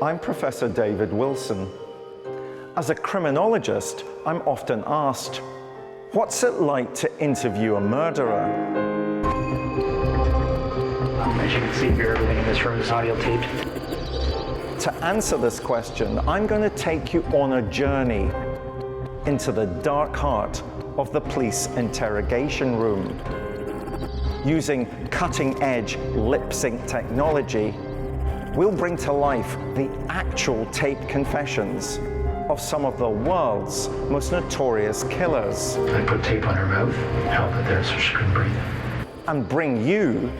I'm Professor David Wilson. As a criminologist, I'm often asked, what's it like to interview a murderer? As you can see here, everything in this room is audio taped. To answer this question, I'm going to take you on a journey into the dark heart of the police interrogation room. Using cutting-edge lip-sync technology, we'll bring to life the actual taped confessions of some of the world's most notorious killers. I put tape on her mouth, held it there so she couldn't breathe. And bring you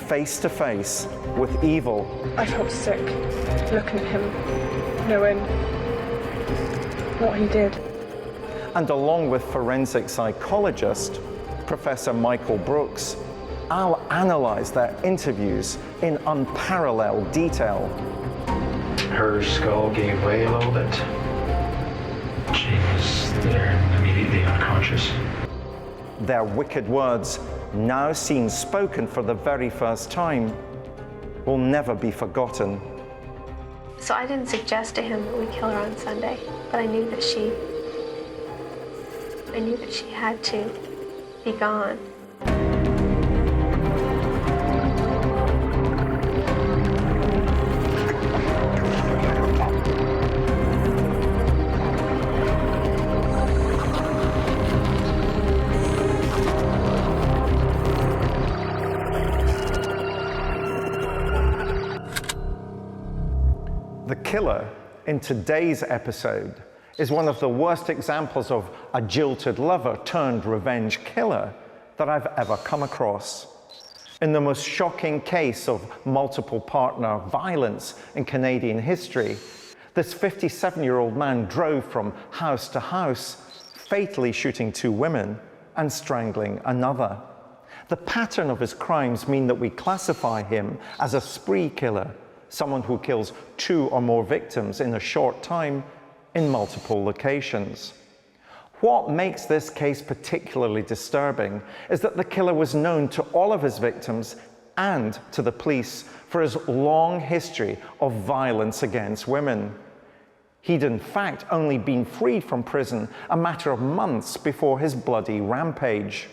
face to face with evil. I felt sick looking at him, knowing what he did. And along with forensic psychologist Professor Michael Brooks, I'll analyze their interviews in unparalleled detail. Her skull gave way a little bit. She was there and immediately unconscious. Their wicked words, now seen spoken for the very first time, will never be forgotten. So I didn't suggest to him that we kill her on Sunday, but I knew that she had to be gone. The killer in today's episode is one of the worst examples of a jilted lover turned revenge killer that I've ever come across. In the most shocking case of multiple partner violence in Canadian history, this 57-year-old man drove from house to house, fatally shooting 2 women and strangling another. The pattern of his crimes mean that we classify him as a spree killer, someone who kills 2 or more victims in a short time in multiple locations. What makes this case particularly disturbing is that the killer was known to all of his victims and to the police for his long history of violence against women. He'd in fact only been freed from prison a matter of months before his bloody rampage.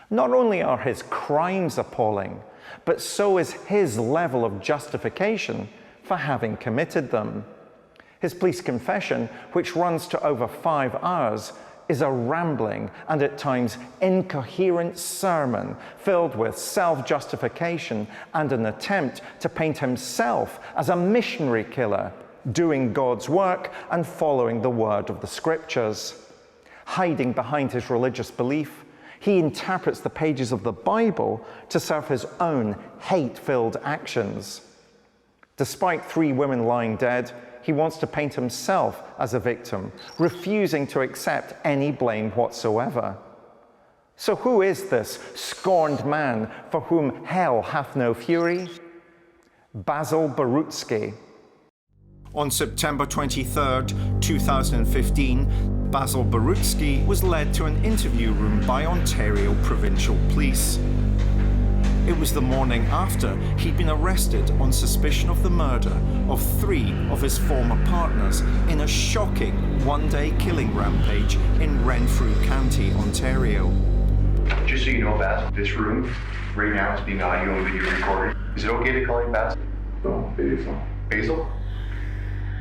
Not only are his crimes appalling, but so is his level of justification for having committed them. His police confession, which runs to over 5 hours, is a rambling and at times incoherent sermon filled with self-justification and an attempt to paint himself as a missionary killer, doing God's work and following the word of the scriptures. Hiding behind his religious belief, he interprets the pages of the Bible to serve his own hate-filled actions. Despite 3 women lying dead, he wants to paint himself as a victim, refusing to accept any blame whatsoever. So who is this scorned man for whom hell hath no fury? Basil Borutski. On September 23rd, 2015, Basil Borutski was led to an interview room by Ontario Provincial Police. It was the morning after he'd been arrested on suspicion of the murder of 3 of his former partners in a shocking one-day killing rampage in Renfrew County, Ontario. Just so you know, Basil, this room right now is being audio and video recorded. Is it okay to call you Basil? No, Basil. Basil?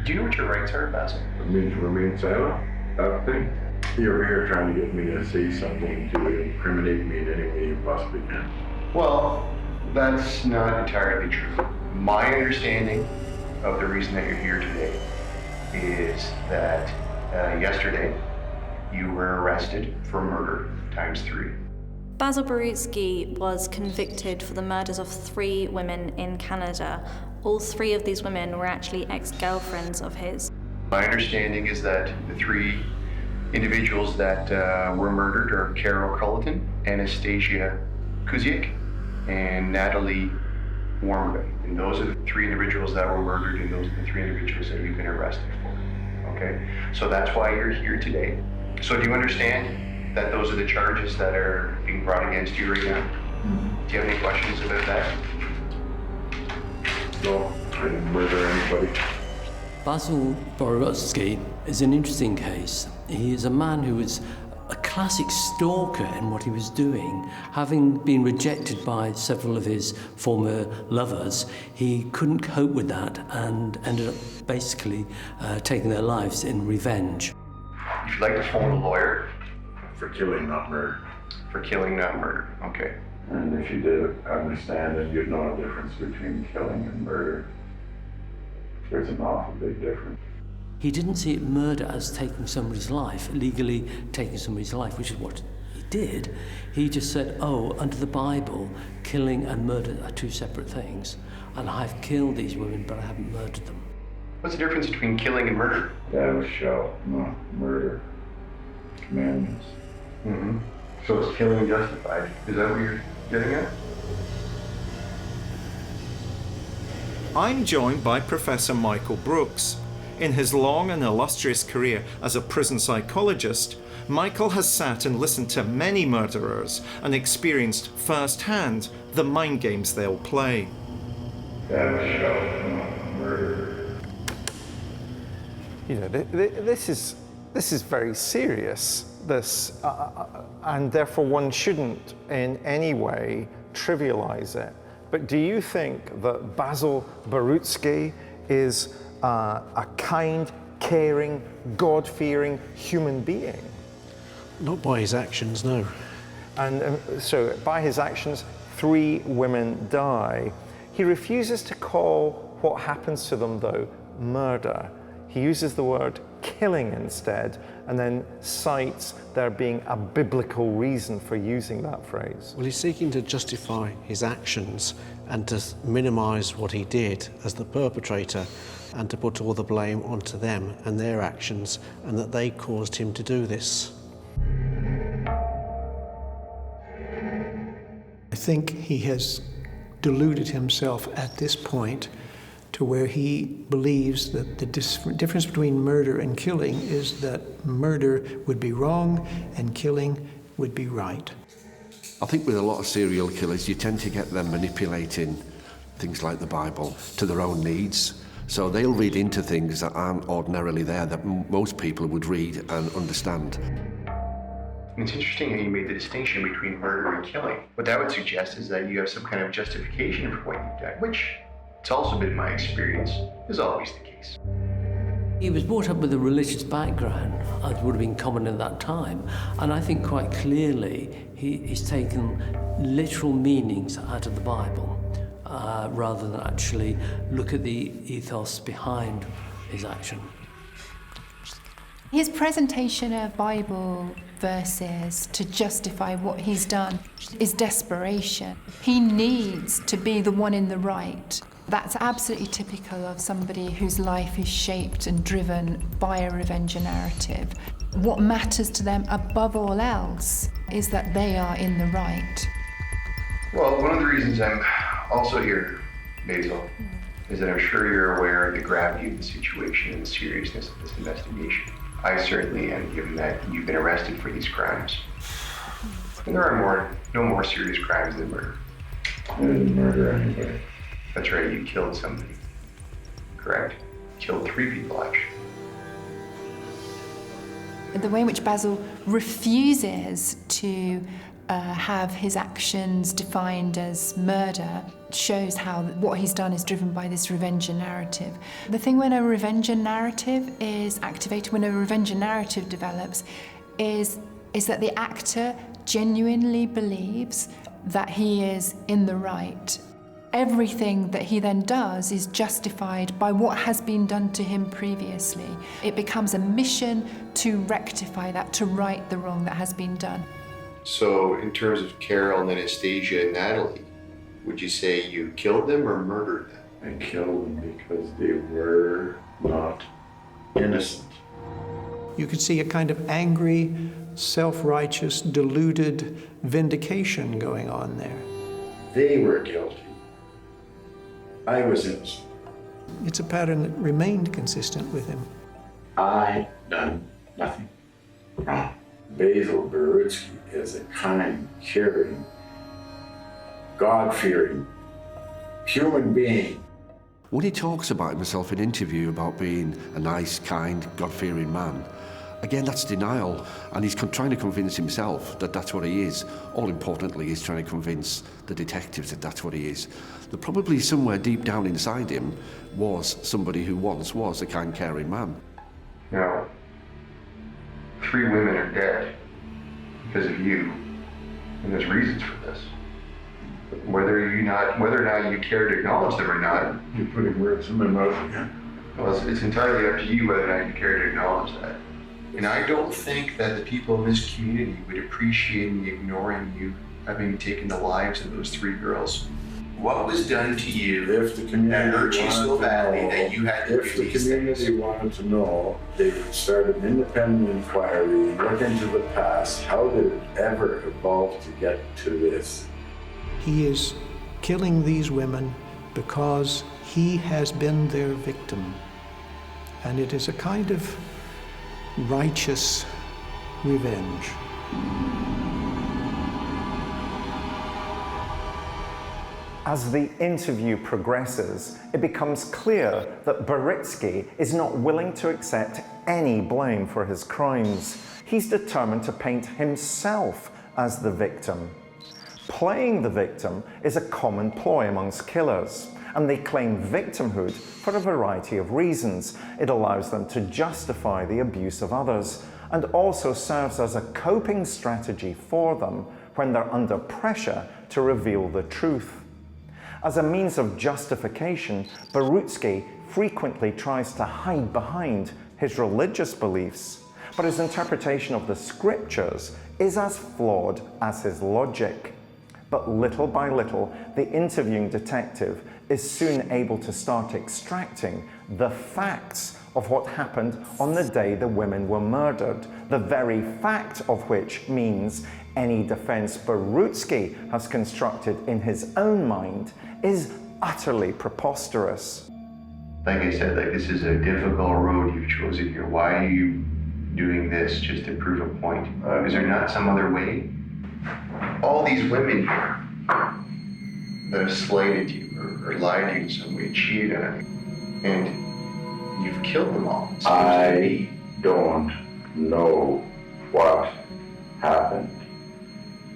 Do you know what your rights are, Basil? It means to remain silent. That thing. You're here trying to get me to say something to incriminate me in any way you possibly can. Well, that's not entirely true. My understanding of the reason that you're here today is that yesterday you were arrested for murder ×3. Basil Borutski was convicted for the murders of 3 women in Canada. All 3 of these women were actually ex-girlfriends of his. My understanding is that the 3 individuals that were murdered are Carol Culleton, Anastasia Kuziak, and Natalie Warmerdine. And those are the 3 individuals that were murdered, and those are the 3 individuals that you've been arrested for. Okay? So that's why you're here today. So do you understand that those are the charges that are being brought against you right now? Mm-hmm. Do you have any questions about that? No, I didn't murder anybody. Basil Borutski is an interesting case. He is a man who was a classic stalker in what he was doing. Having been rejected by several of his former lovers, he couldn't cope with that and ended up basically taking their lives in revenge. If you'd like to phone a lawyer. For killing, not murder. For killing, not murder. Okay. And if you did understand it, you'd know the difference between killing and murder. There's an awful big difference. He didn't see it murder as taking somebody's life, legally taking somebody's life, which is what he did. He just said, oh, under the Bible, killing and murder are two separate things. And I've killed these women, but I haven't murdered them. What's the difference between killing and murder? Thou shalt not murder. Commandments. Mm-hmm. So is killing justified? Is that what you're getting at? I'm joined by Professor Michael Brooks. In his long and illustrious career as a prison psychologist, Michael has sat and listened to many murderers and experienced firsthand the mind games they'll play. Thou shalt not murder. You know, this is very serious. And therefore one shouldn't in any way trivialize it. But do you think that Basil Borutski is a kind, caring, God-fearing human being? Not by his actions, no. And so by his actions, 3 women die. He refuses to call what happens to them, though, murder. He uses the word killing instead, and then cites there being a biblical reason for using that phrase. Well, he's seeking to justify his actions and to minimize what he did as the perpetrator and to put all the blame onto them and their actions and that they caused him to do this. I think he has deluded himself at this point to where he believes that the difference between murder and killing is that murder would be wrong and killing would be right. I think with a lot of serial killers, you tend to get them manipulating things like the Bible to their own needs. So they'll read into things that aren't ordinarily there that most people would read and understand. And it's interesting how you made the distinction between murder and killing. What that would suggest is that you have some kind of justification for what you've done, which it's also been my experience, is always the case. He was brought up with a religious background, as would have been common at that time, and I think quite clearly he's taken literal meanings out of the Bible, rather than actually look at the ethos behind his action. His presentation of Bible verses to justify what he's done is desperation. He needs to be the one in the right. That's absolutely typical of somebody whose life is shaped and driven by a revenger narrative. What matters to them above all else is that they are in the right. Well, one of the reasons I'm also here, Basil, is that I'm sure you're aware of the gravity of the situation and the seriousness of this investigation. I certainly am, given that you've been arrested for these crimes. And there are no more serious crimes than murder. I didn't murder anybody. That's right, you killed somebody. Correct? Killed 3 people, actually. The way in which Basil refuses to have his actions defined as murder shows how what he's done is driven by this revenger narrative. The thing when a revenger narrative is activated, when a revenger narrative develops, is that the actor genuinely believes that he is in the right. Everything that he then does is justified by what has been done to him previously. It becomes a mission to rectify that, to right the wrong that has been done. So, in terms of Carol and Anastasia and Natalie, would you say you killed them or murdered them? I killed them because they were not innocent. You could see a kind of angry, self-righteous, deluded vindication going on there. They were guilty. I was innocent. It's a pattern that remained consistent with him. I done nothing wrong. Basil Borutski is a kind, caring, God-fearing human being When he talks about himself in interview about being a nice, kind, God-fearing man, again, that's denial, and he's trying to convince himself that that's what he is. All importantly, he's trying to convince the detectives that that's what he is. That probably somewhere deep down inside him was somebody who once was a kind, caring man. Now, 3 women are dead because of you, and there's reasons for this. Whether or not you care to acknowledge them or not, You're putting words in my mouth again. well, it's entirely up to you whether or not you care to acknowledge that. And I don't think that the people in this community would appreciate me ignoring you having taken the lives of those 3 girls. What was done to you If the community that hurt you so badly that you had to If the release community things? wanted to know, they would start an independent inquiry, look into the past. How did it ever evolve to get to this? He is killing these women because he has been their victim. And it is a kind of righteous revenge. As the interview progresses, it becomes clear that Barutski is not willing to accept any blame for his crimes. He's determined to paint himself as the victim. Playing the victim is a common ploy amongst killers, and they claim victimhood for a variety of reasons. It allows them to justify the abuse of others, and also serves as a coping strategy for them when they're under pressure to reveal the truth. As a means of justification, Barutski frequently tries to hide behind his religious beliefs, but his interpretation of the scriptures is as flawed as his logic. But little by little, the interviewing detective is soon able to start extracting the facts of what happened on the day the women were murdered, the very fact of which means any defense Barutski has constructed in his own mind is utterly preposterous. Like I said, this is a difficult road you've chosen here. Why are you doing this just to prove a point? Is there not some other way? All these women here that have slighted you or lied to you in some way, cheated on you, and you've killed them all. I don't know what happened.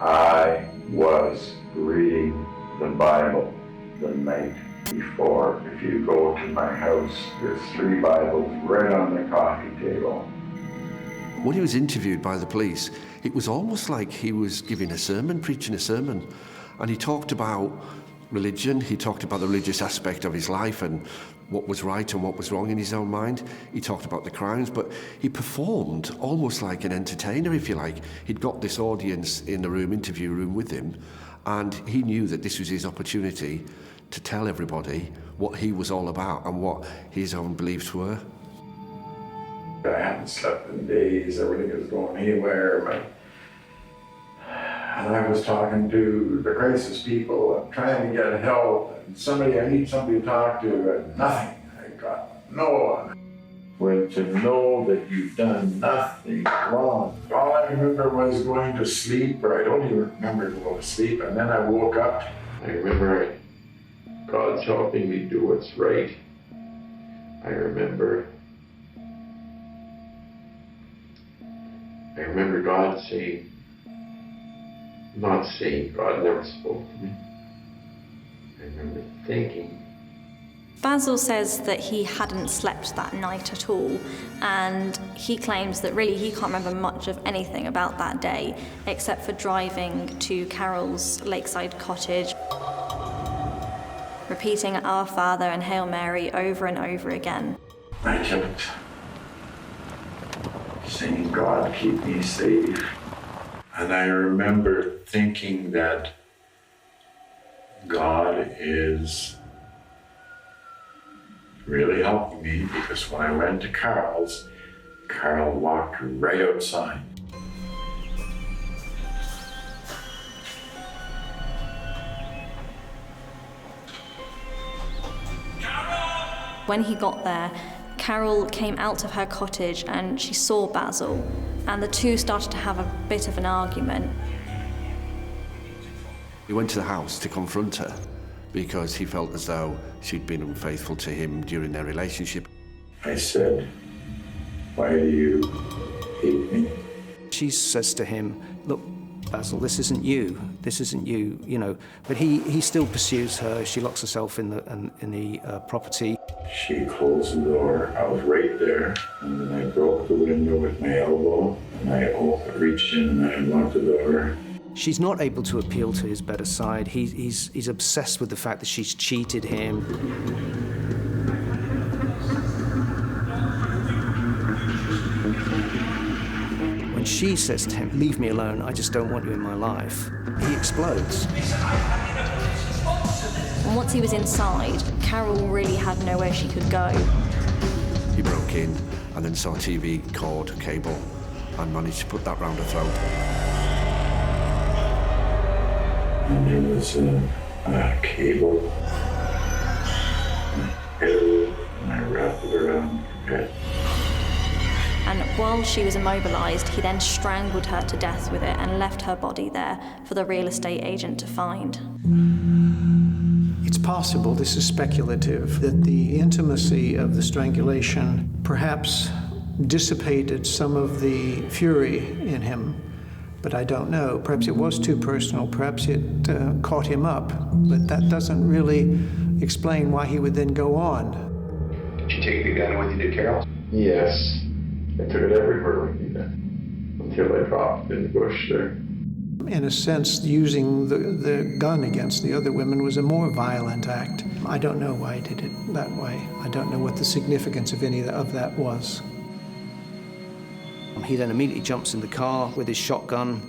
I was reading the Bible the night before. If you go to my house, there's 3 Bibles right on the coffee table. When he was interviewed by the police, it was almost like he was giving a sermon, preaching a sermon. And he talked about religion, he talked about the religious aspect of his life and what was right and what was wrong in his own mind. He talked about the crimes, but he performed almost like an entertainer, if you like. He'd got this audience in the room, interview room with him, and he knew that this was his opportunity to tell everybody what he was all about and what his own beliefs were. I hadn't slept in days, everything was going haywire. And I was talking to the crisis people and trying to get help, and I need somebody to talk to, and nothing. I got no one. Well, to know that you've done nothing wrong. All I remember was going to sleep, or I don't even remember going to sleep, and then I woke up. I remember God's helping me do what's right. I remember God saying, not saying, God never spoke to me. I remember thinking. Basil says that he hadn't slept that night at all, and he claims that really he can't remember much of anything about that day, except for driving to Carol's lakeside cottage, repeating Our Father and Hail Mary over and over again. I kept saying, God, keep me safe. And I remember thinking that God is really helping me, because when I went to Carl's, Karl walked right outside. When he got there, Carol came out of her cottage and she saw Basil, and the two started to have a bit of an argument. He went to the house to confront her, because he felt as though she'd been unfaithful to him during their relationship. I said, "Why do you hate me?" She says to him, "Look, Basil, this isn't you, you know." But he still pursues her. She locks herself in the property. She closed the door. I was right there, and then I broke the window with my elbow, and I reached in and I unlocked the door. She's not able to appeal to his better side. He's obsessed with the fact that she's cheated him. When she says to him, "Leave me alone, I just don't want you in my life," he explodes. And once he was inside, Carol really had nowhere she could go. He broke in and then saw a TV cord, cable, and managed to put that round her throat. And there was a cable. And I wrapped it around her head. And while she was immobilised, he then strangled her to death with it and left her body there for the real estate agent to find. It's possible, this is speculative, that the intimacy of the strangulation perhaps dissipated some of the fury in him, but I don't know. Perhaps it was too personal, perhaps it caught him up, but that doesn't really explain why he would then go on. Did you take the gun with you to Carol? Yes. I took it everywhere with me then, until I dropped it in the bush there. In a sense, using the gun against the other women was a more violent act. I don't know why he did it that way. I don't know what the significance of any of that was. He then immediately jumps in the car with his shotgun.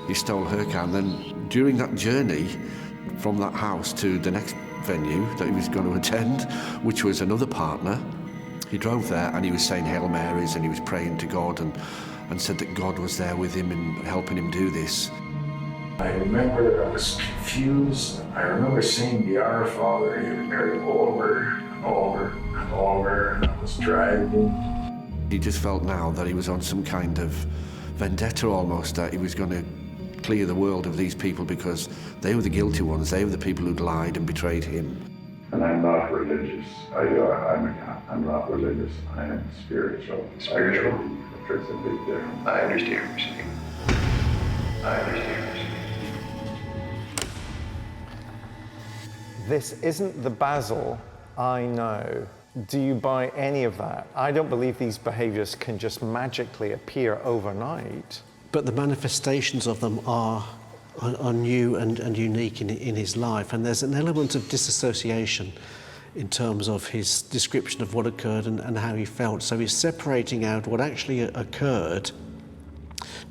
He stole her car, and then during that journey from that house to the next venue that he was going to attend, which was another partner, he drove there and he was saying Hail Marys and he was praying to God and said that God was there with him and helping him do this. I remember I was confused. I remember saying the Our Father over and over and over, and I was driving. He just felt now that he was on some kind of vendetta almost, that he was going to clear the world of these people because they were the guilty ones, they were the people who'd lied and betrayed him. And I'm not religious. I'm not religious. I am spiritual. Spiritual? There's a big difference. I understand what you're saying. I understand what you're saying. This isn't the Basil I know. Do you buy any of that? I don't believe these behaviors can just magically appear overnight. But the manifestations of them are new and unique in his life, and there's an element of disassociation in terms of his description of what occurred and how he felt. So he's separating out what actually occurred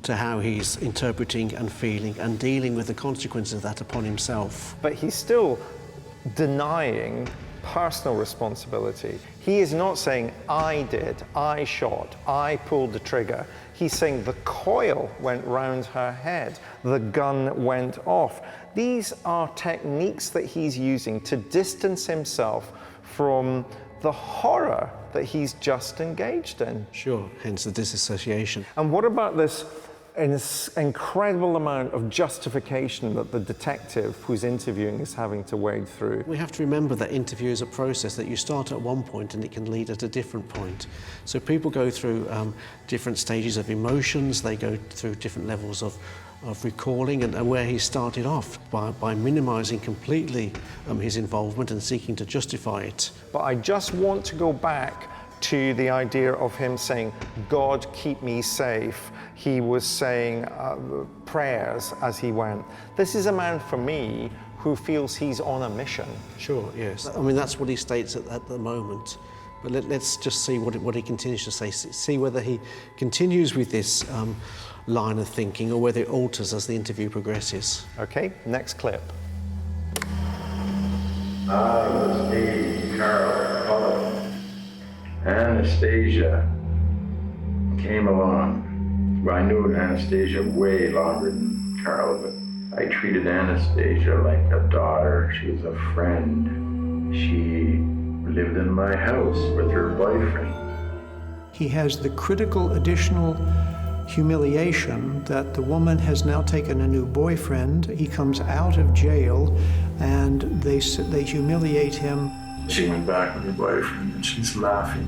to how he's interpreting and feeling and dealing with the consequences of that upon himself. But he's still denying personal responsibility. He is not saying, I did, I shot, I pulled the trigger. He's saying the coil went round her head, the gun went off. These are techniques that he's using to distance himself from the horror that he's just engaged in. Sure, hence the disassociation. And what about this incredible amount of justification that the detective who's interviewing is having to wade through? We have to remember that interview is a process that you start at one point and it can lead at a different point. So people go through different stages of emotions, they go through different levels of recalling, and where he started off by minimising completely his involvement and seeking to justify it. But I just want to go back to the idea of him saying, God, keep me safe. He was saying prayers as he went. This is a man, for me, who feels he's on a mission. Sure, yes. I mean, that's what he states at the moment. But let's just see what he continues to say, see whether he continues with this line of thinking or whether it alters as the interview progresses. Okay, next clip. I was named Karla. Anastasia came along. Well, I knew Anastasia way longer than Karla, but I treated Anastasia like a daughter. She was a friend. She lived in my house with her boyfriend. He has the critical additional humiliation that the woman has now taken a new boyfriend. He comes out of jail, and they humiliate him. She went back with her boyfriend, and she's laughing.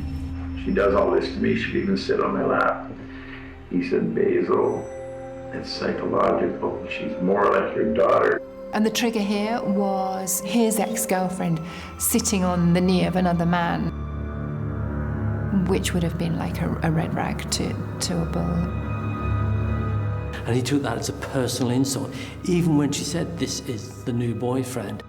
She does all this to me. She'd even sit on my lap. He said, Basil, it's psychological. She's more like your daughter. And the trigger here was his ex-girlfriend sitting on the knee of another man, which would have been like a red rag to a bull. And he took that as a personal insult, even when she said, this is the new boyfriend.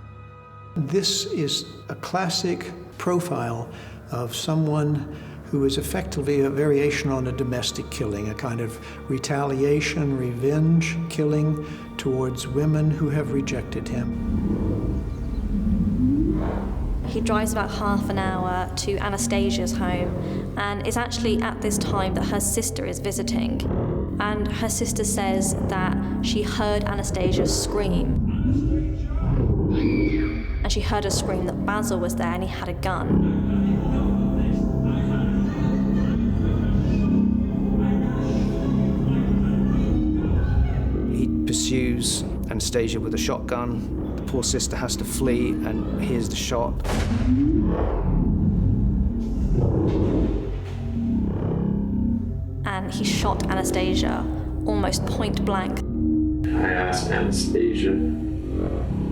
This is a classic profile of someone who is effectively a variation on a domestic killing, a kind of retaliation, revenge killing towards women who have rejected him. He drives about half an hour to Anastasia's home, and it's actually at this time that her sister is visiting. And her sister says that she heard Anastasia scream. And she heard her scream that Basil was there and he had a gun. Pursues Anastasia with a shotgun. The poor sister has to flee and hears the shot. And he shot Anastasia almost point blank. I asked Anastasia,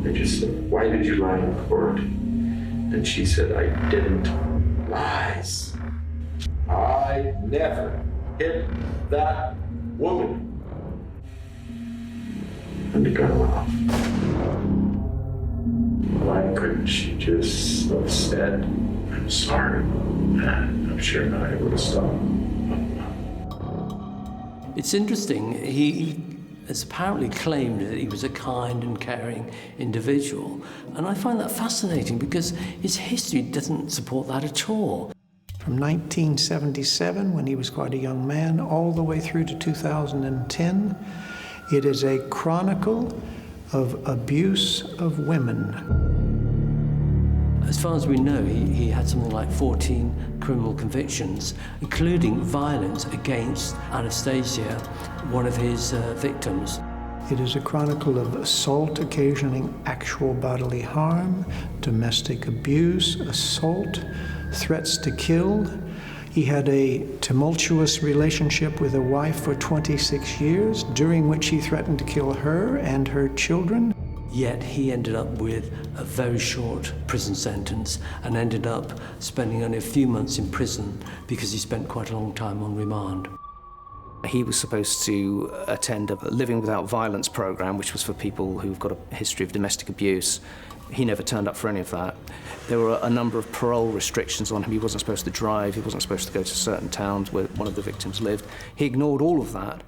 I just said, why did you lie in court? And she said, I didn't. Lies. I never hit that woman. And the gun went off. Why couldn't she just have said, I'm sorry, and I'm sure now I would have stopped. It's interesting, he has apparently claimed that he was a kind and caring individual, and I find that fascinating because his history doesn't support that at all. From 1977, when he was quite a young man, all the way through to 2010, it is a chronicle of abuse of women. As far as we know, he had something like 14 criminal convictions, including violence against Anastasia, one of his victims. It is a chronicle of assault occasioning actual bodily harm, domestic abuse, assault, threats to kill. He had a tumultuous relationship with a wife for 26 years, during which he threatened to kill her and her children. Yet he ended up with a very short prison sentence and ended up spending only a few months in prison because he spent quite a long time on remand. He was supposed to attend a Living Without Violence program, which was for people who've got a history of domestic abuse. He never turned up for any of that. There were a number of parole restrictions on him. He wasn't supposed to drive. He wasn't supposed to go to certain towns where one of the victims lived. He ignored all of that.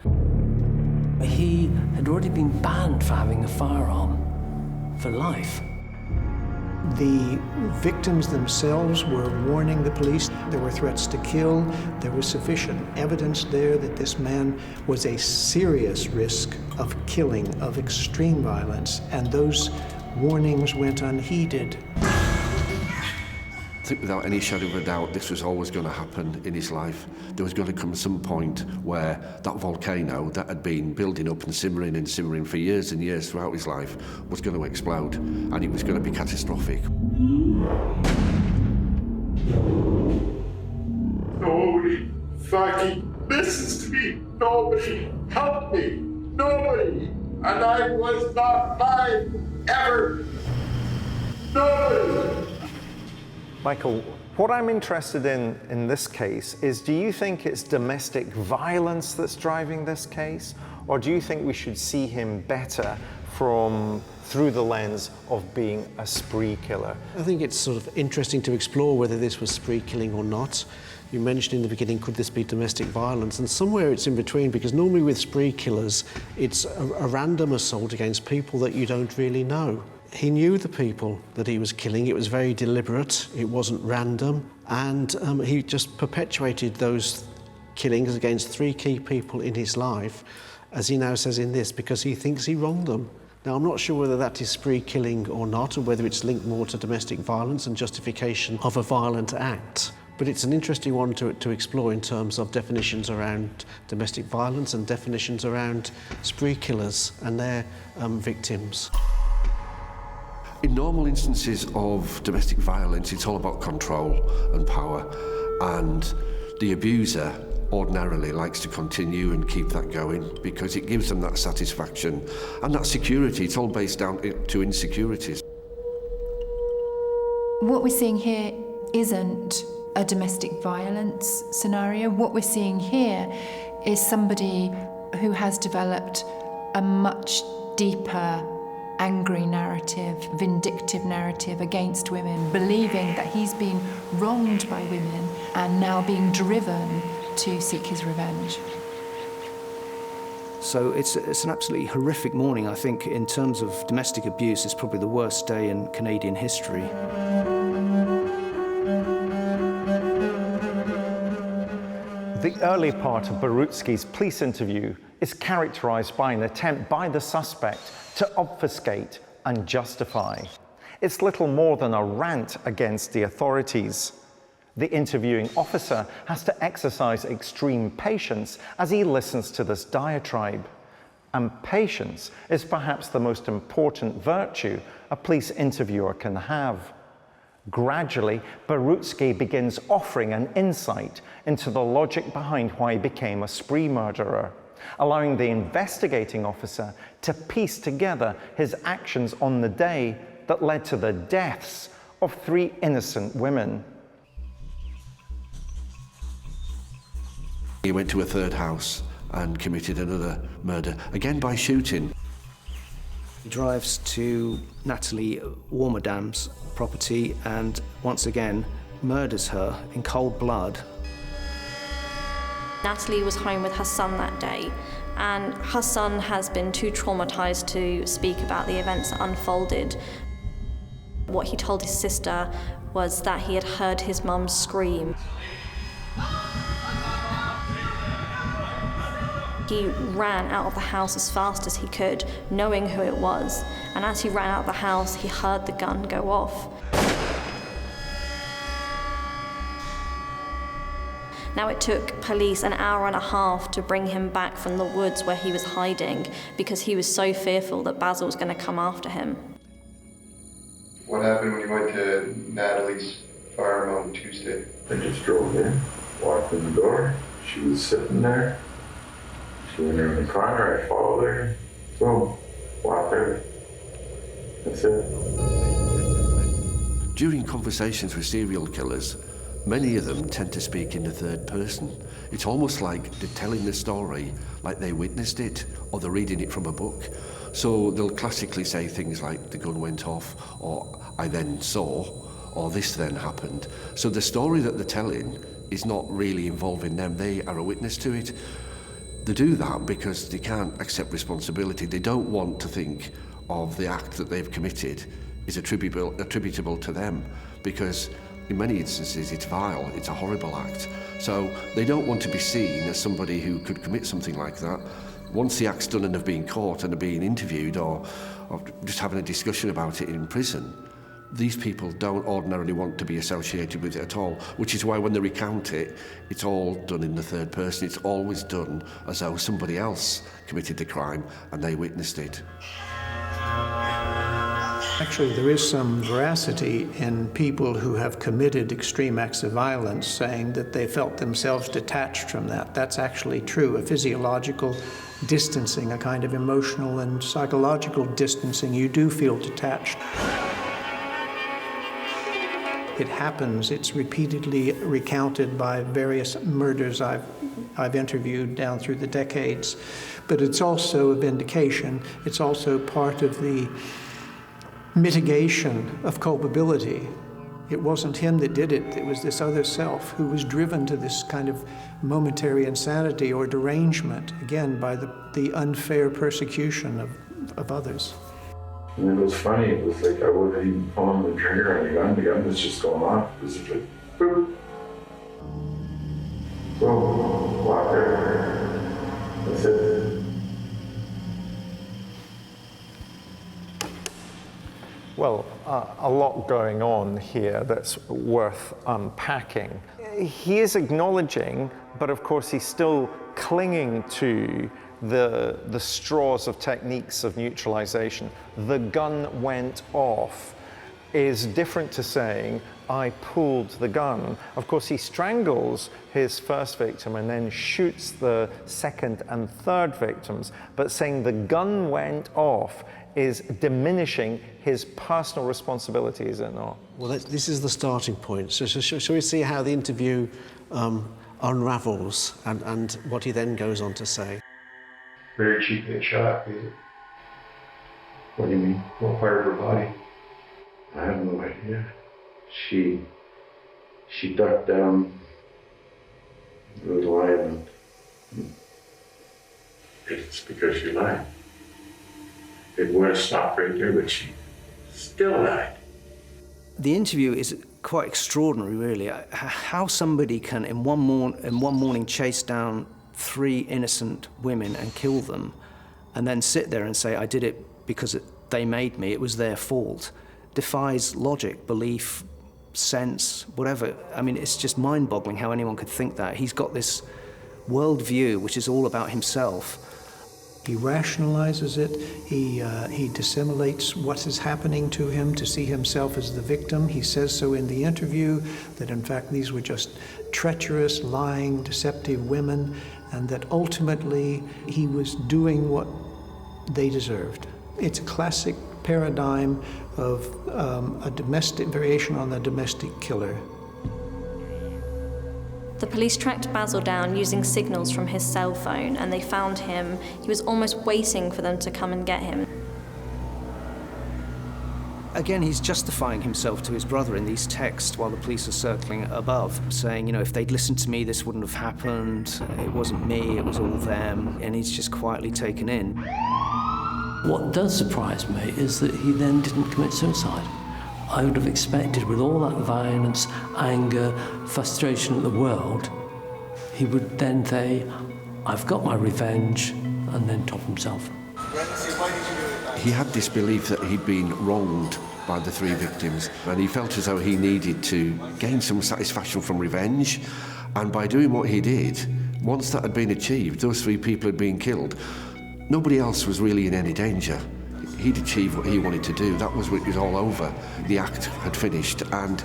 He had already been banned for having a firearm for life. The victims themselves were warning the police. There were threats to kill. There was sufficient evidence there that this man was a serious risk of killing, of extreme violence, and those warnings went unheeded. I think without any shadow of a doubt, this was always going to happen in his life. There was going to come some point where that volcano that had been building up and simmering for years and years throughout his life was going to explode, and it was going to be catastrophic. Nobody fucking listens to me. Nobody helped me. Nobody. And I was not lying ever. Nobody. Michael, what I'm interested in this case is, do you think it's domestic violence that's driving this case? Or do you think we should see him better through the lens of being a spree killer? I think it's sort of interesting to explore whether this was spree killing or not. You mentioned in the beginning, could this be domestic violence? And somewhere it's in between, because normally with spree killers, it's a random assault against people that you don't really know. He knew the people that he was killing. It was very deliberate. It wasn't random. And he just perpetuated those killings against 3 key people in his life, as he now says in this, because he thinks he wronged them. Now, I'm not sure whether that is spree killing or not, or whether it's linked more to domestic violence and justification of a violent act. But it's an interesting one to explore in terms of definitions around domestic violence and definitions around spree killers and their victims. In normal instances of domestic violence, it's all about control and power, and the abuser ordinarily likes to continue and keep that going because it gives them that satisfaction and that security. It's all based down to insecurities. What we're seeing here isn't a domestic violence scenario. What we're seeing here is somebody who has developed a much deeper, angry narrative, vindictive narrative against women, believing that he's been wronged by women and now being driven to seek his revenge. So it's an absolutely horrific morning. I think in terms of domestic abuse, it's probably the worst day in Canadian history. The early part of Barutski's police interview is characterized by an attempt by the suspect to obfuscate and justify. It's little more than a rant against the authorities. The interviewing officer has to exercise extreme patience as he listens to this diatribe. And patience is perhaps the most important virtue a police interviewer can have. Gradually, Barutski begins offering an insight into the logic behind why he became a spree murderer, allowing the investigating officer to piece together his actions on the day that led to the deaths of 3 innocent women. He went to a third house and committed another murder, again by shooting. He drives to Natalie Warmerdam's property and once again murders her in cold blood. Natalie was home with her son that day, and her son has been too traumatized to speak about the events that unfolded. What he told his sister was that he had heard his mum scream. He ran out of the house as fast as he could, knowing who it was, and as he ran out of the house, he heard the gun go off. Now, it took police an hour and a half to bring him back from the woods where he was hiding because he was so fearful that Basil was going to come after him. What happened when you went to Natalie's farm on Tuesday? I just drove in, walked in the door. She was sitting there. She went around the corner, I followed her. Boom, walked her. That's it. During conversations with serial killers, many of them tend to speak in the third person. It's almost like they're telling the story like they witnessed it, or they're reading it from a book. So they'll classically say things like, the gun went off, or I then saw, or this then happened. So the story that they're telling is not really involving them, they are a witness to it. They do that because they can't accept responsibility. They don't want to think of the act that they've committed is attributable to them, because in many instances it's vile, it's a horrible act. So they don't want to be seen as somebody who could commit something like that. Once the act's done and have been caught and are being interviewed or just having a discussion about it in prison, these people don't ordinarily want to be associated with it at all, which is why when they recount it, it's all done in the third person. It's always done as though somebody else committed the crime and they witnessed it. Actually, there is some veracity in people who have committed extreme acts of violence saying that they felt themselves detached from that. That's actually true, a physiological distancing, a kind of emotional and psychological distancing. You do feel detached. It happens. It's repeatedly recounted by various murders I've interviewed down through the decades. But it's also a vindication. It's also part of the mitigation of culpability. It wasn't him that did it. It was this other self who was driven to this kind of momentary insanity or derangement, again, by the unfair persecution of others. And it was funny, it was like I wasn't even pulling the trigger on the gun was just going off. It was just like, boop. Boom, walk there. That's it. Well, a lot going on here that's worth unpacking. He is acknowledging, but of course he's still clinging to the straws of techniques of neutralization. The gun went off is different to saying, I pulled the gun. Of course, he strangles his first victim and then shoots the second and third victims, but saying the gun went off is diminishing his personal responsibility, is it not? Well, this is the starting point. So shall we see how the interview unravels and what he then goes on to say? Very cheaply shot, is it? What do you mean? What part of her body? I have no idea. She ducked down. It was lying. It's because she lied. It would have stopped right there, but she still lied. The interview is quite extraordinary, really. How somebody can, in one morning, chase down 3 innocent women and kill them, and then sit there and say, I did it because they made me, it was their fault, defies logic, belief, sense, whatever. I mean, it's just mind-boggling how anyone could think that. He's got this worldview which is all about himself. He rationalizes it, he dissimulates what is happening to him to see himself as the victim. He says so in the interview, that in fact these were just treacherous, lying, deceptive women, and that ultimately he was doing what they deserved. It's a classic paradigm of a domestic variation on the domestic killer. The police tracked Basil down using signals from his cell phone, and they found him. He was almost waiting for them to come and get him. Again, he's justifying himself to his brother in these texts while the police are circling above, saying, you know, if they'd listened to me, this wouldn't have happened. It wasn't me, it was all them. And he's just quietly taken in. What does surprise me is that he then didn't commit suicide. I would have expected, with all that violence, anger, frustration at the world, he would then say, I've got my revenge, and then top himself. He had this belief that he'd been wronged by the 3 victims, and he felt as though he needed to gain some satisfaction from revenge, and by doing what he did, once that had been achieved, those 3 people had been killed, nobody else was really in any danger. He'd achieved what he wanted to do. That was what it was all over. The act had finished, and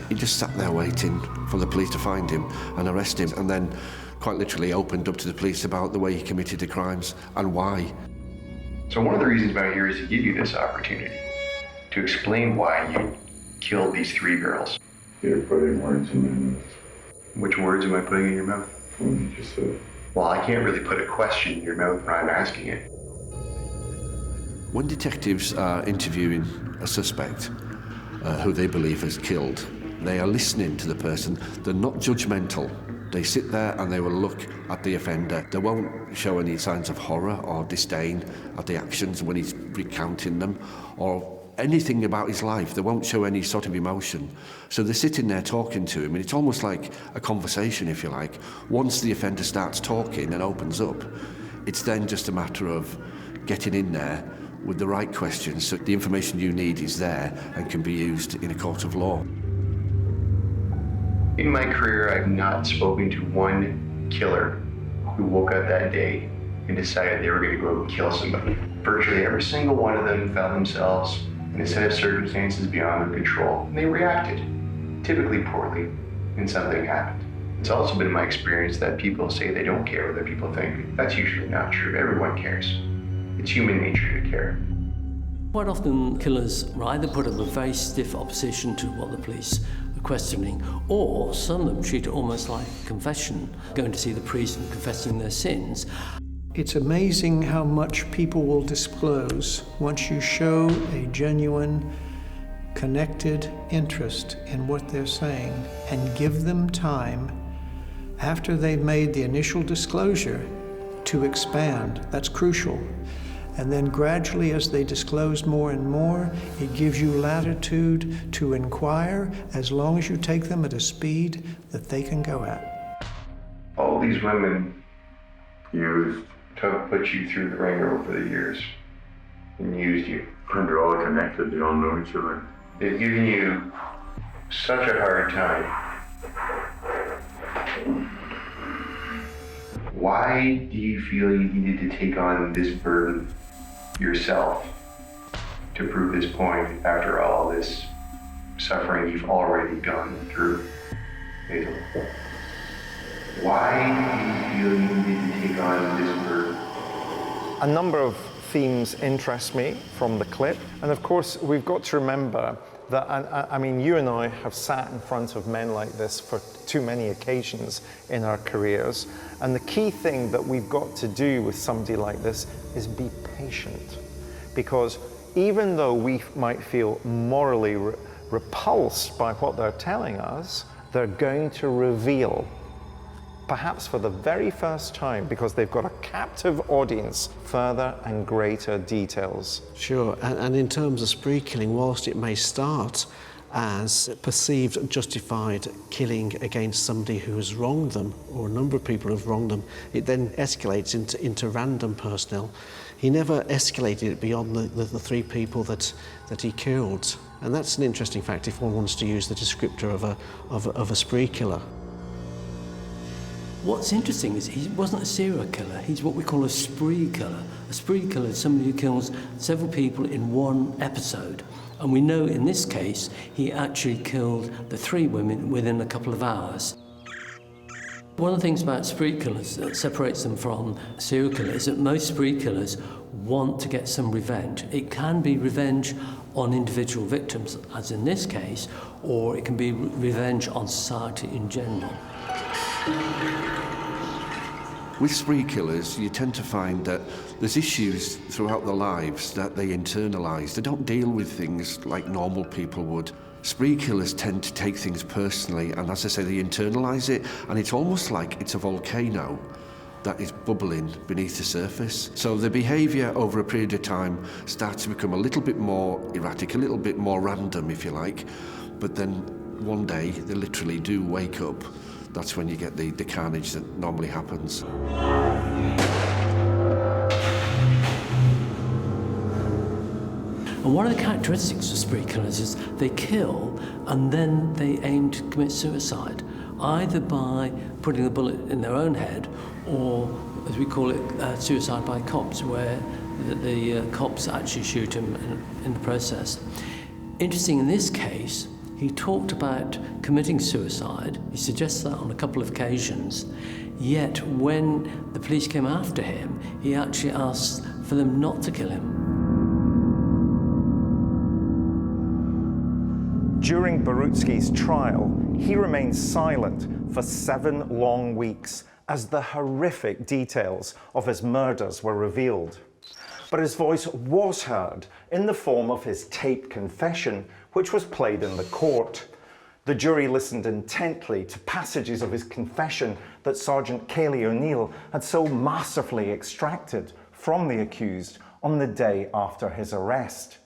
he just sat there waiting for the police to find him and arrest him, and then quite literally opened up to the police about the way he committed the crimes and why. So one of the reasons I'm here is to give you this opportunity to explain why you killed these 3 girls. You're putting words in my mouth. Which words am I putting in your mouth? What you just said. Well, I can't really put a question in your mouth when I'm asking it. When detectives are interviewing a suspect who they believe has killed, they are listening to the person. They're not judgmental. They sit there and they will look at the offender. They won't show any signs of horror or disdain at the actions when he's recounting them, or anything about his life. They won't show any sort of emotion. So they're sitting there talking to him, and it's almost like a conversation, if you like. Once the offender starts talking and opens up, it's then just a matter of getting in there with the right questions, so the information you need is there and can be used in a court of law. In my career, I've not spoken to one killer who woke up that day and decided they were going to go kill somebody. Virtually every single one of them found themselves in a set of circumstances beyond their control, and they reacted, typically poorly, and something happened. It's also been my experience that people say they don't care what other people think. That's usually not true. Everyone cares. It's human nature to care. Quite often, killers will either put up a very stiff opposition to what the police are questioning, or some of them treat it almost like a confession, going to see the priest and confessing their sins. It's amazing how much people will disclose once you show a genuine, connected interest in what they're saying and give them time after they've made the initial disclosure to expand. That's crucial. And then gradually, as they disclose more and more, it gives you latitude to inquire as long as you take them at a speed that they can go at. All these women used to put you through the ringer over the years and used you. And they're all connected, they all know each other. They've given you such a hard time. Why do you feel you needed to take on this burden yourself to prove this point after all this suffering you've already gone through, Basil? Why do you feel you needed to take on this burden? A number of themes interest me from the clip, and of course we've got to remember that, I mean, you and I have sat in front of men like this for too many occasions in our careers, and the key thing that we've got to do with somebody like this is be patient, because even though we might feel morally repulsed by what they're telling us, they're going to reveal, perhaps for the very first time, because they've got a captive audience, further and greater details. Sure, and in terms of spree killing, whilst it may start as perceived justified killing against somebody who has wronged them, or a number of people have wronged them, it then escalates into random personnel. He never escalated it beyond the three people that he killed. And that's an interesting fact if one wants to use the descriptor of a spree killer. What's interesting is he wasn't a serial killer, he's what we call a spree killer. A spree killer is somebody who kills several people in one episode. And we know in this case, he actually killed the 3 women within a couple of hours. One of the things about spree killers that separates them from serial killers is that most spree killers want to get some revenge. It can be revenge on individual victims, as in this case, or it can be revenge on society in general. With spree killers, you tend to find that there's issues throughout their lives that they internalise. They don't deal with things like normal people would. Spree killers tend to take things personally, and as I say, they internalise it, and it's almost like it's a volcano that is bubbling beneath the surface. So the behaviour over a period of time starts to become a little bit more erratic, a little bit more random, if you like, but then one day they literally do wake up. That's when you get the carnage that normally happens. And one of the characteristics of spree killers is they kill and then they aim to commit suicide, either by putting the bullet in their own head or, as we call it, suicide by cops, where the cops actually shoot him in the process. Interesting, in this case, he talked about committing suicide. He suggests that on a couple of occasions. Yet, when the police came after him, he actually asked for them not to kill him. During Barutski's trial, he remained silent for 7 long weeks as the horrific details of his murders were revealed. But his voice was heard in the form of his taped confession, which was played in the court. The jury listened intently to passages of his confession that Sergeant Kaylee O'Neill had so masterfully extracted from the accused on the day after his arrest.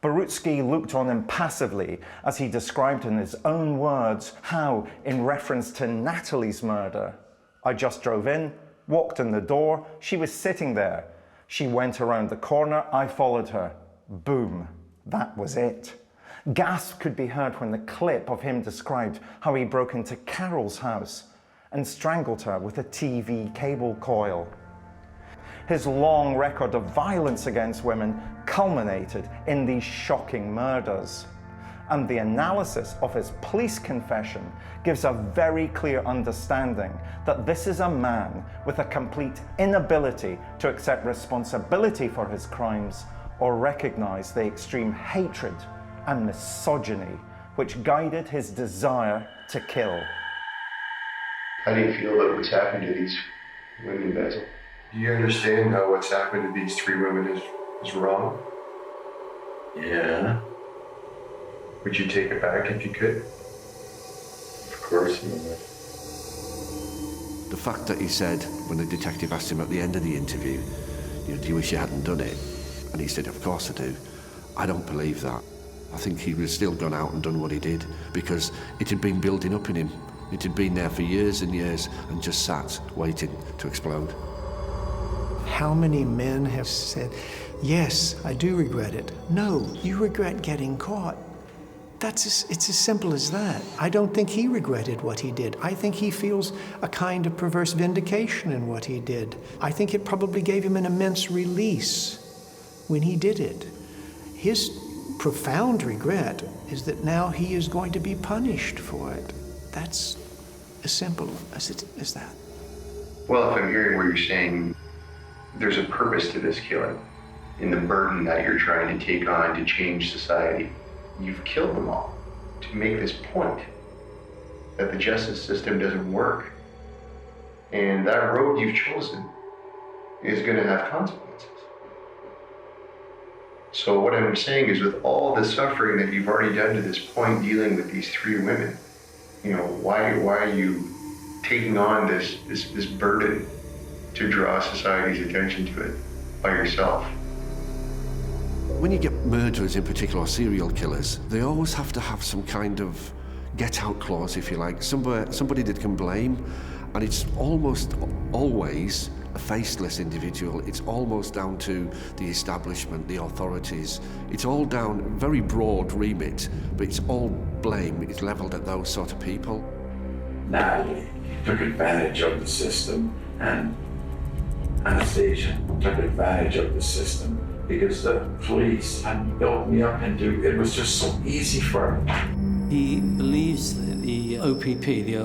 Barutski looked on impassively as he described in his own words how, in reference to Natalie's murder, "I just drove in, walked in the door, she was sitting there. She went around the corner, I followed her. Boom, that was it." Gasps could be heard when the clip of him described how he broke into Carol's house and strangled her with a TV cable coil. His long record of violence against women culminated in these shocking murders. And the analysis of his police confession gives a very clear understanding that this is a man with a complete inability to accept responsibility for his crimes or recognize the extreme hatred and misogyny which guided his desire to kill. How do you feel about what's happened to these women, Basil? Do you understand how what's happened to these 3 women is wrong? Yeah. Would you take it back if you could? Of course you would. The fact that he said, when the detective asked him at the end of the interview, do you wish you hadn't done it? And he said, of course I do. I don't believe that. I think he would have still gone out and done what he did because it had been building up in him. It had been there for years and years and just sat waiting to explode. How many men have said, yes, I do regret it. No, you regret getting caught. It's as simple as that. I don't think he regretted what he did. I think he feels a kind of perverse vindication in what he did. I think it probably gave him an immense release when he did it. His profound regret is that now he is going to be punished for it. That's as simple as that. Well, if I'm hearing what you're saying, there's a purpose to this killing, in the burden that you're trying to take on to change society. You've killed them all to make this point that the justice system doesn't work. And that road you've chosen is going to have consequences. So what I'm saying is, with all the suffering that you've already done to this point dealing with these 3 women, why are you taking on this burden to draw society's attention to it by yourself? When you get murderers in particular, or serial killers, they always have to have some kind of get-out clause, if you like, somebody that can blame, and it's almost always a faceless individual. It's almost down to the establishment, the authorities. It's all down, very broad remit, but it's all blame. It's levelled at those sort of people. Natalie took advantage of the system, and Anastasia took advantage of the system because the police had built me up into, it was just so easy for him. He believes that the OPP, the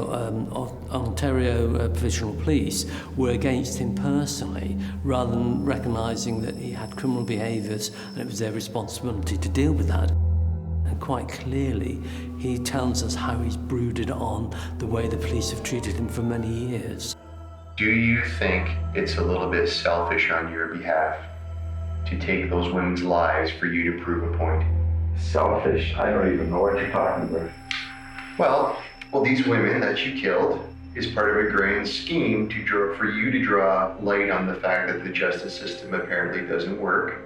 Ontario Provincial Police, were against him personally, rather than recognising that he had criminal behaviours and it was their responsibility to deal with that. And quite clearly, he tells us how he's brooded on the way the police have treated him for many years. Do you think it's a little bit selfish on your behalf to take those women's lives for you to prove a point? Selfish? I don't even know what you're talking about. Well, these women that you killed is part of a grand scheme for you to draw light on the fact that the justice system apparently doesn't work.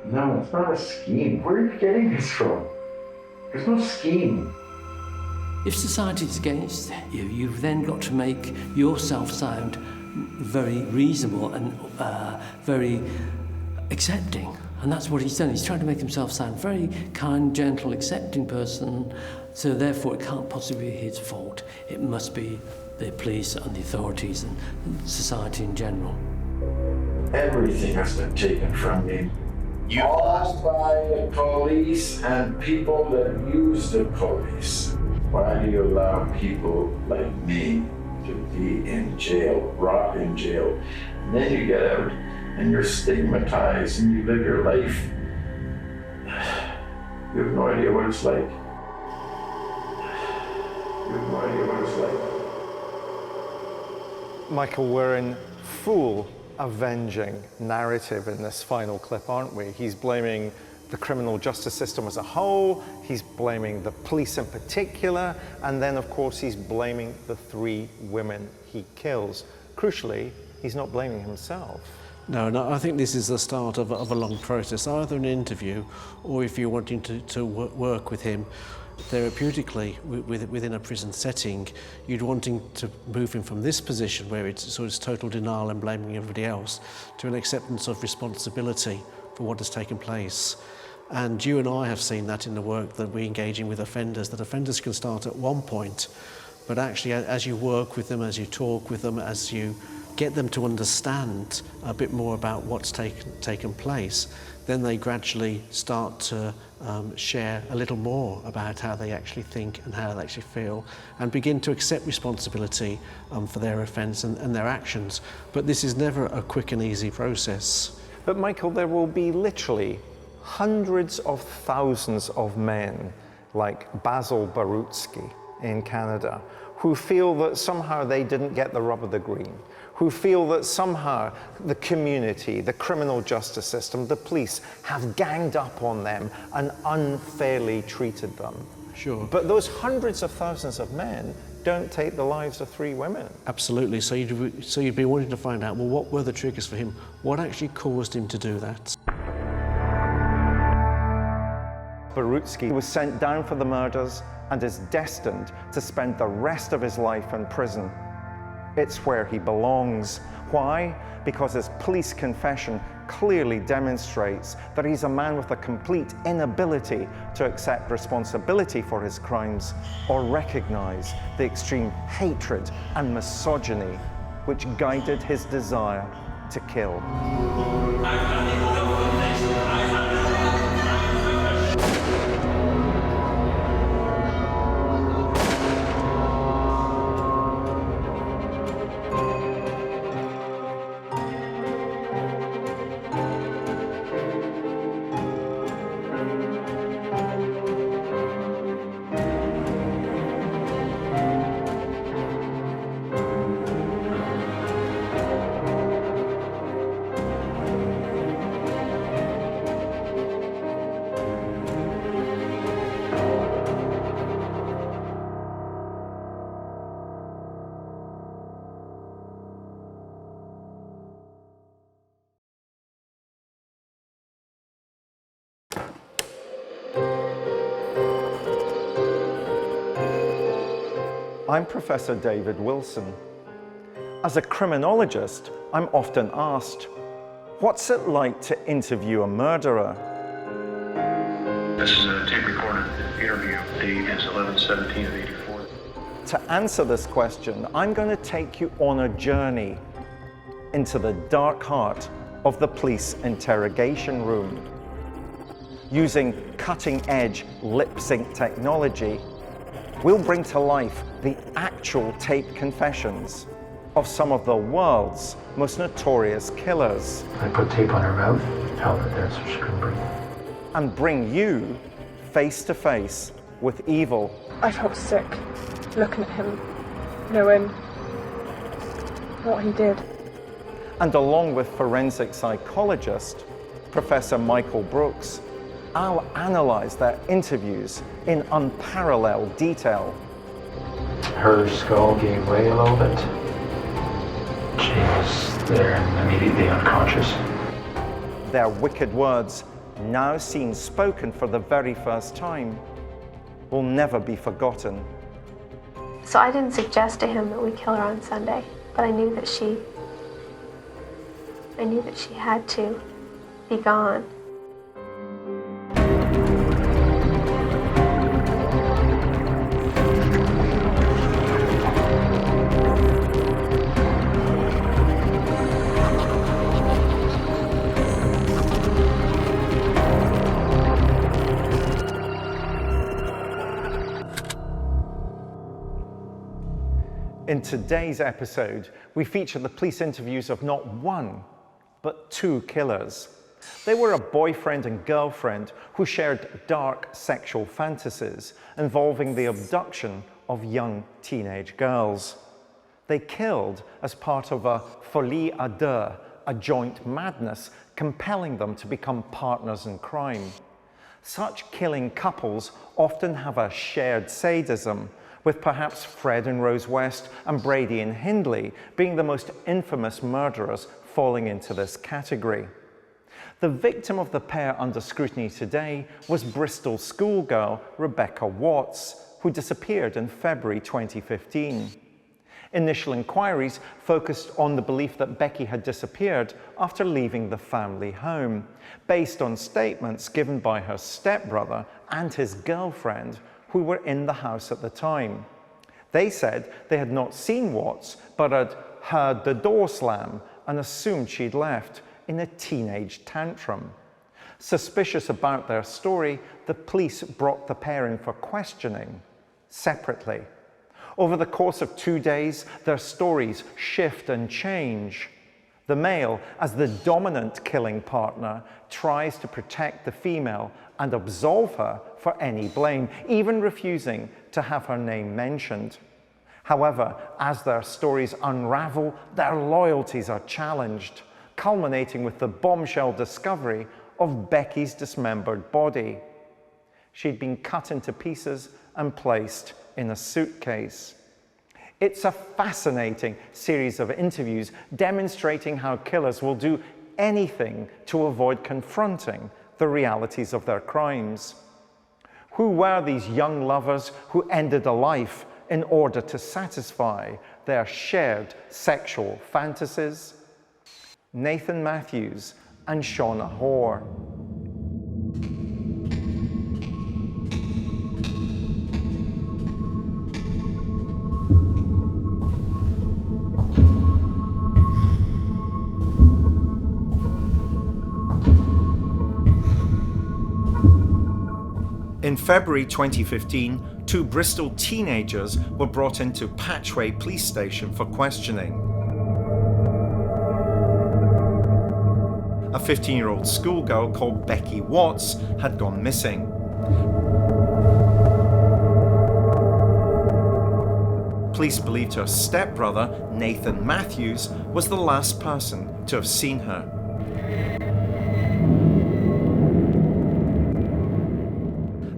No, it's not a scheme. Where are you getting this from? There's no scheme. If society is against you, you've then got to make yourself sound very reasonable and very accepting. And that's what he's done. He's trying to make himself sound very kind, gentle, accepting person. So therefore, it can't possibly be his fault. It must be the police and the authorities and society in general. Everything has been taken from me. All by the police and people that use the police. Why do you allow people like me to be in jail, rot in jail? And then you get out and you're stigmatized and you live your life. You have no idea what it's like. You have no idea what it's like. Michael, we're in full avenging narrative in this final clip, aren't we? He's blaming the criminal justice system as a whole, he's blaming the police in particular, and then of course he's blaming the 3 women he kills. Crucially, he's not blaming himself. No, I think this is the start of a long process, either an interview or if you're wanting to work with him therapeutically within a prison setting, you'd wanting to move him from this position where it's sort of total denial and blaming everybody else to an acceptance of responsibility for what has taken place. And you and I have seen that in the work that we're engaging with offenders, that offenders can start at one point, but actually as you work with them, as you talk with them, as you get them to understand a bit more about what's taken place, then they gradually start to share a little more about how they actually think and how they actually feel, and begin to accept responsibility for their offence and their actions. But this is never a quick and easy process. But Michael, there will be literally hundreds of thousands of men like Basil Borutski in Canada who feel that somehow they didn't get the rub of the green, who feel that somehow the community, the criminal justice system, the police have ganged up on them and unfairly treated them. Sure. But those hundreds of thousands of men don't take the lives of 3 women. Absolutely. So you'd be wanting to find out, well, what were the triggers for him? What actually caused him to do that? Barutski was sent down for the murders and is destined to spend the rest of his life in prison. It's where he belongs. Why? Because his police confession clearly demonstrates that he's a man with a complete inability to accept responsibility for his crimes or recognize the extreme hatred and misogyny which guided his desire to kill. I'm Professor David Wilson. As a criminologist, I'm often asked, what's it like to interview a murderer? This is a tape recorded interview. Date is 11/17 of '84. To answer this question, I'm going to take you on a journey into the dark heart of the police interrogation room. Using cutting-edge lip-sync technology, we'll bring to life the actual tape confessions of some of the world's most notorious killers. I put tape on her mouth, held it there so she couldn't breathe. And bring you face to face with evil. I felt sick looking at him, knowing what he did. And along with forensic psychologist Professor Michael Brooks, I'll analyze their interviews in unparalleled detail. Her skull gave way a little bit. She was there and immediately unconscious. Their wicked words, now seen spoken for the very first time, will never be forgotten. So I didn't suggest to him that we kill her on Sunday, but I knew that she had to be gone. In today's episode, we feature the police interviews of not one, but two killers. They were a boyfriend and girlfriend who shared dark sexual fantasies involving the abduction of young teenage girls. They killed as part of a folie à deux, a joint madness compelling them to become partners in crime. Such killing couples often have a shared sadism, with perhaps Fred and Rose West and Brady and Hindley being the most infamous murderers falling into this category. The victim of the pair under scrutiny today was Bristol schoolgirl Rebecca Watts, who disappeared in February 2015. Initial inquiries focused on the belief that Becky had disappeared after leaving the family home, based on statements given by her stepbrother and his girlfriend, who were in the house at the time. They said they had not seen Watts, but had heard the door slam and assumed she'd left in a teenage tantrum. Suspicious about their story, the police brought the pair in for questioning separately. Over the course of 2 days, their stories shift and change. The male, as the dominant killing partner, tries to protect the female and absolve her for any blame, even refusing to have her name mentioned. However, as their stories unravel, their loyalties are challenged, culminating with the bombshell discovery of Becky's dismembered body. She'd been cut into pieces and placed in a suitcase. It's a fascinating series of interviews demonstrating how killers will do anything to avoid confronting the realities of their crimes. Who were these young lovers who ended a life in order to satisfy their shared sexual fantasies? Nathan Matthews and Shauna Hoare. In February 2015, 2 Bristol teenagers were brought into Patchway Police Station for questioning. A 15-year-old schoolgirl called Becky Watts had gone missing. Police believed her stepbrother, Nathan Matthews, was the last person to have seen her.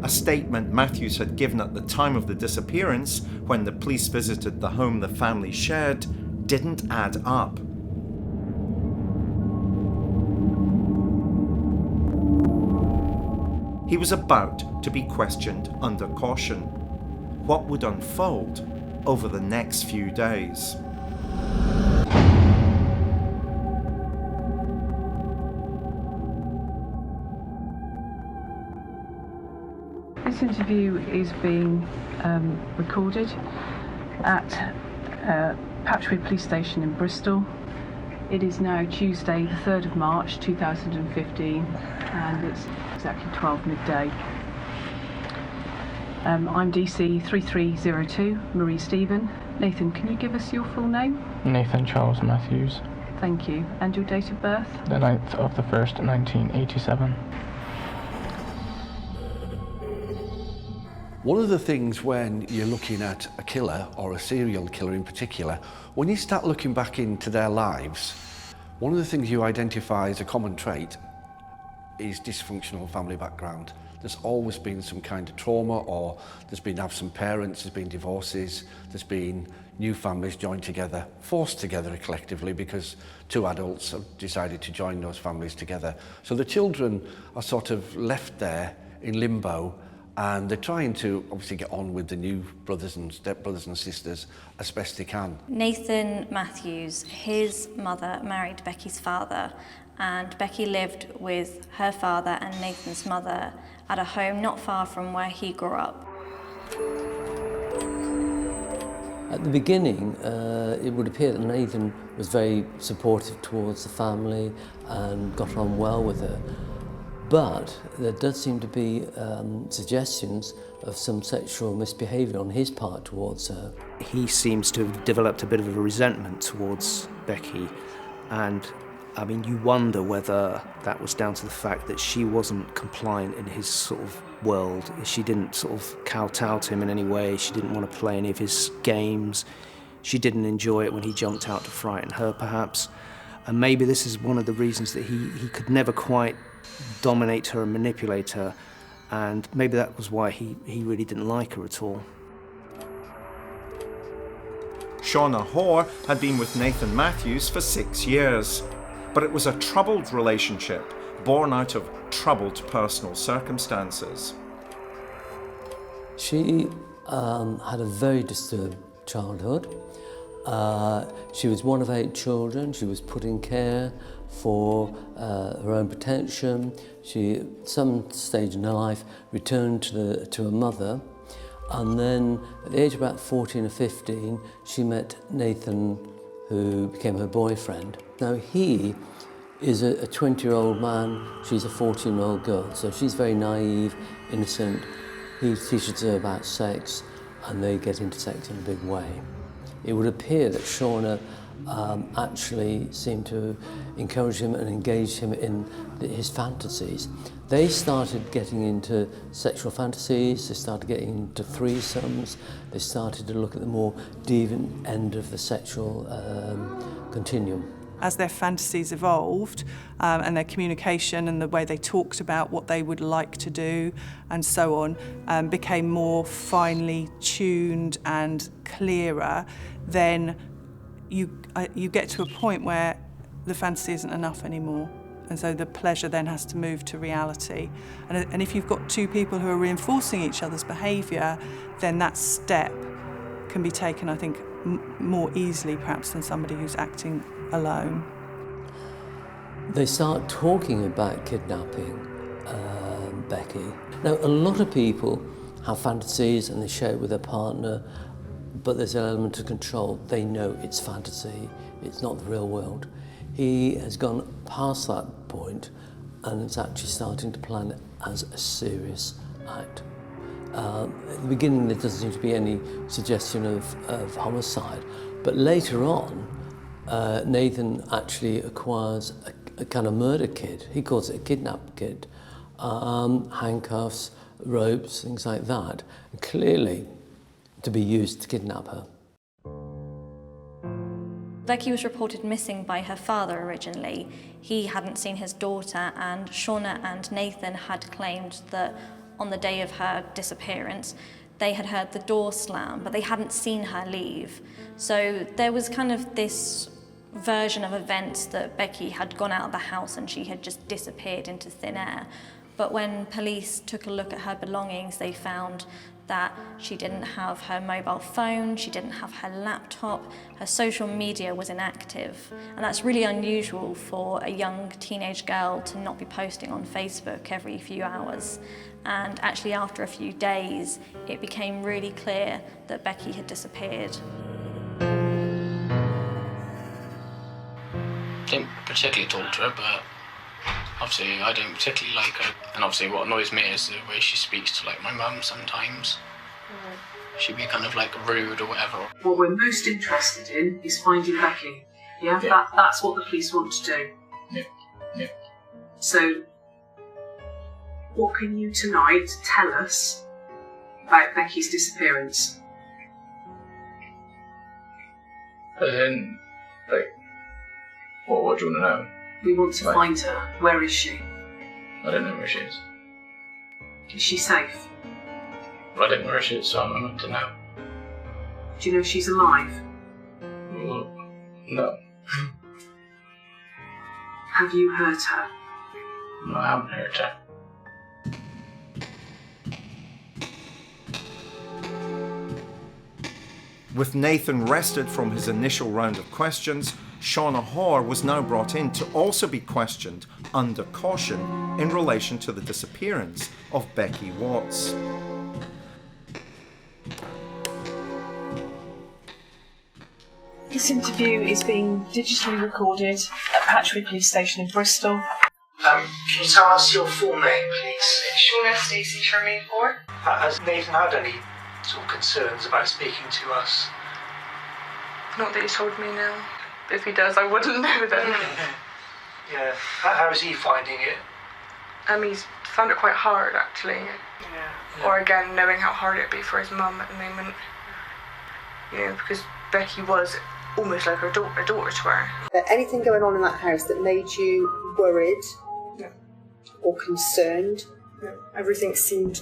A statement Matthews had given at the time of the disappearance, when the police visited the home the family shared, didn't add up. He was about to be questioned under caution. What would unfold over the next few days? This interview is being recorded at Patchway Police Station in Bristol. It is now Tuesday, the 3rd of March 2015, and it's exactly 12 midday. I'm DC 3302, Marie Stephen. Nathan, can you give us your full name? Nathan Charles Matthews. Thank you. And your date of birth? The 9th of the 1st, 1987. One of the things when you're looking at a killer, or a serial killer in particular, when you start looking back into their lives, one of the things you identify as a common trait is dysfunctional family background. There's always been some kind of trauma, or there's been absent parents, there's been divorces, there's been new families joined together, forced together collectively because 2 adults have decided to join those families together. So the children are sort of left there in limbo, and they're trying to obviously get on with the new brothers and stepbrothers and sisters as best they can. Nathan Matthews, his mother married Becky's father, and Becky lived with her father and Nathan's mother at a home not far from where he grew up. At the beginning, it would appear that Nathan was very supportive towards the family and got on well with her. But there does seem to be suggestions of some sexual misbehaviour on his part towards her. He seems to have developed a bit of a resentment towards Becky, and I mean, you wonder whether that was down to the fact that she wasn't compliant in his sort of world. She didn't sort of kowtow to him in any way. She didn't want to play any of his games. She didn't enjoy it when he jumped out to frighten her, perhaps. And maybe this is one of the reasons that he could never quite dominate her and manipulate her, and maybe that was why he really didn't like her at all. Shauna Hoare had been with Nathan Matthews for 6 years, but it was a troubled relationship born out of troubled personal circumstances. She had a very disturbed childhood. She was one of 8 children. She was put in care for her own protection. She, at some stage in her life, returned to her mother, and then at the age of about 14 or 15, she met Nathan, who became her boyfriend. Now he is a 20-year-old man, she's a 14-year-old girl, so she's very naive, innocent. He teaches her about sex, and they get into sex in a big way. It would appear that Shauna actually seemed to encourage him and engage him in his fantasies. They started getting into sexual fantasies, they started getting into threesomes, they started to look at the more deviant end of the sexual continuum. As their fantasies evolved and their communication and the way they talked about what they would like to do and so on became more finely tuned and clearer, then you get to a point where the fantasy isn't enough anymore. And so the pleasure then has to move to reality. And if you've got 2 people who are reinforcing each other's behaviour, then that step can be taken, I think, more easily perhaps than somebody who's acting alone. They start talking about kidnapping Becky. Now, a lot of people have fantasies and they share it with their partner, but there's an element of control. They know it's fantasy, it's not the real world. He has gone past that point and is actually starting to plan it as a serious act. At the beginning, there doesn't seem to be any suggestion of homicide, but later on, Nathan actually acquires a kind of murder kit. He calls it a kidnap kit. Handcuffs, ropes, things like that, clearly to be used to kidnap her. Becky was reported missing by her father originally. He hadn't seen his daughter, and Shauna and Nathan had claimed that on the day of her disappearance, they had heard the door slam, but they hadn't seen her leave. So there was kind of this version of events that Becky had gone out of the house and she had just disappeared into thin air. But when police took a look at her belongings, they found that she didn't have her mobile phone, she didn't have her laptop, her social media was inactive. And that's really unusual for a young teenage girl to not be posting on Facebook every few hours. And actually after a few days, it became really clear that Becky had disappeared. Didn't particularly talk to her, but obviously I don't particularly like her. And obviously what annoys me is the way she speaks to like my mum sometimes. She'd be kind of like rude or whatever. What we're most interested in is finding Becky. Yeah? That's what the police want to do. Yeah. So, what can you tonight tell us about Becky's disappearance? As in, like, what do you want to know? We want to find her. Where is she? I don't know where she is. Is she safe? Well, I don't know where she is, so I'm meant to know. Do you know if she's alive? Well, no. Have you hurt her? No, I haven't hurt her. With Nathan rested from his initial round of questions, Shauna Hoare was now brought in to also be questioned under caution in relation to the disappearance of Becky Watts. This interview is being digitally recorded at Patchway Police Station in Bristol. Can you tell us your full name, please? Shauna Stacey Charmaine Hoare. Has Nathan had any sort of concerns about speaking to us? Not that he's told me, no. If he does, I wouldn't know then. Yeah. How is he finding it? He's found it quite hard, actually. Yeah. Or again, knowing how hard it'd be for his mum at the moment. You know, because Becky was almost like a daughter to her. Anything going on in that house that made you worried? No. Or concerned? No. Everything seemed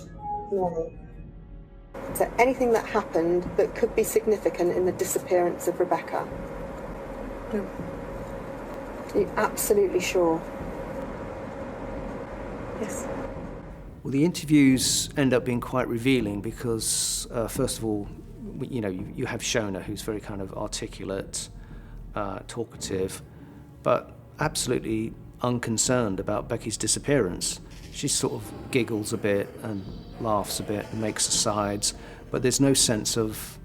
normal. Is there anything that happened that could be significant in the disappearance of Rebecca? No. Are you absolutely sure? Yes. Well, the interviews end up being quite revealing because, first of all, you know, you have Shauna, who's very kind of articulate, talkative, but absolutely unconcerned about Becky's disappearance. She sort of giggles a bit and laughs a bit and makes asides, but there's no sense of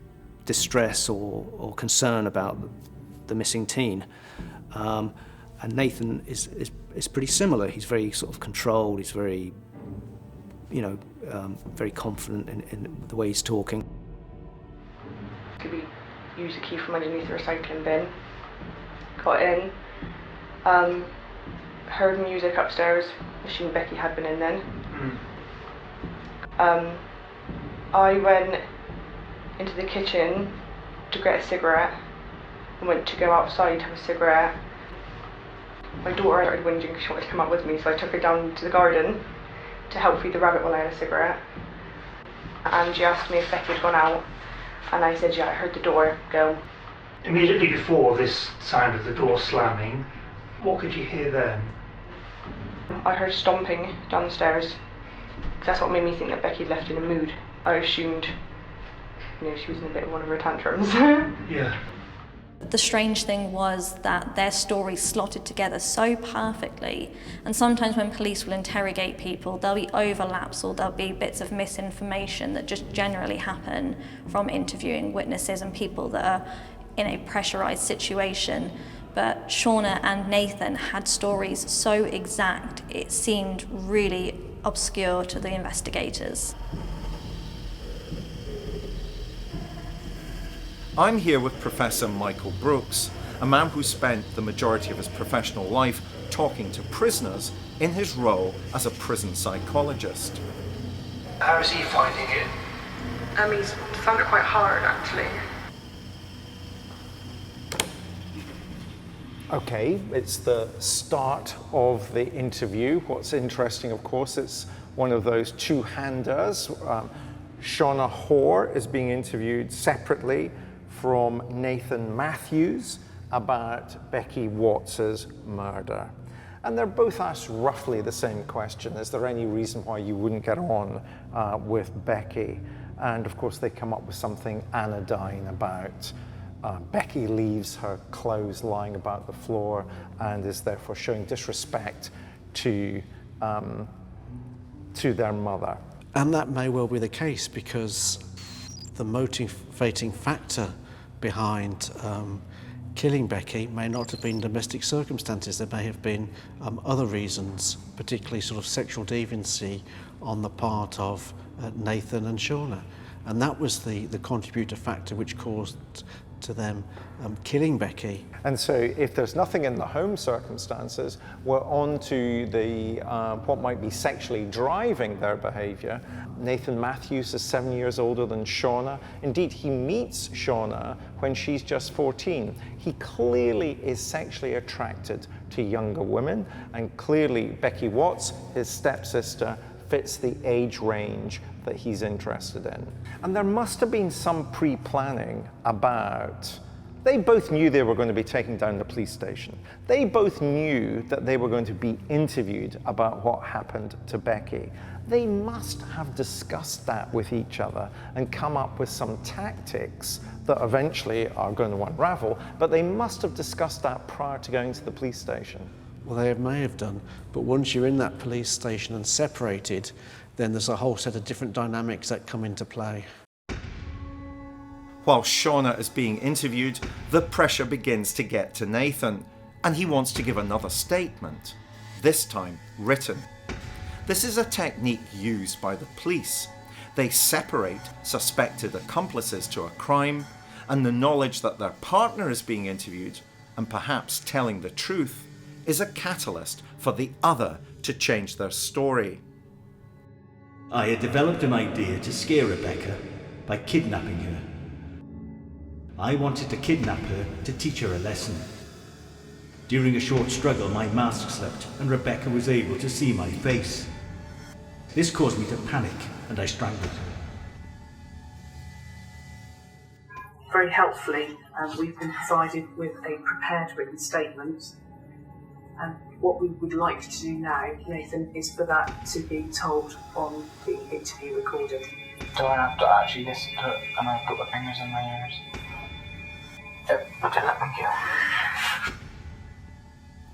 distress or concern about the missing teen. And Nathan is pretty similar. He's very sort of controlled. He's very, you know, very confident in the way he's talking. Could we use a key from underneath the recycling bin? Got in. Heard music upstairs. Assumed Becky had been in then. I went into the kitchen to get a cigarette and went to go outside to have a cigarette. My daughter started whinging because she wanted to come out with me, so I took her down to the garden to help feed the rabbit while I had a cigarette. And she asked me if Becky had gone out, and I said, yeah, I heard the door go. Immediately before this sound of the door slamming, what could you hear then? I heard stomping downstairs. That's what made me think that Becky had left in a mood. I assumed, you know, she was in a bit of one of her tantrums. Yeah. The strange thing was that their stories slotted together so perfectly, and sometimes when police will interrogate people, there'll be overlaps or there'll be bits of misinformation that just generally happen from interviewing witnesses and people that are in a pressurized situation. But Shauna and Nathan had stories so exact, it seemed really obscure to the investigators. I'm here with Professor Michael Brooks, a man who spent the majority of his professional life talking to prisoners in his role as a prison psychologist. How is he finding it? He's found it quite hard, actually. Okay, it's the start of the interview. What's interesting, of course, it's one of those two-handers. Shauna Hoare is being interviewed separately from Nathan Matthews about Becky Watts's murder. And they're both asked roughly the same question: is there any reason why you wouldn't get on with Becky? And of course they come up with something anodyne about Becky leaves her clothes lying about the floor and is therefore showing disrespect to their mother. And that may well be the case, because the motivating factor behind killing Becky may not have been domestic circumstances. There may have been other reasons, particularly sort of sexual deviancy on the part of Nathan and Shauna. And that was the contributor factor which caused to them killing Becky. And so if there's nothing in the home circumstances, we're on to the what might be sexually driving their behavior. Nathan Matthews is 7 years older than Shauna. Indeed, he meets Shauna when she's just 14. He clearly is sexually attracted to younger women, and clearly Becky Watts, his stepsister, fits the age range that he's interested in. And there must have been some pre-planning about, they both knew they were going to be taken down to the police station. They both knew that they were going to be interviewed about what happened to Becky. They must have discussed that with each other and come up with some tactics that eventually are going to unravel, but they must have discussed that prior to going to the police station. Well, they may have done, but once you're in that police station and separated, then there's a whole set of different dynamics that come into play. While Shauna is being interviewed, the pressure begins to get to Nathan, and he wants to give another statement, this time written. This is a technique used by the police. They separate suspected accomplices to a crime, and the knowledge that their partner is being interviewed, and perhaps telling the truth, is a catalyst for the other to change their story. I had developed an idea to scare Rebecca by kidnapping her. I wanted to kidnap her to teach her a lesson. During a short struggle, my mask slipped and Rebecca was able to see my face. This caused me to panic and I strangled her. Very helpfully, we've been provided with a prepared written statement. And what we would like to do now, Nathan, is for that to be told on the interview recording. Do I have to actually listen to it and I've got my fingers in my ears? Yep, okay, thank you.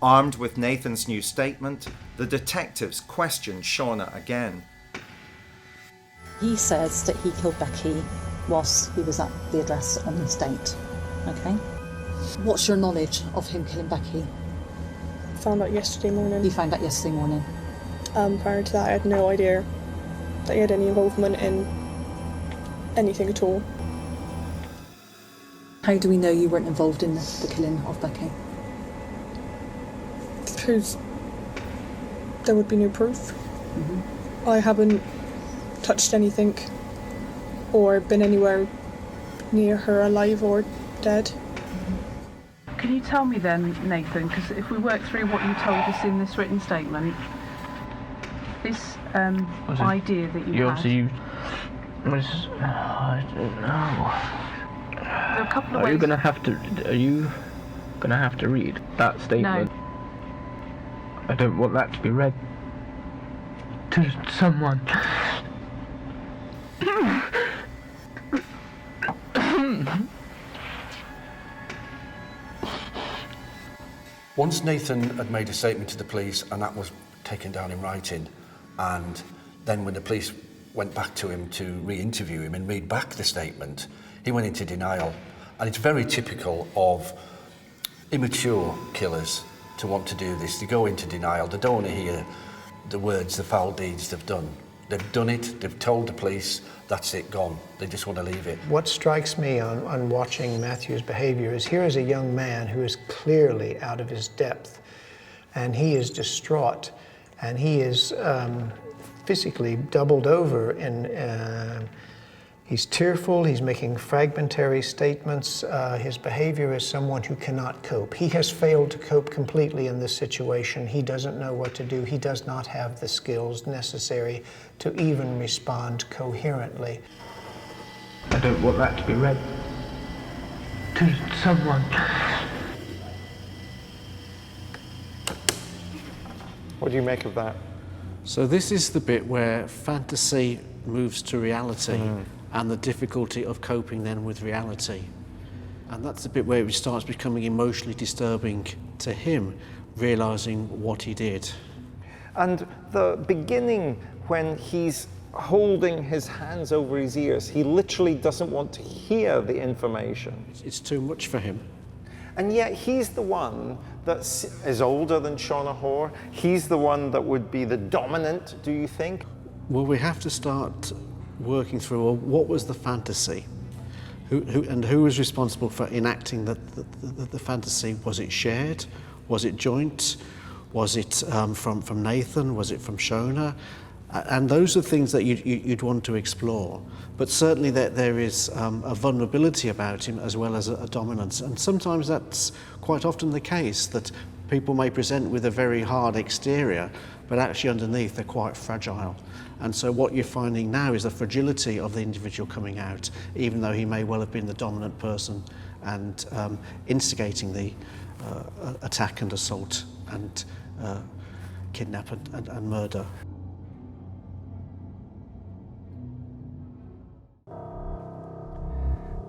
Armed with Nathan's new statement, the detectives question Shauna again. He says that he killed Becky whilst he was at the address on the estate. Okay? What's your knowledge of him killing Becky? Found out yesterday morning. You found out yesterday morning? Prior to that, I had no idea that he had any involvement in anything at all. How do we know you weren't involved in the killing of Becky? Because there would be no proof. Mm-hmm. I haven't touched anything or been anywhere near her alive or dead. Can you tell me then, Nathan, because if we work through what you told us in this written statement, this idea that you had... I don't know. There are a couple of ways... Are you gonna have to read that statement? No. I don't want that to be read to someone. once Nathan had made a statement to the police and that was taken down in writing, and then when the police went back to him to re-interview him and read back the statement, he went into denial. And it's very typical of immature killers to want to do this. They go into denial. They don't want to hear the words, the foul deeds they've done. They've done it, they've told the police, that's it, gone. They just want to leave it. What strikes me on watching Matthew's behavior is here is a young man who is clearly out of his depth, and he is distraught, and he is physically doubled over, and he's tearful, he's making fragmentary statements. His behavior is someone who cannot cope. He has failed to cope completely in this situation. He doesn't know what to do. He does not have the skills necessary to even respond coherently. I don't want that to be read to someone. What do you make of that? So this is the bit where fantasy moves to reality and the difficulty of coping then with reality. And that's the bit where it starts becoming emotionally disturbing to him, realising what he did. And the beginning, when he's holding his hands over his ears, he literally doesn't want to hear the information. It's too much for him. And yet he's the one that is older than Shauna Hoare. He's the one that would be the dominant, do you think? Well, we have to start working through, well, what was the fantasy? Who was responsible for enacting the fantasy? Was it shared? Was it joint? Was it from Nathan? Was it from Shauna? And those are things that you'd want to explore. But certainly there is a vulnerability about him as well as a dominance. And sometimes that's quite often the case, that people may present with a very hard exterior, but actually underneath they're quite fragile. And so what you're finding now is the fragility of the individual coming out, even though he may well have been the dominant person and instigating the attack and assault and kidnap and murder.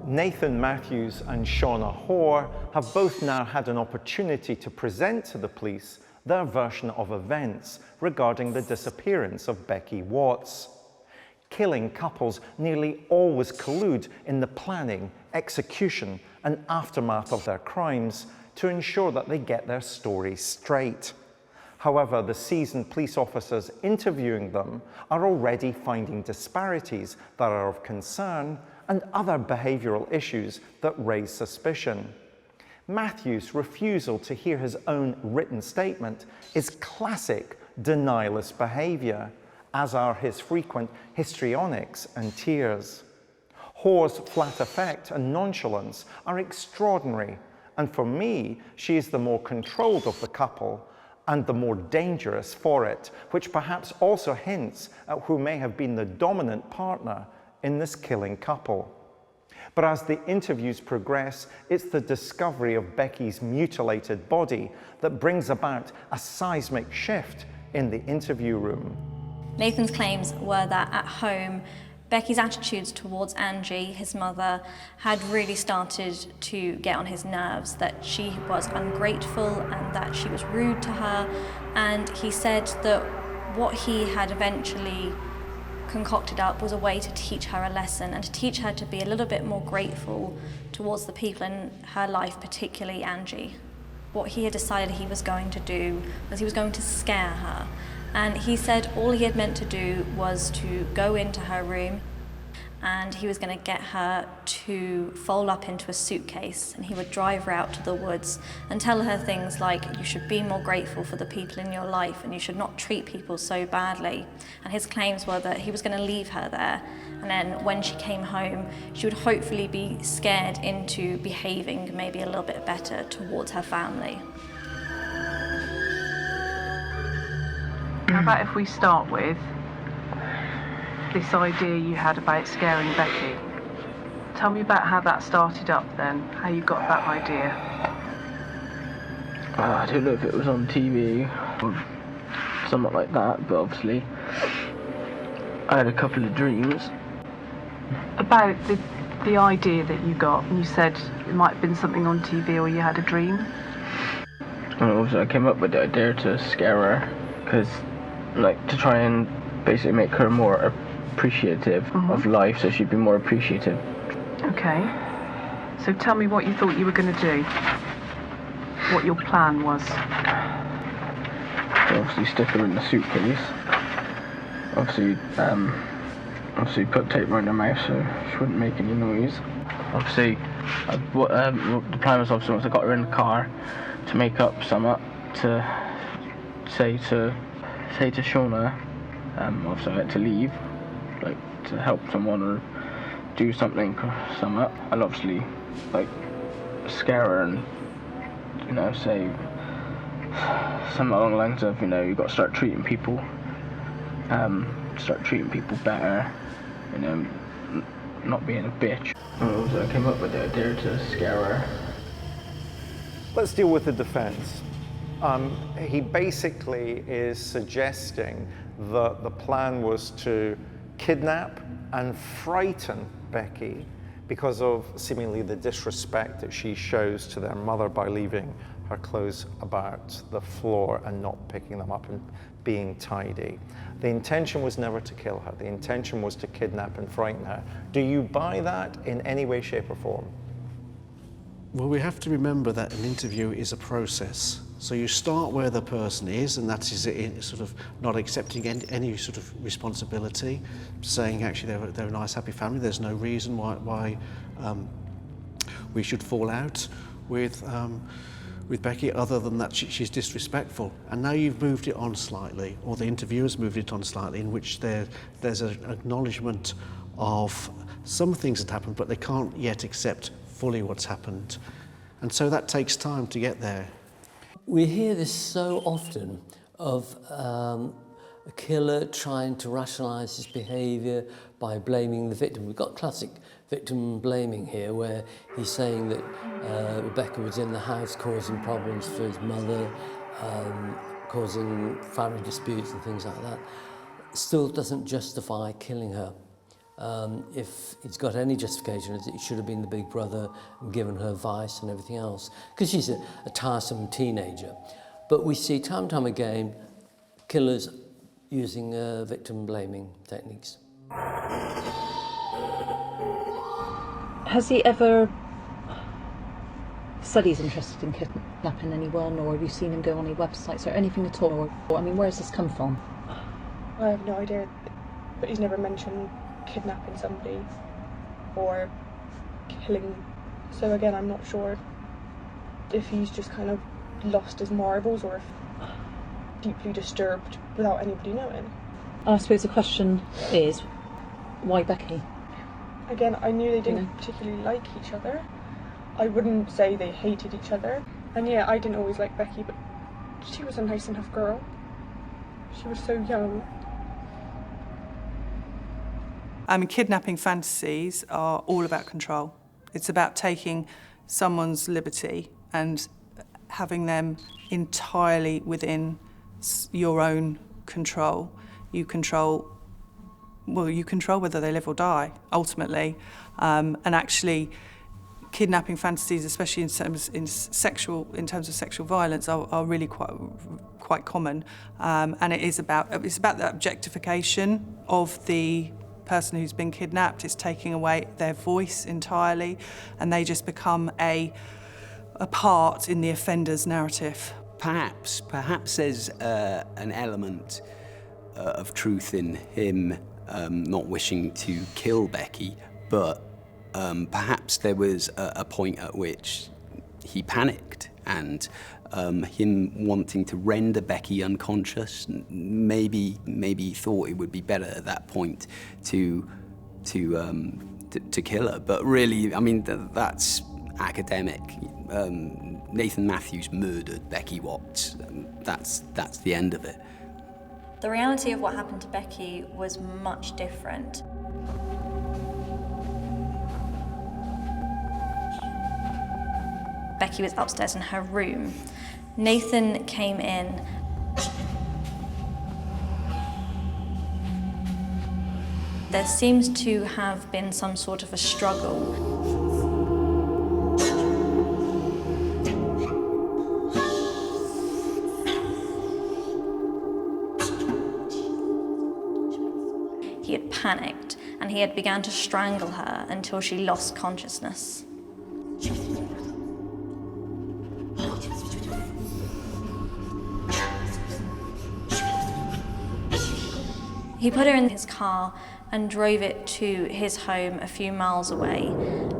Nathan Matthews and Shauna Hoare have both now had an opportunity to present to the police their version of events regarding the disappearance of Becky Watts. Killing couples nearly always collude in the planning, execution, and aftermath of their crimes to ensure that they get their story straight. However, the seasoned police officers interviewing them are already finding disparities that are of concern and other behavioural issues that raise suspicion. Matthew's refusal to hear his own written statement is classic denialist behaviour, as are his frequent histrionics and tears. Hoare's flat affect and nonchalance are extraordinary, and for me, she is the more controlled of the couple and the more dangerous for it, which perhaps also hints at who may have been the dominant partner in this killing couple. But as the interviews progress, it's the discovery of Becky's mutilated body that brings about a seismic shift in the interview room. Nathan's claims were that at home, Becky's attitudes towards Angie, his mother, had really started to get on his nerves, that she was ungrateful and that she was rude to her. And he said that what he had eventually concocted up was a way to teach her a lesson and to teach her to be a little bit more grateful towards the people in her life, particularly Angie. What he had decided he was going to do was he was going to scare her. And he said all he had meant to do was to go into her room and he was going to get her to fold up into a suitcase, and he would drive her out to the woods and tell her things like, you should be more grateful for the people in your life and you should not treat people so badly. And his claims were that he was going to leave her there, and then when she came home she would hopefully be scared into behaving maybe a little bit better towards her family. How about if we start with this idea you had about scaring Becky? Tell me about how that started up then, how you got that idea. I don't know if it was on TV or something like that, but obviously I had a couple of dreams. About the idea that you got, and you said it might have been something on TV or you had a dream. And also I came up with the idea to scare her, because, like, to try and basically make her more appreciative of life, so she'd be more appreciative. Okay. So tell me what you thought you were going to do. What your plan was. Obviously stick her in the suitcase. Obviously put tape around her mouth so she wouldn't make any noise. Obviously, the plan was obviously once I got her in the car to make up something to say to Shauna, obviously I had to leave, like to help someone or do something, and obviously like scare her and say something along the lines of you've got to start treating people better, not being a bitch. So I came up with the idea to scare her. Let's deal with the defense. He basically is suggesting that the plan was to kidnap and frighten Becky because of seemingly the disrespect that she shows to their mother by leaving her clothes about the floor and not picking them up and being tidy. The intention was never to kill her. The intention was to kidnap and frighten her. Do you buy that in any way, shape, or form? Well, we have to remember that an interview is a process. So you start where the person is, and that is sort of not accepting any sort of responsibility, saying actually they're a nice, happy family. There's no reason why we should fall out with Becky, other than that she's disrespectful. And now you've moved it on slightly, or the interviewer's moved it on slightly, in which there's an acknowledgement of some things that happened, but they can't yet accept fully what's happened. And so that takes time to get there. We hear this so often of a killer trying to rationalise his behaviour by blaming the victim. We've got classic victim blaming here, where he's saying that Rebecca was in the house causing problems for his mother, causing family disputes and things like that. Still doesn't justify killing her. If it's got any justification, it should have been the big brother and given her advice and everything else, because she's a tiresome teenager. But we see time and time again killers using victim blaming techniques. Has he ever said he's interested in kidnapping anyone, or have you seen him go on any websites or anything at all? Or, I mean, where has this come from? I have no idea, but he's never mentioned kidnapping somebody or killing. So again, I'm not sure if he's just kind of lost his marbles or if deeply disturbed without anybody knowing. And I suppose the question is, why Becky? Again, I knew they didn't particularly like each other. I wouldn't say they hated each other. And yeah, I didn't always like Becky, but she was a nice enough girl. She was so young. Kidnapping fantasies are all about control. It's about taking someone's liberty and having them entirely within your own control. You control whether they live or die, ultimately. And actually, kidnapping fantasies, especially in terms of sexual violence, are really quite common. And it's about the objectification of the person who's been kidnapped. It's taking away their voice entirely, and they just become a part in the offender's narrative. Perhaps there's an element of truth in him not wishing to kill Becky, but perhaps there was a point at which he panicked, and him wanting to render Becky unconscious, maybe he thought it would be better at that point to kill her. But really, I mean, that's academic. Nathan Matthews murdered Becky Watts. That's the end of it. The reality of what happened to Becky was much different. Becky was upstairs in her room. Nathan came in. There seems to have been some sort of a struggle. panicked and he had begun to strangle her until she lost consciousness. He put her in his car and drove it to his home a few miles away,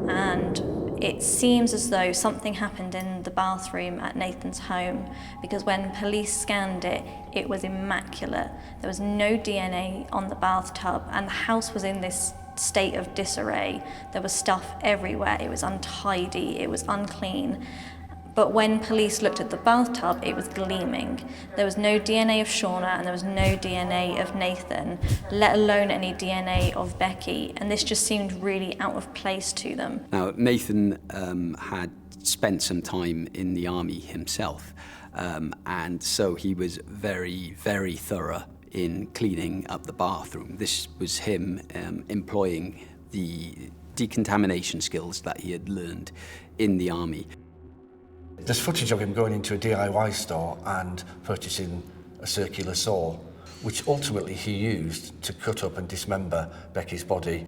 and it seems as though something happened in the bathroom at Nathan's home, because when police scanned it, it was immaculate. There was no DNA on the bathtub, and the house was in this state of disarray. There was stuff everywhere. It was untidy, it was unclean. But when police looked at the bathtub, it was gleaming. There was no DNA of Shauna and there was no DNA of Nathan, let alone any DNA of Becky, and this just seemed really out of place to them. Now, Nathan had spent some time in the army himself, and so he was very, very thorough in cleaning up the bathroom. This was him employing the decontamination skills that he had learned in the army. There's footage of him going into a DIY store and purchasing a circular saw, which ultimately he used to cut up and dismember Becky's body.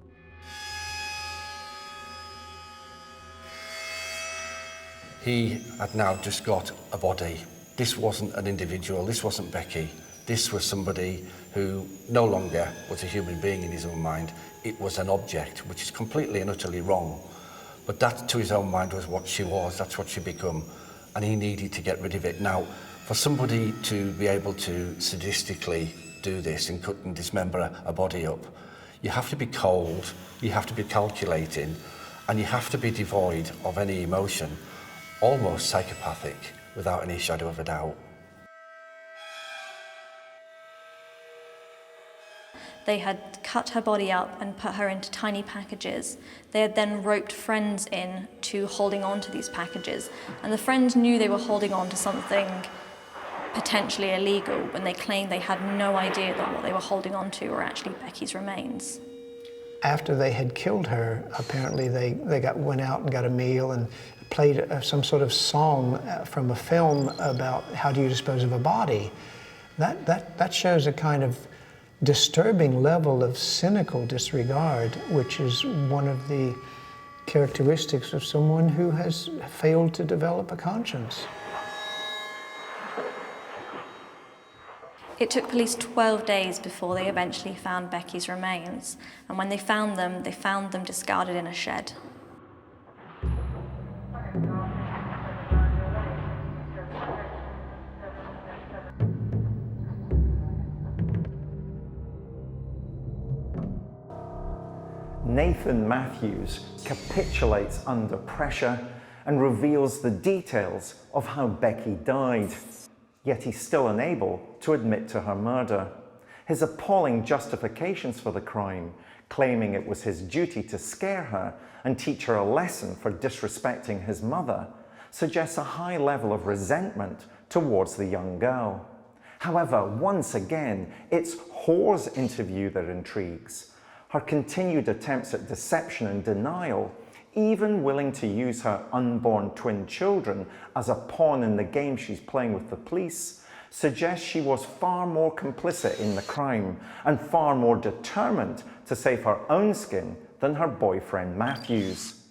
He had now just got a body. This wasn't an individual, this wasn't Becky. This was somebody who no longer was a human being in his own mind. It was an object, which is completely and utterly wrong. But that, to his own mind, was what she was, that's what she'd become, and he needed to get rid of it. Now, for somebody to be able to sadistically do this and cut and dismember a body up, you have to be cold, you have to be calculating, and you have to be devoid of any emotion, almost psychopathic, without any shadow of a doubt. They had cut her body up and put her into tiny packages. They had then roped friends in to holding on to these packages, and the friends knew they were holding on to something potentially illegal when they claimed they had no idea that what they were holding on to were actually Becky's remains. After they had killed her, apparently they went out and got a meal and played some sort of song from a film about how do you dispose of a body. That shows a kind of disturbing level of cynical disregard, which is one of the characteristics of someone who has failed to develop a conscience. It took police 12 days before they eventually found Becky's remains, and when they found them discarded in a shed. Nathan Matthews capitulates under pressure and reveals the details of how Becky died, yet he's still unable to admit to her murder. His appalling justifications for the crime, claiming it was his duty to scare her and teach her a lesson for disrespecting his mother, suggests a high level of resentment towards the young girl. However, once again, it's Hoare's interview that intrigues. Her continued attempts at deception and denial, even willing to use her unborn twin children as a pawn in the game she's playing with the police, suggests she was far more complicit in the crime and far more determined to save her own skin than her boyfriend Matthews.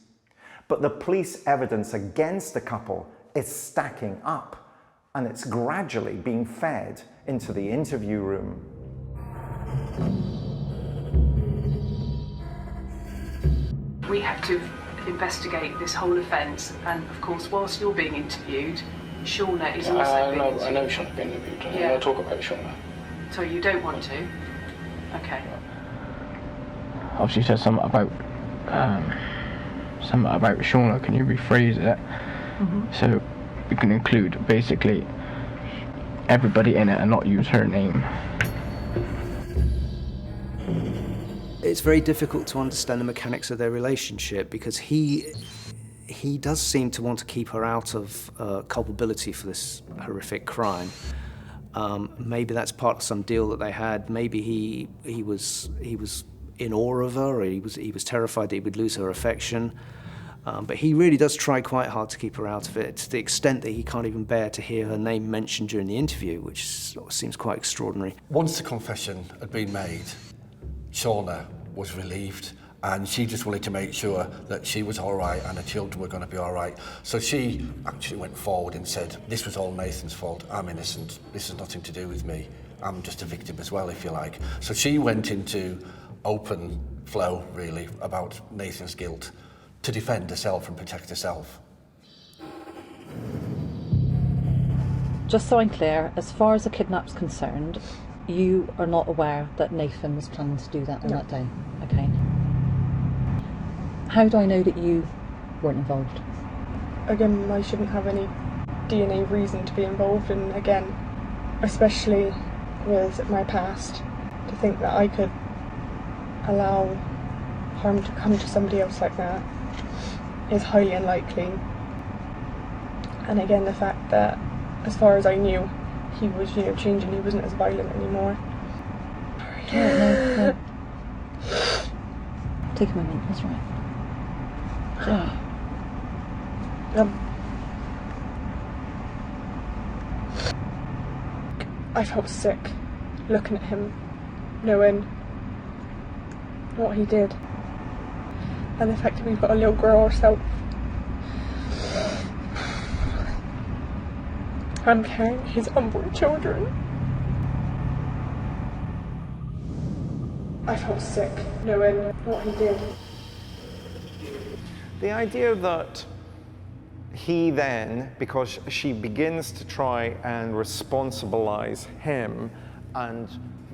But the police evidence against the couple is stacking up, and it's gradually being fed into the interview room. We have to investigate this whole offence, and of course, whilst you're being interviewed, Shauna is also being interviewed. I know Shauna's being interviewed. I Yeah. want to talk about Shauna. So you don't want to? Okay. Obviously, said something about Shauna. Can you rephrase it? So we can include basically everybody in it and not use her name. It's very difficult to understand the mechanics of their relationship because he does seem to want to keep her out of culpability for this horrific crime. Maybe that's part of some deal that they had. Maybe he was in awe of her, or he was terrified that he would lose her affection. But he really does try quite hard to keep her out of it, to the extent that he can't even bear to hear her name mentioned during the interview, which seems quite extraordinary. Once the confession had been made, Shauna was relieved, and she just wanted to make sure that she was all right and her children were going to be all right. So she actually went forward and said, this was all Nathan's fault, I'm innocent, this has nothing to do with me, I'm just a victim as well, if you like. So she went into open flow, really, about Nathan's guilt to defend herself and protect herself. Just so I'm clear, as far as the kidnap's concerned, you are not aware that Nathan was planning to do that on that day? Okay. How do I know that you weren't involved? Again, I shouldn't have any DNA reason to be involved, and again, especially with my past, to think that I could allow harm to come to somebody else like that is highly unlikely. And again, the fact that, as far as I knew, he was, changing, he wasn't as violent anymore. No. Take a moment, that's right. Yeah. I felt sick looking at him, knowing what he did, and the fact that we've got a little girl ourselves. I'm carrying his unborn children. I felt sick knowing what he did. The idea that he then, because she begins to try and responsibilize him and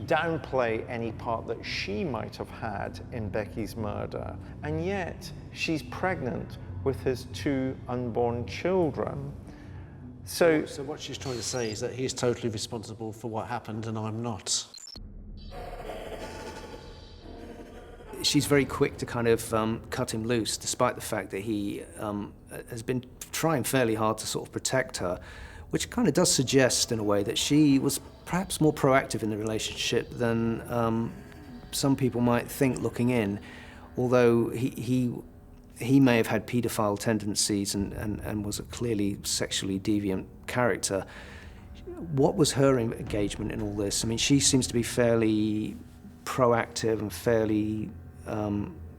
downplay any part that she might have had in Becky's murder, and yet she's pregnant with his 2 unborn children. So what she's trying to say is that he's totally responsible for what happened and I'm not. She's very quick to kind of cut him loose, despite the fact that he has been trying fairly hard to sort of protect her, which kind of does suggest, in a way, that she was perhaps more proactive in the relationship than some people might think looking in, although he may have had paedophile tendencies and was a clearly sexually deviant character. What was her engagement in all this? I mean, she seems to be fairly proactive and fairly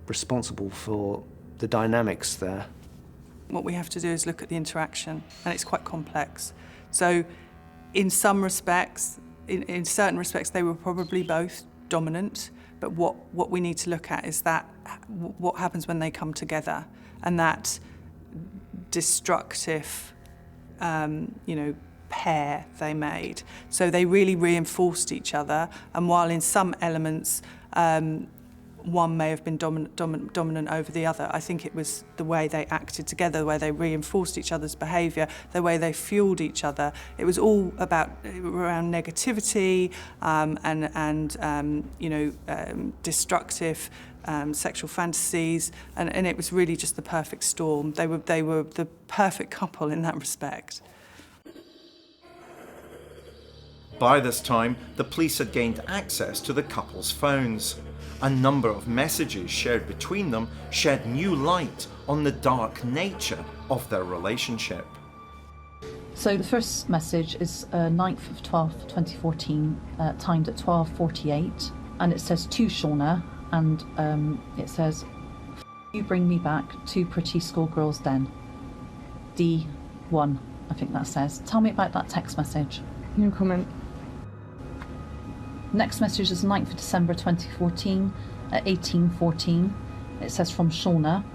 responsible for the dynamics there. What we have to do is look at the interaction, and it's quite complex. So in some respects, in certain respects, they were probably both dominant, but what we need to look at is that what happens when they come together, and that destructive, pair they made. So they really reinforced each other, and while in some elements one may have been dominant over the other, I think it was the way they acted together, the way they reinforced each other's behaviour, the way they fueled each other. It was all around negativity and destructive sexual fantasies, and it was really just the perfect storm. They were the perfect couple in that respect. by this time, the police had gained access to the couple's phones. A number of messages shared between them shed new light on the dark nature of their relationship. So the first message is 9th of 12th, 2014, timed at 12:48, and it says to Shauna, and it says, "You bring me back 2 pretty schoolgirls then. D1, I think that says. Tell me about that text message." No comment. Next message is 9th of December 2014 at 18:14. It says from Shauna.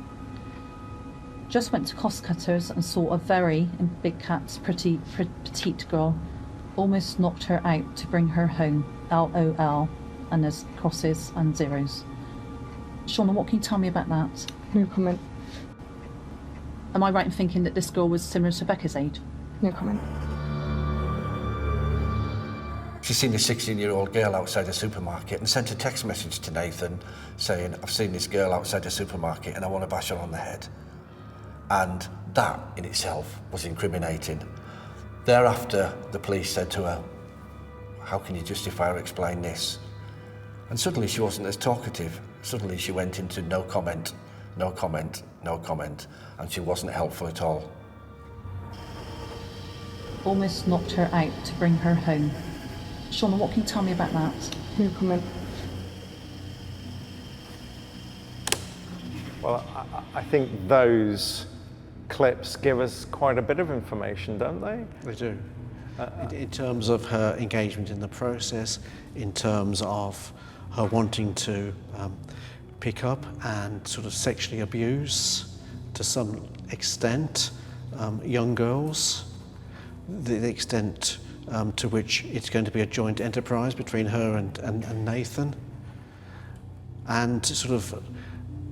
"Just went to Costcutters and saw a very, in big caps, petite girl. Almost knocked her out to bring her home. LOL." And there's crosses and zeros. Shauna, what can you tell me about that? No comment. Am I right in thinking that this girl was similar to Becca's age? No comment. She's seen a 16-year-old girl outside a supermarket and sent a text message to Nathan saying, "I've seen this girl outside a supermarket and I want to bash her on the head." And that in itself was incriminating. Thereafter, the police said to her, "How can you justify or explain this?" And suddenly she wasn't as talkative. Suddenly she went into no comment, no comment, no comment, and she wasn't helpful at all. Almost knocked her out to bring her home. Shauna, what can you tell me about that? No comment. Well, I think those clips give us quite a bit of information, don't they? They do. In terms of her engagement in the process, in terms of her wanting to pick up and sort of sexually abuse, to some extent, young girls, the extent to which it's going to be a joint enterprise between her and Nathan, and sort of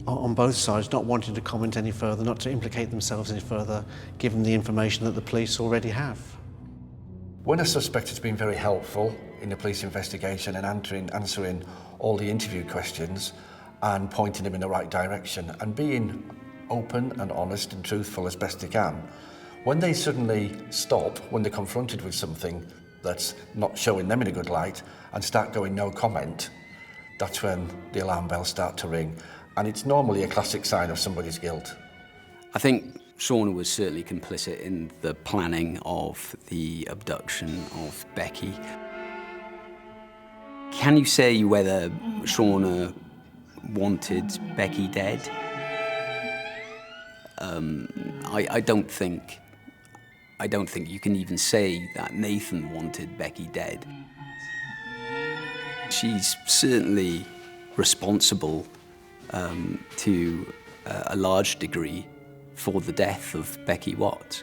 on both sides not wanting to comment any further, not to implicate themselves any further, given the information that the police already have. When a suspect has been very helpful in the police investigation and answering all the interview questions and pointing them in the right direction and being open and honest and truthful as best they can, when they suddenly stop, when they're confronted with something that's not showing them in a good light and start going no comment, that's when the alarm bells start to ring. And it's normally a classic sign of somebody's guilt. I think Shauna was certainly complicit in the planning of the abduction of Becky. Can you say whether Shauna wanted Becky dead? I don't think you can even say that Nathan wanted Becky dead. She's certainly responsible to a large degree for the death of Becky Watts.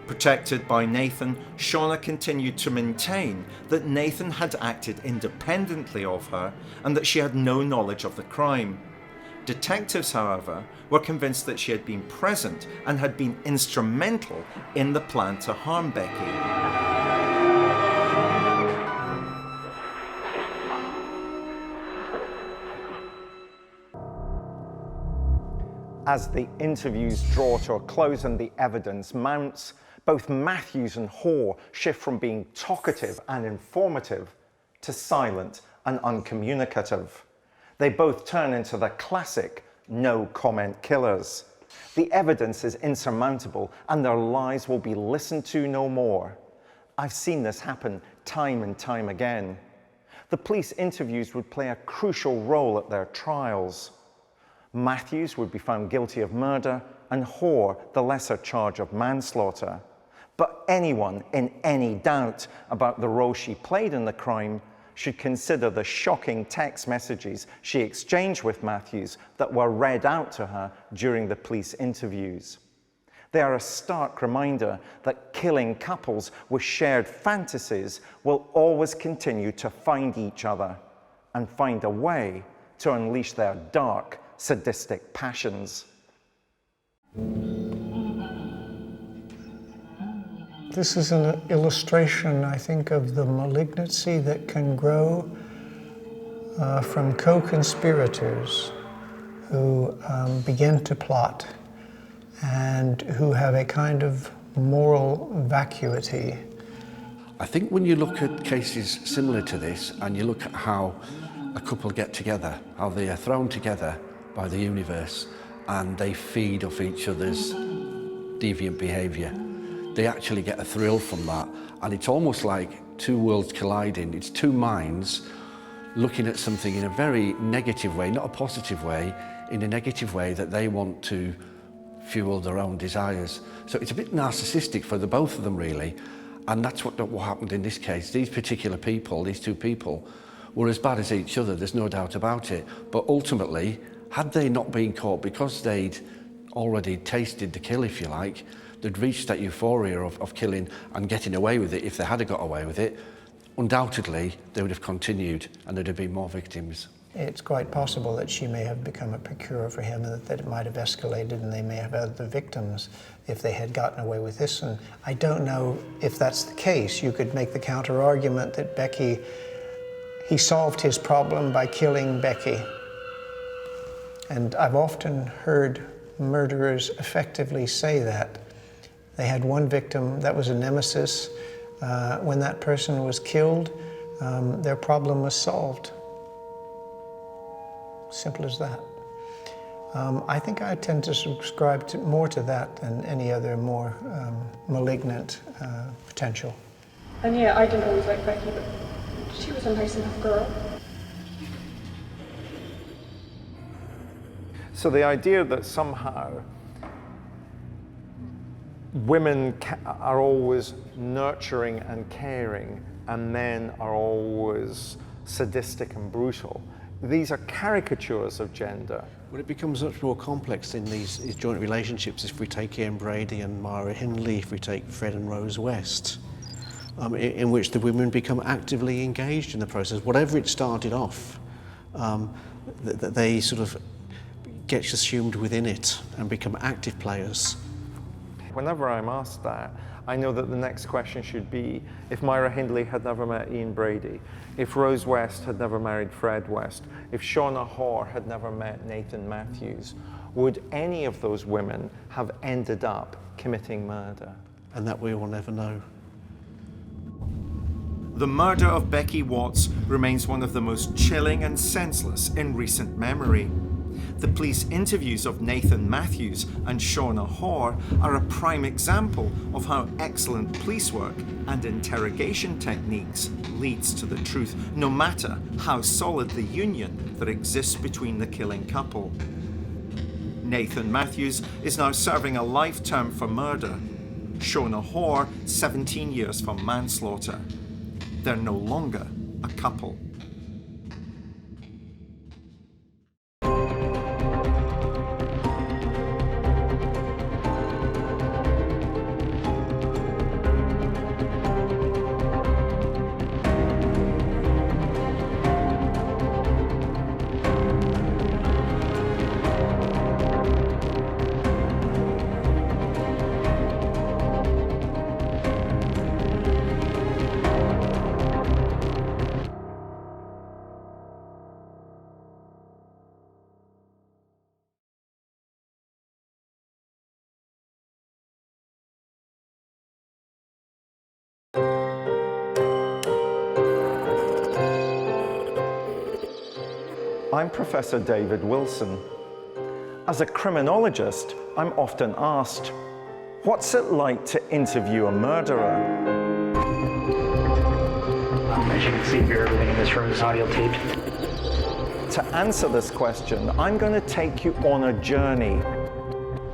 Protected by Nathan, Shauna continued to maintain that Nathan had acted independently of her and that she had no knowledge of the crime. Detectives, however, were convinced that she had been present and had been instrumental in the plan to harm Becky. As the interviews draw to a close and the evidence mounts, both Matthews and Hoare shift from being talkative and informative to silent and uncommunicative. They both turn into the classic no-comment killers. The evidence is insurmountable and their lies will be listened to no more. I've seen this happen time and time again. The police interviews would play a crucial role at their trials. Matthews would be found guilty of murder and Hoare the lesser charge of manslaughter. But anyone in any doubt about the role she played in the crime should consider the shocking text messages she exchanged with Matthews that were read out to her during the police interviews. They are a stark reminder that killing couples with shared fantasies will always continue to find each other and find a way to unleash their dark, sadistic passions. This is an illustration, I think, of the malignancy that can grow from co-conspirators who begin to plot and who have a kind of moral vacuity. I think when you look at cases similar to this and you look at how a couple get together, how they are thrown together by the universe and they feed off each other's deviant behaviour, they actually get a thrill from that. And it's almost like two worlds colliding. It's two minds looking at something in a very negative way, not a positive way, in a negative way that they want to fuel their own desires. So it's a bit narcissistic for the both of them, really. And that's what happened in this case. These particular people, these two people, were as bad as each other, there's no doubt about it. But ultimately, had they not been caught, because they'd already tasted the kill, if you like, they'd reached that euphoria of killing and getting away with it. If they had got away with it, undoubtedly they would have continued and there'd have been more victims. It's quite possible that she may have become a procurer for him and that it might have escalated and they may have had the victims if they had gotten away with this. And I don't know if that's the case. You could make the counter-argument that he solved his problem by killing Becky. And I've often heard murderers effectively say that. They had one victim that was a nemesis. When that person was killed, their problem was solved. Simple as that. I think I tend to subscribe more to that than any other more malignant potential. And yeah, I didn't always like Becky, but she was a nice enough girl. So the idea that somehow women are always nurturing and caring, and men are always sadistic and brutal, these are caricatures of gender. Well, it becomes much more complex in these joint relationships if we take Ian Brady and Myra Hindley, if we take Fred and Rose West, in which the women become actively engaged in the process. Whatever it started off, they sort of get assumed within it and become active players. Whenever I'm asked that, I know that the next question should be, if Myra Hindley had never met Ian Brady, if Rose West had never married Fred West, if Shauna Hoare had never met Nathan Matthews, would any of those women have ended up committing murder? And that we will never know. The murder of Becky Watts remains one of the most chilling and senseless in recent memory. The police interviews of Nathan Matthews and Shauna Hoare are a prime example of how excellent police work and interrogation techniques leads to the truth, no matter how solid the union that exists between the killing couple. Nathan Matthews is now serving a life term for murder. Shauna Hoare, 17 years for manslaughter. They're no longer a couple. I'm Professor David Wilson. As a criminologist, I'm often asked, what's it like to interview a murderer? As you can see here, everything in this room is audio taped. To answer this question, I'm going to take you on a journey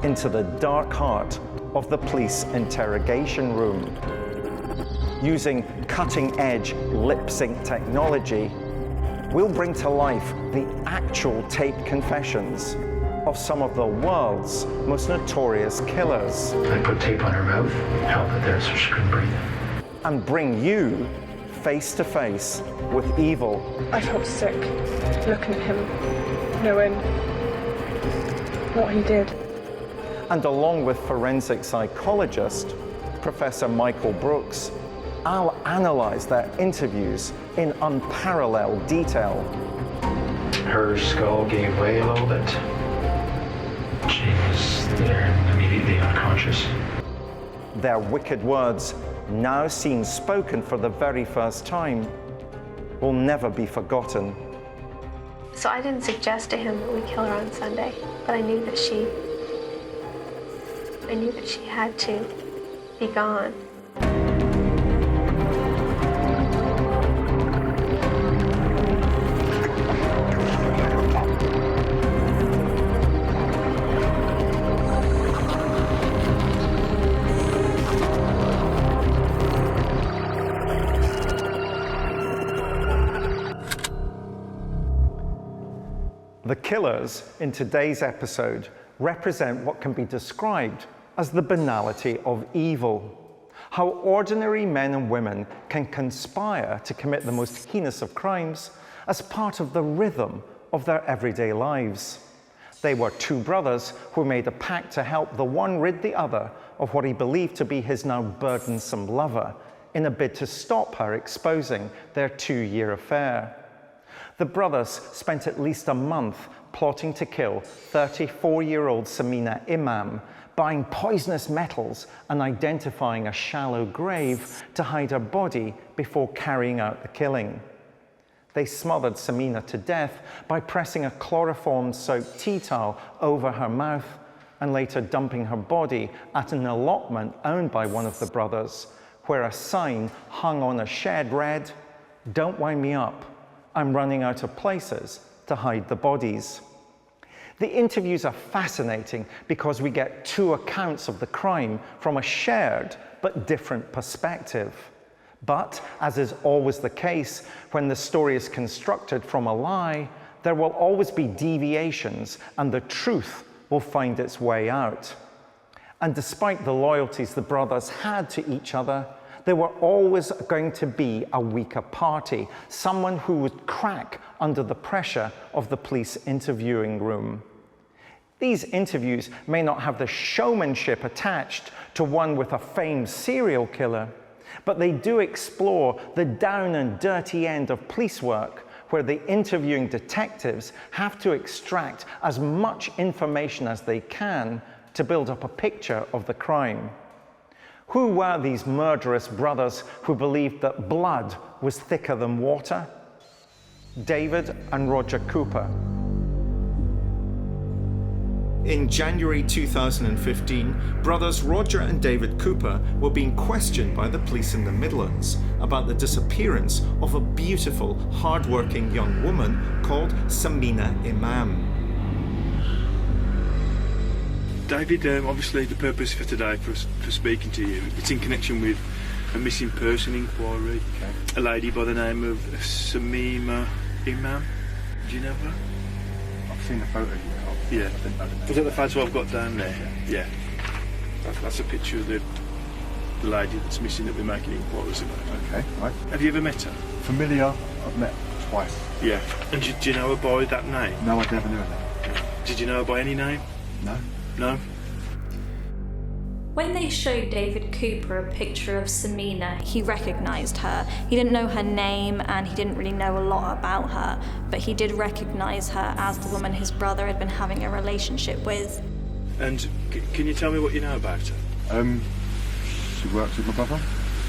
into the dark heart of the police interrogation room. Using cutting-edge lip-sync technology, we'll bring to life the actual taped confessions of some of the world's most notorious killers. I put tape on her mouth, held it there so she couldn't breathe. And bring you face to face with evil. I felt sick looking at him, knowing what he did. And along with forensic psychologist Professor Michael Brooks, I'll analyze their interviews in unparalleled detail. Her skull gave way a little bit. She was there and immediately unconscious. Their wicked words, now seen spoken for the very first time, will never be forgotten. So I didn't suggest to him that we kill her on Sunday, but I knew that she had to be gone. The killers in today's episode represent what can be described as the banality of evil. How ordinary men and women can conspire to commit the most heinous of crimes as part of the rhythm of their everyday lives. They were two brothers who made a pact to help the one rid the other of what he believed to be his now burdensome lover, in a bid to stop her exposing their 2-year affair. The brothers spent at least a month plotting to kill 34-year-old Samina Imam, buying poisonous metals and identifying a shallow grave to hide her body before carrying out the killing. They smothered Samina to death by pressing a chloroform-soaked tea towel over her mouth and later dumping her body at an allotment owned by one of the brothers, where a sign hung on a shed read, "Don't wind me up, I'm running out of places to hide the bodies." The interviews are fascinating because we get two accounts of the crime from a shared but different perspective. But, as is always the case when the story is constructed from a lie, there will always be deviations and the truth will find its way out. And despite the loyalties the brothers had to each other, there were always going to be a weaker party, someone who would crack under the pressure of the police interviewing room. These interviews may not have the showmanship attached to one with a famed serial killer, but they do explore the down and dirty end of police work, where the interviewing detectives have to extract as much information as they can to build up a picture of the crime. Who were these murderous brothers who believed that blood was thicker than water? David and Roger Cooper. In January 2015, brothers Roger and David Cooper were being questioned by the police in the Midlands about the disappearance of a beautiful, hard-working young woman called Samina Imam. David, obviously the purpose for today, for speaking to you, it's in connection with a missing person inquiry. Okay. A lady by the name of Samina Imam. Do you know her? I've seen the photo. Yeah. Was that the photo I've got down there? Yeah. That's a picture of the lady that's missing that we're making inquiries about. Okay, right. Have you ever met her? Familiar, I've met twice. Yeah. And do you know her by that name? No, I never knew her name. Did you know her by any name? No. No? When they showed David Cooper a picture of Samina, he recognised her. He didn't know her name and he didn't really know a lot about her, but he did recognise her as the woman his brother had been having a relationship with. And can you tell me what you know about her? She works with my brother.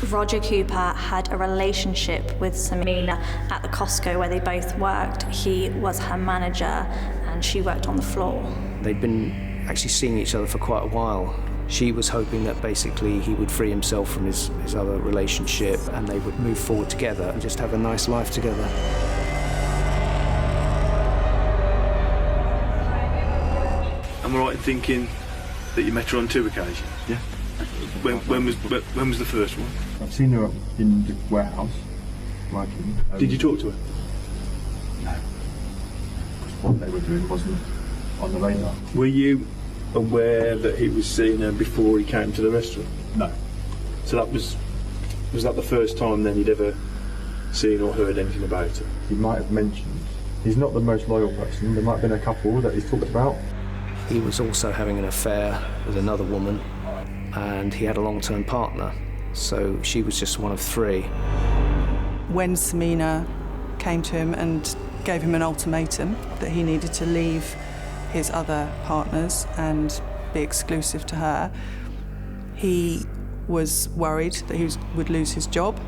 Roger Cooper had a relationship with Samina at the Costco where they both worked. He was her manager and she worked on the floor. They'd been actually seeing each other for quite a while. She was hoping that basically he would free himself from his other relationship and they would move forward together and just have a nice life together. Am I right in thinking that you met her on 2 occasions? Yeah. When was the first one? I've seen her in the warehouse working. Did you talk to her? No. Because what they were doing wasn't on the radar. Were you aware that he was seeing her before he came to the restaurant? No. So that was that the first time then you'd ever seen or heard anything about her? He might have mentioned. He's not the most loyal person. There might have been a couple that he's talked about. He was also having an affair with another woman and he had a long-term partner, so she was just one of 3. When Samina came to him and gave him an ultimatum that he needed to leave his other partners and be exclusive to her, he was worried that he would lose his job.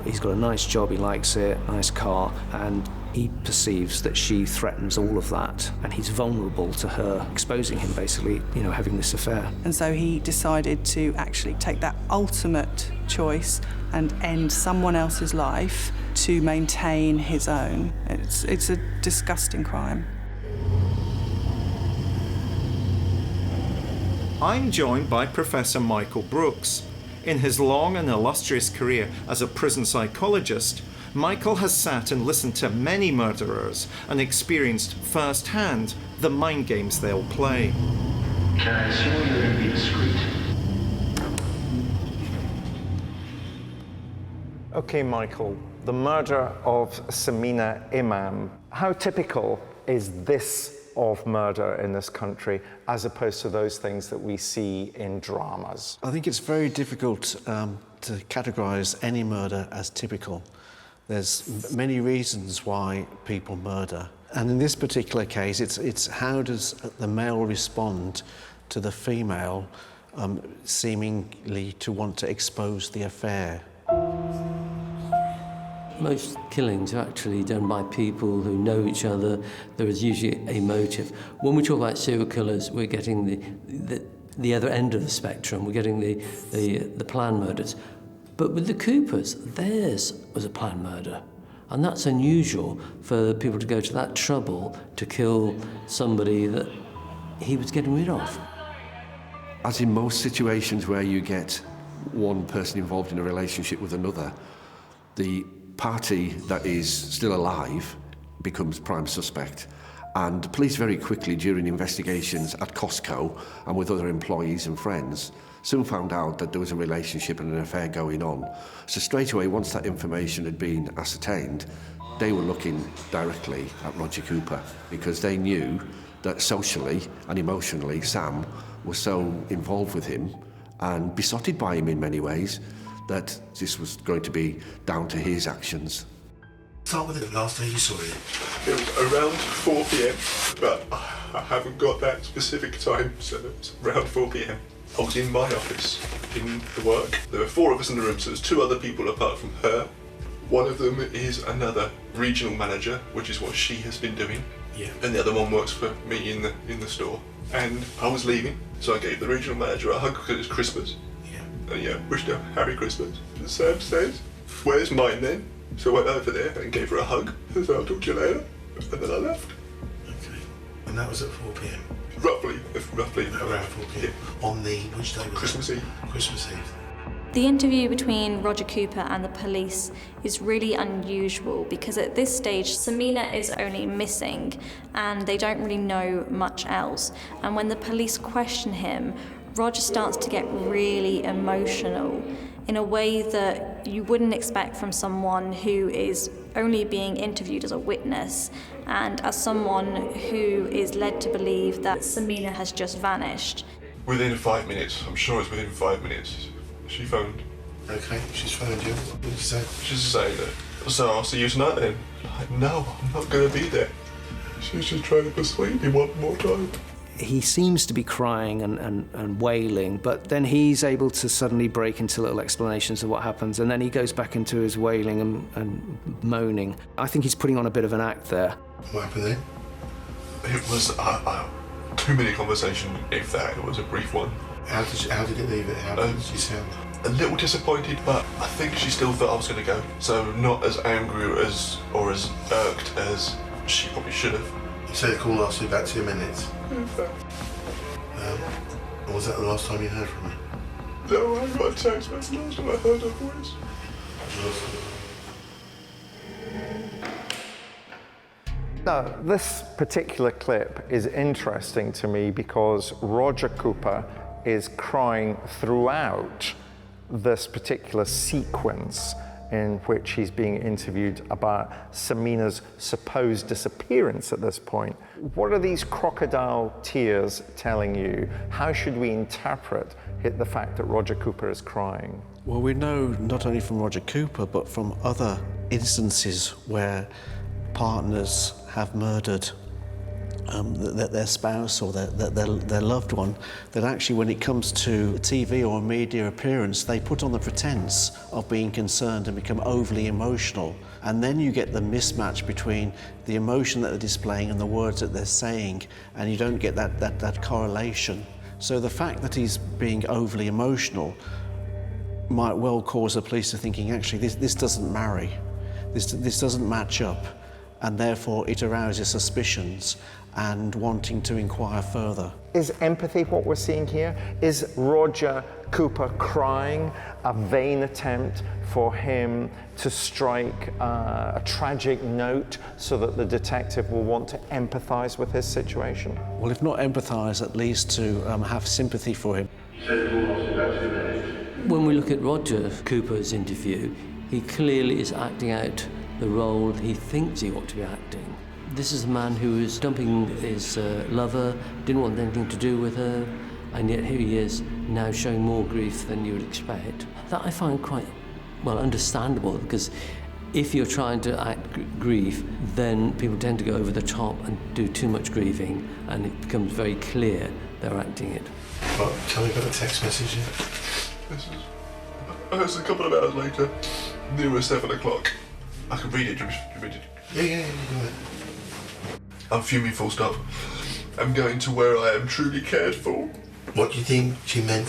He's got a nice job, he likes it, nice car, and he perceives that she threatens all of that, and he's vulnerable to her exposing him, basically, having this affair. And so he decided to actually take that ultimate choice and end someone else's life to maintain his own. It's a disgusting crime. I'm joined by Professor Michael Brooks. In his long and illustrious career as a prison psychologist, Michael has sat and listened to many murderers and experienced firsthand the mind games they'll play. Can I assume you're going to be discreet? Okay, Michael, the murder of Samina Imam. How typical is this of murder in this country as opposed to those things that we see in dramas? I think it's very difficult to categorise any murder as typical. There's many reasons why people murder. And in this particular case, it's how does the male respond to the female seemingly to want to expose the affair. Most killings are actually done by people who know each other. There is usually a motive. When we talk about serial killers, we're getting the the other end of the spectrum. We're getting the planned murders. But with the Coopers, theirs was a planned murder. And that's unusual for people to go to that trouble to kill somebody that he was getting rid of. As in most situations where you get one person involved in a relationship with another, the party that is still alive becomes prime suspect. And the police very quickly, during investigations at Costco and with other employees and friends, soon found out that there was a relationship and an affair going on. So straight away, once that information had been ascertained, they were looking directly at Roger Cooper because they knew that socially and emotionally Sam was so involved with him and besotted by him in many ways that this was going to be down to his actions. Start with the last day you saw it. It was around 4 p.m, but I haven't got that specific time, so it's around 4 p.m. I was in my office, in the work. There were 4 of us in the room, so there's 2 other people apart from her. One of them is another regional manager, which is what she has been doing. Yeah. And the other one works for me in the store. And I was leaving, so I gave the regional manager a hug because it's Christmas. Yeah. And wished her Happy Christmas. And Sam says, "Where's mine then?" So I went over there and gave her a hug. And so I'll talk to you later. And then I left. Okay. And that was at 4 p.m. Roughly around 4 p.m. On the which day was Christmas Eve. Christmas Eve. The interview between Roger Cooper and the police is really unusual because at this stage, Samina is only missing and they don't really know much else. And when the police question him, Roger starts to get really emotional in a way that you wouldn't expect from someone who is only being interviewed as a witness and as someone who is led to believe that Samina has just vanished. Within 5 minutes, I'm sure it's within 5 minutes, she phoned. Okay, she's phoned you. What did you say? She's saying that, so I'll see you tonight then. Like, no, I'm not going to be there. She's just trying to persuade me one more time. He seems to be crying and wailing, but then he's able to suddenly break into little explanations of what happens, and then he goes back into his wailing and moaning. I think he's putting on a bit of an act there. What happened then? It was a 2-minute conversation, if that. It was a brief one. How did it leave it? How did she sound? A little disappointed, but I think she still thought I was going to go. So not as angry or as irked as she probably should have. You said the call lasted about 2 minutes. Was that the last time you heard from her? No, I got a text message last time I heard her voice. Now, this particular clip is interesting to me because Roger Cooper is crying throughout this particular sequence in which he's being interviewed about Samina's supposed disappearance at this point. What are these crocodile tears telling you? How should we interpret the fact that Roger Cooper is crying? Well, we know not only from Roger Cooper, but from other instances where partners have murdered their spouse or their loved one, that actually when it comes to TV or a media appearance, they put on the pretense of being concerned and become overly emotional. And then you get the mismatch between the emotion that they're displaying and the words that they're saying, and you don't get that correlation. So the fact that he's being overly emotional might well cause the police to thinking, actually, this doesn't marry. This doesn't match up, and therefore it arouses suspicions and wanting to inquire further. Is empathy what we're seeing here? Is Roger Cooper crying a vain attempt for him to strike a tragic note so that the detective will want to empathize with his situation? Well, if not empathize, at least to have sympathy for him. When we look at Roger Cooper's interview, he clearly is acting out the role he thinks he ought to be acting. This is a man who is dumping his lover, didn't want anything to do with her, and yet here he is now showing more grief than you would expect. That I find quite, well, understandable, because if you're trying to act grief, then people tend to go over the top and do too much grieving, and it becomes very clear they're acting it. Well, tell me about the text message. It's a couple of hours later, near 7 o'clock. I can read it. Do you read it? Yeah, go ahead. I'm fuming, full stop. I'm going to where I am truly cared for. What do you think she meant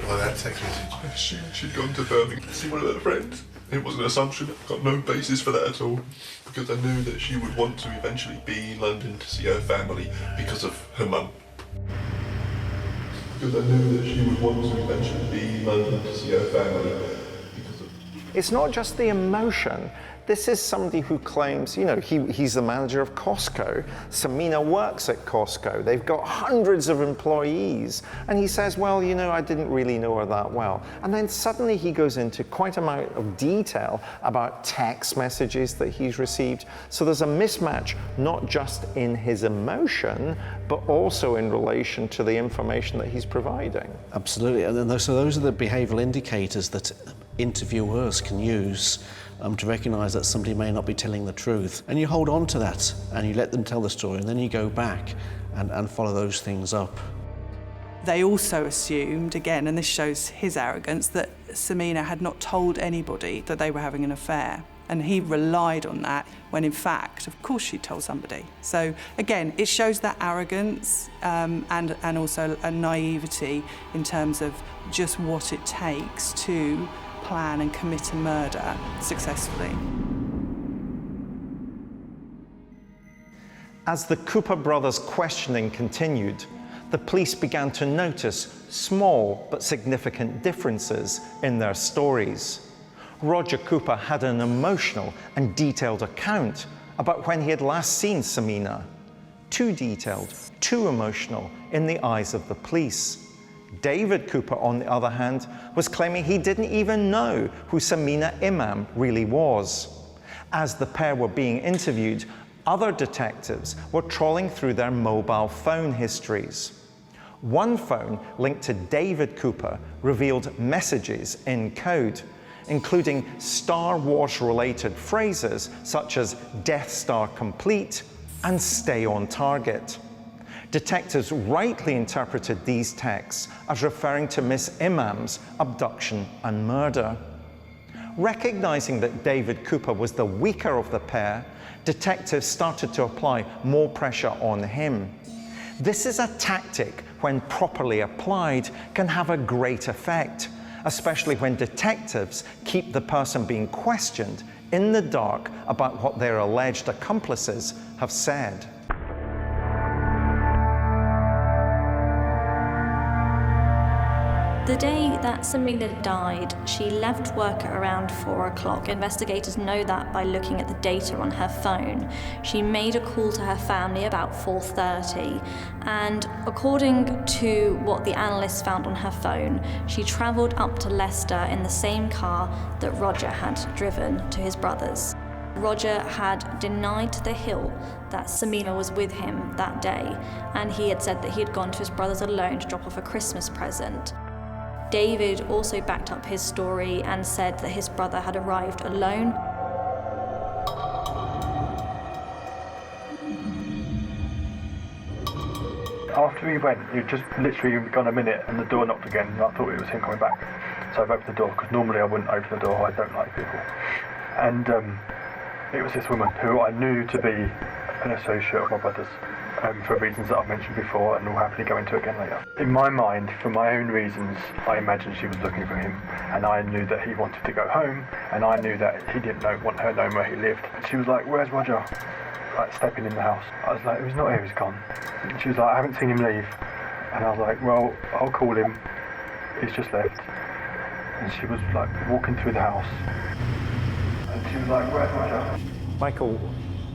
by that text message? She'd gone to Birmingham to see one of her friends. It was an assumption. I've got no basis for that at all. Because I knew that she would want to eventually be in London to see her family because of her mum. Because I knew that she would want to eventually be in London to see her family because of... It's not just the emotion. This is somebody who claims, you know, he's the manager of Costco. Samina works at Costco. They've got hundreds of employees. And he says, well, you know, I didn't really know her that well. And then suddenly he goes into quite an amount of detail about text messages that he's received. So there's a mismatch, not just in his emotion, but also in relation to the information that he's providing. Absolutely. And then so those are the behavioural indicators that interviewers can use to recognise that somebody may not be telling the truth. And you hold on to that and you let them tell the story, and then you go back and follow those things up. They also assumed, again, and this shows his arrogance, that Samina had not told anybody that they were having an affair. And he relied on that when, in fact, of course, she told somebody. So, again, it shows that arrogance and also a naivety in terms of just what it takes to plan and commit a murder successfully. As the Cooper brothers' questioning continued, the police began to notice small but significant differences in their stories. Roger Cooper had an emotional and detailed account about when he had last seen Samina. Too detailed, too emotional in the eyes of the police. David Cooper, on the other hand, was claiming he didn't even know who Samina Imam really was. As the pair were being interviewed, other detectives were trawling through their mobile phone histories. One phone linked to David Cooper revealed messages in code, including Star Wars-related phrases such as Death Star complete and stay on target. Detectives rightly interpreted these texts as referring to Miss Imam's abduction and murder. Recognizing that David Cooper was the weaker of the pair, detectives started to apply more pressure on him. This is a tactic, when properly applied, can have a great effect, especially when detectives keep the person being questioned in the dark about what their alleged accomplices have said. The day that Samina died, she left work at around 4 o'clock. Investigators know that by looking at the data on her phone. She made a call to her family about 4:30, and according to what the analysts found on her phone, she travelled up to Leicester in the same car that Roger had driven to his brother's. Roger had denied to the hill that Samina was with him that day, and he had said that he had gone to his brother's alone to drop off a Christmas present. David also backed up his story and said that his brother had arrived alone. After he went, he'd just literally gone a minute and the door knocked again, and I thought it was him coming back. So I've opened the door, because normally I wouldn't open the door, I don't like people. And it was this woman who I knew to be an associate of my brother's, for reasons that I've mentioned before and will happily go into again later. In my mind, for my own reasons, I imagined she was looking for him, and I knew that he wanted to go home, and I knew that he didn't want her knowing where he lived. And she was like, "Where's Roger?" Like stepping in the house. I was like, "He's not here, he's gone." And she was like, "I haven't seen him leave." And I was like, "Well, I'll call him. He's just left." And she was like walking through the house, and she was like, "Where's Roger?" Michael,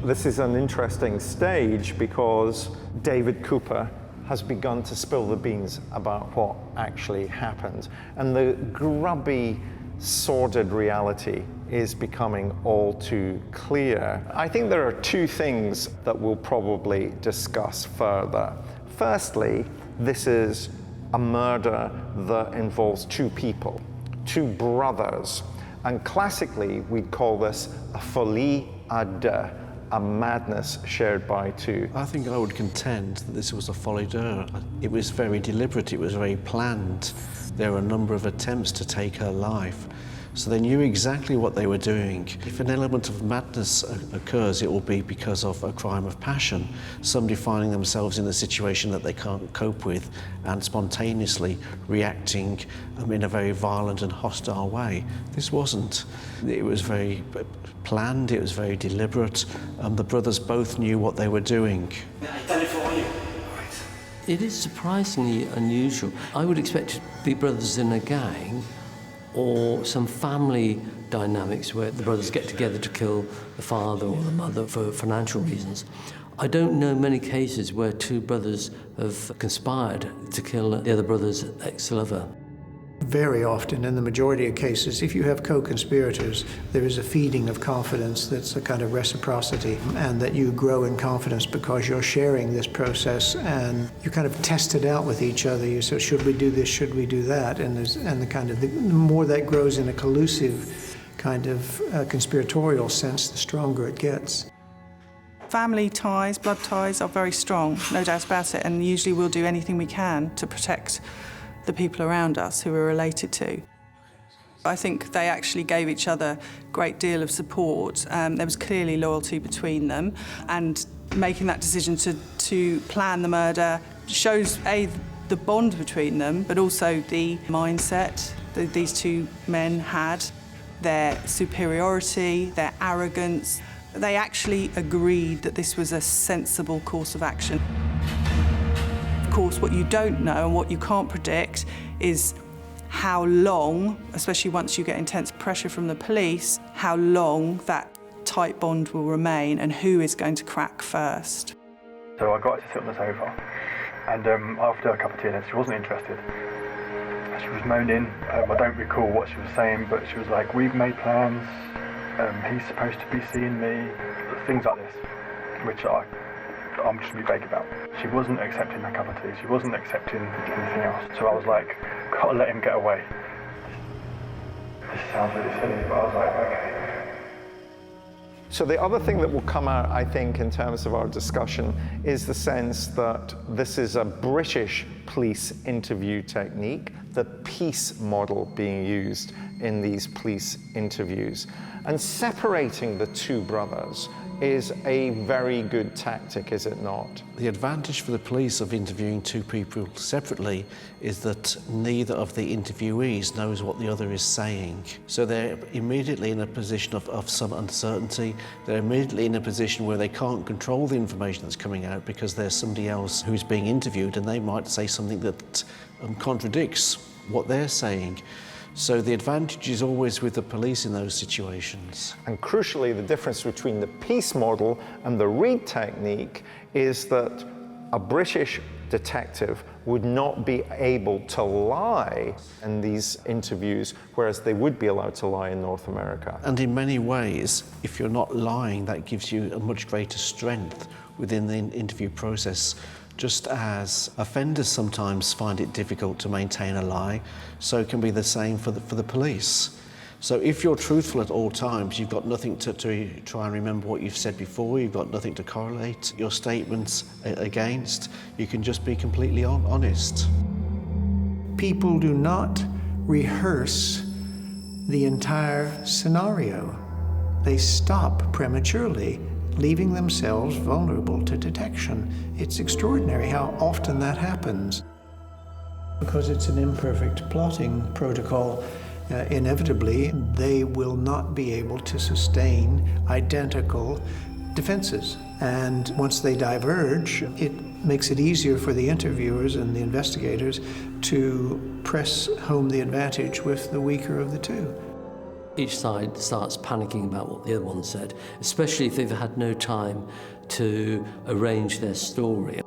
this is an interesting stage because David Cooper has begun to spill the beans about what actually happened. And the grubby, sordid reality is becoming all too clear. I think there are two things that we'll probably discuss further. Firstly, this is a murder that involves two people, two brothers. And classically, we'd call this a folie à deux, a madness shared by two. I think I would contend that this was a folie à deux. It was very deliberate, it was very planned. There were a number of attempts to take her life. So they knew exactly what they were doing. If an element of madness occurs, it will be because of a crime of passion, somebody finding themselves in a situation that they can't cope with and spontaneously reacting in a very violent and hostile way. This wasn't. It was very planned, it was very deliberate, and the brothers both knew what they were doing. It is surprisingly unusual. I would expect it to be brothers in a gang or some family dynamics where the brothers get together to kill the father or the mother for financial reasons. I don't know many cases where two brothers have conspired to kill the other brother's ex-lover. Very often, in the majority of cases, if you have co-conspirators, there is a feeding of confidence that's a kind of reciprocity, and that you grow in confidence because you're sharing this process and you kind of test it out with each other. You say, should we do this, should we do that? And the more that grows in a collusive kind of conspiratorial sense, the stronger it gets. Family ties, blood ties are very strong, no doubt about it, and usually we'll do anything we can to protect the people around us who we're related to. I think they actually gave each other a great deal of support. There was clearly loyalty between them, and making that decision to plan the murder shows, A, the bond between them, but also the mindset that these two men had, their superiority, their arrogance. They actually agreed that this was a sensible course of action. Of course, what you don't know and what you can't predict is how long, especially once you get intense pressure from the police, how long that tight bond will remain and who is going to crack first. So I got her to sit on the sofa, and after a cup of tea, she wasn't interested. She was moaning. I don't recall what she was saying, but she was like, "We've made plans. He's supposed to be seeing me," things like this, which I'm just really vague about. She wasn't accepting that cup of tea. She wasn't accepting anything else. So I was like, gotta let him get away. This sounds really silly, but I was like, okay. So the other thing that will come out, I think, in terms of our discussion is the sense that this is a British police interview technique, the peace model being used in these police interviews. And separating the two brothers is a very good tactic, is it not? The advantage for the police of interviewing two people separately is that neither of the interviewees knows what the other is saying. So they're immediately in a position of some uncertainty. They're immediately in a position where they can't control the information that's coming out because there's somebody else who's being interviewed and they might say something that contradicts what they're saying. So the advantage is always with the police in those situations. And crucially, the difference between the peace model and the Reed technique is that a British detective would not be able to lie in these interviews, whereas they would be allowed to lie in North America. And in many ways, if you're not lying, that gives you a much greater strength within the interview process. Just as offenders sometimes find it difficult to maintain a lie, so it can be the same for the police. So if you're truthful at all times, you've got nothing to try and remember what you've said before, you've got nothing to correlate your statements against, you can just be completely honest. People do not rehearse the entire scenario. They stop prematurely, leaving themselves vulnerable to detection. It's extraordinary how often that happens. Because it's an imperfect plotting protocol, inevitably they will not be able to sustain identical defenses. And once they diverge, it makes it easier for the interviewers and the investigators to press home the advantage with the weaker of the two. Each side starts panicking about what the other one said, especially if they've had no time to arrange their story.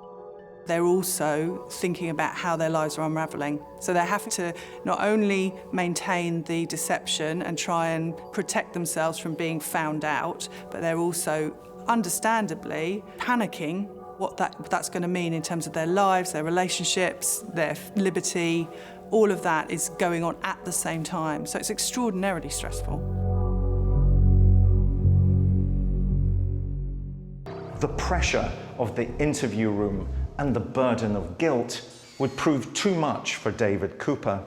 They're also thinking about how their lives are unravelling. So they're having to not only maintain the deception and try and protect themselves from being found out, but they're also, understandably, panicking what that's going to mean in terms of their lives, their relationships, their liberty. All of that is going on at the same time. So it's extraordinarily stressful. The pressure of the interview room and the burden of guilt would prove too much for David Cooper.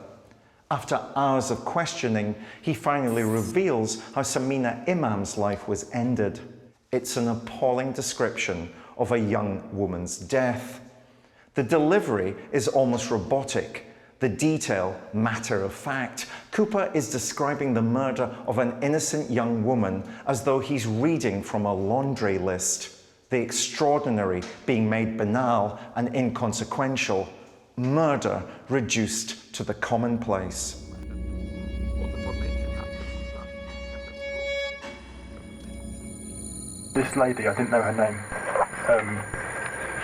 After hours of questioning, he finally reveals how Samina Imam's life was ended. It's an appalling description of a young woman's death. The delivery is almost robotic, the detail matter of fact. Cooper is describing the murder of an innocent young woman as though he's reading from a laundry list, the extraordinary being made banal and inconsequential, murder reduced to the commonplace. This lady, I didn't know her name.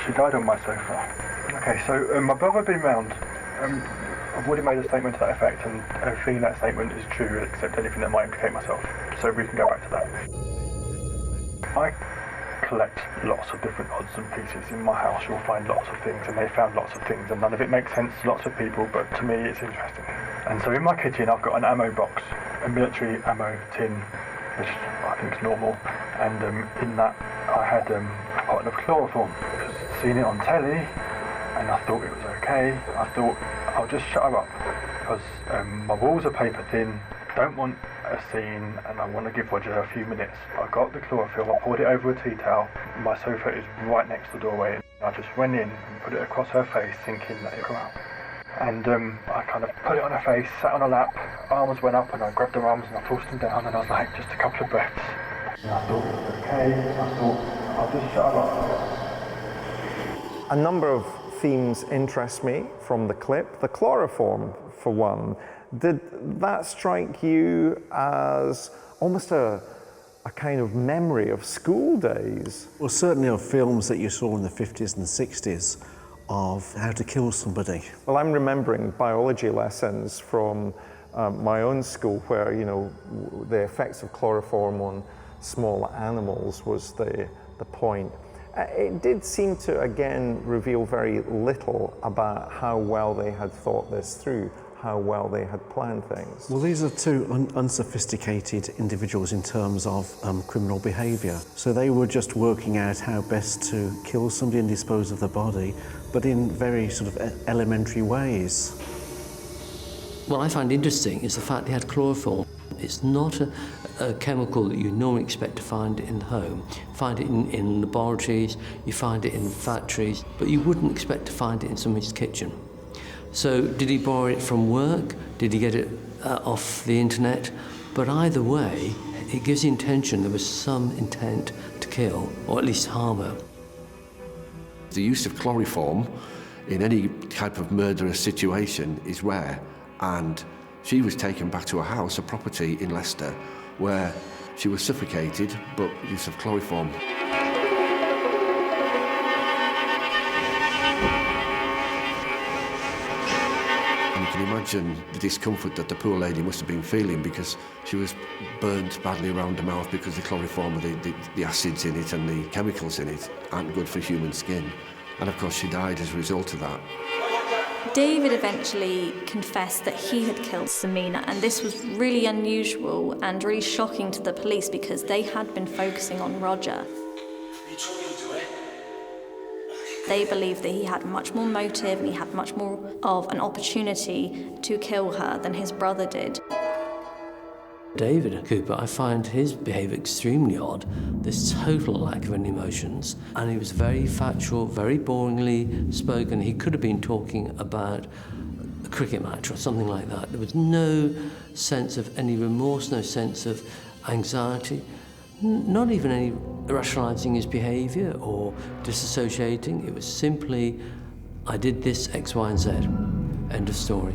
She died on my sofa. Okay, so my brother had been round. I've already made a statement to that effect, and everything in that statement is true except anything that might implicate myself. So we can go back to that. I collect lots of different odds and pieces. In my house you'll find lots of things, and they found lots of things, and none of it makes sense to lots of people, but to me it's interesting. And so in my kitchen I've got an ammo box, a military ammo tin, which I think is normal, and in that I had a bottle of chloroform. I'd seen it on telly, and I thought it was okay. I thought I'll just shut her up, because my walls are paper thin, don't want a scene, and I want to give Roger a few minutes. I got the chlorophyll, I poured it over a tea towel. My sofa is right next to the doorway. I just went in and put it across her face, thinking that it would come out. And I kind of put it on her face, sat on her lap, arms went up, and I grabbed her arms and I forced them down, and I was like, just a couple of breaths. And I thought it was okay, I thought I'll just shut her up. A number of themes interest me from the clip. The chloroform, for one. Did that strike you as almost a kind of memory of school days? Well, certainly of films that you saw in the 50s and 60s of how to kill somebody. Well, I'm remembering biology lessons from my own school where, you know, the effects of chloroform on small animals was the point. It did seem to, again, reveal very little about how well they had thought this through, how well they had planned things. Well, these are two unsophisticated individuals in terms of criminal behaviour. So they were just working out how best to kill somebody and dispose of the body, but in very sort of elementary ways. What I find interesting is the fact they had chloroform. It's not a chemical that you normally expect to find in the home. You find it in laboratories, you find it in factories, but you wouldn't expect to find it in somebody's kitchen. So did he borrow it from work? Did he get it off the internet? But either way, it gives the intention there was some intent to kill, or at least harm her. The use of chloroform in any type of murderous situation is rare, and she was taken back to a house, a property in Leicester, where she was suffocated, but use of chloroform. And you can imagine the discomfort that the poor lady must have been feeling, because she was burnt badly around the mouth because the chloroform, the acids in it and the chemicals in it aren't good for human skin. And of course she died as a result of that. David eventually confessed that he had killed Samina, and this was really unusual and really shocking to the police because they had been focusing on Roger. They believed that he had much more motive and he had much more of an opportunity to kill her than his brother did. David Cooper, I find his behaviour extremely odd. There's total lack of any emotions, and he was very factual, very boringly spoken. He could have been talking about a cricket match or something like that. There was no sense of any remorse, no sense of anxiety, not even any rationalising his behaviour or disassociating. It was simply, I did this, X, Y, and Z. End of story.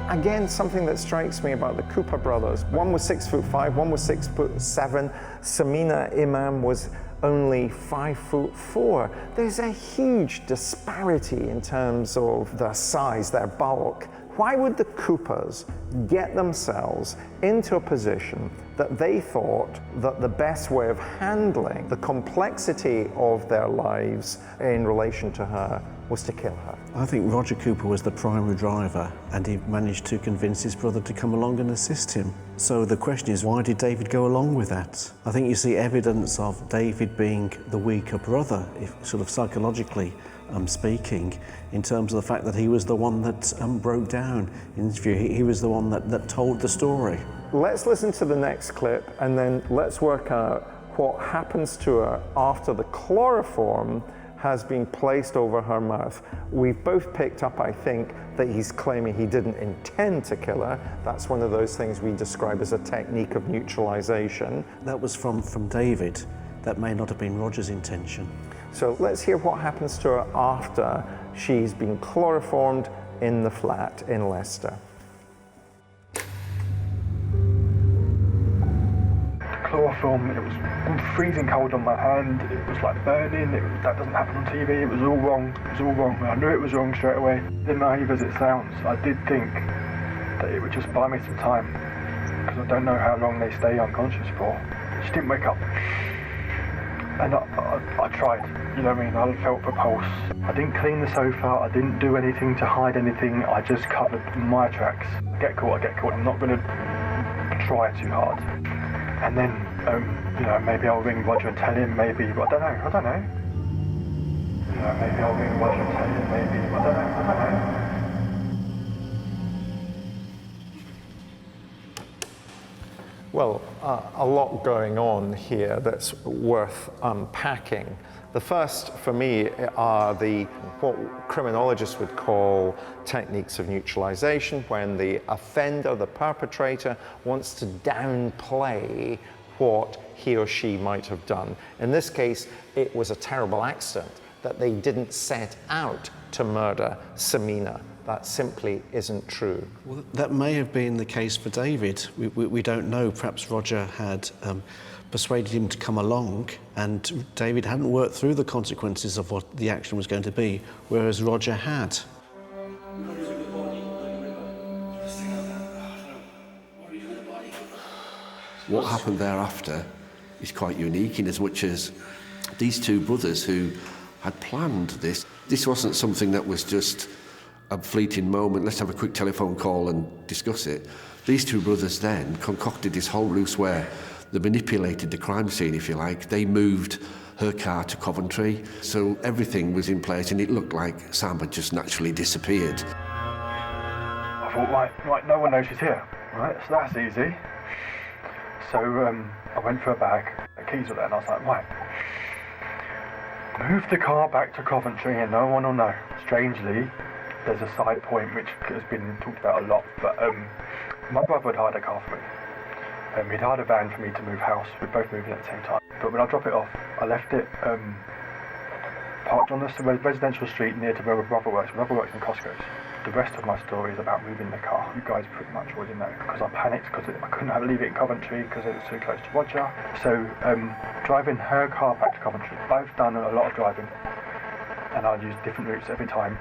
Again, something that strikes me about the Cooper brothers, one was 6'5", one was 6'7". Samina Imam was only 5'4". There's a huge disparity in terms of their size, their bulk. Why would the Coopers get themselves into a position that they thought that the best way of handling the complexity of their lives in relation to her was to kill her? I think Roger Cooper was the primary driver, and he managed to convince his brother to come along and assist him. So the question is, why did David go along with that? I think you see evidence of David being the weaker brother, if sort of psychologically, speaking in terms of the fact that he was the one that broke down in the interview. He was the one that told the story. Let's listen to the next clip and then let's work out what happens to her after the chloroform has been placed over her mouth. We've both picked up, I think, that he's claiming he didn't intend to kill her. That's one of those things we describe as a technique of neutralization. That was from David. That may not have been Roger's intention. So let's hear what happens to her after she's been chloroformed in the flat in Leicester. Chloroform, it was freezing cold on my hand, it was like burning, that doesn't happen on TV, it was all wrong, I knew it was wrong straight away. As naive as it sounds, I did think that it would just buy me some time, because I don't know how long they stay unconscious for. She didn't wake up. And I tried, you know what I mean, I felt for pulse. I didn't clean the sofa, I didn't do anything to hide anything, I just covered my tracks. Get caught, I'm not going to try too hard. And then, you know, maybe I'll ring Roger and tell him, maybe, I don't know. You know, maybe I'll ring Roger and tell him, maybe, I don't know. Well, a lot going on here that's worth unpacking. The first, for me, are what criminologists would call techniques of neutralization, when the offender, the perpetrator, wants to downplay what he or she might have done. In this case, it was a terrible accident, that they didn't set out to murder Samina. That simply isn't true. Well, that may have been the case for David. We don't know. Perhaps Roger had persuaded him to come along, and David hadn't worked through the consequences of what the action was going to be, whereas Roger had. What happened thereafter is quite unique in as much as these two brothers who had planned this. This wasn't something that was just a fleeting moment, let's have a quick telephone call and discuss it. These two brothers then concocted this whole ruse where they manipulated the crime scene, if you like. They moved her car to Coventry, so everything was in place and it looked like Sam had just naturally disappeared. I thought, right, no one knows she's here, right, so that's easy. So I went for a bag, the keys were there, and I was like, right, move the car back to Coventry and no one will know. Strangely, there's a side point which has been talked about a lot, but my brother had hired a car for me. He'd hired a van for me to move house. We both moved in at the same time. But when I drop it off, I left it parked on the residential street near to where my brother works. My brother works in Costco's. The rest of my story is about moving the car. You guys pretty much already know, because I panicked because I couldn't leave it in Coventry because it was too close to Roger. So driving her car back to Coventry, I've done a lot of driving and I'd use different routes every time.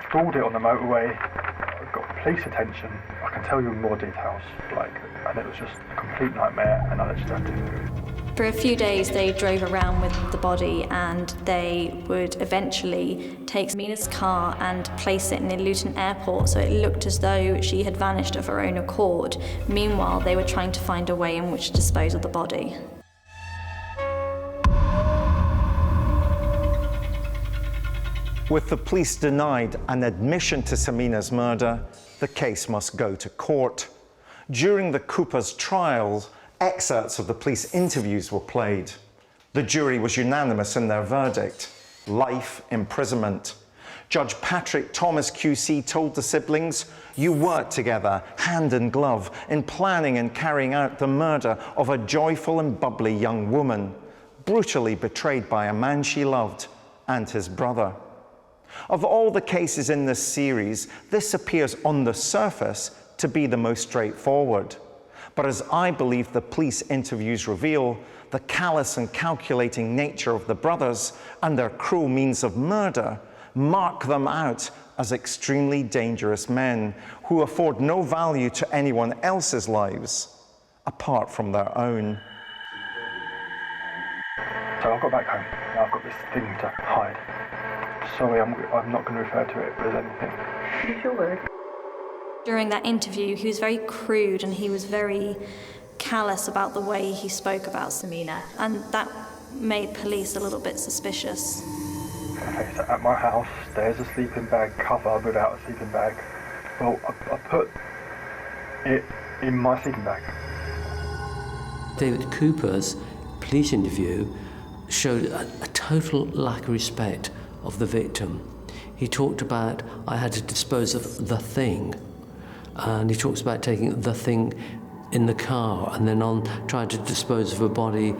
Stalled it on the motorway, I got police attention, I can tell you more details, and it was just a complete nightmare, and I just had to. For a few days they drove around with the body, and they would eventually take Samina's car and place it near Luton Airport, so it looked as though she had vanished of her own accord. Meanwhile, they were trying to find a way in which to dispose of the body. With the police denied an admission to Samina's murder, the case must go to court. During the Coopers' trial, excerpts of the police interviews were played. The jury was unanimous in their verdict: life imprisonment. Judge Patrick Thomas QC told the siblings, "You worked together, hand in glove, in planning and carrying out the murder of a joyful and bubbly young woman, brutally betrayed by a man she loved and his brother." Of all the cases in this series, this appears on the surface to be the most straightforward. But as I believe the police interviews reveal, the callous and calculating nature of the brothers and their cruel means of murder mark them out as extremely dangerous men who afford no value to anyone else's lives apart from their own. So I got back home, now I've got this thing to hide. Sorry, I'm not going to refer to it as anything. You sure would? During that interview, he was very crude and he was very callous about the way he spoke about Samina, and that made police a little bit suspicious. Okay, so at my house, there's a sleeping bag cover without a sleeping bag. Well, I put it in my sleeping bag. David Cooper's police interview showed a total lack of respect of the victim. He talked about, I had to dispose of the thing, and he talks about taking the thing in the car and then on trying to dispose of a body in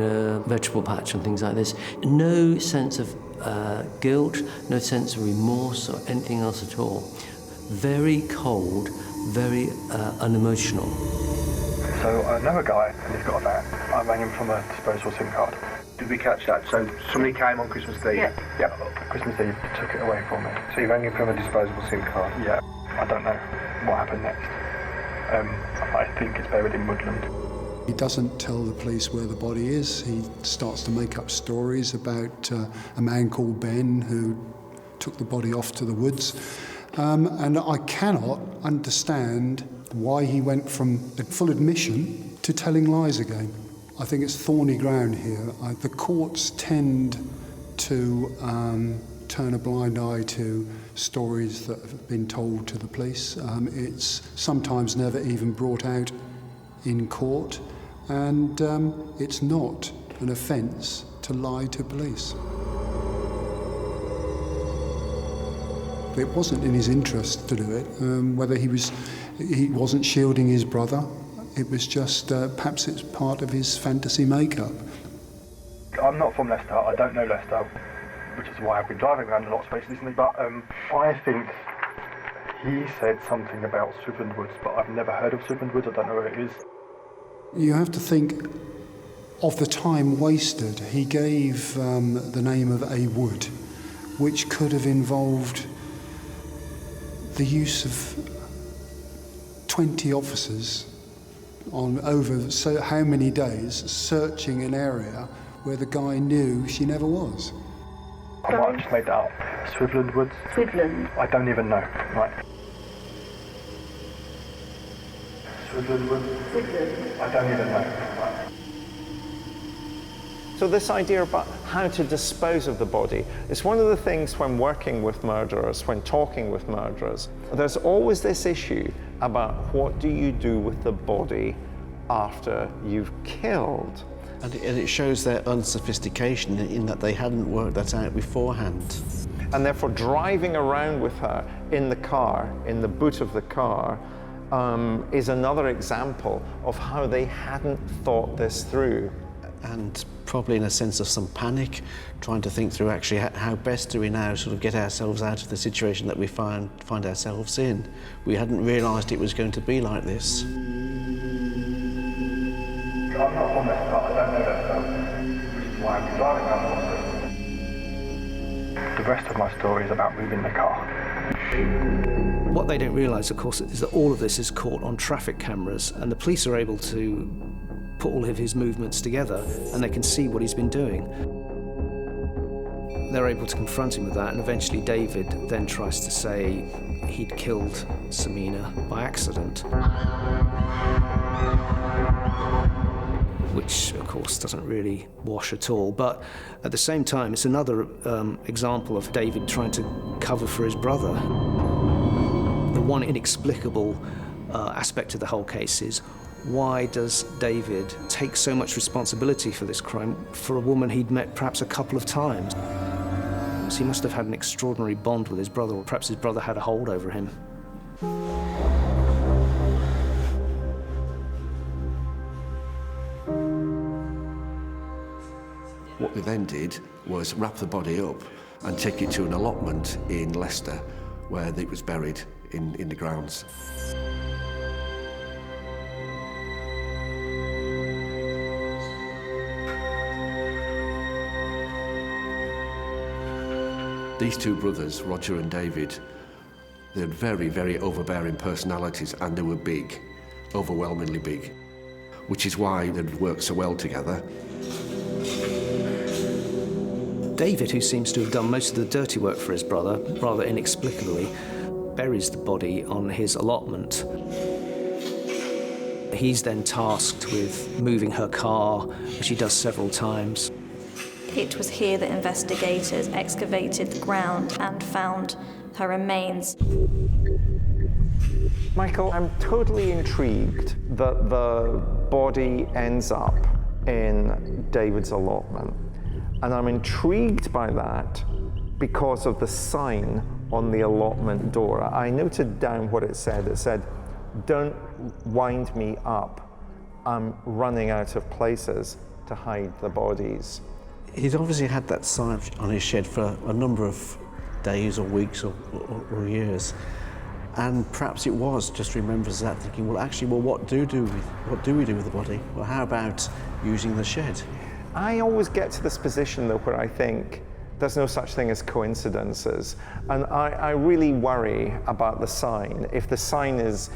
a vegetable patch and things like this. No sense of guilt, no sense of remorse or anything else at all. Very cold, very unemotional. So I know a guy and he's got a van. I rang him from a disposable SIM card. Did we catch that? So somebody came on Christmas Eve? Yeah, Christmas Eve took it away from me. So you rang him from a disposable SIM card? Yeah, I don't know what happened next. I think it's buried in woodland. He doesn't tell the police where the body is. He starts to make up stories about a man called Ben who took the body off to the woods. And I cannot understand why he went from full admission to telling lies again. I think it's thorny ground here. The courts tend to turn a blind eye to stories that have been told to the police. It's sometimes never even brought out in court, and it's not an offence to lie to police. It wasn't in his interest to do it. Whether he wasn't shielding his brother, it was just perhaps it's part of his fantasy makeup. I'm not from Leicester. I don't know Leicester, which is why I've been driving around a lot of space recently. But I think he said something about Swiftland Woods, but I've never heard of Swiftland Woods. I don't know where it is. You have to think of the time wasted. He gave the name of a wood, which could have involved the use of 20 officers on over so how many days searching an area where the guy knew she never was. I might have just made that up. Swiftland Woods? Swiftland. I don't even know. Right. Swiftland Woods? Swiftland. I don't even know. Right. So this idea about how to dispose of the body is one of the things when working with murderers, when talking with murderers. There's always this issue about what do you do with the body after you've killed. And it shows their unsophistication in that they hadn't worked that out beforehand. And therefore driving around with her in the car, in the boot of the car, is another example of how they hadn't thought this through. And probably in a sense of some panic, trying to think through actually how best do we now sort of get ourselves out of the situation that we find ourselves in. We hadn't realised it was going to be like this. I'm not from Leicester, I don't know Leicester, which is why I've been driving around a lot of space. The rest of my story is about moving the car. What they don't realise, of course, is that all of this is caught on traffic cameras, and the police are able to put all of his movements together, and they can see what he's been doing. They're able to confront him with that, and eventually David then tries to say he'd killed Samina by accident, which, of course, doesn't really wash at all. But at the same time, it's another example of David trying to cover for his brother. The one inexplicable aspect of the whole case is, why does David take so much responsibility for this crime for a woman he'd met perhaps a couple of times? So he must have had an extraordinary bond with his brother, or perhaps his brother had a hold over him. What they then did was wrap the body up and take it to an allotment in Leicester, where it was buried in the grounds. These two brothers, Roger and David, they had very, very overbearing personalities, and they were big, overwhelmingly big, which is why they'd worked so well together. David, who seems to have done most of the dirty work for his brother, rather inexplicably, buries the body on his allotment. He's then tasked with moving her car, which he does several times. It was here that investigators excavated the ground and found her remains. Michael, I'm totally intrigued that the body ends up in David's allotment. And I'm intrigued by that because of the sign on the allotment door. I noted down what it said. It said, "Don't wind me up. I'm running out of places to hide the bodies." He'd obviously had that sign on his shed for a number of days or weeks or years. And perhaps it was just remembers that, thinking, well, actually, what do we do with the body? Well, how about using the shed? I always get to this position, though, where I think there's no such thing as coincidences. And I really worry about the sign. If the sign is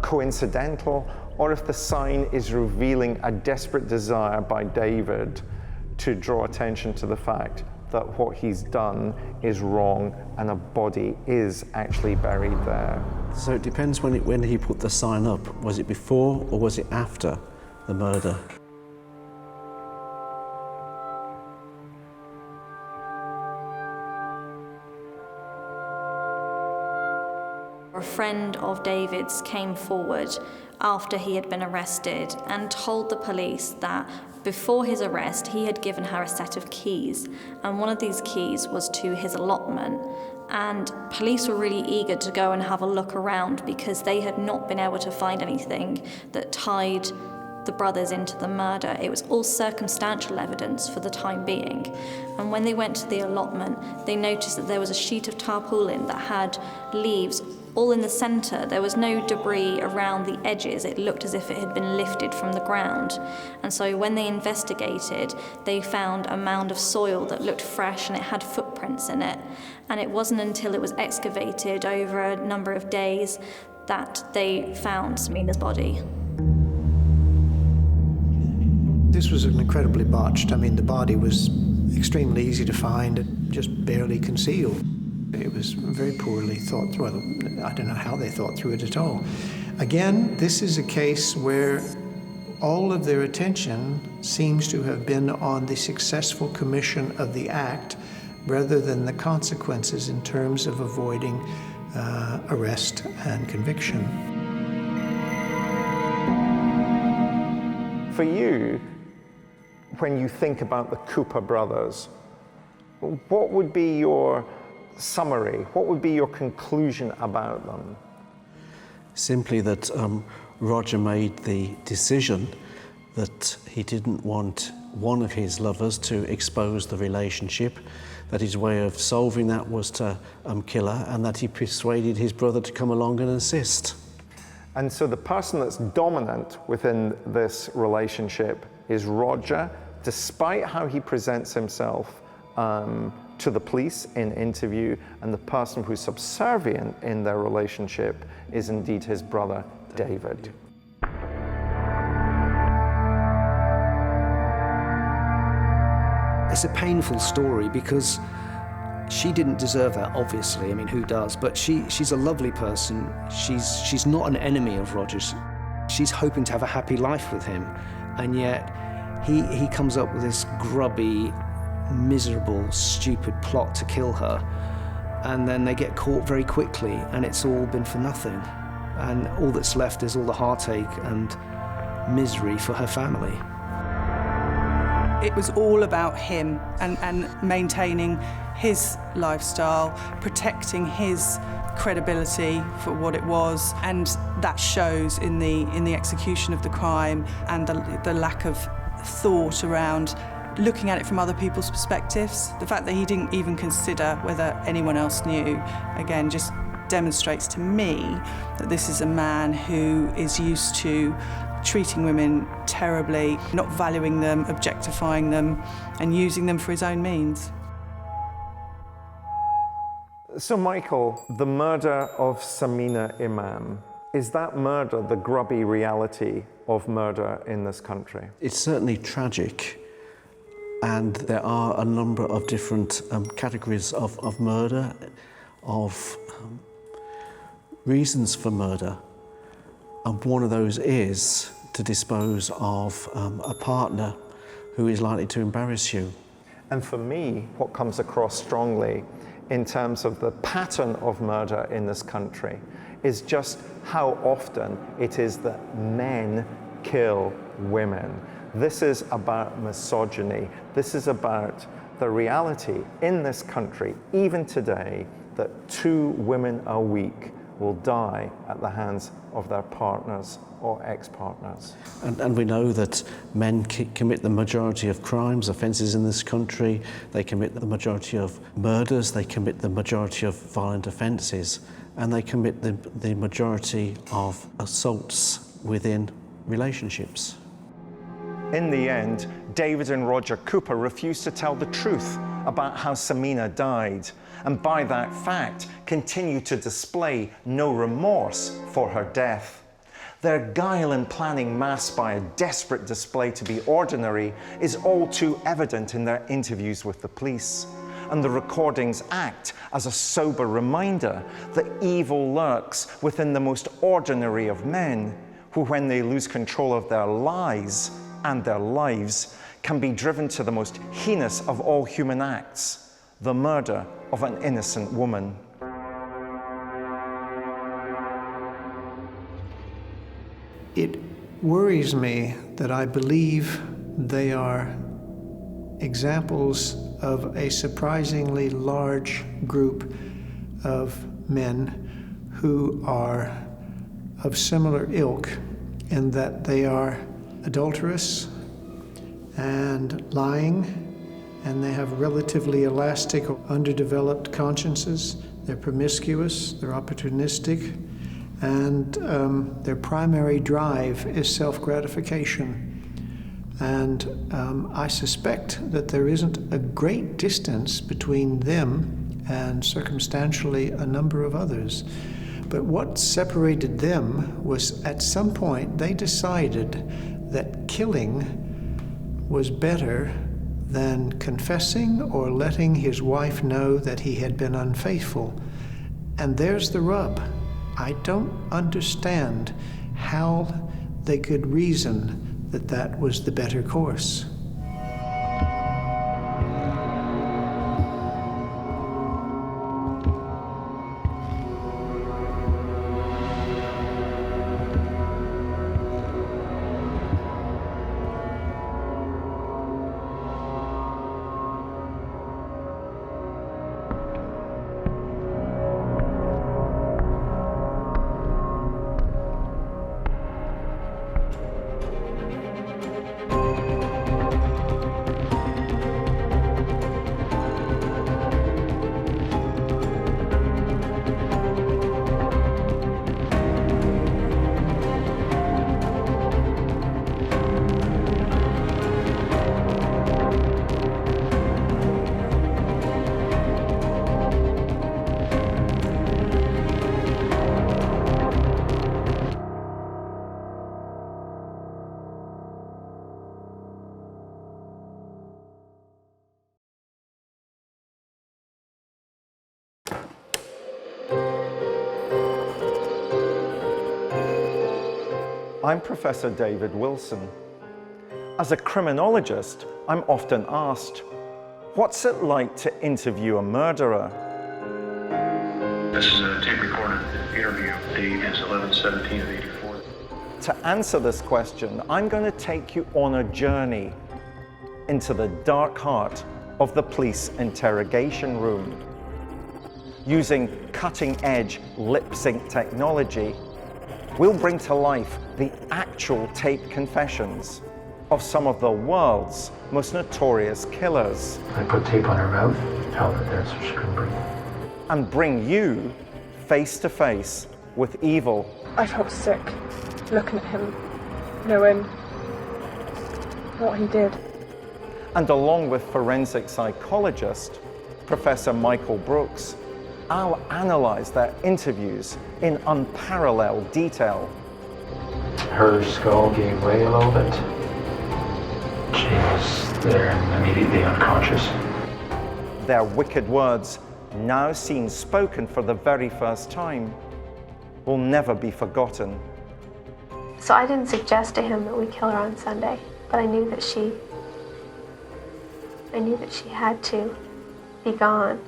coincidental, or if the sign is revealing a desperate desire by David to draw attention to the fact that what he's done is wrong and a body is actually buried there. So it depends when he put the sign up. Was it before or was it after the murder? A friend of David's came forward after he had been arrested and told the police that before his arrest he had given her a set of keys, and one of these keys was to his allotment. And police were really eager to go and have a look around because they had not been able to find anything that tied the brothers into the murder. It was all circumstantial evidence for the time being. And when they went to the allotment, they noticed that there was a sheet of tarpaulin that had leaves all in the centre. There was no debris around the edges. It looked as if it had been lifted from the ground. And so when they investigated, they found a mound of soil that looked fresh and it had footprints in it. And it wasn't until it was excavated over a number of days that they found Samina's body. This was incredibly botched. I mean, the body was extremely easy to find and just barely concealed. It was very poorly thought through. Well, I don't know how they thought through it at all. Again, this is a case where all of their attention seems to have been on the successful commission of the act rather than the consequences in terms of avoiding arrest and conviction. For you, when you think about the Cooper brothers, what would be your summary? What would be your conclusion about them? Simply that Roger made the decision that he didn't want one of his lovers to expose the relationship, that his way of solving that was to kill her, and that he persuaded his brother to come along and assist. And so the person that's dominant within this relationship is Roger, despite how he presents himself to the police in interview, and the person who's subservient in their relationship is indeed his brother, David. It's a painful story because she didn't deserve that, obviously. I mean, who does? But she's a lovely person. She's not an enemy of Roger's. She's hoping to have a happy life with him. And yet he comes up with this grubby, miserable, stupid plot to kill her. And then they get caught very quickly, and it's all been for nothing. And all that's left is all the heartache and misery for her family. It was all about him and maintaining his lifestyle, protecting his credibility for what it was, and that shows in the execution of the crime and the lack of thought around looking at it from other people's perspectives. The fact that he didn't even consider whether anyone else knew, again, just demonstrates to me that this is a man who is used to treating women terribly, not valuing them, objectifying them, and using them for his own means. So, Michael, the murder of Samina Imam, is that murder the grubby reality of murder in this country? It's certainly tragic, and there are a number of different categories of murder, of reasons for murder. And one of those is to dispose of a partner who is likely to embarrass you. And for me, what comes across strongly in terms of the pattern of murder in this country is just how often it is that men kill women. This is about misogyny. This is about the reality in this country, even today, that 2 women a week will die at the hands of their partners or ex-partners. And we know that men commit the majority of crimes, offences in this country. They commit the majority of murders. They commit the majority of violent offences. And they commit the majority of assaults within relationships. In the end, David and Roger Cooper refused to tell the truth about how Samina died, and by that fact, continue to display no remorse for her death. Their guile in planning masked by a desperate display to be ordinary is all too evident in their interviews with the police. And the recordings act as a sober reminder that evil lurks within the most ordinary of men, who, when they lose control of their lies and their lives, can be driven to the most heinous of all human acts, the murder of an innocent woman. It worries me that I believe they are examples of a surprisingly large group of men who are of similar ilk in that they are adulterous and lying, and they have relatively elastic or underdeveloped consciences. They're promiscuous, they're opportunistic, and their primary drive is self-gratification. And I suspect that there isn't a great distance between them and circumstantially a number of others. But what separated them was, at some point, they decided that killing was better than confessing or letting his wife know that he had been unfaithful. And there's the rub. I don't understand how they could reason that that was the better course. I'm Professor David Wilson. As a criminologist, I'm often asked, what's it like to interview a murderer? This is a tape recorded interview. Date is 11/17/84. To answer this question, I'm going to take you on a journey into the dark heart of the police interrogation room. Using cutting-edge lip-sync technology, we'll bring to life the actual tape confessions of some of the world's most notorious killers. I put tape on her mouth, held it there so she couldn't breathe. And bring you face to face with evil. I felt sick looking at him, knowing what he did. And along with forensic psychologist Professor Michael Brooks, I'll analyze their interviews in unparalleled detail. Her skull gave way a little bit. She was there and immediately unconscious. Their wicked words, now seen spoken for the very first time, will never be forgotten. So I didn't suggest to him that we kill her on Sunday, but I knew that she I knew that she had to be gone.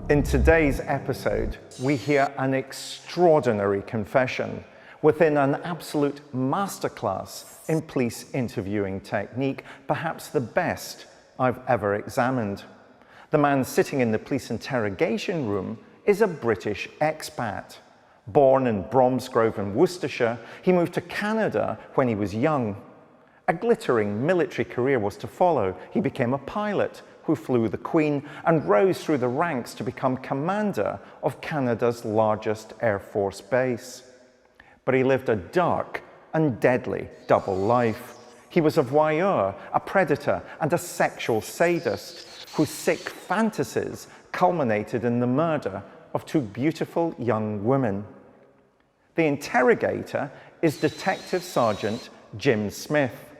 In today's episode, we hear an extraordinary confession within an absolute masterclass in police interviewing technique, perhaps the best I've ever examined. The man sitting in the police interrogation room is a British expat. Born in Bromsgrove in Worcestershire, he moved to Canada when he was young. A glittering military career was to follow. He became a pilot who flew the Queen and rose through the ranks to become commander of Canada's largest Air Force base. But he lived a dark and deadly double life. He was a voyeur, a predator, and a sexual sadist whose sick fantasies culminated in the murder of two beautiful young women. The interrogator is Detective Sergeant Jim Smith.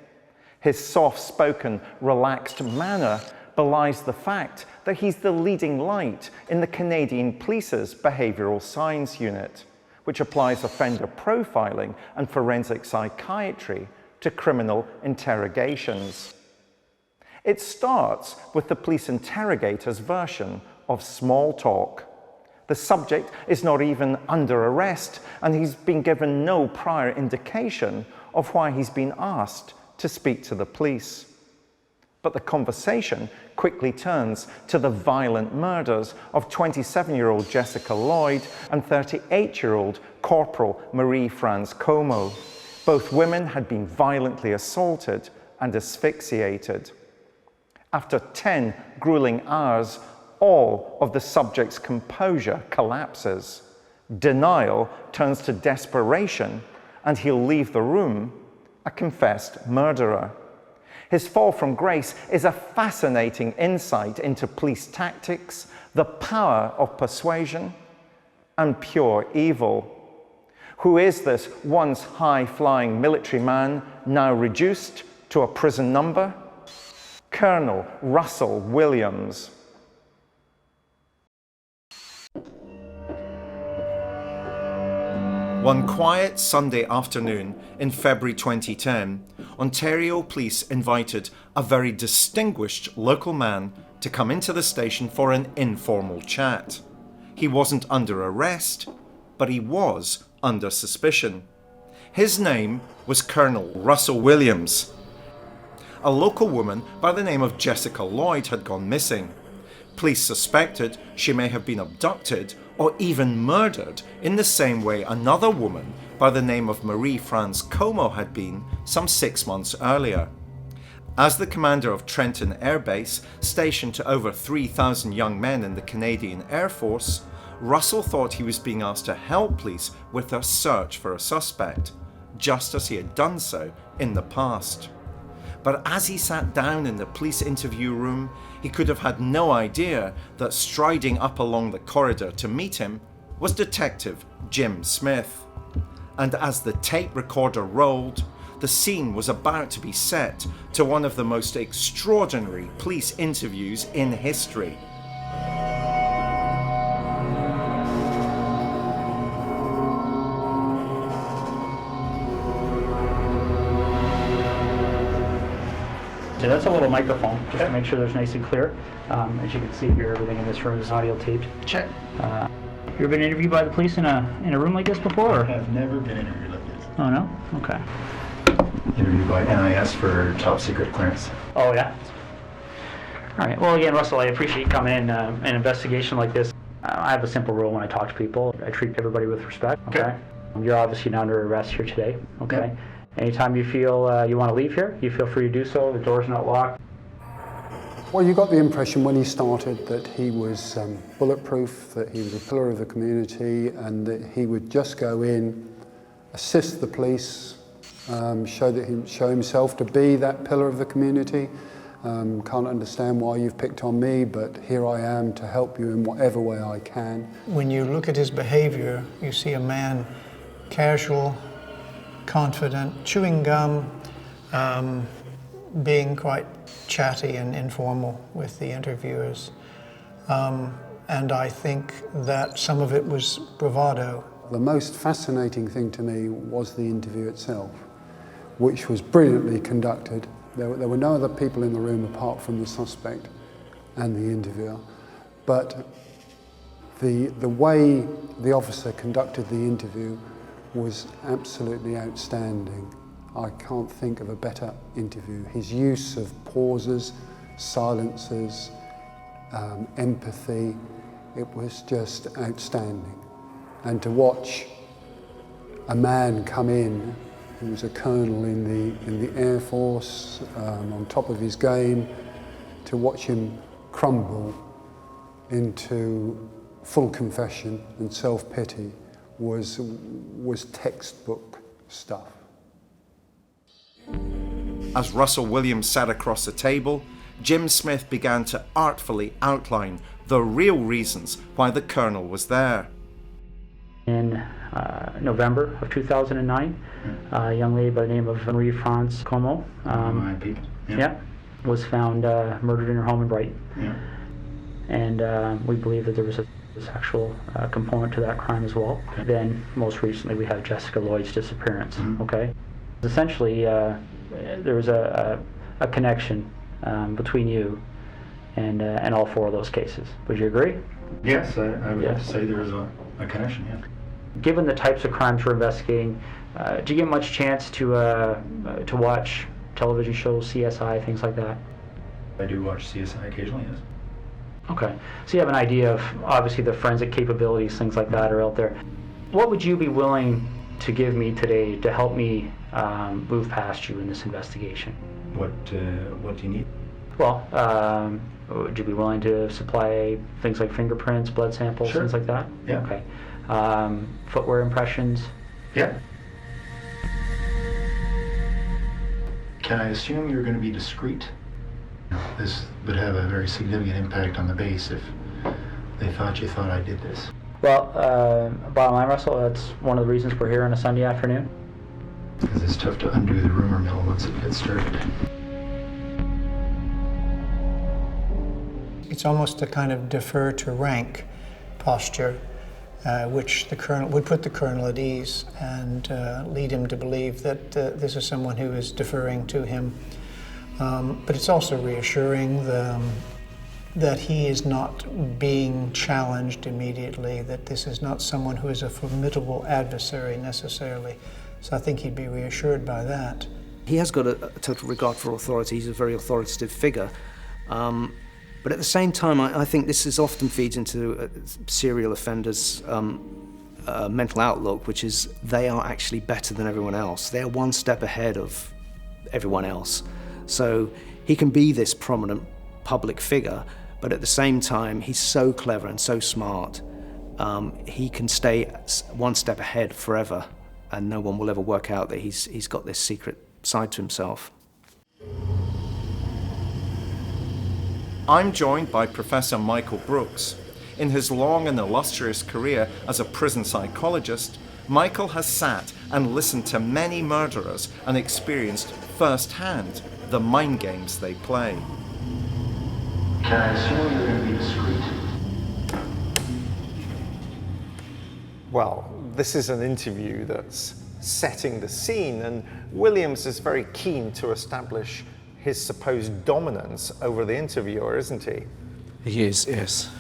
His soft-spoken, relaxed manner belies the fact that he's the leading light in the Canadian Police's Behavioural Science Unit, which applies offender profiling and forensic psychiatry to criminal interrogations. It starts with the police interrogator's version of small talk. The subject is not even under arrest, and he's been given no prior indication of why he's been asked to speak to the police. But the conversation quickly turns to the violent murders of 27-year-old Jessica Lloyd and 38-year-old Corporal Marie-France Como. Both women had been violently assaulted and asphyxiated. After 10 grueling hours, all of the subject's composure collapses. Denial turns to desperation, and he'll leave the room a confessed murderer. His fall from grace is a fascinating insight into police tactics, the power of persuasion, and pure evil. Who is this once high-flying military man now reduced to a prison number? Colonel Russell Williams. One quiet Sunday afternoon in February 2010, Ontario Police invited a very distinguished local man to come into the station for an informal chat. He wasn't under arrest, but he was under suspicion. His name was Colonel Russell Williams. A local woman by the name of Jessica Lloyd had gone missing. Police suspected she may have been abducted or even murdered in the same way another woman by the name of Marie-France Como had been some 6 months earlier. As the commander of Trenton Air Base, stationed to over 3,000 young men in the Canadian Air Force, Russell thought he was being asked to help police with their search for a suspect, just as he had done so in the past. But as he sat down in the police interview room, he could have had no idea that striding up along the corridor to meet him was Detective Jim Smith. And as the tape recorder rolled, the scene was about to be set to one of the most extraordinary police interviews in history. So that's a little microphone, just to make sure there's nice and clear. As you can see here, everything in this room is audio taped. Check. You ever been interviewed by the police in a room like this before? Or? I have never been interviewed like this. Oh no? Okay. Interviewed by NIS for top secret clearance. Oh yeah? All right, well again, Russell, I appreciate you coming in. An investigation like this, I have a simple rule when I talk to people. I treat everybody with respect, okay? You're obviously not under arrest here today, okay? Yep. Anytime you feel you want to leave here, you feel free to do so. The door's not locked. Well, you got the impression when he started that he was bulletproof, that he was a pillar of the community, and that he would just go in, assist the police, show himself to be that pillar of the community. Can't understand why you've picked on me, but here I am to help you in whatever way I can. When you look at his behavior, you see a man casual, confident, chewing gum, being quite chatty and informal with the interviewers. And I think that some of it was bravado. The most fascinating thing to me was the interview itself, which was brilliantly conducted. There were no other people in the room apart from the suspect and the interviewer, but the way the officer conducted the interview was absolutely outstanding. I can't think of a better interview. His use of pauses, silences, empathy, it was just outstanding. And to watch a man come in who was a colonel in the Air Force, on top of his game, to watch him crumble into full confession and self-pity was textbook stuff. As Russell Williams sat across the table, Jim Smith began to artfully outline the real reasons why the colonel was there. In November of 2009, a young lady by the name of Marie-France Como was found murdered in her home in Brighton. Yeah. And we believe that there was a sexual component to that crime as well. Okay. Then, most recently, we have Jessica Lloyd's disappearance. Okay, essentially, there was a connection between you and all four of those cases. Would you agree? Yes, I would have to say there is a connection. Yeah. Given the types of crimes we're investigating, do you get much chance to watch television shows, CSI, things like that? I do watch CSI occasionally, yes. Okay, so you have an idea of, obviously, the forensic capabilities, things like that are out there. What would you be willing to give me today to help me move past you in this investigation? What do you need? Well, would you be willing to supply things like fingerprints, blood samples, Sure. things like that? Yeah. Okay. Footwear impressions? Yeah. Can I assume you're going to be discreet? This would have a very significant impact on the base if they thought you thought I did this. Well, bottom line, Russell, that's one of the reasons we're here on a Sunday afternoon. Because it's tough to undo the rumor mill once it gets started. It's almost a kind of defer to rank posture, which the colonel would put the colonel at ease and lead him to believe that this is someone who is deferring to him. But it's also reassuring that he is not being challenged immediately, that this is not someone who is a formidable adversary necessarily. So I think he'd be reassured by that. He has got a total regard for authority. He's a very authoritative figure. But at the same time, I think this is often feeds into serial offenders' mental outlook, which is they are actually better than everyone else. They're one step ahead of everyone else. So he can be this prominent public figure, but at the same time, he's so clever and so smart, he can stay one step ahead forever, and no one will ever work out that he's got this secret side to himself. I'm joined by Professor Michael Brooks. In his long and illustrious career as a prison psychologist, Michael has sat and listened to many murderers and experienced firsthand the mind games they play. Can I assume you're going to be discreet? Well, this is an interview that's setting the scene, and Williams is very keen to establish his supposed dominance over the interviewer, isn't he? He is, yes.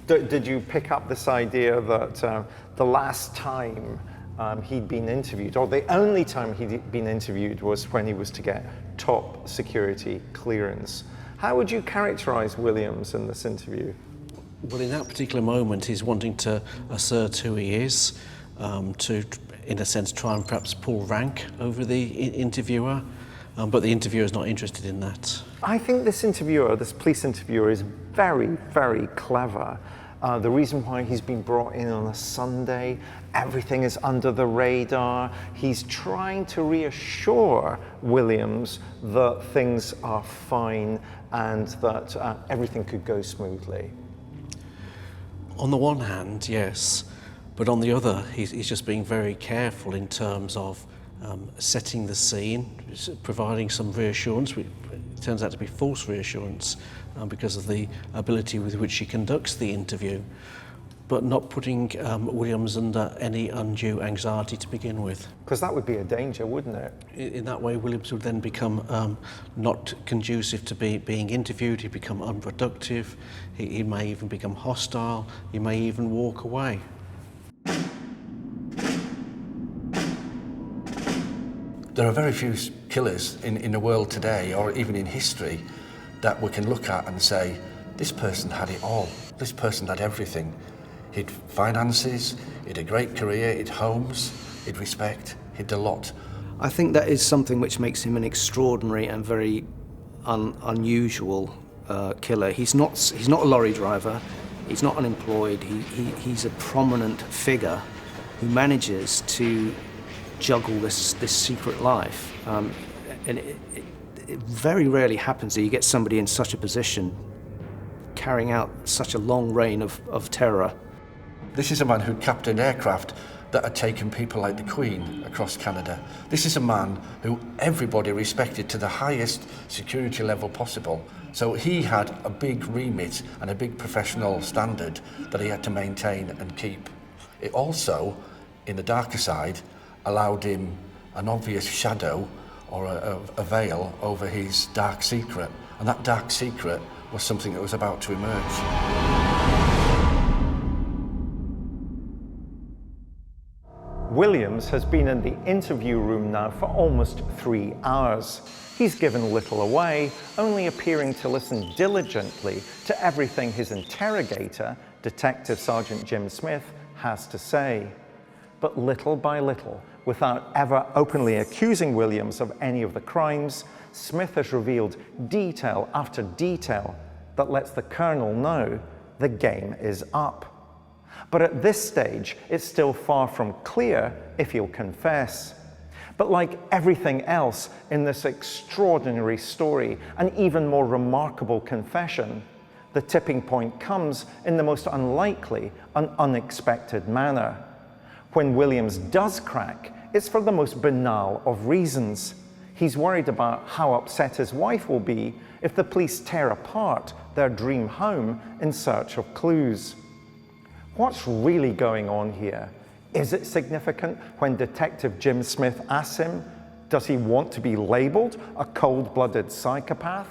Did you pick up this idea that the last time he'd been interviewed, or the only time he'd been interviewed, was when he was to get top security clearance? How would you characterize Williams in this interview? Well, in that particular moment, he's wanting to assert who he is, to, in a sense, try and perhaps pull rank over the interviewer. But the interviewer is not interested in that. I think this interviewer, this police interviewer, is very, very clever. The reason why he's been brought in on a Sunday, everything is under the radar. He's trying to reassure Williams that things are fine and that everything could go smoothly. On the one hand, yes, but on the other, he's just being very careful in terms of setting the scene, providing some reassurance, which turns out to be false reassurance because of the ability with which she conducts the interview, but not putting Williams under any undue anxiety to begin with. Because that would be a danger, wouldn't it? In that way, Williams would then become not conducive to being interviewed. He'd become unproductive. He may even become hostile. He may even walk away. There are very few killers in the world today, or even in history, that we can look at and say, this person had it all. This person had everything. He'd finances, he'd a great career, he'd homes, he'd respect, he'd a lot. I think that is something which makes him an extraordinary and very unusual killer. He's not a lorry driver. He's not unemployed. He's a prominent figure who manages to juggle this secret life. And it very rarely happens that you get somebody in such a position carrying out such a long reign of terror. This is a man who captained aircraft that had taken people like the Queen across Canada. This is a man who everybody respected to the highest security level possible. So he had a big remit and a big professional standard that he had to maintain and keep. It also, in the darker side, allowed him an obvious shadow or a veil over his dark secret. And that dark secret was something that was about to emerge. Williams has been in the interview room now for almost 3 hours. He's given little away, only appearing to listen diligently to everything his interrogator, Detective Sergeant Jim Smith, has to say. But little by little, without ever openly accusing Williams of any of the crimes, Smith has revealed detail after detail that lets the Colonel know the game is up. But at this stage, it's still far from clear if he'll confess. But like everything else in this extraordinary story, an even more remarkable confession, the tipping point comes in the most unlikely and unexpected manner. When Williams does crack, it's for the most banal of reasons. He's worried about how upset his wife will be if the police tear apart their dream home in search of clues. What's really going on here? Is it significant when Detective Jim Smith asks him, does he want to be labeled a cold-blooded psychopath?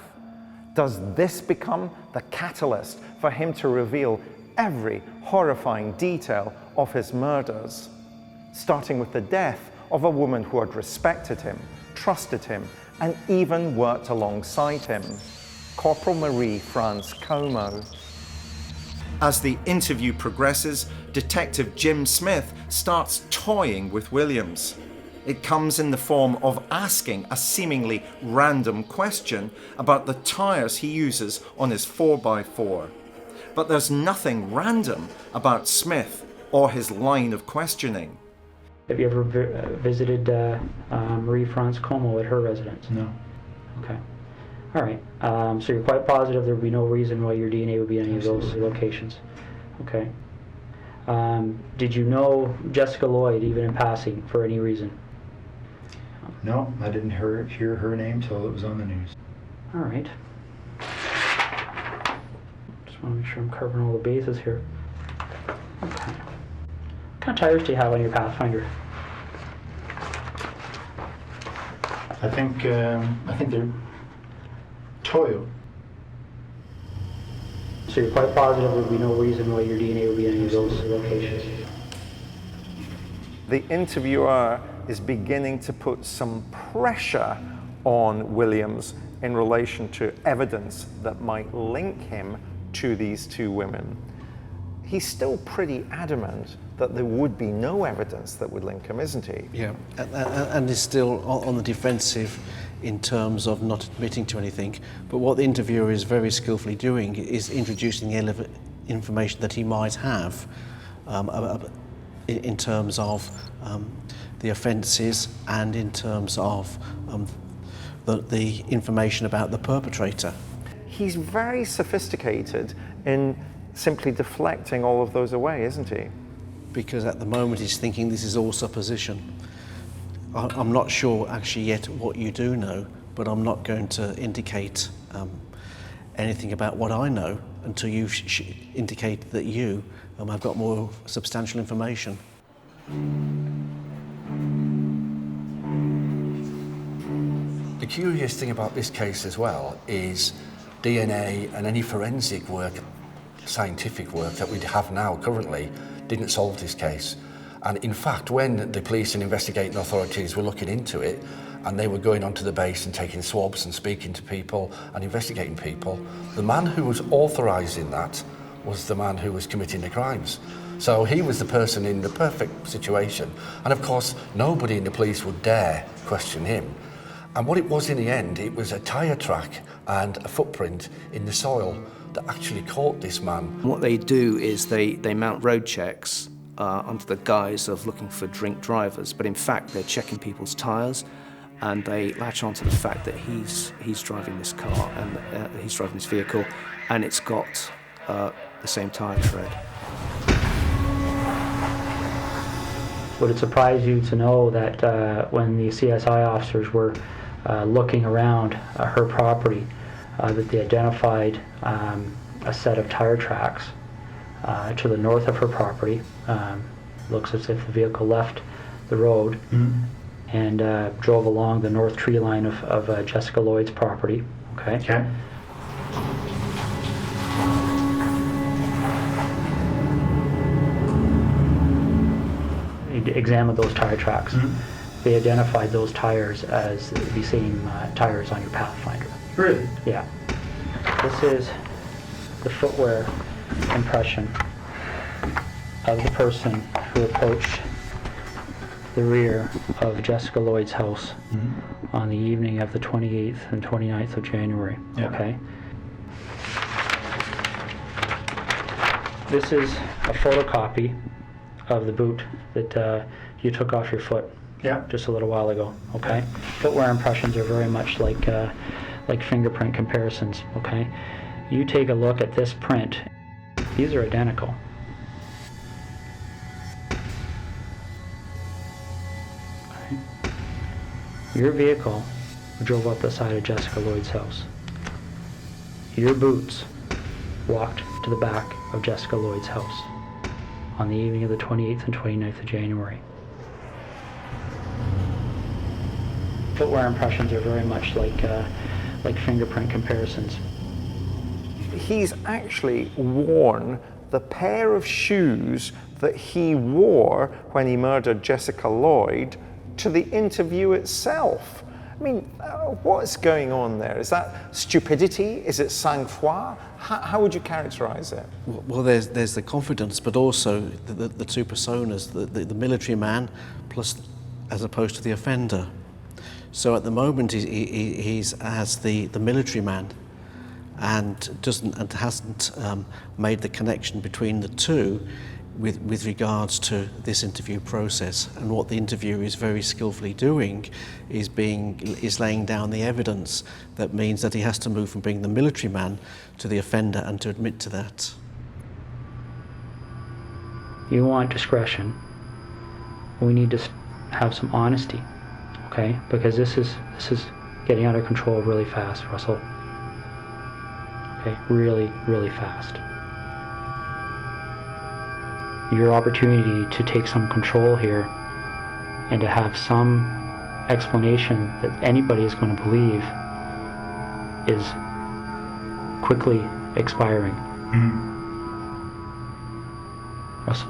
Does this become the catalyst for him to reveal every horrifying detail of his murders? Starting with the death of a woman who had respected him, trusted him, and even worked alongside him, Corporal Marie France Como. As the interview progresses, Detective Jim Smith starts toying with Williams. It comes in the form of asking a seemingly random question about the tires he uses on his 4x4. But there's nothing random about Smith or his line of questioning. Have you ever visited Marie France Como at her residence? No. Okay. All right. So you're quite positive there would be no reason why your DNA would be in any of those locations. Okay. Did you know Jessica Lloyd, even in passing, for any reason? No, I didn't hear her name till it was on the news. All right. Just want to make sure I'm covering all the bases here. Okay. What kind of tires do you have on your Pathfinder? I think they're Toyo. So you're quite positive there would be no reason why your DNA would be in any of those locations? The interviewer is beginning to put some pressure on Williams in relation to evidence that might link him to these two women. He's still pretty adamant that there would be no evidence that would link him, isn't he? Yeah, and is still on the defensive in terms of not admitting to anything. But what the interviewer is very skillfully doing is introducing the information that he might have in terms of the offences and in terms of the information about the perpetrator. He's very sophisticated in simply deflecting all of those away, isn't he? Because at the moment he's thinking this is all supposition. I'm not sure actually yet what you do know, but I'm not going to indicate anything about what I know until you indicate that you have got more substantial information. The curious thing about this case as well is DNA and any forensic work, scientific work that we have now currently didn't solve this case. And in fact, when the police and investigating authorities were looking into it, and they were going onto the base and taking swabs and speaking to people and investigating people, the man who was authorising that was the man who was committing the crimes. So he was the person in the perfect situation. And of course, nobody in the police would dare question him. And what it was in the end, it was a tyre track and a footprint in the soil that actually caught this man. What they do is they mount road checks under the guise of looking for drink drivers, but in fact they're checking people's tyres, and they latch on to the fact that he's driving this car and he's driving this vehicle, and it's got the same tyre tread. Would it surprise you to know that when the CSI officers were looking around her property, that they identified a set of tire tracks to the north of her property? Looks as if the vehicle left the road and drove along the north tree line of Jessica Lloyd's property. Okay. Examined those tire tracks. They identified those tires as the same tires on your Pathfinder. Really? Yeah. This is the footwear impression of the person who approached the rear of Jessica Lloyd's house on the evening of the 28th and 29th of January. Yeah. Okay. This is a photocopy of the boot that you took off your foot just a little while ago. Okay. Footwear impressions are very much like fingerprint comparisons. Okay. You take a look at this print. These are identical. Okay. Your vehicle drove up the side of Jessica Lloyd's house. Your boots walked to the back of Jessica Lloyd's house on the evening of the 28th and 29th of January. Footwear impressions are very much like fingerprint comparisons. He's actually worn the pair of shoes that he wore when he murdered Jessica Lloyd to the interview itself. I mean, what's going on there? Is that stupidity? Is it sang-froid? How would you characterize it? Well, there's the confidence, but also the two personas, the military man plus as opposed to the offender. So at the moment he's as the military man and hasn't made the connection between the two with regards to this interview process. And what the interviewer is very skillfully doing is laying down the evidence that means that he has to move from being the military man to the offender and to admit to that. You want discretion. We need to have some honesty, okay? Because this is getting out of control really fast, Russell. Okay, really, really fast. Your opportunity to take some control here and to have some explanation that anybody is going to believe is quickly expiring. Russell,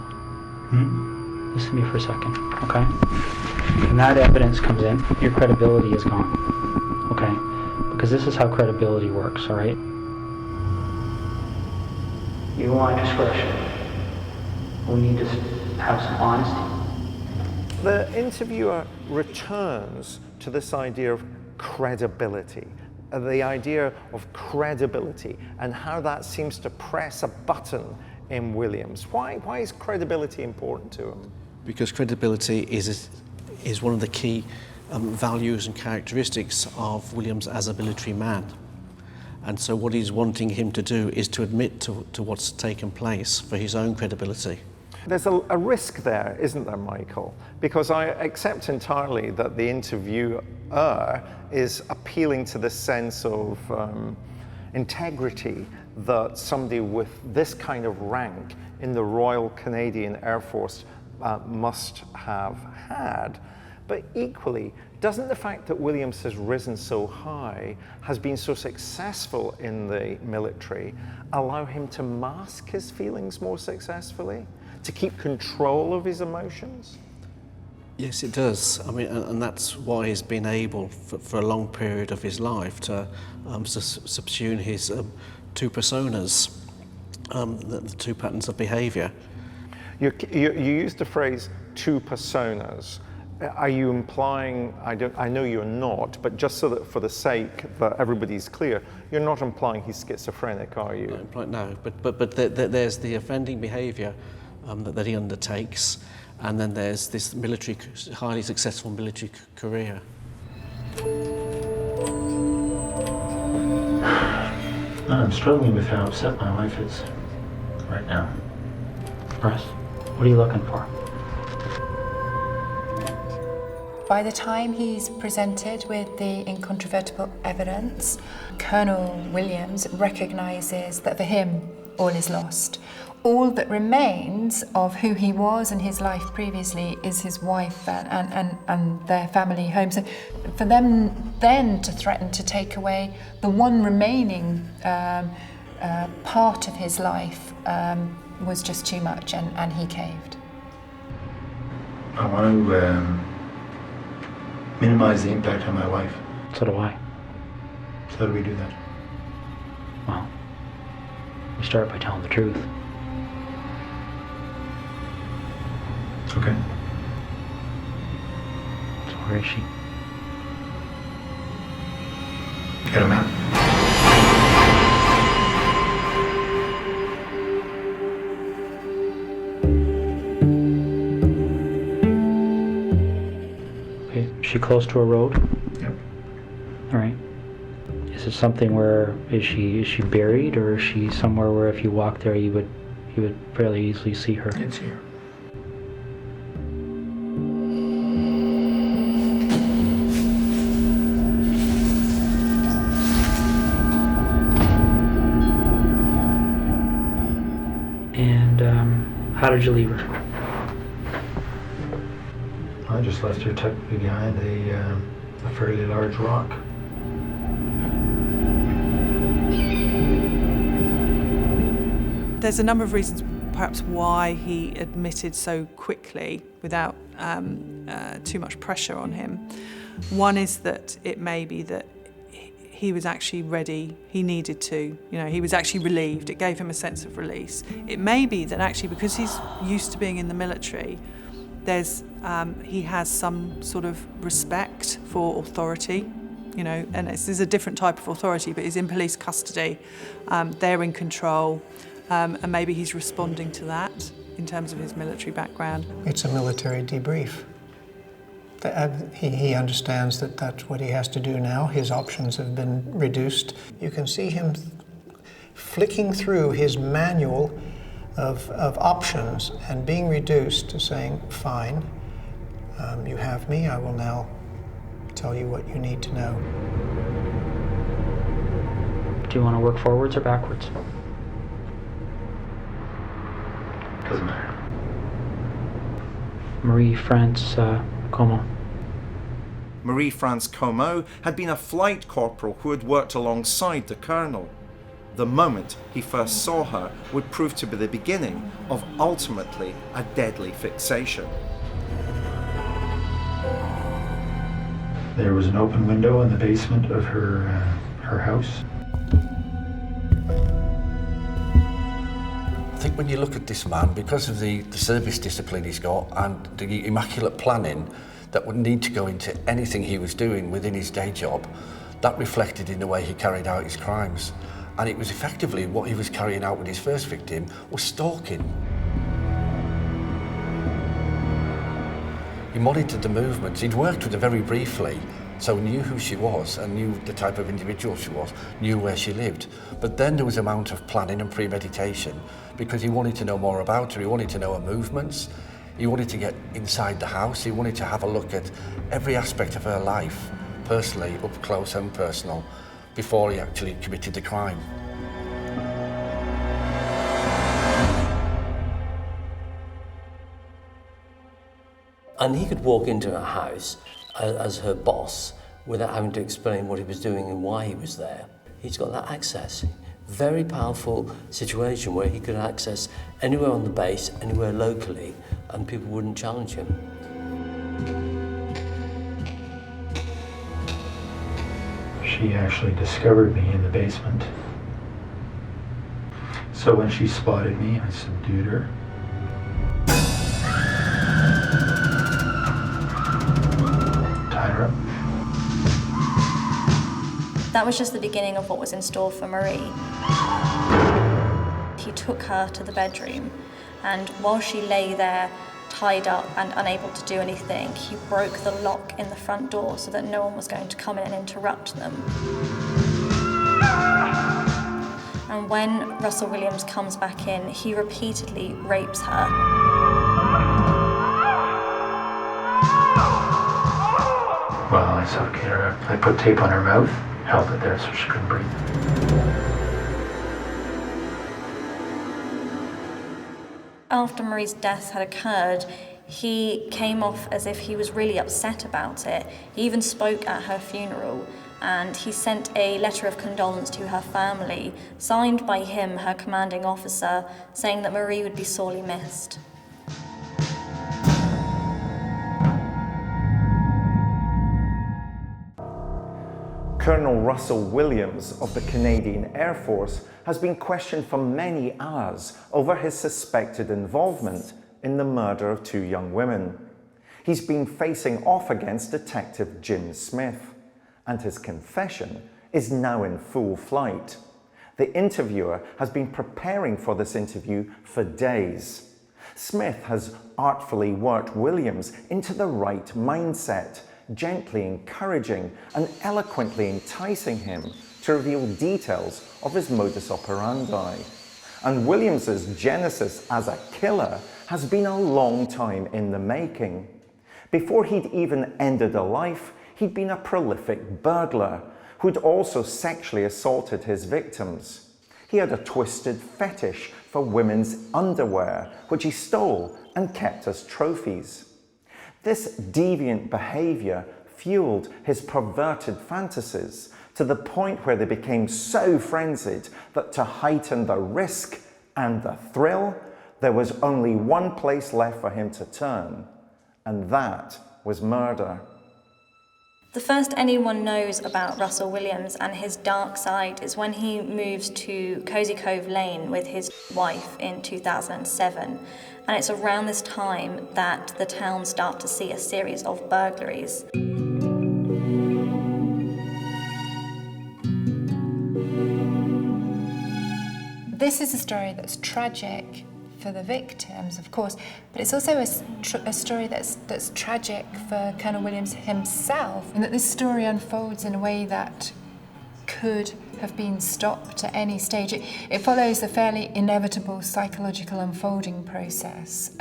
listen to me for a second, okay? When that evidence comes in, your credibility is gone, okay? Because this is how credibility works, all right? You want discretion. We need to have some honesty. The interviewer returns to this idea of credibility, the idea of credibility and how that seems to press a button in Williams. Why is credibility important to him? Because credibility is one of the key values and characteristics of Williams as a military man. And so what he's wanting him to do is to admit to what's taken place for his own credibility. There's a risk there, isn't there, Michael? Because I accept entirely that the interviewer is appealing to the sense of integrity that somebody with this kind of rank in the Royal Canadian Air Force must have had. But equally, doesn't the fact that Williams has risen so high, has been so successful in the military, allow him to mask his feelings more successfully? To keep control of his emotions? Yes, it does. I mean, and that's why he's been able, for a long period of his life, to subsume his two personas, the two patterns of behaviour. You used the phrase two personas. Are you implying, I know you're not, but just so that for the sake that everybody's clear, you're not implying he's schizophrenic, are you? No, but there's the offending behaviour that he undertakes, and then there's this highly successful military career. I'm struggling with how upset my wife is right now. Russ, what are you looking for? By the time he's presented with the incontrovertible evidence, Colonel Williams recognises that for him, all is lost. All that remains of who he was and his life previously is his wife and their family home. So for them then to threaten to take away the one remaining part of his life was just too much, and he caved. I want to minimize the impact on my wife. So do I. So how do we do that? Well, we start by telling the truth. Okay. So where is she? Get him out. Okay, is she close to a road? Yep. All right. Is it something where is she buried, or is she somewhere where if you walk there you would fairly easily see her? It's here. How did you leave her? I just left her tucked behind a fairly large rock. There's a number of reasons perhaps why he admitted so quickly without too much pressure on him. One is that it may be that he was actually ready, he needed to, he was actually relieved, it gave him a sense of release. It may be that actually because he's used to being in the military, he has some sort of respect for authority, and this is a different type of authority, but he's in police custody, they're in control, and maybe he's responding to that in terms of his military background. It's a military debrief. He understands that that's what he has to do now. His options have been reduced. You can see him flicking through his manual of options and being reduced to saying, fine, you have me, I will now tell you what you need to know. Do you want to work forwards or backwards? Doesn't matter. Marie-France Como. Marie-France Como had been a flight corporal who had worked alongside the colonel. The moment he first saw her would prove to be the beginning of ultimately a deadly fixation. There was an open window in the basement of her house. I think when you look at this man, because of the service discipline he's got and the immaculate planning that would need to go into anything he was doing within his day job, that reflected in the way he carried out his crimes. And it was effectively what he was carrying out with his first victim was stalking. He monitored the movements. He'd worked with her very briefly, So knew who she was and knew the type of individual she was, knew where she lived. But then there was an amount of planning and premeditation because he wanted to know more about her, he wanted to know her movements, he wanted to get inside the house, he wanted to have a look at every aspect of her life, personally, up close and personal, before he actually committed the crime. And he could walk into her house as her boss without having to explain what he was doing and why he was there. He's got that access. Very powerful situation where he could access anywhere on the base, anywhere locally, and people wouldn't challenge him. She actually discovered me in the basement. So when she spotted me, I subdued her. Tied her up. That was just the beginning of what was in store for Marie. He took her to the bedroom, and while she lay there, tied up and unable to do anything, he broke the lock in the front door so that no one was going to come in and interrupt them. And when Russell Williams comes back in, he repeatedly rapes her. Well, I suffocated her. I put tape on her mouth, held it there so she couldn't breathe. After Marie's death had occurred, he came off as if he was really upset about it. He even spoke at her funeral, and he sent a letter of condolence to her family, signed by him, her commanding officer, saying that Marie would be sorely missed. Colonel Russell Williams of the Canadian Air Force has been questioned for many hours over his suspected involvement in the murder of 2 young women. He's been facing off against Detective Jim Smith, and his confession is now in full flight. The interviewer has been preparing for this interview for days. Smith has artfully worked Williams into the right mindset, gently encouraging and eloquently enticing him to reveal details of his modus operandi. And Williams's genesis as a killer has been a long time in the making. Before he'd even ended a life, he'd been a prolific burglar who'd also sexually assaulted his victims. He had a twisted fetish for women's underwear, which he stole and kept as trophies. This deviant behavior fueled his perverted fantasies to the point where they became so frenzied that to heighten the risk and the thrill, there was only one place left for him to turn, and that was murder. The first anyone knows about Russell Williams and his dark side is when he moves to Cozy Cove Lane with his wife in 2007. And it's around this time that the town start to see a series of burglaries. This is a story that's tragic for the victims, of course, but it's also a story that's tragic for Colonel Williams himself, and that this story unfolds in a way that could have been stopped at any stage. It follows a fairly inevitable psychological unfolding process.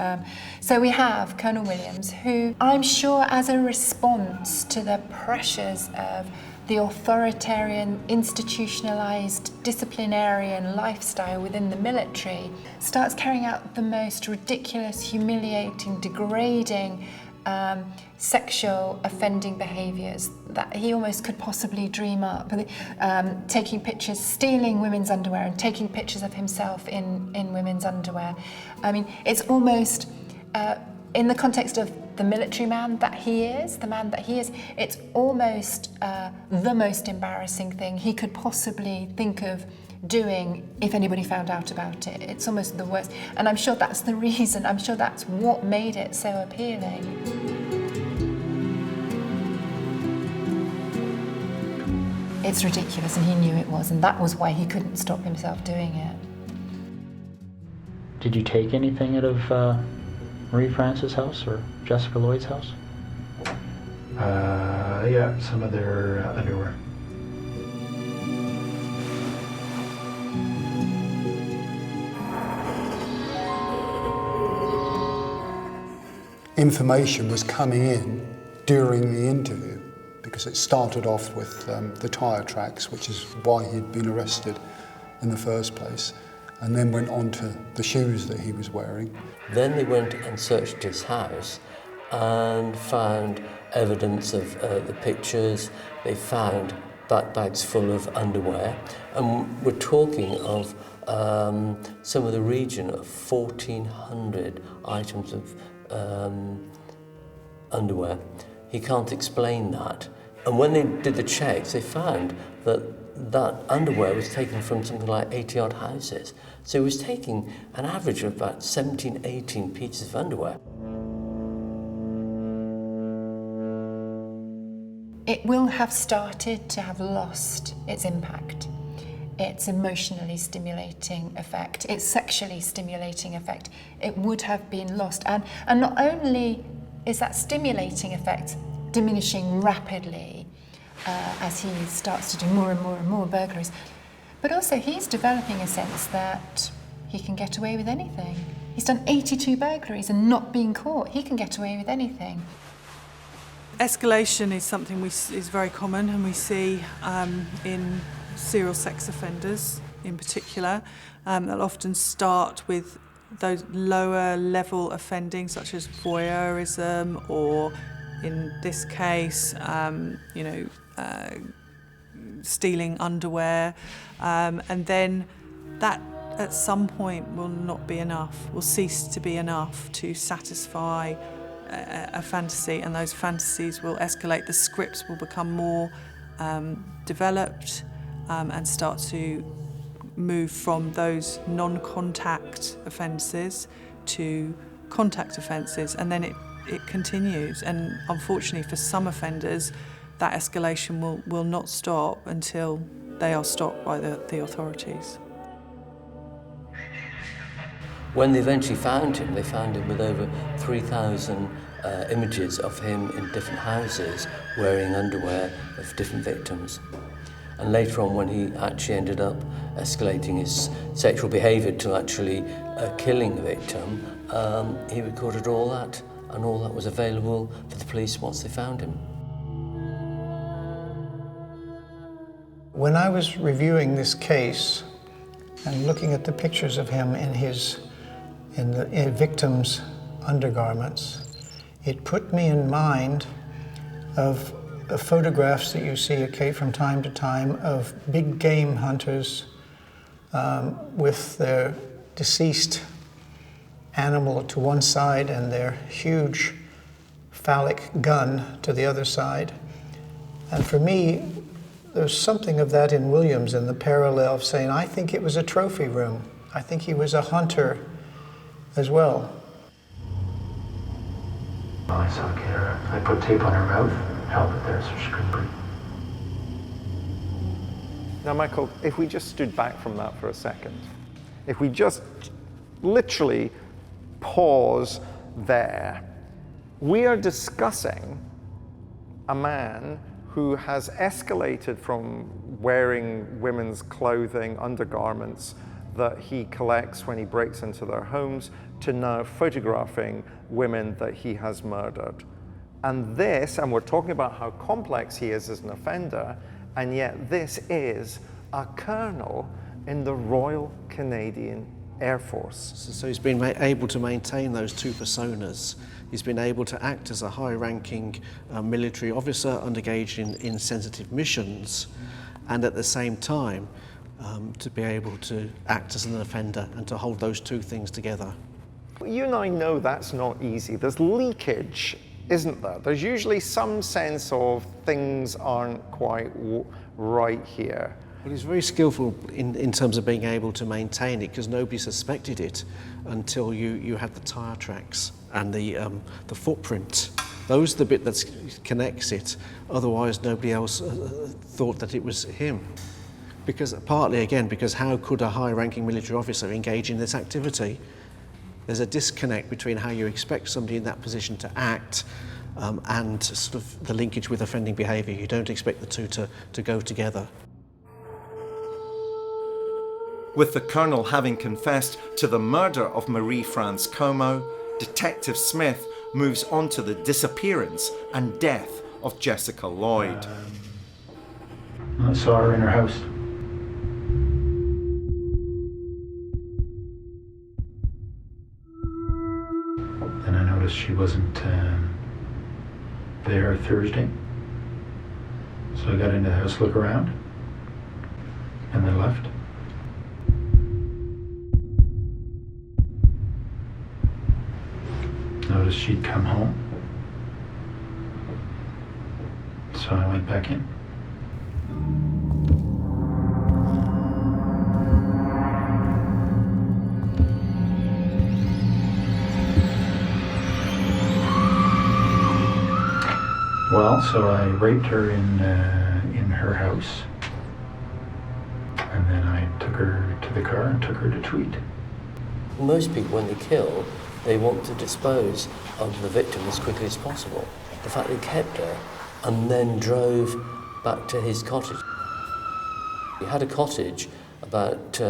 So we have Colonel Williams, who I'm sure as a response to the pressures of the authoritarian, institutionalized, disciplinarian lifestyle within the military, starts carrying out the most ridiculous, humiliating, degrading, sexual offending behaviours that he almost could possibly dream up. Taking pictures, stealing women's underwear and taking pictures of himself in women's underwear. I mean, it's almost, in the context of the military man that he is, it's almost the most embarrassing thing he could possibly think of doing if anybody found out about it. It's almost the worst. And I'm sure that's the reason, I'm sure that's what made it so appealing. It's ridiculous, and he knew it was, and that was why he couldn't stop himself doing it. Did you take anything out of Marie France's house or Jessica Lloyd's house? Yeah, some of their underwear. Information was coming in during the interview because it started off with the tyre tracks, which is why he'd been arrested in the first place, and then went on to the shoes that he was wearing. Then they went and searched his house and found evidence of the pictures. They found bags full of underwear, and we're talking of some of the region of 1,400 items of underwear. He can't explain that. And when they did the checks, they found that underwear was taken from something like 80-odd houses. So he was taking an average of about 17, 18 pieces of underwear. It will have started to have lost its impact, its emotionally stimulating effect, its sexually stimulating effect. It would have been lost. And not only is that stimulating effect diminishing rapidly as he starts to do more and more and more burglaries, but also he's developing a sense that he can get away with anything. He's done 82 burglaries and not been caught. He can get away with anything. Escalation is something is very common, and we see in serial sex offenders in particular. They'll often start with those lower level offending, such as voyeurism, or in this case, stealing underwear, and then that at some point will not be enough, will cease to be enough to satisfy a fantasy, and those fantasies will escalate. The scripts will become more developed and start to move from those non-contact offences to contact offences, and then it continues. And unfortunately for some offenders, that escalation will not stop until they are stopped by the authorities. When they eventually found him, they found him with over 3,000 images of him in different houses wearing underwear of different victims. And later on, when he actually ended up escalating his sexual behaviour to actually killing the victim, he recorded all that, and all that was available for the police once they found him. When I was reviewing this case and looking at the pictures of him in the victim's undergarments, it put me in mind of photographs that you see from time to time of big game hunters with their deceased animal to one side and their huge phallic gun to the other side. And for me, there's something of that in Williams, in the parallel of saying, I think it was a trophy room. I think he was a hunter as well. I saw Kara. I put tape on her mouth, held it there so she couldn't breathe. Now, Michael, if we just stood back from that for a second, if we just literally pause there, we are discussing a man who has escalated from wearing women's clothing, undergarments that he collects when he breaks into their homes, to now photographing women that he has murdered. And we're talking about how complex he is as an offender, and yet this is a colonel in the Royal Canadian Air Force. So he's been able to maintain those two personas. He's been able to act as a high-ranking military officer engaged in sensitive missions, and at the same time to be able to act as an offender and to hold those two things together. You and I know that's not easy. There's leakage, isn't there? There's usually some sense of things aren't quite right here. Well, he's very skillful in terms of being able to maintain it, because nobody suspected it until you had the tyre tracks and the footprint. Those are the bit that connects it. Otherwise, nobody else thought that it was him. Partly, again, because how could a high-ranking military officer engage in this activity? There's a disconnect between how you expect somebody in that position to act and sort of the linkage with offending behaviour. You don't expect the two to go together. With the Colonel having confessed to the murder of Marie-France Como, Detective Smith moves on to the disappearance and death of Jessica Lloyd. I saw her in her house. Then I noticed she wasn't there Thursday. So I got into the house, look around, and then left. Noticed she'd come home. So I went back in. Well, so I raped her in her house, and then I took her to the car and took her to Tweed. Most people, when they kill, they want to dispose of the victim as quickly as possible. The fact that he kept her and then drove back to his cottage. He had a cottage about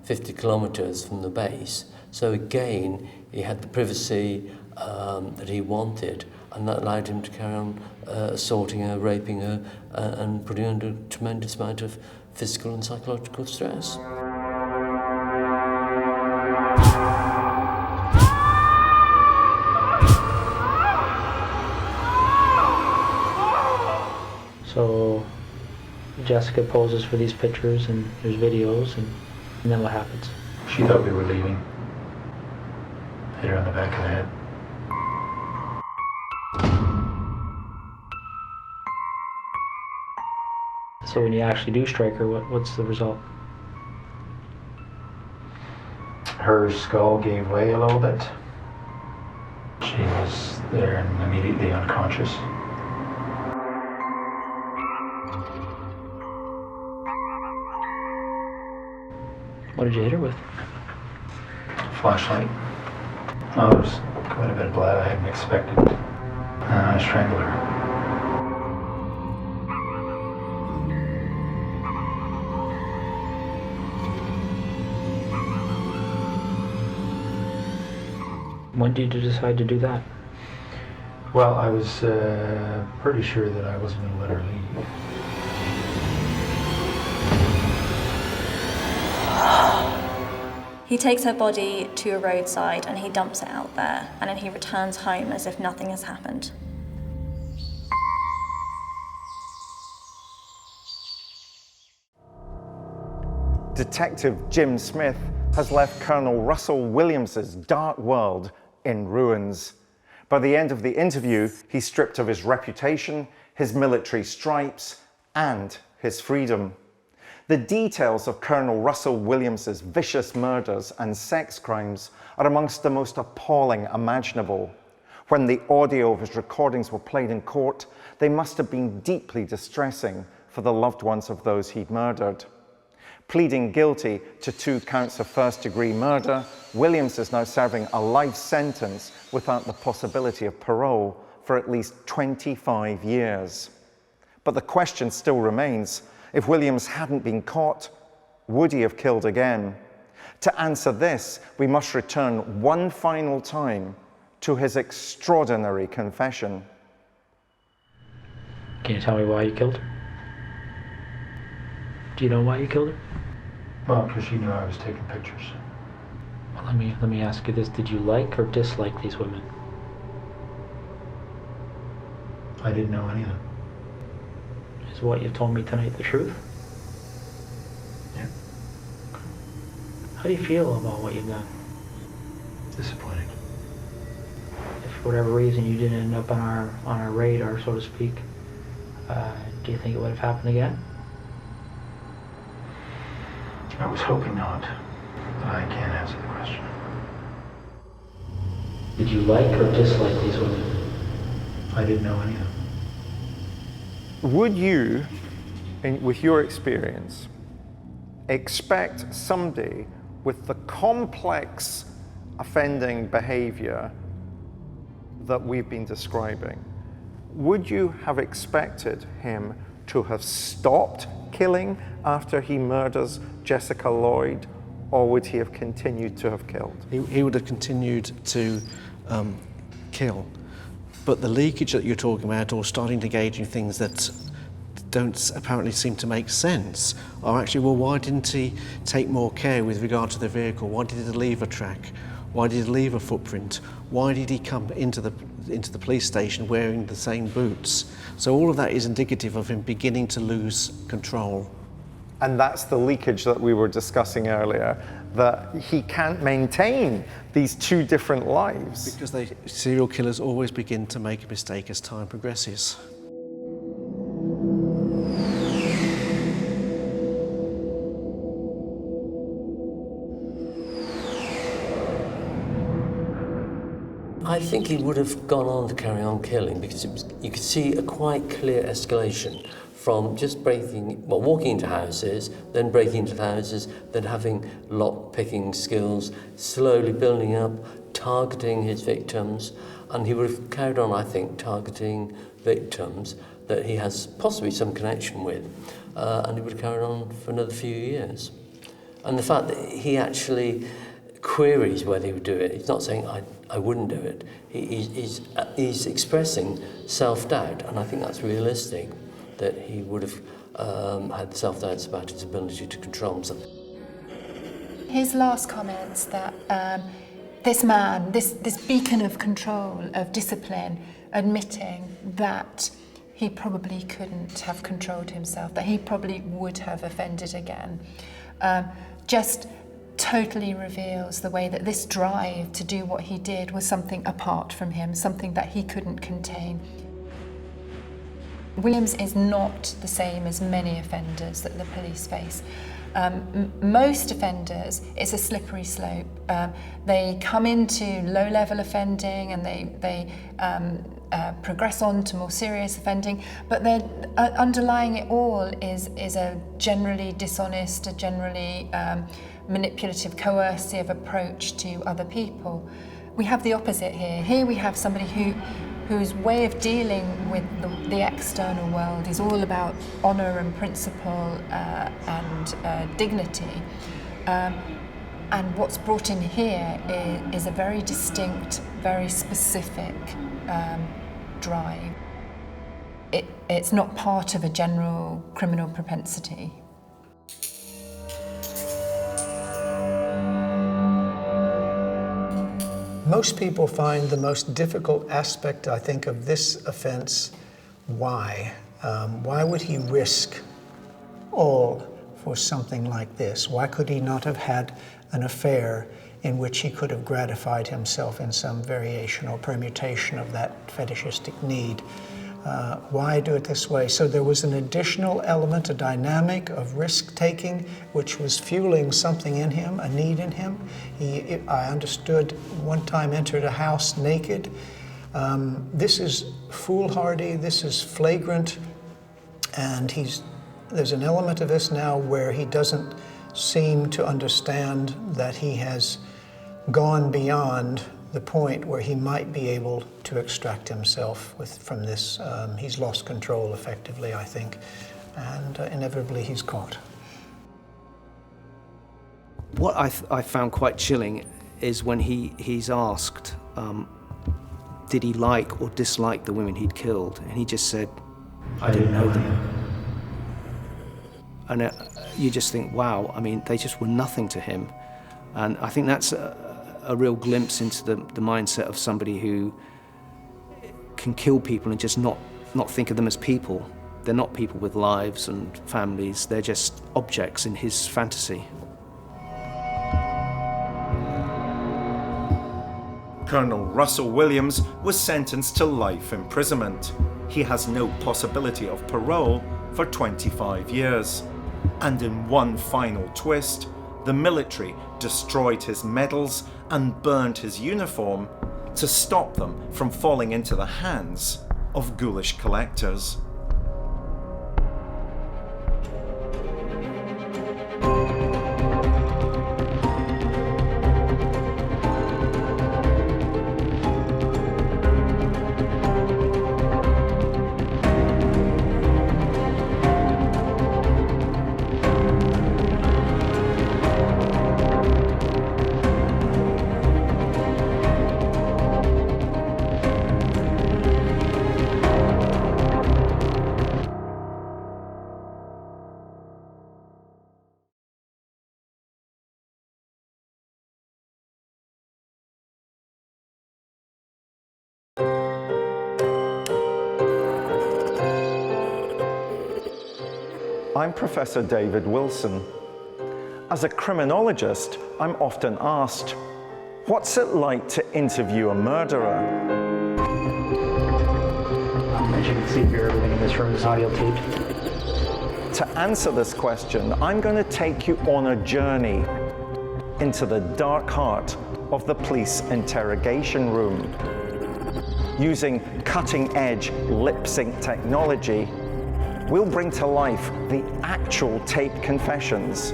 50 kilometres from the base, so again, he had the privacy that he wanted, and that allowed him to carry on assaulting her, raping her, and putting her under a tremendous amount of physical and psychological stress. So Jessica poses for these pictures and there's videos, and then what happens? She thought we were leaving. Hit her on the back of the head. So when you actually do strike her, what's the result? Her skull gave way a little bit. She was there and immediately unconscious. What did you hit her with? Flashlight. Oh, there was quite a bit of blood I hadn't expected. I strangled her. When did you decide to do that? Well, I was pretty sure that I wasn't going to let her leave. He takes her body to a roadside and he dumps it out there, and then he returns home as if nothing has happened. Detective Jim Smith has left Colonel Russell Williams's dark world in ruins. By the end of the interview, he's stripped of his reputation, his military stripes, and his freedom. The details of Colonel Russell Williams's vicious murders and sex crimes are amongst the most appalling imaginable. When the audio of his recordings were played in court, they must have been deeply distressing for the loved ones of those he'd murdered. Pleading guilty to 2 counts of first-degree murder, Williams is now serving a life sentence without the possibility of parole for at least 25 years. But the question still remains, if Williams hadn't been caught, would he have killed again? To answer this, we must return one final time to his extraordinary confession. Can you tell me why you killed her? Do you know why you killed her? Well, because she knew I was taking pictures. Well, let me ask you this. Did you like or dislike these women? I didn't know any of them. Is what you've told me tonight the truth? Yeah. How do you feel about what you've done? Disappointed. If for whatever reason you didn't end up on our radar, so to speak, do you think it would have happened again? I was hoping not, but I can't answer the question. Did you like or dislike these women? I didn't know any of them. Would you, with your experience, expect somebody with the complex offending behavior that we've been describing would you have expected him to have stopped killing after he murders Jessica Lloyd, or would he have continued to have killed? He would have continued to kill. But the leakage that you're talking about, or starting to engage in things that don't apparently seem to make sense, are actually, well, why didn't he take more care with regard to the vehicle? Why did he leave a track? Why did he leave a footprint? Why did he come into the police station wearing the same boots? So all of that is indicative of him beginning to lose control. And that's the leakage that we were discussing earlier, that he can't maintain these two different lives. Because serial killers always begin to make a mistake as time progresses. I think he would have gone on to carry on killing, because you could see a quite clear escalation from just walking into houses, then breaking into houses, then having lock-picking skills, slowly building up, targeting his victims, and he would have carried on, I think, targeting victims that he has possibly some connection with, and he would have carried on for another few years. And the fact that he actually queries whether he would do it, he's not saying, I wouldn't do it. He's expressing self-doubt, and I think that's realistic, that he would have had self-doubts about his ability to control himself. His last comments that this man, this beacon of control, of discipline, admitting that he probably couldn't have controlled himself, that he probably would have offended again, just totally reveals the way that this drive to do what he did was something apart from him, something that he couldn't contain. Williams is not the same as many offenders that the police face. Most offenders, it's a slippery slope. They come into low-level offending and they progress on to more serious offending, but underlying it all is a generally dishonest, a generally manipulative, coercive approach to other people. We have the opposite here. Here we have somebody whose way of dealing with the external world is all about honour and principle and dignity. And what's brought in here is a very distinct, very specific drive. It's not part of a general criminal propensity. Most people find the most difficult aspect, I think, of this offense, why? Why would he risk all for something like this? Why could he not have had an affair in which he could have gratified himself in some variation or permutation of that fetishistic need? Why do it this way? So there was an additional element, a dynamic of risk-taking, which was fueling something in him, a need in him. I understood, one time entered a house naked. This is foolhardy, this is flagrant, and there's an element of this now where he doesn't seem to understand that he has gone beyond the point where he might be able to extract himself from this. He's lost control effectively, I think, and inevitably he's caught. What I found quite chilling is when he's asked, did he like or dislike the women he'd killed? And he just said, I didn't know them. And you just think, wow, I mean, they just were nothing to him. And I think that's a real glimpse into the mindset of somebody who can kill people and just not think of them as people. They're not people with lives and families, they're just objects in his fantasy. Colonel Russell Williams was sentenced to life imprisonment. He has no possibility of parole for 25 years. And in one final twist, the military destroyed his medals and burned his uniform to stop them from falling into the hands of ghoulish collectors. I'm Professor David Wilson. As a criminologist, I'm often asked, what's it like to interview a murderer? As you can see here, everything in this room is audio taped. To answer this question, I'm going to take you on a journey into the dark heart of the police interrogation room. Using cutting-edge lip-sync technology, we'll bring to life the actual taped confessions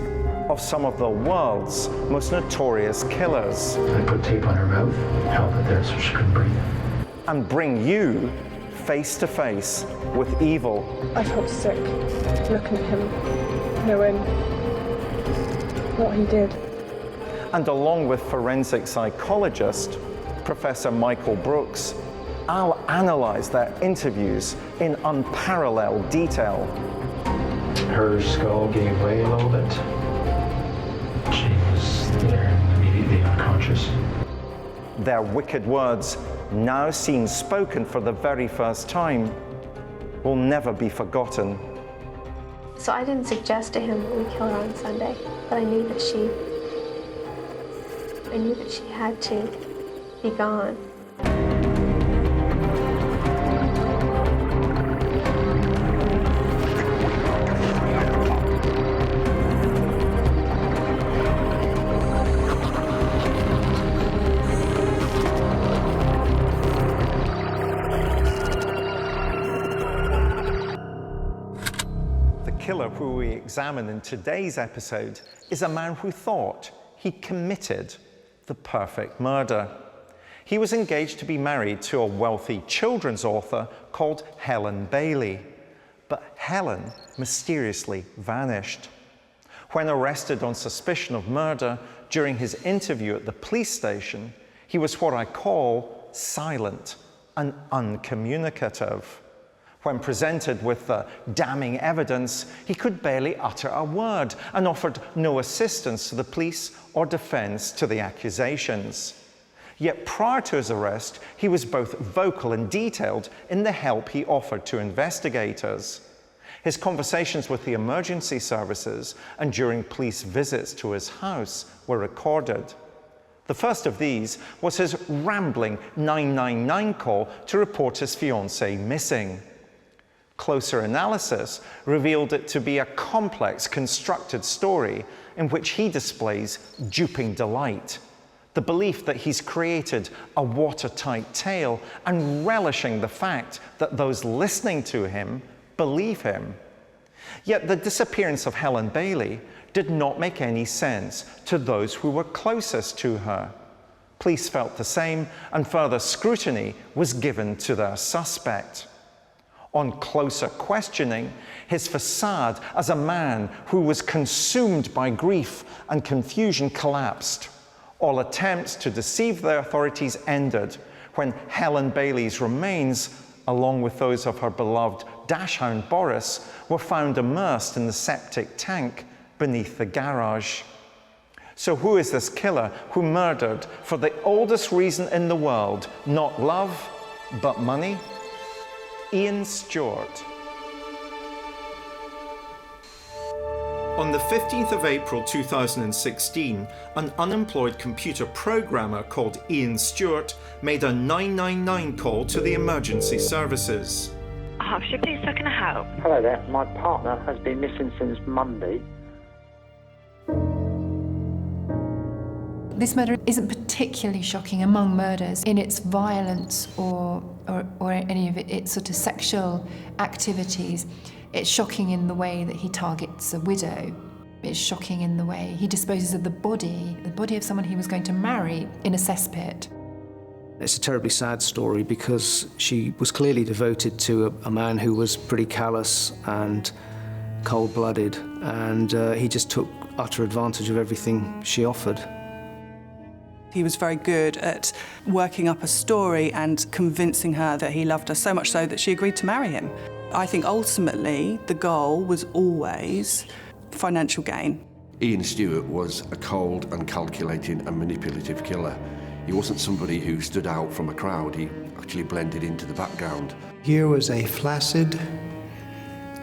of some of the world's most notorious killers. I put tape on her mouth, held it there so she couldn't breathe. And bring you face to face with evil. I felt sick looking at him, knowing what he did. And along with forensic psychologist Professor Michael Brooks, I'll analyze their interviews in unparalleled detail. Her skull gave way a little bit. She was there immediately unconscious. Their wicked words, now seen spoken for the very first time, will never be forgotten. So I didn't suggest to him that we kill her on Sunday, but I knew that she had to be gone. The killer who we examine in today's episode is a man who thought he committed the perfect murder. He was engaged to be married to a wealthy children's author called Helen Bailey, but Helen mysteriously vanished. When arrested on suspicion of murder during his interview at the police station, he was what I call silent and uncommunicative. When presented with the damning evidence, he could barely utter a word and offered no assistance to the police or defense to the accusations. Yet prior to his arrest, he was both vocal and detailed in the help he offered to investigators. His conversations with the emergency services and during police visits to his house were recorded. The first of these was his rambling 999 call to report his fiancée missing. Closer analysis revealed it to be a complex, constructed story in which he displays duping delight, the belief that he's created a watertight tale and relishing the fact that those listening to him believe him. Yet the disappearance of Helen Bailey did not make any sense to those who were closest to her. Police felt the same, and further scrutiny was given to their suspect. On closer questioning, his facade as a man who was consumed by grief and confusion collapsed. All attempts to deceive the authorities ended when Helen Bailey's remains, along with those of her beloved dachshund Boris, were found immersed in the septic tank beneath the garage. So who is this killer who murdered for the oldest reason in the world, not love, but money? Ian Stewart. On the 15th of April 2016, an unemployed computer programmer called Ian Stewart made a 999 call to the emergency services. Hampshire Police, how can I help? Hello there, my partner has been missing since Monday. This murder isn't particularly shocking among murders in its violence or any of its sort of sexual activities. It's shocking in the way that he targets a widow. It's shocking in the way he disposes of the body of someone he was going to marry, in a cesspit. It's a terribly sad story because she was clearly devoted to a man who was pretty callous and cold-blooded, and he just took utter advantage of everything she offered. He was very good at working up a story and convincing her that he loved her, so much so that she agreed to marry him. I think ultimately the goal was always financial gain. Ian Stewart was a cold and calculating and manipulative killer. He wasn't somebody who stood out from a crowd, he actually blended into the background. Here was a flaccid,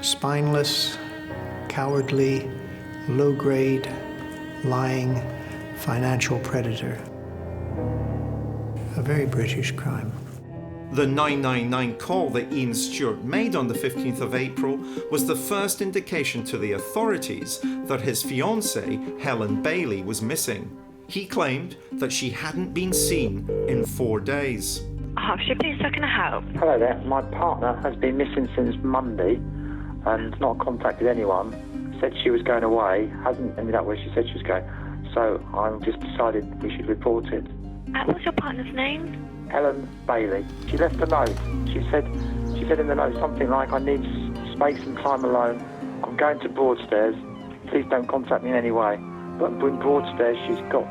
spineless, cowardly, low-grade, lying financial predator. A very British crime. The 999 call that Ian Stewart made on the 15th of April was the first indication to the authorities that his fiancée, Helen Bailey, was missing. He claimed that she hadn't been seen in 4 days. Hertfordshire Police, how can I help? Hello there. My partner has been missing since Monday and not contacted anyone. Said she was going away, hasn't ended up where she said she was going. So I just decided we should report it. What's your partner's name? Helen Bailey. She left a note. She said in the note something like, I need space and time alone. I'm going to Broadstairs. Please don't contact me in any way. But in Broadstairs,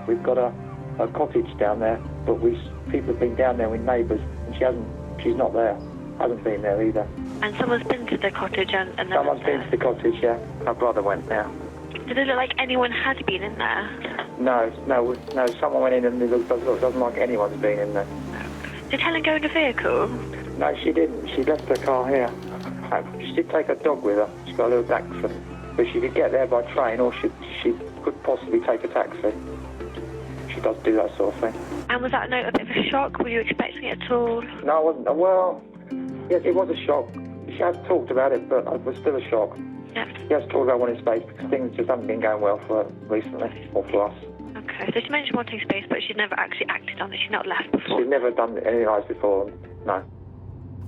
we've got a cottage down there, but people have been down there with neighbours, and she's not there. Hasn't been there either. And someone's been to the cottage and someone's been to the cottage, yeah. My brother went there. Did it look like anyone had been in there? No. Someone went in and it doesn't like anyone's been in there. Did Helen go in a vehicle? No, she didn't. She left her car here. She did take her dog with her. She's got a little Dachshund. But she could get there by train, or she could possibly take a taxi. She does do that sort of thing. And was that note a bit of a shock? Were you expecting it at all? No, I wasn't. Well, yes, it was a shock. She has talked about it, but it was still a shock. Yep. She has talked about wanting space because things just haven't been going well for her recently, or for us. Okay, so she mentioned wanting space, but she'd never actually acted on it. She'd not left before. She'd never done anything like this before, no.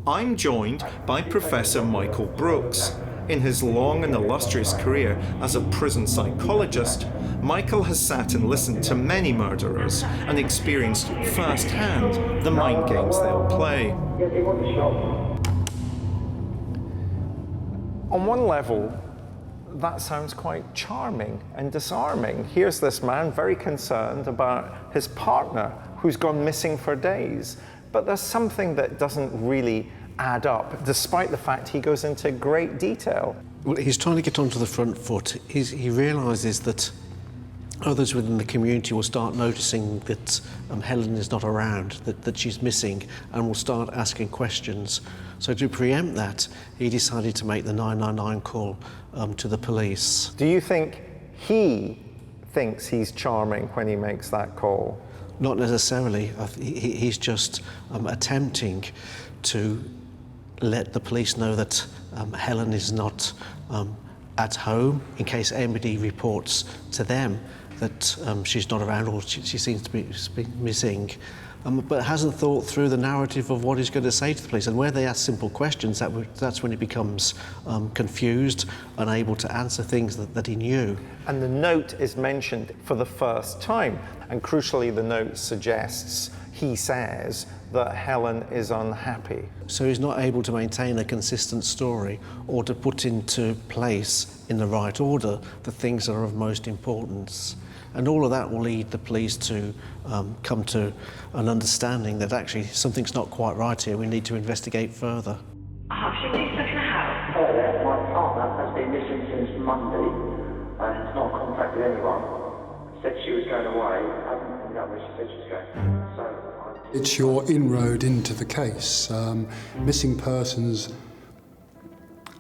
I'm joined by Professor Michael Brooks. In his long and illustrious career as a prison psychologist, Michael has sat and listened to many murderers and experienced firsthand the mind games they'll play. On one level, that sounds quite charming and disarming. Here's this man very concerned about his partner who's gone missing for days. But there's something that doesn't really add up, despite the fact he goes into great detail. Well, he's trying to get onto the front foot. He realises that others within the community will start noticing that Helen is not around, that she's missing, and will start asking questions. So to preempt that, he decided to make the 999 call to the police. Do you think he thinks he's charming when he makes that call? Not necessarily. He's just attempting to let the police know that Helen is not at home, in case anybody reports to them that she's not around or she seems to be missing, but hasn't thought through the narrative of what he's going to say to the police. And where they ask simple questions, that's when he becomes confused, unable to answer things that he knew. And the note is mentioned for the first time, and crucially the note suggests, he says, that Helen is unhappy. So he's not able to maintain a consistent story or to put into place in the right order the things that are of most importance. And all of that will lead the police to come to an understanding that actually something's not quite right here, we need to investigate further. Hertfordshire Police, how can I help? Hello there. My partner has been missing since Monday and not contacted anyone. Said she was going away, hasn't ended up where she said she was going. It's your inroad into the case. Missing persons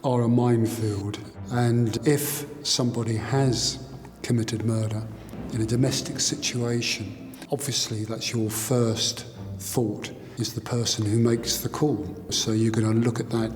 are a minefield, and if somebody has committed murder in a domestic situation, obviously that's your first thought, is the person who makes the call. So you're going to look at that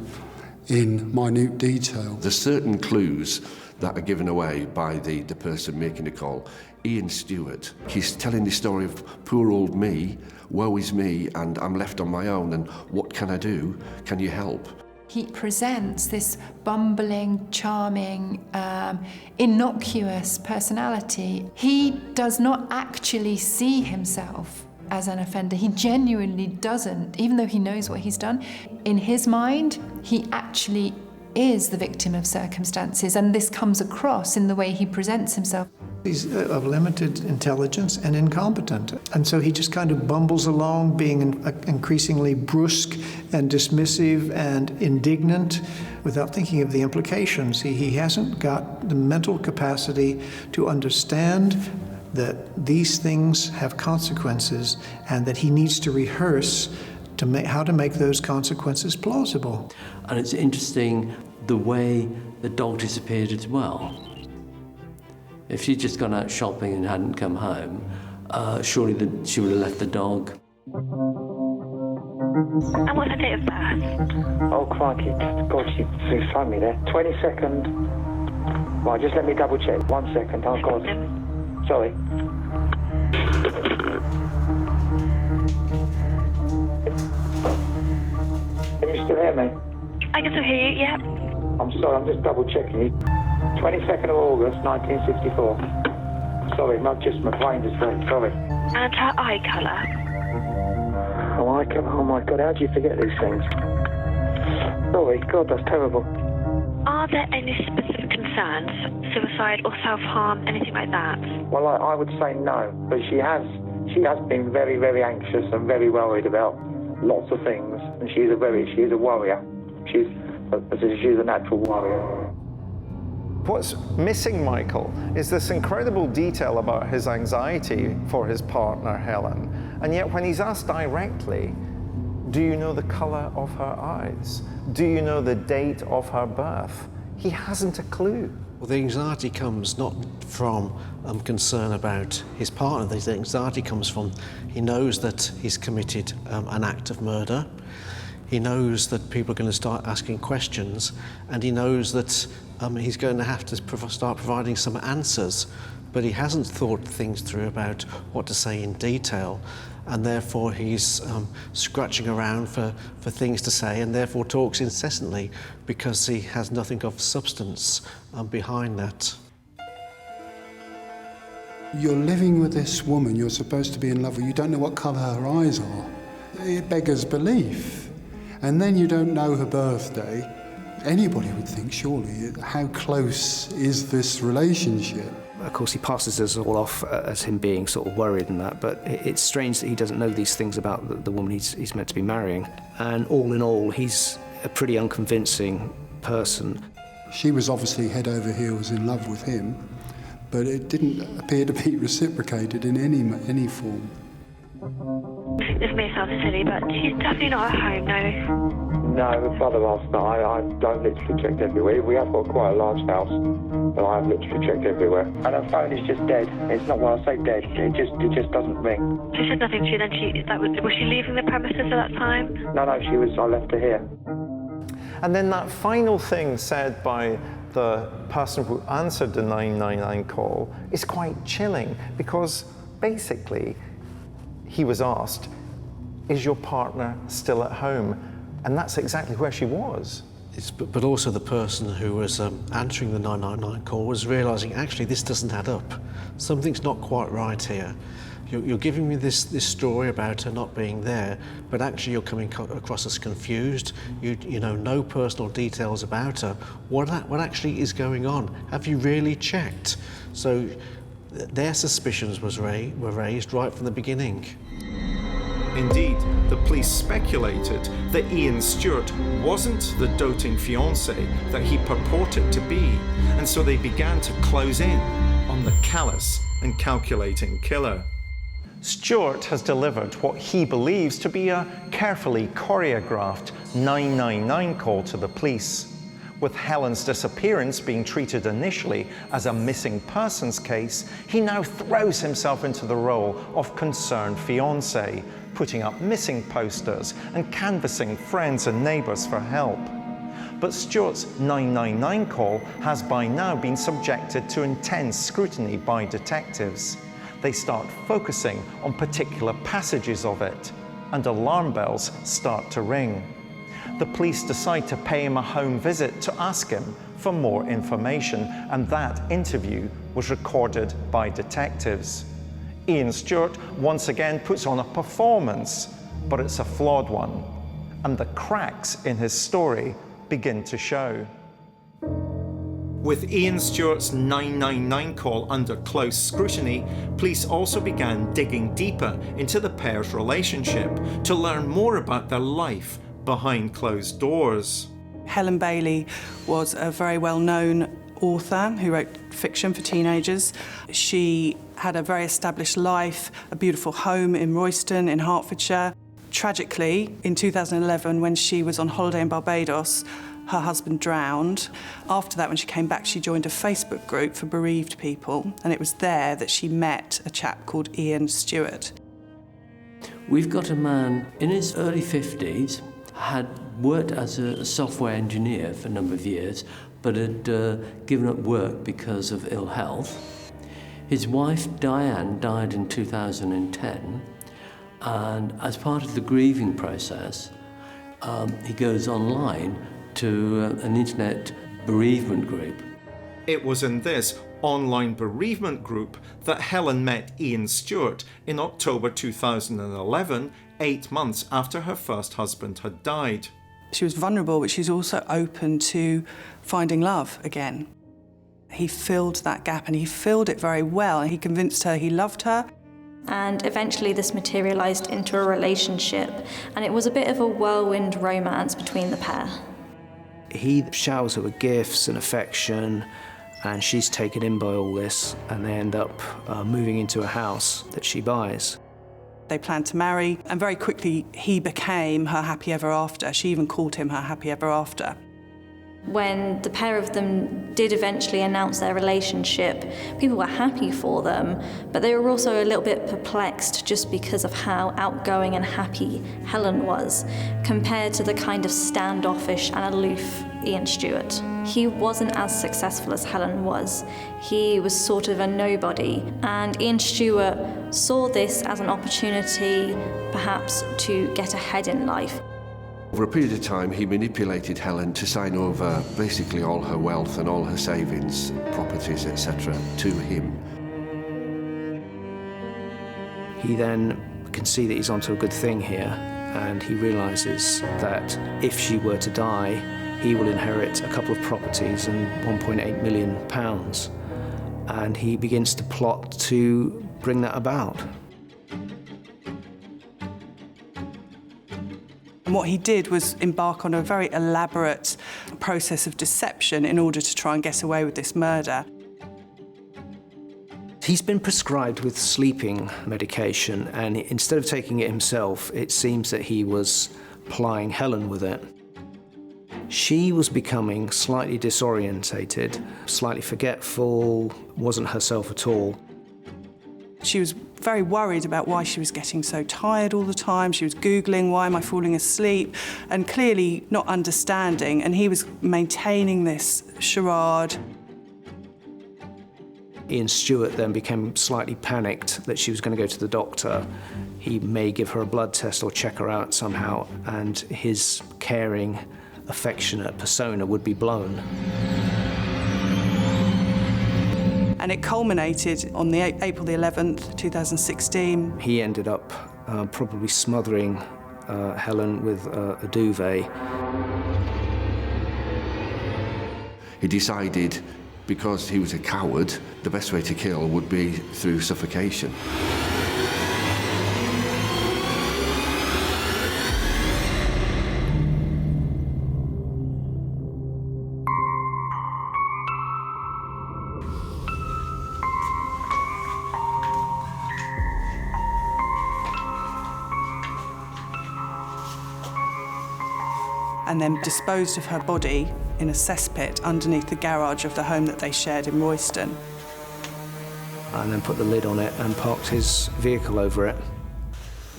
in minute detail. There's certain clues that are given away by the person making the call. Ian Stewart, he's telling the story of poor old me, woe is me, and I'm left on my own, and what can I do? Can you help? He presents this bumbling, charming, innocuous personality. He does not actually see himself as an offender. He genuinely doesn't, even though he knows what he's done. In his mind, he actually is the victim of circumstances, and this comes across in the way he presents himself. He's of limited intelligence and incompetent, and so he just kind of bumbles along, being increasingly brusque and dismissive and indignant without thinking of the implications. He hasn't got the mental capacity to understand that these things have consequences and that he needs to rehearse how to make those consequences plausible. And it's interesting the way the dog disappeared as well. If she'd just gone out shopping and hadn't come home, surely she would have left the dog. And what's her date of birth? Oh, crikey. God, she phoned me there. 22nd. Right, just let me double check. 1 second. Oh, God. Sorry. Can you still hear me? I can still hear you, yeah. I'm sorry, I'm just double checking you. 22nd of August, 1964. Sorry, not just my brain just went, sorry. And her eye colour? Oh my God, how do you forget these things? Sorry, God, that's terrible. Are there any specific concerns? Suicide or self-harm, anything like that? Well, I would say no, but she has been very, very anxious and very worried about lots of things, and she is a warrior. She's a natural warrior. What's missing, Michael, is this incredible detail about his anxiety for his partner, Helen. And yet when he's asked directly, do you know the colour of her eyes? Do you know the date of her birth? He hasn't a clue. Well, the anxiety comes not from concern about his partner. The anxiety comes from he knows that he's committed an act of murder. He knows that people are going to start asking questions, and he knows that he's going to have to start providing some answers, but he hasn't thought things through about what to say in detail, and therefore he's scratching around for things to say, and therefore talks incessantly because he has nothing of substance behind that. You're living with this woman you're supposed to be in love with. You don't know what colour her eyes are. It beggars belief. And then you don't know her birthday. Anybody would think, surely, how close is this relationship? Of course, he passes us all off as him being sort of worried and that, but it's strange that he doesn't know these things about the woman he's meant to be marrying. And all in all, he's a pretty unconvincing person. She was obviously head over heels in love with him, but it didn't appear to be reciprocated in any form. This may sound silly, but she's definitely not at home, no. No, brother asked that. I've literally checked everywhere. We have got quite a large house, but I've literally checked everywhere. And her phone is just dead. It's not when I say dead, it just doesn't ring. She said nothing to you then. Was she leaving the premises at that time? No, I left her here. And then that final thing said by the person who answered the 999 call is quite chilling, because basically he was asked, is your partner still at home? And that's exactly where she was. But also the person who was answering the 999 call was realising, actually, this doesn't add up. Something's not quite right here. You're giving me this story about her not being there, but actually you're coming across as confused. You know no personal details about her. What actually is going on? Have you really checked? So their suspicions were raised right from the beginning. Indeed, the police speculated that Ian Stewart wasn't the doting fiancé that he purported to be, and so they began to close in on the callous and calculating killer. Stewart has delivered what he believes to be a carefully choreographed 999 call to the police. With Helen's disappearance being treated initially as a missing persons case, he now throws himself into the role of concerned fiancé, putting up missing posters and canvassing friends and neighbours for help. But Stewart's 999 call has by now been subjected to intense scrutiny by detectives. They start focusing on particular passages of it, and alarm bells start to ring. The police decide to pay him a home visit to ask him for more information, and that interview was recorded by detectives. Ian Stewart once again puts on a performance, but it's a flawed one, and the cracks in his story begin to show. With Ian Stewart's 999 call under close scrutiny, police also began digging deeper into the pair's relationship to learn more about their life behind closed doors. Helen Bailey was a very well-known author who wrote fiction for teenagers. She had a very established life, a beautiful home in Royston in Hertfordshire. Tragically, in 2011, when she was on holiday in Barbados, her husband drowned. After that, when she came back, she joined a Facebook group for bereaved people, and it was there that she met a chap called Ian Stewart. We've got a man in his early 50s, had worked as a software engineer for a number of years, but had given up work because of ill health. His wife, Diane, died in 2010, and as part of the grieving process, he goes online to an internet bereavement group. It was in this online bereavement group that Helen met Ian Stewart in October 2011, 8 months after her first husband had died. She was vulnerable, but she's also open to finding love again. He filled that gap, and he filled it very well. He convinced her he loved her. And eventually this materialised into a relationship, and it was a bit of a whirlwind romance between the pair. He showers her with gifts and affection, and she's taken in by all this, and they end up moving into a house that she buys. They planned to marry, and very quickly he became her happy ever after. She even called him her happy ever after. When the pair of them did eventually announce their relationship, people were happy for them, but they were also a little bit perplexed just because of how outgoing and happy Helen was, compared to the kind of standoffish and aloof Ian Stewart. He wasn't as successful as Helen was. He was sort of a nobody, and Ian Stewart saw this as an opportunity, perhaps, to get ahead in life. Over a period of time, he manipulated Helen to sign over basically all her wealth and all her savings, properties, etc., to him. He then can see that he's onto a good thing here, and he realises that if she were to die, he will inherit a couple of properties and £1.8 million, and he begins to plot to bring that about. And what he did was embark on a very elaborate process of deception in order to try and get away with this murder. He's been prescribed with sleeping medication, and instead of taking it himself, it seems that he was plying Helen with it. She was becoming slightly disorientated, slightly forgetful, wasn't herself at all. She was very worried about why she was getting so tired all the time. She was Googling, why am I falling asleep? And clearly not understanding, and he was maintaining this charade. Ian Stewart then became slightly panicked that she was going to go to the doctor. He may give her a blood test or check her out somehow, and his caring, affectionate persona would be blown. And it culminated on the April the 11th, 2016. He ended up probably smothering Helen with a duvet. He decided, because he was a coward, the best way to kill would be through suffocation. And then disposed of her body in a cesspit underneath the garage of the home that they shared in Royston. And then put the lid on it and parked his vehicle over it.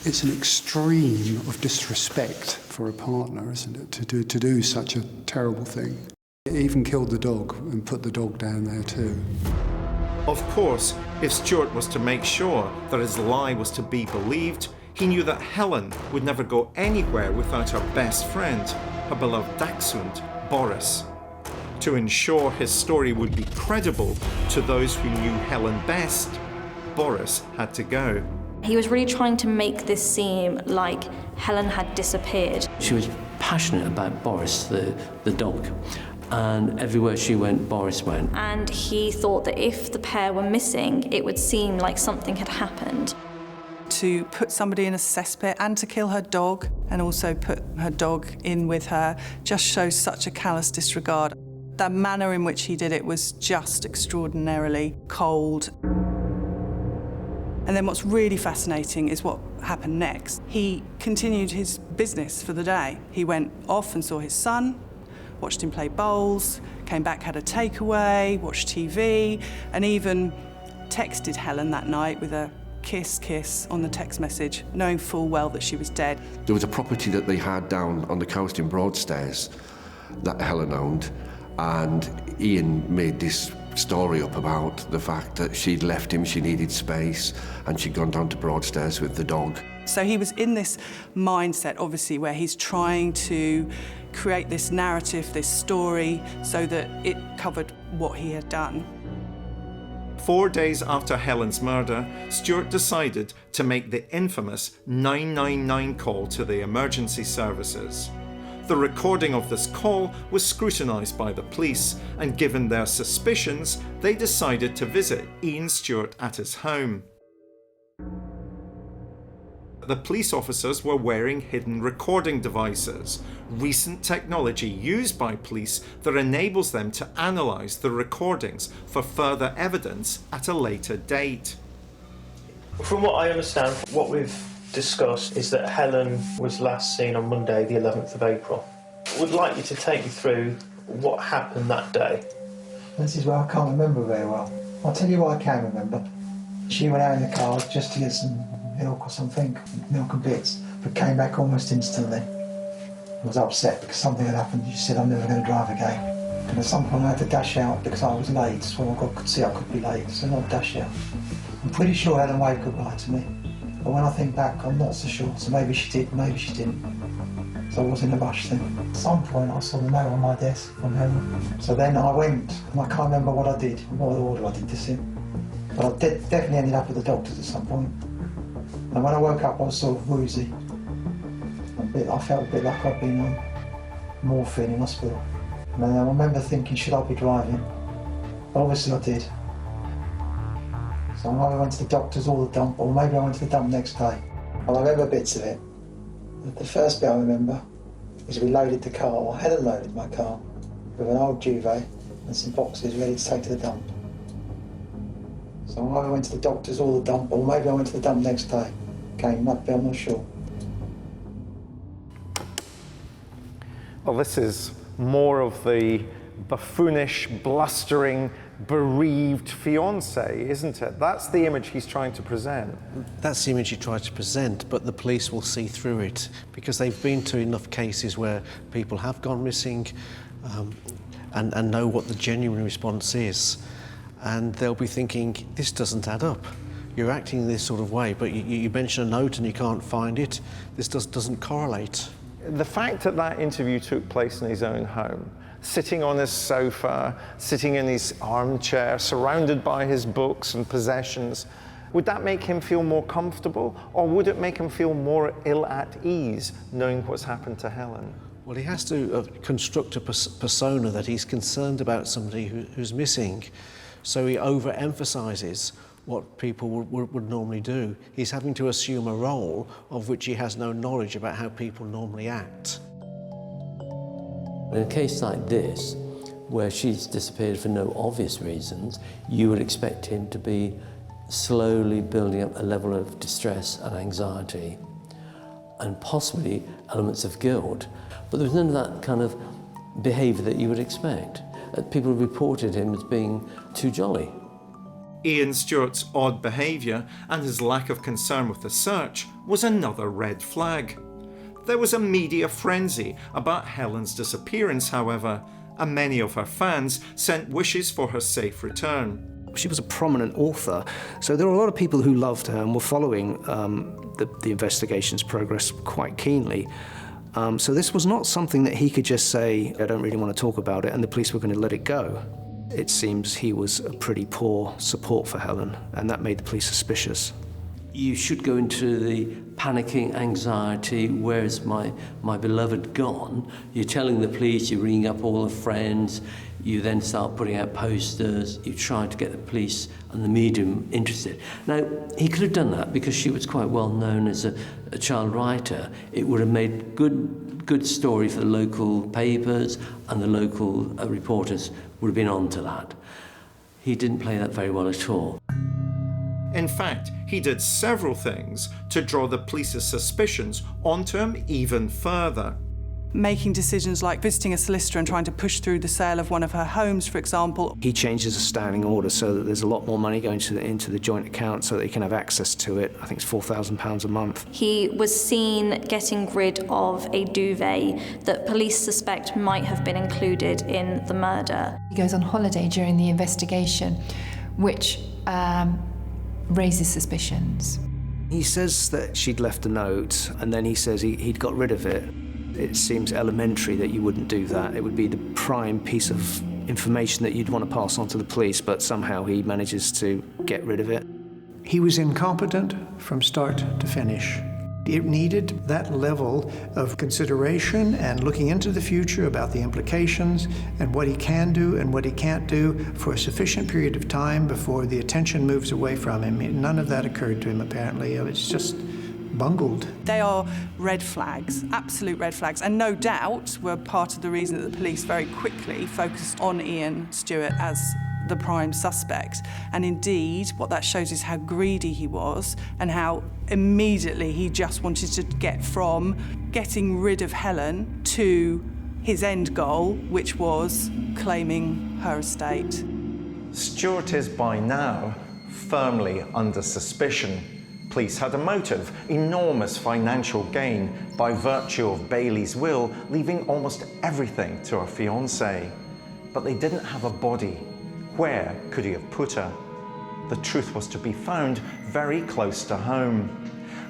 It's an extreme of disrespect for a partner, isn't it, to do such a terrible thing. He even killed the dog and put the dog down there too. Of course, if Stewart was to make sure that his lie was to be believed, he knew that Helen would never go anywhere without her best friend, her beloved dachshund, Boris. To ensure his story would be credible to those who knew Helen best, Boris had to go. He was really trying to make this seem like Helen had disappeared. She was passionate about Boris, the dog, and everywhere she went, Boris went. And he thought that if the pair were missing, it would seem like something had happened. To put somebody in a cesspit and to kill her dog and also put her dog in with her just shows such a callous disregard. The manner in which he did it was just extraordinarily cold. And then what's really fascinating is what happened next. He continued his business for the day. He went off and saw his son, watched him play bowls, came back, had a takeaway, watched TV, and even texted Helen that night with a kiss on the text message, knowing full well that she was dead. There was a property that they had down on the coast in Broadstairs that Helen owned, and Ian made this story up about the fact that she'd left him, she needed space, and she'd gone down to Broadstairs with the dog. So he was in this mindset, obviously, where he's trying to create this narrative, this story, so that it covered what he had done. 4 days after Helen's murder, Stewart decided to make the infamous 999 call to the emergency services. The recording of this call was scrutinised by the police, and given their suspicions, they decided to visit Ian Stewart at his home. The police officers were wearing hidden recording devices, recent technology used by police that enables them to analyse the recordings for further evidence at a later date. From what I understand, what we've discussed is that Helen was last seen on Monday, the 11th of April. I would like you to take me through what happened that day. This is where I can't remember very well. I'll tell you what I can remember. She went out in the car just to get some milk or something, milk and bits, but came back almost instantly. I was upset because something had happened. She said, I'm never going to drive again. And at some point I had to dash out because I was late, so I could see I could be late, so I dash out. I'm pretty sure Helen waved goodbye to me, but when I think back, I'm not so sure, so maybe she did, maybe she didn't. So I was in a rush then. At some point I saw the note on my desk from Helen. So then I went, and I can't remember what I did, what order I did this in. But I definitely ended up at the doctor's at some point. And when I woke up, I was sort of woozy. I felt a bit like I'd been on morphine in hospital. And I remember thinking, should I be driving? But obviously I did. So I either went to the doctor's or the dump, or maybe I went to the dump next day. And I remember bits of it. The first bit I remember is we loaded the car, or Helen loaded my car, with an old duvet and some boxes ready to take to the dump. So I either went to the doctor's or the dump, or maybe I went to the dump next day. I'm not sure. Well, this is more of the buffoonish, blustering, bereaved fiancé, isn't it? That's the image he's trying to present. That's the image he tried to present, but the police will see through it because they've been to enough cases where people have gone missing and know what the genuine response is. And they'll be thinking, this doesn't add up. You're acting in this sort of way, but you mention a note and you can't find it. This doesn't correlate. The fact that that interview took place in his own home, sitting on his sofa, sitting in his armchair, surrounded by his books and possessions, would that make him feel more comfortable, or would it make him feel more ill at ease knowing what's happened to Helen? Well, he has to construct a persona that he's concerned about somebody who's missing, so he overemphasises what people would normally do. He's having to assume a role of which he has no knowledge about how people normally act. In a case like this, where she's disappeared for no obvious reasons, you would expect him to be slowly building up a level of distress and anxiety, and possibly elements of guilt. But there was none of that kind of behaviour that you would expect. People reported him as being too jolly. Ian Stewart's odd behaviour and his lack of concern with the search was another red flag. There was a media frenzy about Helen's disappearance, however, and many of her fans sent wishes for her safe return. She was a prominent author, so there were a lot of people who loved her and were following the investigation's progress quite keenly. So this was not something that he could just say, I don't really want to talk about it, and the police were going to let it go. It seems he was a pretty poor support for Helen, and that made the police suspicious. You should go into the panicking anxiety, where's my beloved gone? You're telling the police, you're ringing up all the friends, you then start putting out posters, you try to get the police and the media interested. Now, he could have done that because she was quite well known as a child writer. It would have made good story for the local papers, and the local reporters would have been on to that. He didn't play that very well at all. In fact, he did several things to draw the police's suspicions onto him even further. making decisions like visiting a solicitor and trying to push through the sale of one of her homes, for example. He changes a standing order so that there's a lot more money going into the joint account so that he can have access to it. I think it's £4,000 a month. He was seen getting rid of a duvet that police suspect might have been included in the murder. He goes on holiday during the investigation, which raises suspicions. He says that she'd left a note, and then he says he'd got rid of it. It seems elementary that you wouldn't do that. It would be the prime piece of information that you'd want to pass on to the police, but somehow he manages to get rid of it. He was incompetent from start to finish. It needed that level of consideration and looking into the future about the implications and what he can do and what he can't do for a sufficient period of time before the attention moves away from him. None of that occurred to him, apparently. It's just bungled. They are red flags, absolute red flags, and no doubt were part of the reason that the police very quickly focused on Ian Stewart as the prime suspect. And indeed, what that shows is how greedy he was and how immediately he just wanted to get from getting rid of Helen to his end goal, which was claiming her estate. Stewart is by now firmly under suspicion. Police had a motive, enormous financial gain by virtue of Bailey's will, leaving almost everything to her fiancé. But they didn't have a body. Where could he have put her? The truth was to be found very close to home.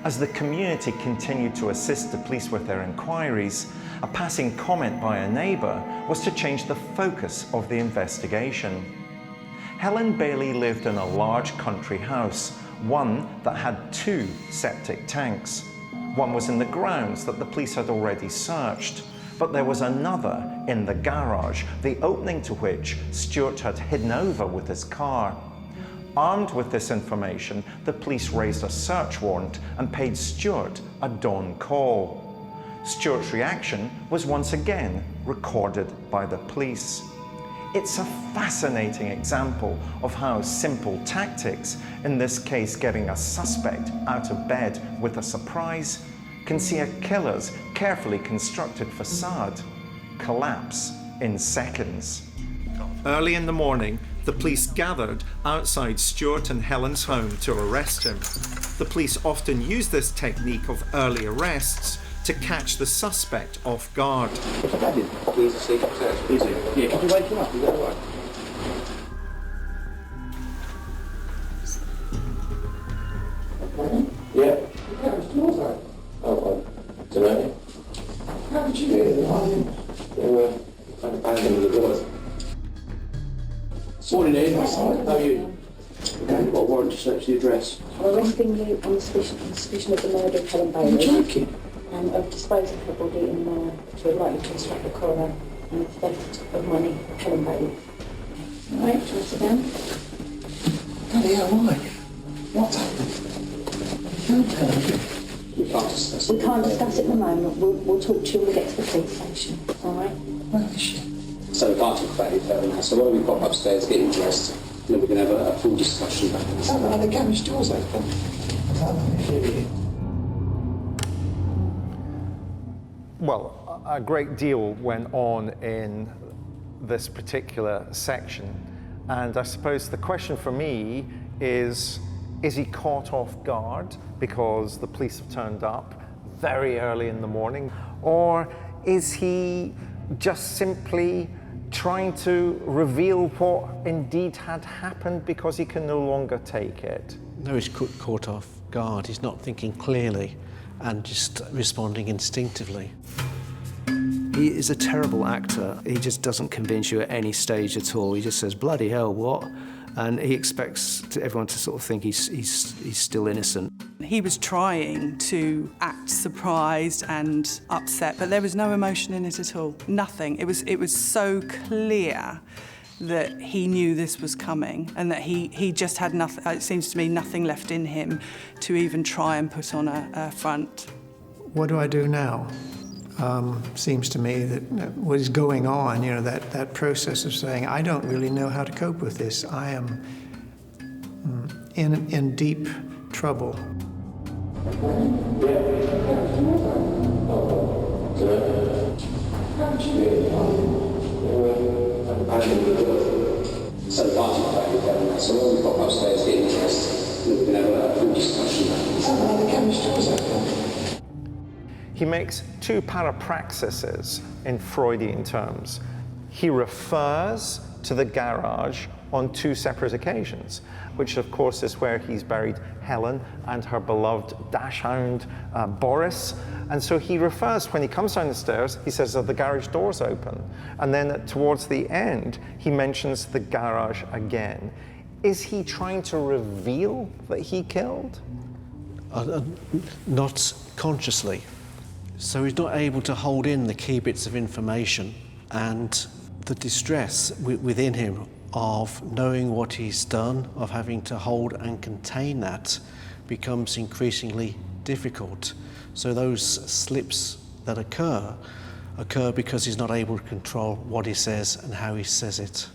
As the community continued to assist the police with their inquiries, a passing comment by a neighbour was to change the focus of the investigation. Helen Bailey lived in a large country house, one that had 2 septic tanks. One was in the grounds that the police had already searched, but there was another in the garage, the opening to which Stewart had hidden over with his car. Armed with this information, the police raised a search warrant and paid Stewart a dawn call. Stewart's reaction was once again recorded by the police. It's a fascinating example of how simple tactics, in this case getting a suspect out of bed with a surprise, can see a killer's carefully constructed facade collapse in seconds. Early in the morning, the police gathered outside Stewart and Helen's home to arrest him. The police often use this technique of early arrests to catch the suspect off guard. Yeah. Tonight? How did you get it? They were kind of banging on the doors. Morning, Ian. How are you? Okay, I've got a warrant to search the address. I'm arresting you on suspicion of the murder of Helen Bailey. You're joking? And of disposing of her body in a manner to likely to instruct the coroner and theft of money of Helen Bailey. All right, do you want to sit down? Bloody hell, why? What's happened? You can't tell me. We can't discuss it. We can't discuss it at the moment. We'll talk to you when we get to the police station. All right? Where is she? So we can't talk about it further now. So why don't we pop upstairs, get you dressed, and then we can have a full discussion back in the Oh, the garage door's open. Well, a great deal went on in this particular section, and I suppose the question for me is he caught off guard because the police have turned up very early in the morning, or is he just simply trying to reveal what indeed had happened because he can no longer take it? No, he's caught off guard. He's not thinking clearly and just responding instinctively. He is a terrible actor. He just doesn't convince you at any stage at all. He just says, bloody hell, what? And he expects everyone to sort of think he's still innocent. He was trying to act surprised and upset, but there was no emotion in it at all. Nothing. It was so clear that he knew this was coming and that he just had nothing, it seems to me, nothing left in him to even try and put on a front. What do I do now? Seems to me that what is going on, that process of saying, I don't really know how to cope with this. I am in deep trouble. So the party played down, so when we got upstairs getting dressed, we could have a full discussion about something the chemistry was open. He makes two parapraxises in Freudian terms. He refers to the garage on two separate occasions, which of course is where he's buried Helen and her beloved dachshund, Boris. And so he refers, when he comes down the stairs, he says that the garage door's open. And then towards the end, he mentions the garage again. Is he trying to reveal that he killed? Not consciously. So he's not able to hold in the key bits of information, and the distress within him of knowing what he's done, of having to hold and contain that, becomes increasingly difficult. So those slips that occur because he's not able to control what he says and how he says it.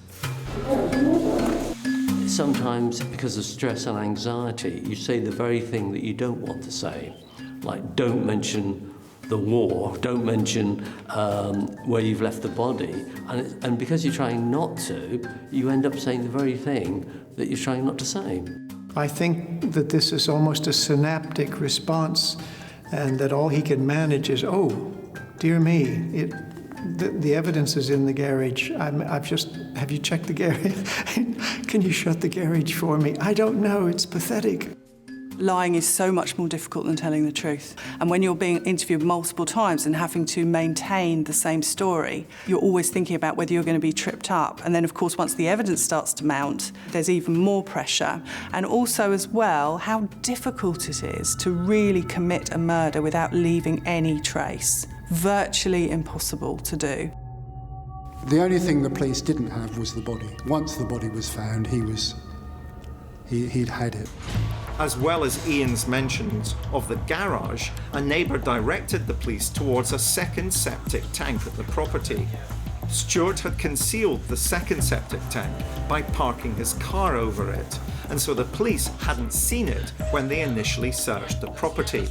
Sometimes, because of stress and anxiety, you say the very thing that you don't want to say. Like, don't mention the war, don't mention where you've left the body. And because you're trying not to, you end up saying the very thing that you're trying not to say. I think that this is almost a synaptic response, and that all he can manage is, oh, dear me, the evidence is in the garage. Have you checked the garage? Can you shut the garage for me? I don't know, it's pathetic. Lying is so much more difficult than telling the truth. And when you're being interviewed multiple times and having to maintain the same story, you're always thinking about whether you're going to be tripped up. And then, of course, once the evidence starts to mount, there's even more pressure. And also, as well, how difficult it is to really commit a murder without leaving any trace. Virtually impossible to do. The only thing the police didn't have was the body. Once the body was found, he'd had it. As well as Ian's mentions of the garage, a neighbour directed the police towards a second septic tank at the property. Stewart had concealed the second septic tank by parking his car over it, and so the police hadn't seen it when they initially searched the property.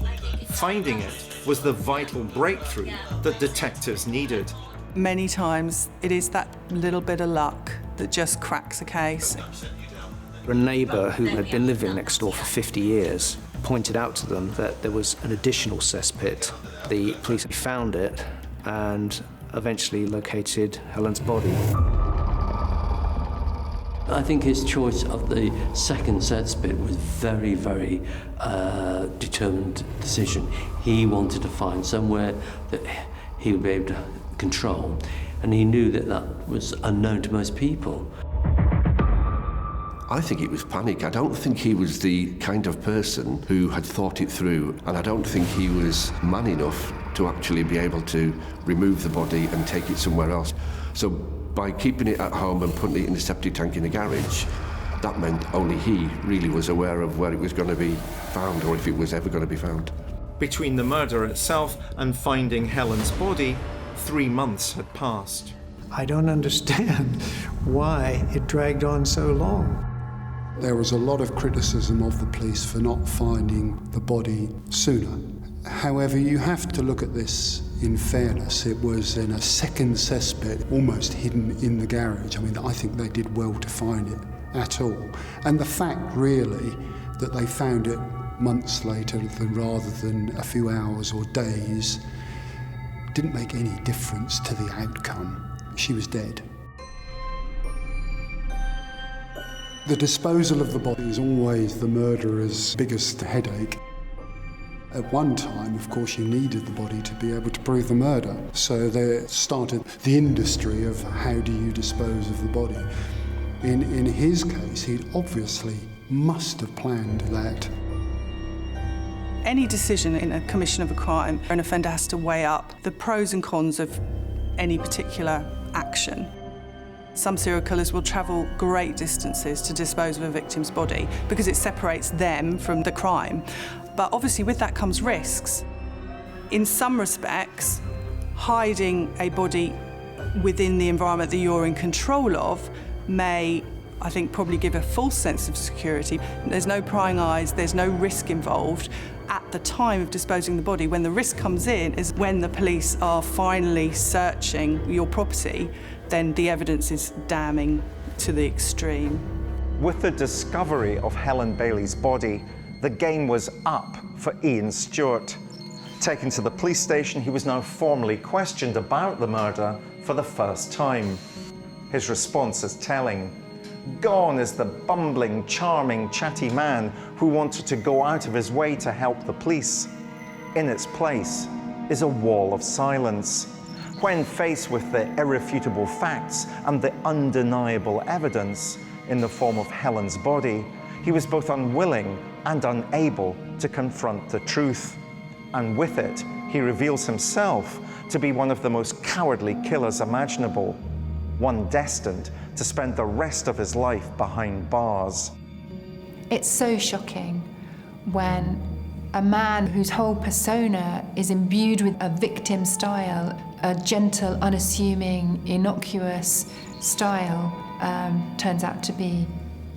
Finding it was the vital breakthrough that detectives needed. Many times it is that little bit of luck that just cracks a case. A neighbour who had been living next door for 50 years pointed out to them that there was an additional cesspit. The police found it and eventually located Helen's body. I think his choice of the second cesspit was very, very determined decision. He wanted to find somewhere that he would be able to control, and he knew that that was unknown to most people. I think it was panic. I don't think he was the kind of person who had thought it through, and I don't think he was man enough to actually be able to remove the body and take it somewhere else. So by keeping it at home and putting it in the septic tank in the garage, that meant only he really was aware of where it was going to be found, or if it was ever going to be found. Between the murder itself and finding Helen's body, 3 months had passed. I don't understand why it dragged on so long. There was a lot of criticism of the police for not finding the body sooner. However, you have to look at this in fairness. It was in a second cesspit, almost hidden in the garage. I mean, I think they did well to find it at all. And the fact, really, that they found it months later rather than a few hours or days didn't make any difference to the outcome. She was dead. The disposal of the body is always the murderer's biggest headache. At one time, of course, you needed the body to be able to prove the murder. So there started the industry of how do you dispose of the body. In his case, he obviously must have planned that. Any decision in a commission of a crime, an offender has to weigh up the pros and cons of any particular action. Some serial killers will travel great distances to dispose of a victim's body because it separates them from the crime. But obviously with that comes risks. In some respects, hiding a body within the environment that you're in control of may I think probably give a false sense of security. There's no prying eyes, there's no risk involved. At the time of disposing the body, when the risk comes in is when the police are finally searching your property, then the evidence is damning to the extreme. With the discovery of Helen Bailey's body, the game was up for Ian Stewart. Taken to the police station, he was now formally questioned about the murder for the first time. His response is telling. Gone is the bumbling, charming, chatty man who wanted to go out of his way to help the police. In its place is a wall of silence. When faced with the irrefutable facts and the undeniable evidence in the form of Helen's body, he was both unwilling and unable to confront the truth. And with it, he reveals himself to be one of the most cowardly killers imaginable, one destined to spend the rest of his life behind bars. It's so shocking when a man whose whole persona is imbued with a victim style, a gentle, unassuming, innocuous style, turns out to be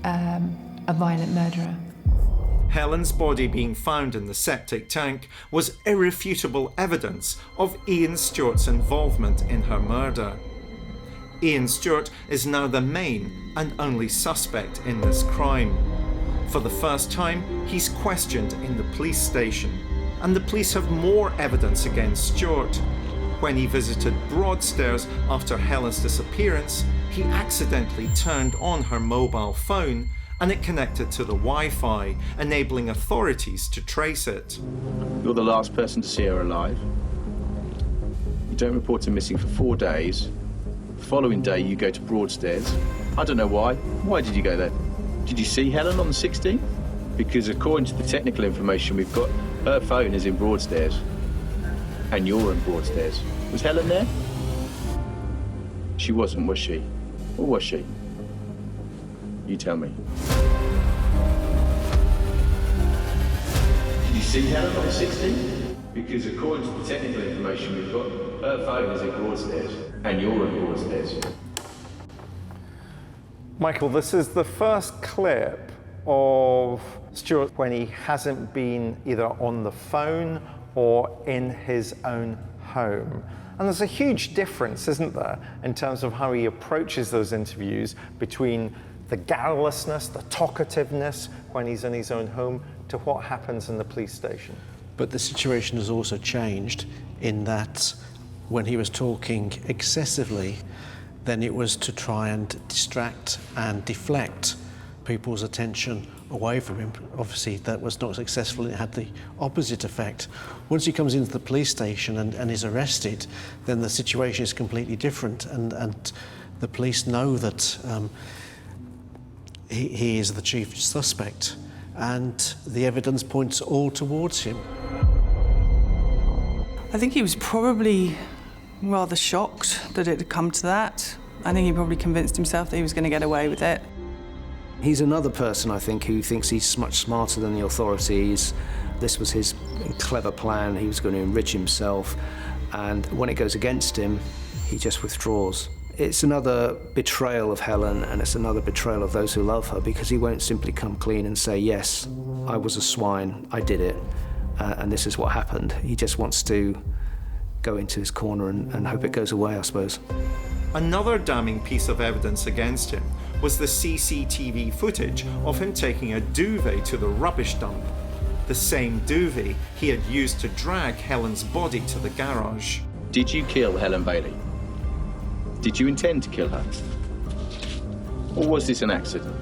a violent murderer. Helen's body being found in the septic tank was irrefutable evidence of Ian Stewart's involvement in her murder. Ian Stewart is now the main and only suspect in this crime. For the first time, he's questioned in the police station, and the police have more evidence against Stewart. When he visited Broadstairs after Helen's disappearance, he accidentally turned on her mobile phone and it connected to the Wi-Fi, enabling authorities to trace it. You're the last person to see her alive. You don't report her missing for 4 days. The following day, you go to Broadstairs. I don't know why. Why did you go there? Did you see Helen on the 16th? Because according to the technical information we've got, her phone is in Broadstairs. And you're in Broadstairs. Was Helen there? She wasn't, was she? Or was she? You tell me. Did you see Helen on the 16th? Because according to the technical information we've got, her phone is in Broadstairs. And you're in Broadstairs. Michael, this is the first clip of Stewart when he hasn't been either on the phone or in his own home. And there's a huge difference, isn't there, in terms of how he approaches those interviews between the garrulousness, the talkativeness when he's in his own home to what happens in the police station. But the situation has also changed in that when he was talking excessively, then it was to try and distract and deflect people's attention away from him. Obviously, that was not successful. It had the opposite effect. Once he comes into the police station and is arrested, then the situation is completely different, and the police know that he is the chief suspect, and the evidence points all towards him. I think he was probably rather shocked that it had come to that. I think he probably convinced himself that he was going to get away with it. He's another person, I think, who thinks he's much smarter than the authorities. This was his clever plan. He was going to enrich himself. And when it goes against him, he just withdraws. It's another betrayal of Helen, and it's another betrayal of those who love her, because he won't simply come clean and say, yes, I was a swine, I did it, and this is what happened. He just wants to go into his corner and hope it goes away, I suppose. Another damning piece of evidence against him was the CCTV footage of him taking a duvet to the rubbish dump, the same duvet he had used to drag Helen's body to the garage. Did you kill Helen Bailey? Did you intend to kill her? Or was this an accident?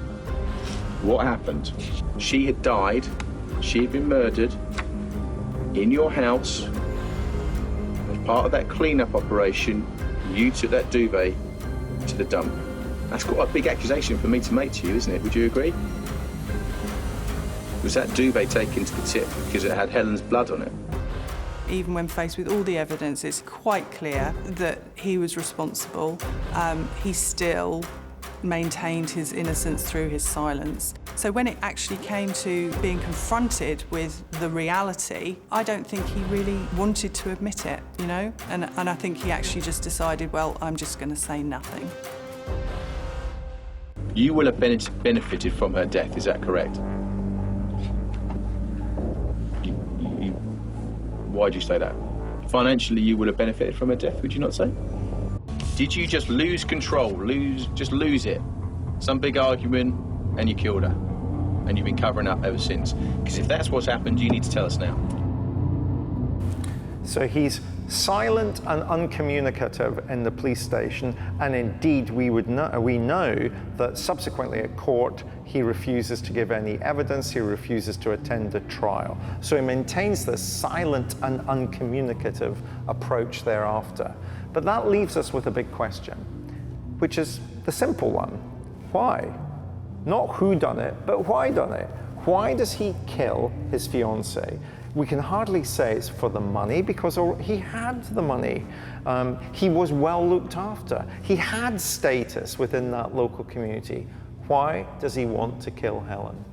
What happened? She had died, she had been murdered in your house. As part of that clean-up operation, you took that duvet to the dump. That's quite a big accusation for me to make to you, isn't it? Would you agree? Was that duvet taken to the tip because it had Helen's blood on it? Even when faced with all the evidence, it's quite clear that he was responsible. He still maintained his innocence through his silence. So when it actually came to being confronted with the reality, I don't think he really wanted to admit it, you know? And I think he actually just decided, well, I'm just going to say nothing. You will have benefited from her death, is that correct? Why do you say that? Financially, you would have benefited from her death, would you not say? Did you just lose control, just lose it? Some big argument, and you killed her. And you've been covering up ever since. Because if that's what's happened, you need to tell us now. So he's silent and uncommunicative in the police station, and indeed we know that subsequently at court he refuses to give any evidence, he refuses to attend a trial. So he maintains this silent and uncommunicative approach thereafter. But that leaves us with a big question, which is the simple one. Why? Not who done it, but why done it? Why does he kill his fiancée? We can hardly say it's for the money, because he had the money. He was well looked after. He had status within that local community. Why does he want to kill Helen?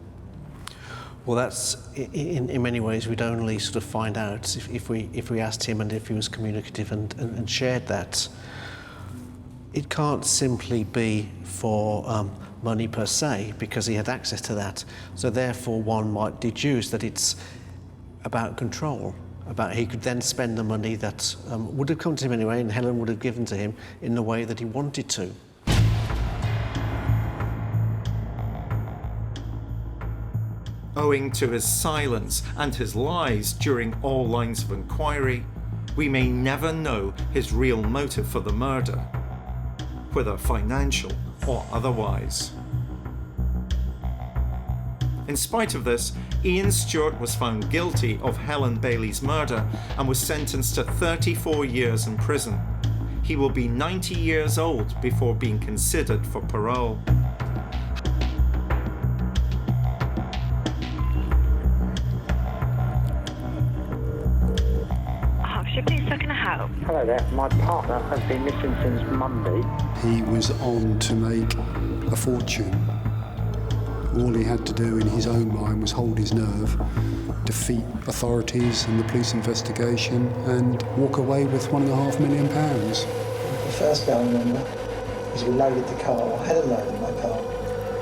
Well, that's in many ways we'd only sort of find out if we asked him and if he was communicative and shared that. It can't simply be for money per se, because he had access to that. So therefore one might deduce that it's about control, about he could then spend the money that would have come to him anyway, and Helen would have given to him in the way that he wanted to. Owing to his silence and his lies during all lines of inquiry, we may never know his real motive for the murder, whether financial or otherwise. In spite of this, Ian Stewart was found guilty of Helen Bailey's murder and was sentenced to 34 years in prison. He will be 90 years old before being considered for parole. Hello there. My partner has been missing since Monday. He was on to make a fortune. All he had to do in his own mind was hold his nerve, defeat authorities and the police investigation, and walk away with £1.5 million. The first bit I remember was we loaded the car, or Helen loaded my car,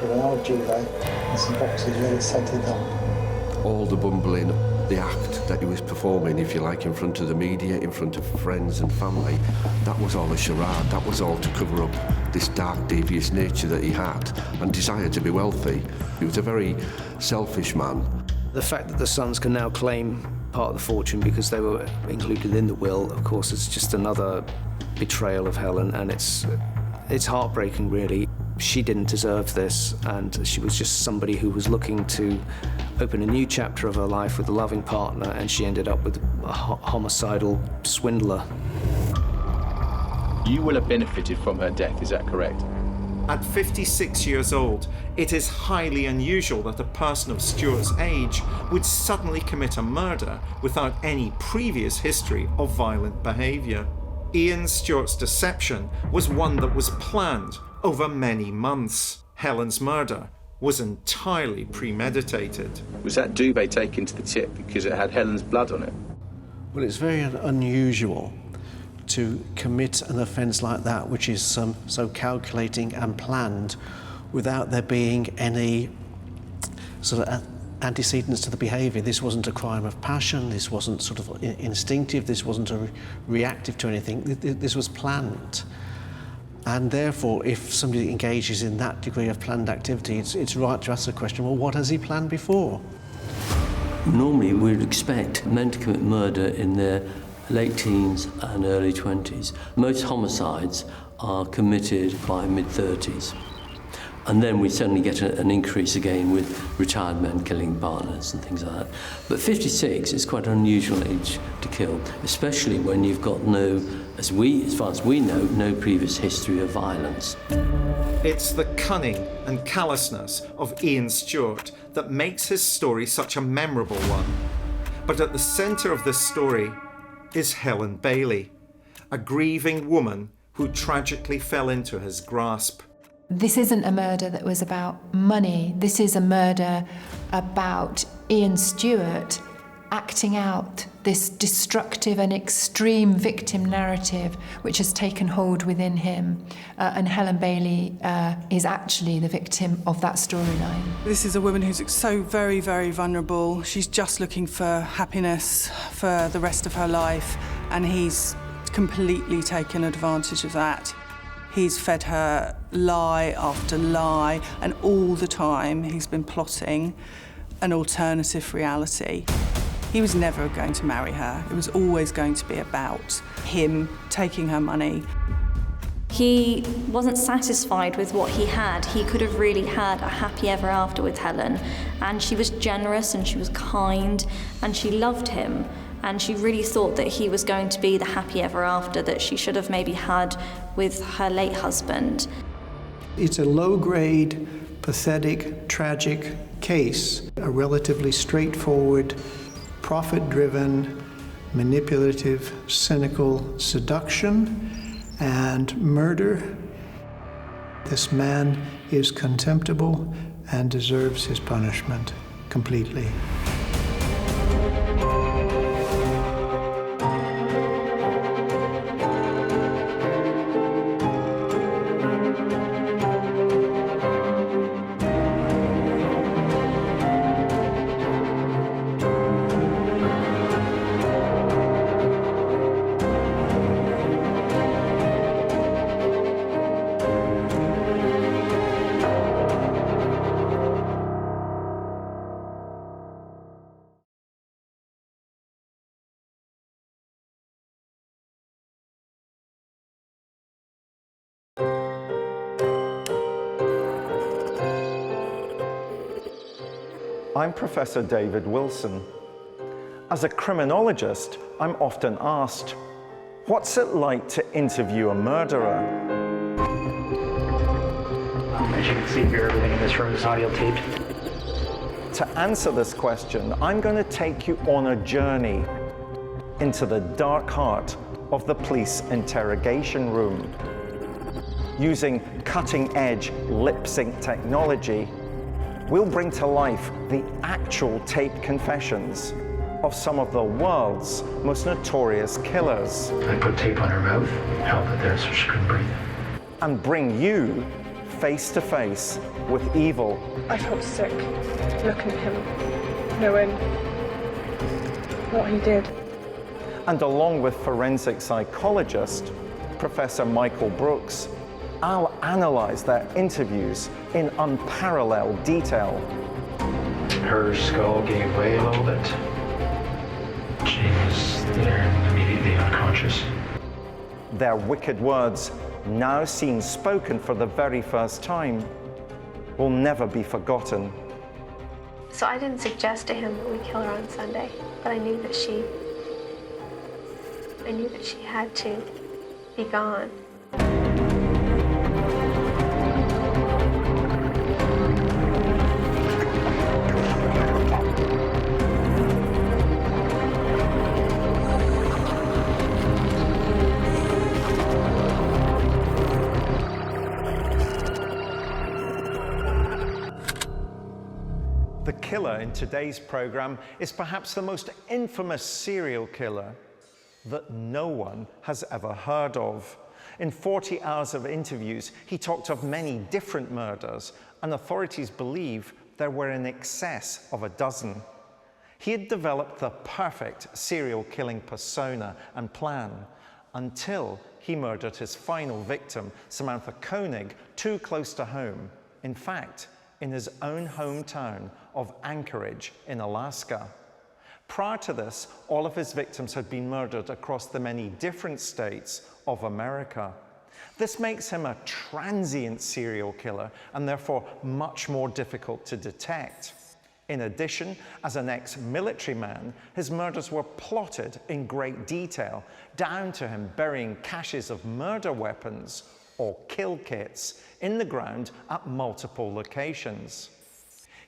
with an old duvet and some boxes ready to take to the dump. All the bumbling, the act that he was performing, if you like, in front of the media, in front of friends and family, that was all a charade. That was all to cover up this dark, devious nature that he had and desire to be wealthy. He was a very selfish man. The fact that the sons can now claim part of the fortune because they were included in the will, of course, is just another betrayal of Helen, and it's heartbreaking, really. She didn't deserve this, and she was just somebody who was looking to open a new chapter of her life with a loving partner, and she ended up with a homicidal swindler. You will have benefited from her death, is that correct? At 56 years old, it is highly unusual that a person of Stewart's age would suddenly commit a murder without any previous history of violent behaviour. Ian Stewart's deception was one that was planned over many months. Helen's murder was entirely premeditated. Was that duvet taken to the tip because it had Helen's blood on it? Well, it's very unusual to commit an offence like that, which is so calculating and planned, without there being any sort of antecedents to the behaviour. This wasn't a crime of passion, this wasn't sort of instinctive, this wasn't reactive to anything, this was planned. And therefore, if somebody engages in that degree of planned activity, it's right to ask the question, well, what has he planned before? Normally, we would expect men to commit murder in their late teens and early 20s. Most homicides are committed by mid-30s. And then we suddenly get an increase again with retired men killing partners and things like that. But 56 is quite an unusual age to kill, especially when you've got as far as we know, no previous history of violence. It's the cunning and callousness of Ian Stewart that makes his story such a memorable one. But at the centre of this story is Helen Bailey, a grieving woman who tragically fell into his grasp. This isn't a murder that was about money. This is a murder about Ian Stewart acting out this destructive and extreme victim narrative which has taken hold within him. And Helen Bailey is actually the victim of that storyline. This is a woman who's so very, very vulnerable. She's just looking for happiness for the rest of her life, and he's completely taken advantage of that. He's fed her lie after lie, and all the time he's been plotting an alternative reality. He was never going to marry her. It was always going to be about him taking her money. He wasn't satisfied with what he had. He could have really had a happy ever after with Helen, and she was generous and she was kind and she loved him, and she really thought that he was going to be the happy ever after that she should have maybe had with her late husband. It's a low-grade, pathetic, tragic case, a relatively straightforward, profit-driven, manipulative, cynical seduction and murder. This man is contemptible and deserves his punishment completely. I'm Professor David Wilson. As a criminologist, I'm often asked, what's it like to interview a murderer? As you can see here, everything in this room is audio taped. To answer this question, I'm going to take you on a journey into the dark heart of the police interrogation room. Using cutting-edge lip-sync technology, we'll bring to life the actual taped confessions of some of the world's most notorious killers. I put tape on her mouth, held it there so she couldn't breathe. And bring you face to face with evil. I felt sick looking at him, knowing what he did. And along with forensic psychologist Professor Michael Brooks, I'll analyze their interviews in unparalleled detail. Her skull gave way a little bit. She was there and immediately unconscious. Their wicked words, now seen spoken for the very first time, will never be forgotten. So I didn't suggest to him that we kill her on Sunday, but I knew that she had to be gone. The killer in today's program is perhaps the most infamous serial killer that no one has ever heard of. In 40 hours of interviews, he talked of many different murders, and authorities believe there were in excess of a dozen. He had developed the perfect serial killing persona and plan until he murdered his final victim, Samantha Koenig, too close to home. In fact, in his own hometown of Anchorage in Alaska. Prior to this, all of his victims had been murdered across the many different states of America. This makes him a transient serial killer and therefore much more difficult to detect. In addition, as an ex-military man, his murders were plotted in great detail, down to him burying caches of murder weapons or kill kits in the ground at multiple locations.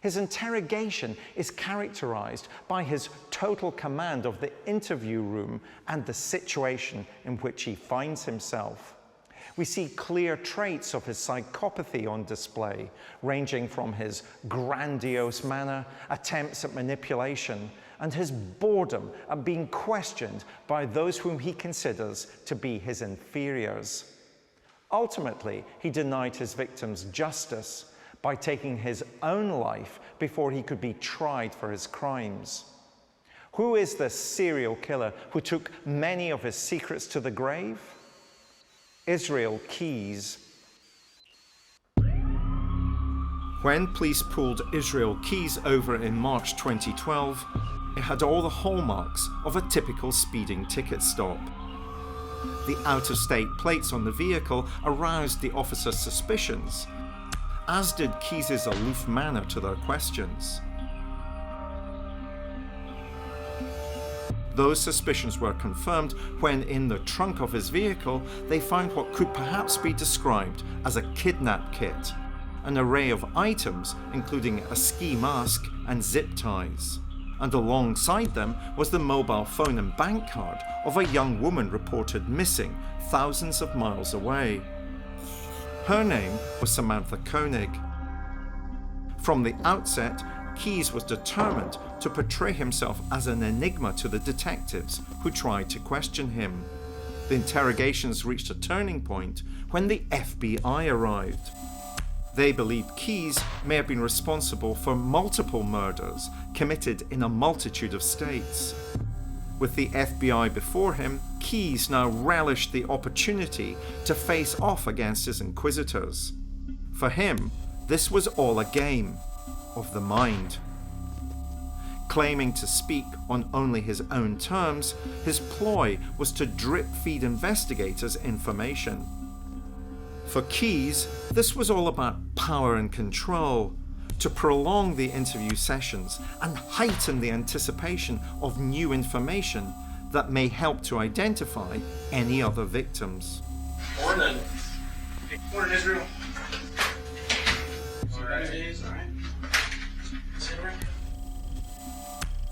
His interrogation is characterized by his total command of the interview room and the situation in which he finds himself. We see clear traits of his psychopathy on display, ranging from his grandiose manner, attempts at manipulation, and his boredom at being questioned by those whom he considers to be his inferiors. Ultimately, he denied his victims justice by taking his own life before he could be tried for his crimes. Who is this serial killer who took many of his secrets to the grave? Israel Keyes. When police pulled Israel Keyes over in March 2012, it had all the hallmarks of a typical speeding ticket stop. The out-of-state plates on the vehicle aroused the officer's suspicions, as did Keyes' aloof manner to their questions. Those suspicions were confirmed when, in the trunk of his vehicle, they found what could perhaps be described as a kidnap kit, an array of items including a ski mask and zip ties. And alongside them was the mobile phone and bank card of a young woman reported missing thousands of miles away. Her name was Samantha Koenig. From the outset, Keyes was determined to portray himself as an enigma to the detectives who tried to question him. The interrogations reached a turning point when the FBI arrived. They believed Keyes may have been responsible for multiple murders committed in a multitude of states. With the FBI before him, Keyes now relished the opportunity to face off against his inquisitors. For him, this was all a game of the mind. Claiming to speak on only his own terms, his ploy was to drip-feed investigators information. For Keyes, this was all about power and control, to prolong the interview sessions and heighten the anticipation of new information that may help to identify any other victims. Morning. Morning, Israel. All right.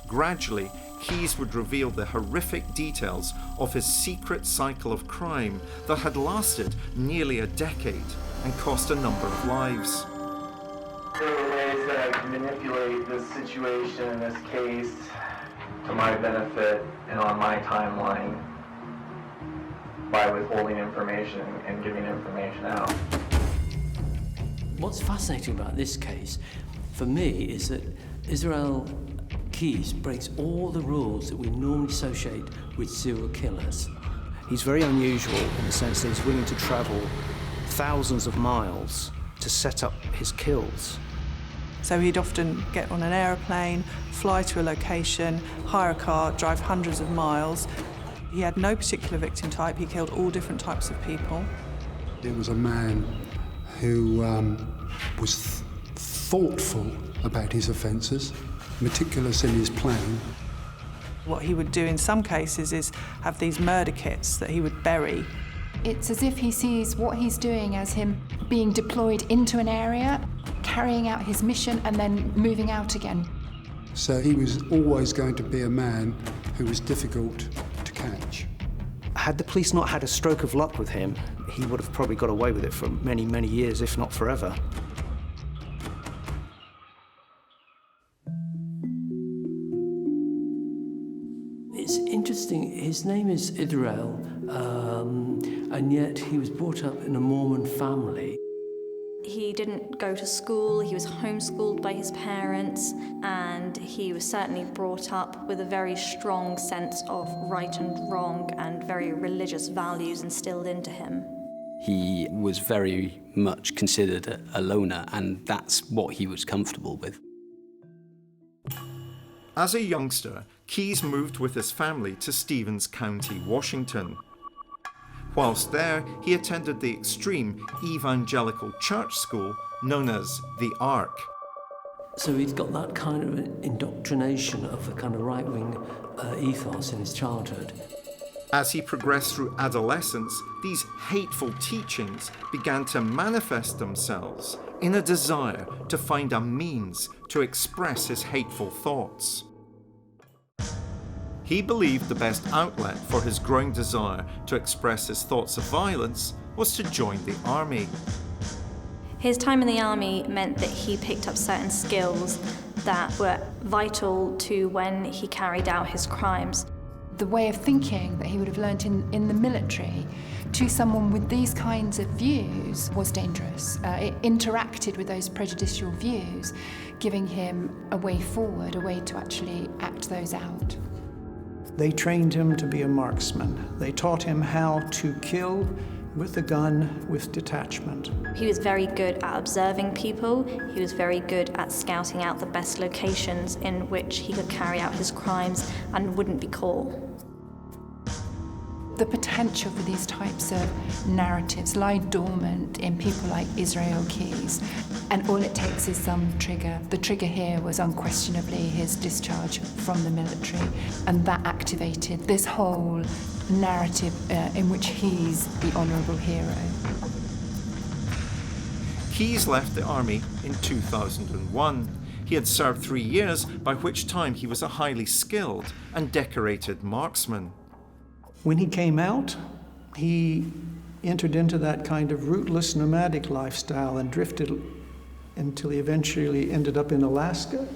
Gradually, Keyes would reveal the horrific details of his secret cycle of crime that had lasted nearly a decade and cost a number of lives. There are ways that I can manipulate this situation in this case to my benefit and on my timeline by withholding information and giving information out. What's fascinating about this case, for me, is that Israel Keyes breaks all the rules that we normally associate with serial killers. He's very unusual in the sense that he's willing to travel thousands of miles to set up his kills. So he'd often get on an aeroplane, fly to a location, hire a car, drive hundreds of miles. He had no particular victim type. He killed all different types of people. It was a man who was thoughtful about his offences, meticulous in his plan. What he would do in some cases is have these murder kits that he would bury. It's as if he sees what he's doing as him being deployed into an area, carrying out his mission and then moving out again. So he was always going to be a man who was difficult to catch. Had the police not had a stroke of luck with him, he would have probably got away with it for many, many years, if not forever. It's interesting, his name is Israel, and yet he was brought up in a Mormon family. He didn't go to school, he was homeschooled by his parents, and he was certainly brought up with a very strong sense of right and wrong and very religious values instilled into him. He was very much considered a loner, and that's what he was comfortable with. As a youngster, Keyes moved with his family to Stevens County, Washington. Whilst there, he attended the extreme evangelical church school known as the Ark. So he'd got that kind of indoctrination of a kind of right-wing ethos in his childhood. As he progressed through adolescence, these hateful teachings began to manifest themselves in a desire to find a means to express his hateful thoughts. He believed the best outlet for his growing desire to express his thoughts of violence was to join the army. His time in the army meant that he picked up certain skills that were vital to when he carried out his crimes. The way of thinking that he would have learnt in the military to someone with these kinds of views was dangerous. It interacted with those prejudicial views, giving him a way forward, a way to actually act those out. They trained him to be a marksman. They taught him how to kill with a gun, with detachment. He was very good at observing people. He was very good at scouting out the best locations in which he could carry out his crimes and wouldn't be caught. The potential for these types of narratives lie dormant in people like Israel Keyes, and all it takes is some trigger. The trigger here was unquestionably his discharge from the military, and that activated this whole narrative in which he's the honourable hero. Keyes left the army in 2001. He had served 3 years, by which time he was a highly skilled and decorated marksman. When he came out, he entered into that kind of rootless nomadic lifestyle and drifted until he eventually ended up in Alaska.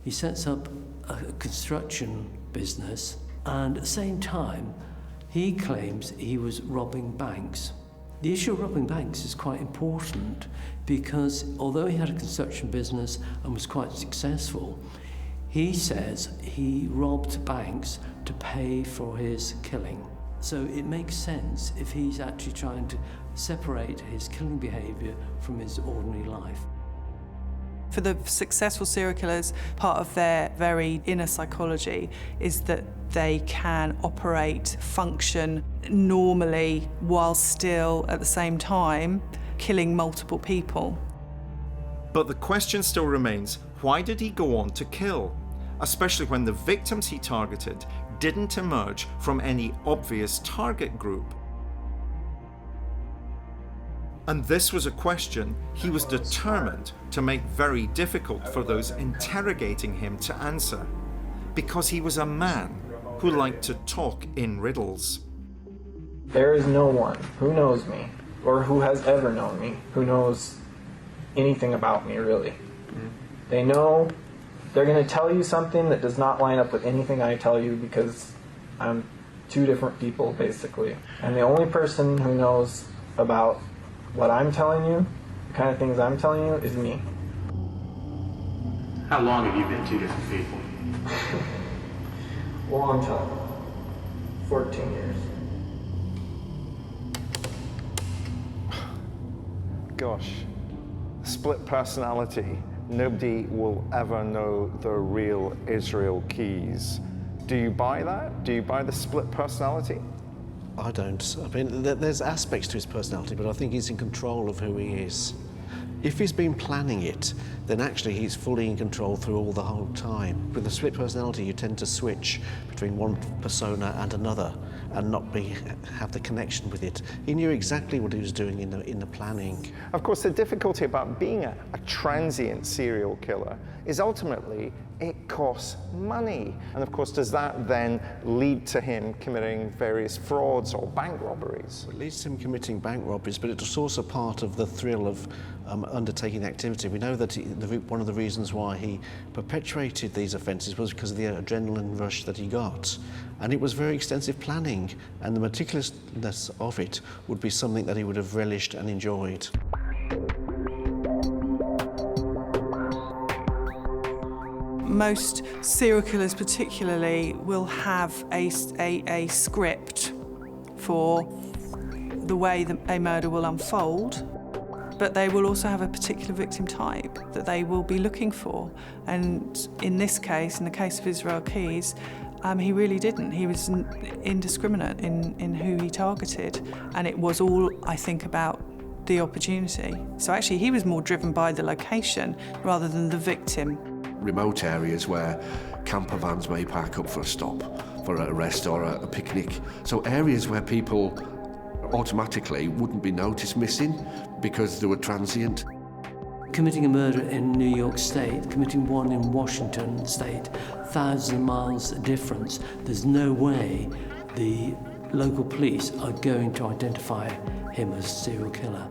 He sets up a construction business, and at the same time, he claims he was robbing banks. The issue of robbing banks is quite important because although he had a construction business and was quite successful, he says he robbed banks to pay for his killing. So it makes sense if he's actually trying to separate his killing behaviour from his ordinary life. For the successful serial killers, part of their very inner psychology is that they can operate, function normally while still at the same time killing multiple people. But the question still remains, why did he go on to kill? Especially when the victims he targeted didn't emerge from any obvious target group. And this was a question he was determined to make very difficult for those interrogating him to answer, because he was a man who liked to talk in riddles. There is no one who knows me, or who has ever known me, who knows anything about me, really. They know they're going to tell you something that does not line up with anything I tell you because I'm two different people, basically. And the only person who knows about what I'm telling you, the kind of things I'm telling you, is me. How long have you been two different people? Long time. 14 years. Gosh, split personality. Nobody will ever know the real Israel Keyes. Do you buy that? Do you buy the split personality? I don't. I mean, there's aspects to his personality, but I think he's in control of who he is. If he's been planning it, then actually he's fully in control through the whole time. With a split personality, you tend to switch between one persona and another and not have the connection with it. He knew exactly what he was doing in the planning. Of course, the difficulty about being a transient serial killer is ultimately it costs money. And of course, does that then lead to him committing various frauds or bank robberies? It leads to him committing bank robberies, but it's also part of the thrill of undertaking the activity. We know that one of the reasons why he perpetuated these offences was because of the adrenaline rush that he got. And it was very extensive planning, and the meticulousness of it would be something that he would have relished and enjoyed. Most serial killers particularly will have a script for the way that a murder will unfold, but they will also have a particular victim type that they will be looking for. And in this case, in the case of Israel Keyes, he really didn't. He was indiscriminate in who he targeted, and it was all, I think, about the opportunity. So actually he was more driven by the location rather than the victim. Remote areas where camper vans may park up for a stop, for a rest or a picnic. So areas where people automatically wouldn't be noticed missing because they were transient. Committing a murder in New York State, committing one in Washington State, thousands of miles difference. There's no way the local police are going to identify him as a serial killer.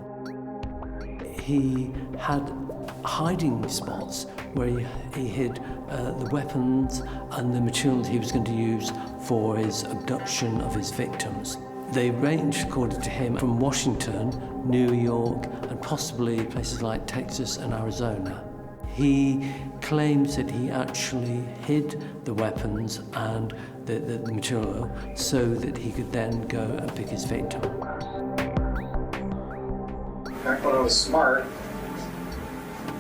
He had hiding spots where he hid the weapons and the material he was going to use for his abduction of his victims. They ranged, according to him, from Washington, New York, and possibly places like Texas and Arizona. He claims that he actually hid the weapons and the material so that he could then go and pick his victim. Back when I was smart,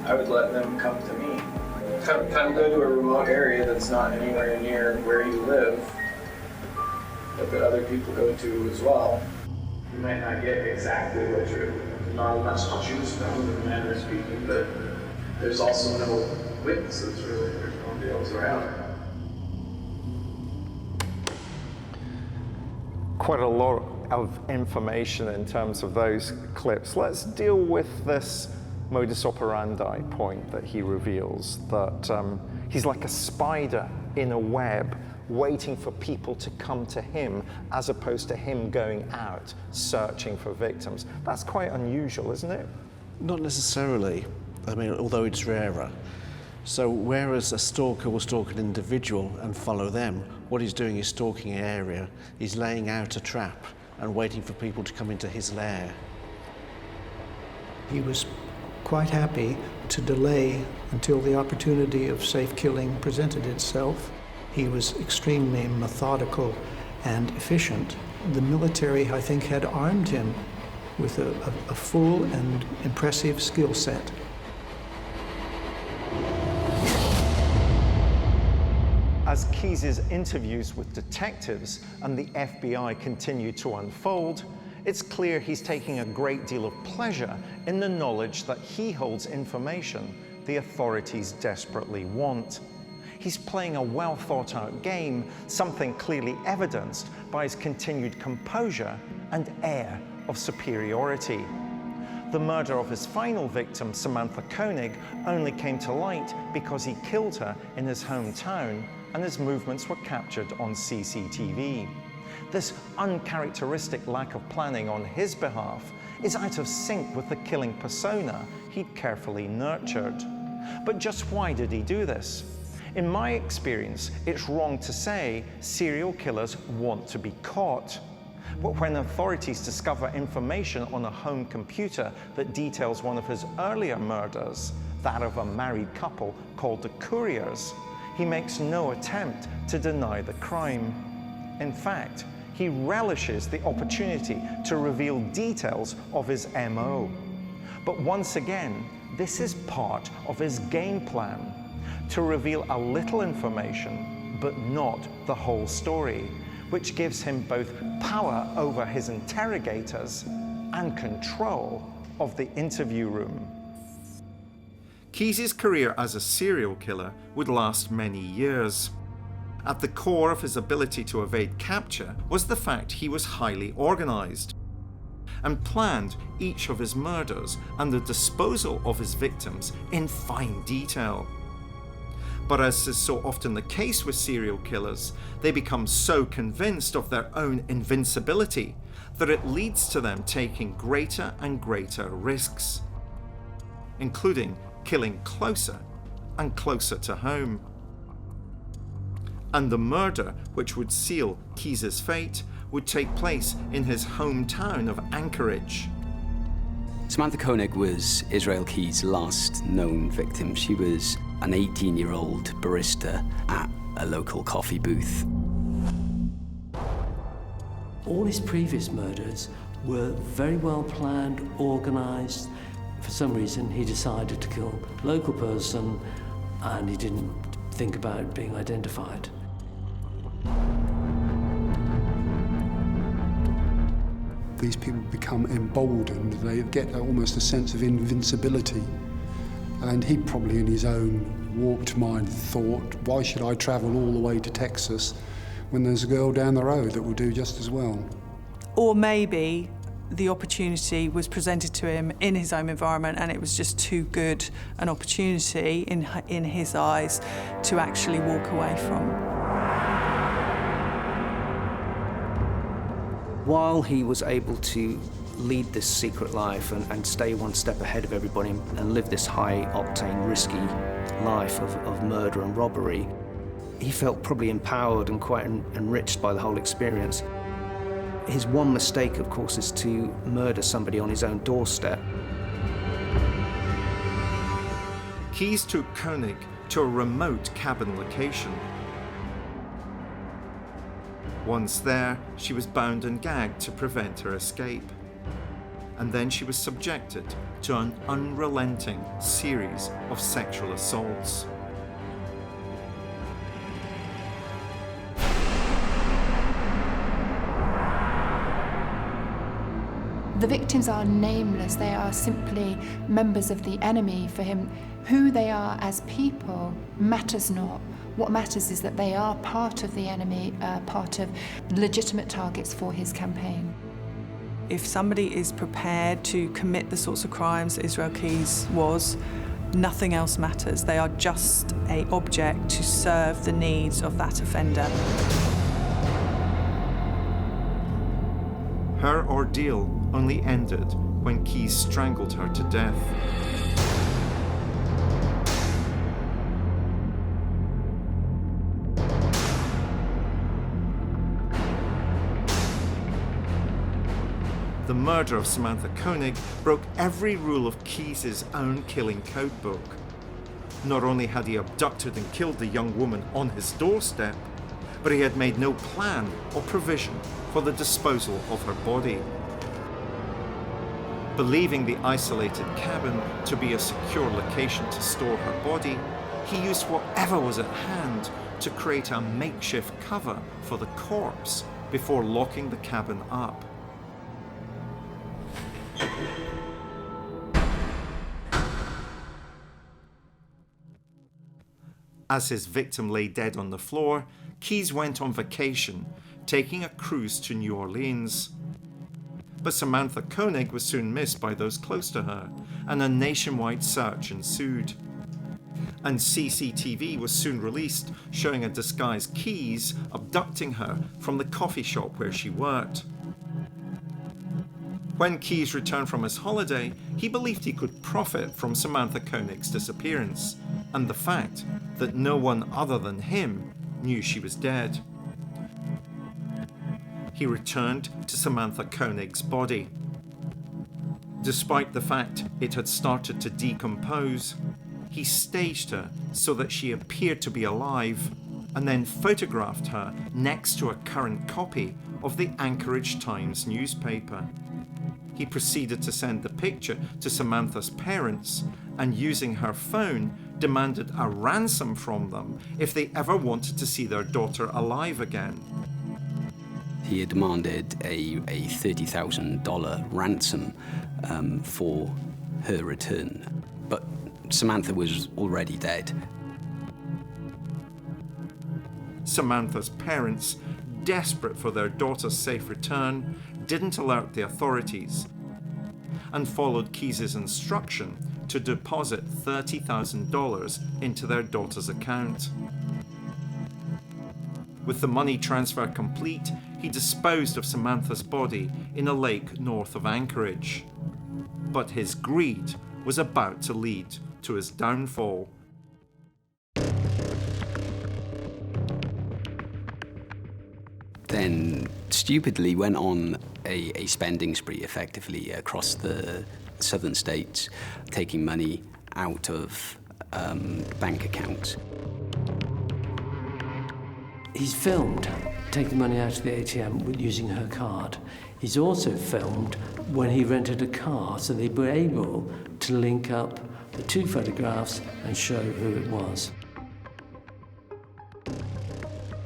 I would let them come to me. Come go to a remote area that's not anywhere near where you live, but that other people go to as well. You might not get exactly what you're, not much to choose from, in a manner of speaking, but there's also no witnesses, really. There's nobody else around. Quite a lot of information in terms of those clips. Let's deal with this modus operandi point that he reveals, that he's like a spider in a web waiting for people to come to him as opposed to him going out searching for victims. That's quite unusual, isn't it? Not necessarily. I mean, although it's rarer. So whereas a stalker will stalk an individual and follow them, what he's doing is stalking an area. He's laying out a trap and waiting for people to come into his lair. He was quite happy to delay until the opportunity of safe killing presented itself. He was extremely methodical and efficient. The military, I think, had armed him with a full and impressive skill set. As Keyes' interviews with detectives and the FBI continue to unfold, it's clear he's taking a great deal of pleasure in the knowledge that he holds information the authorities desperately want. He's playing a well-thought-out game, something clearly evidenced by his continued composure and air of superiority. The murder of his final victim, Samantha Koenig, only came to light because he killed her in his hometown and his movements were captured on CCTV. This uncharacteristic lack of planning on his behalf is out of sync with the killing persona he'd carefully nurtured. But just why did he do this? In my experience, it's wrong to say serial killers want to be caught. But when authorities discover information on a home computer that details one of his earlier murders, that of a married couple called the Couriers, he makes no attempt to deny the crime. In fact, he relishes the opportunity to reveal details of his MO. But once again, this is part of his game plan, to reveal a little information, but not the whole story, which gives him both power over his interrogators and control of the interview room. Keyes' career as a serial killer would last many years. At the core of his ability to evade capture was the fact he was highly organized and planned each of his murders and the disposal of his victims in fine detail. But as is so often the case with serial killers, they become so convinced of their own invincibility that it leads to them taking greater and greater risks, including killing closer and closer to home. And the murder which would seal Keyes' fate would take place in his hometown of Anchorage. Samantha Koenig was Israel Keyes' last known victim. She was an 18-year-old barista at a local coffee booth. All his previous murders were very well planned, organized. For some reason, he decided to kill a local person and he didn't think about being identified. These people become emboldened. They get almost a sense of invincibility. And he probably in his own warped mind thought, why should I travel all the way to Texas when there's a girl down the road that will do just as well? Or maybe the opportunity was presented to him in his home environment and it was just too good an opportunity in his eyes to actually walk away from. While he was able to lead this secret life and stay one step ahead of everybody and live this high-octane, risky life of murder and robbery. He felt probably empowered and quite enriched by the whole experience. His one mistake, of course, is to murder somebody on his own doorstep. Keyes took Koenig to a remote cabin location. Once there, she was bound and gagged to prevent her escape. And then she was subjected to an unrelenting series of sexual assaults. The victims are nameless. They are simply members of the enemy for him. Who they are as people matters not. What matters is that they are part of the enemy, part of legitimate targets for his campaign. If somebody is prepared to commit the sorts of crimes that Israel Keyes was, nothing else matters. They are just an object to serve the needs of that offender. Her ordeal only ended when Keyes strangled her to death. The murder of Samantha Koenig broke every rule of Keyes' own killing codebook. Not only had he abducted and killed the young woman on his doorstep, but he had made no plan or provision for the disposal of her body. Believing the isolated cabin to be a secure location to store her body, he used whatever was at hand to create a makeshift cover for the corpse before locking the cabin up. As his victim lay dead on the floor, Keyes went on vacation, taking a cruise to New Orleans. But Samantha Koenig was soon missed by those close to her, and a nationwide search ensued. And CCTV was soon released, showing a disguised Keyes abducting her from the coffee shop where she worked. When Keyes returned from his holiday, he believed he could profit from Samantha Koenig's disappearance, and the fact that no one other than him knew she was dead. He returned to Samantha Koenig's body. Despite the fact it had started to decompose, he staged her so that she appeared to be alive, and then photographed her next to a current copy of the Anchorage Times newspaper. He proceeded to send the picture to Samantha's parents, and using her phone, demanded a ransom from them if they ever wanted to see their daughter alive again. He had demanded a $30,000 ransom for her return, but Samantha was already dead. Samantha's parents, desperate for their daughter's safe return, didn't alert the authorities and followed Keyes' instruction to deposit $30,000 into their daughter's account. With the money transfer complete, he disposed of Samantha's body in a lake north of Anchorage. But his greed was about to lead to his downfall. Then stupidly went on a spending spree effectively across the southern states, taking money out of bank accounts. He's filmed taking money out of the ATM using her card. He's also filmed when he rented a car, so they were able to link up the two photographs and show who it was.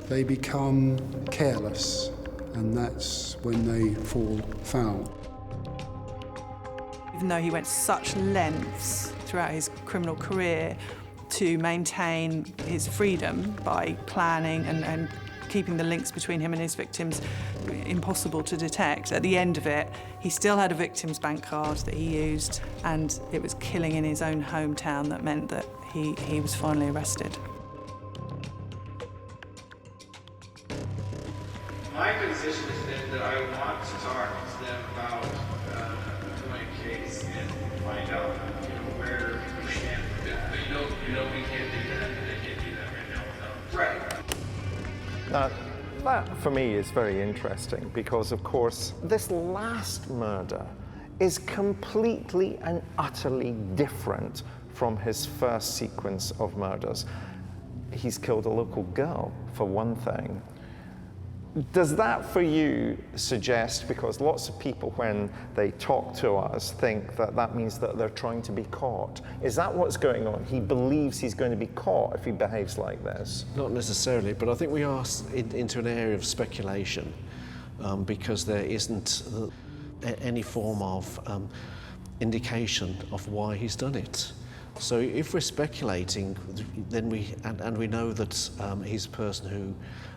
They become careless, and that's when they fall foul. Even though he went such lengths throughout his criminal career to maintain his freedom by planning and keeping the links between him and his victims impossible to detect, at the end of it, he still had a victim's bank card that he used, and it was killing in his own hometown that meant that he was finally arrested. My position has been that I want to talk to them about Now, that for me is very interesting because, of course, this last murder is completely and utterly different from his first sequence of murders. He's killed a local girl, for one thing. Does that for you suggest, because lots of people when they talk to us think that that means that they're trying to be caught. Is that what's going on? He believes he's going to be caught if he behaves like this? Not necessarily, but I think we are into an area of speculation because there isn't any form of indication of why he's done it. So if we're speculating, then we know that he's a person who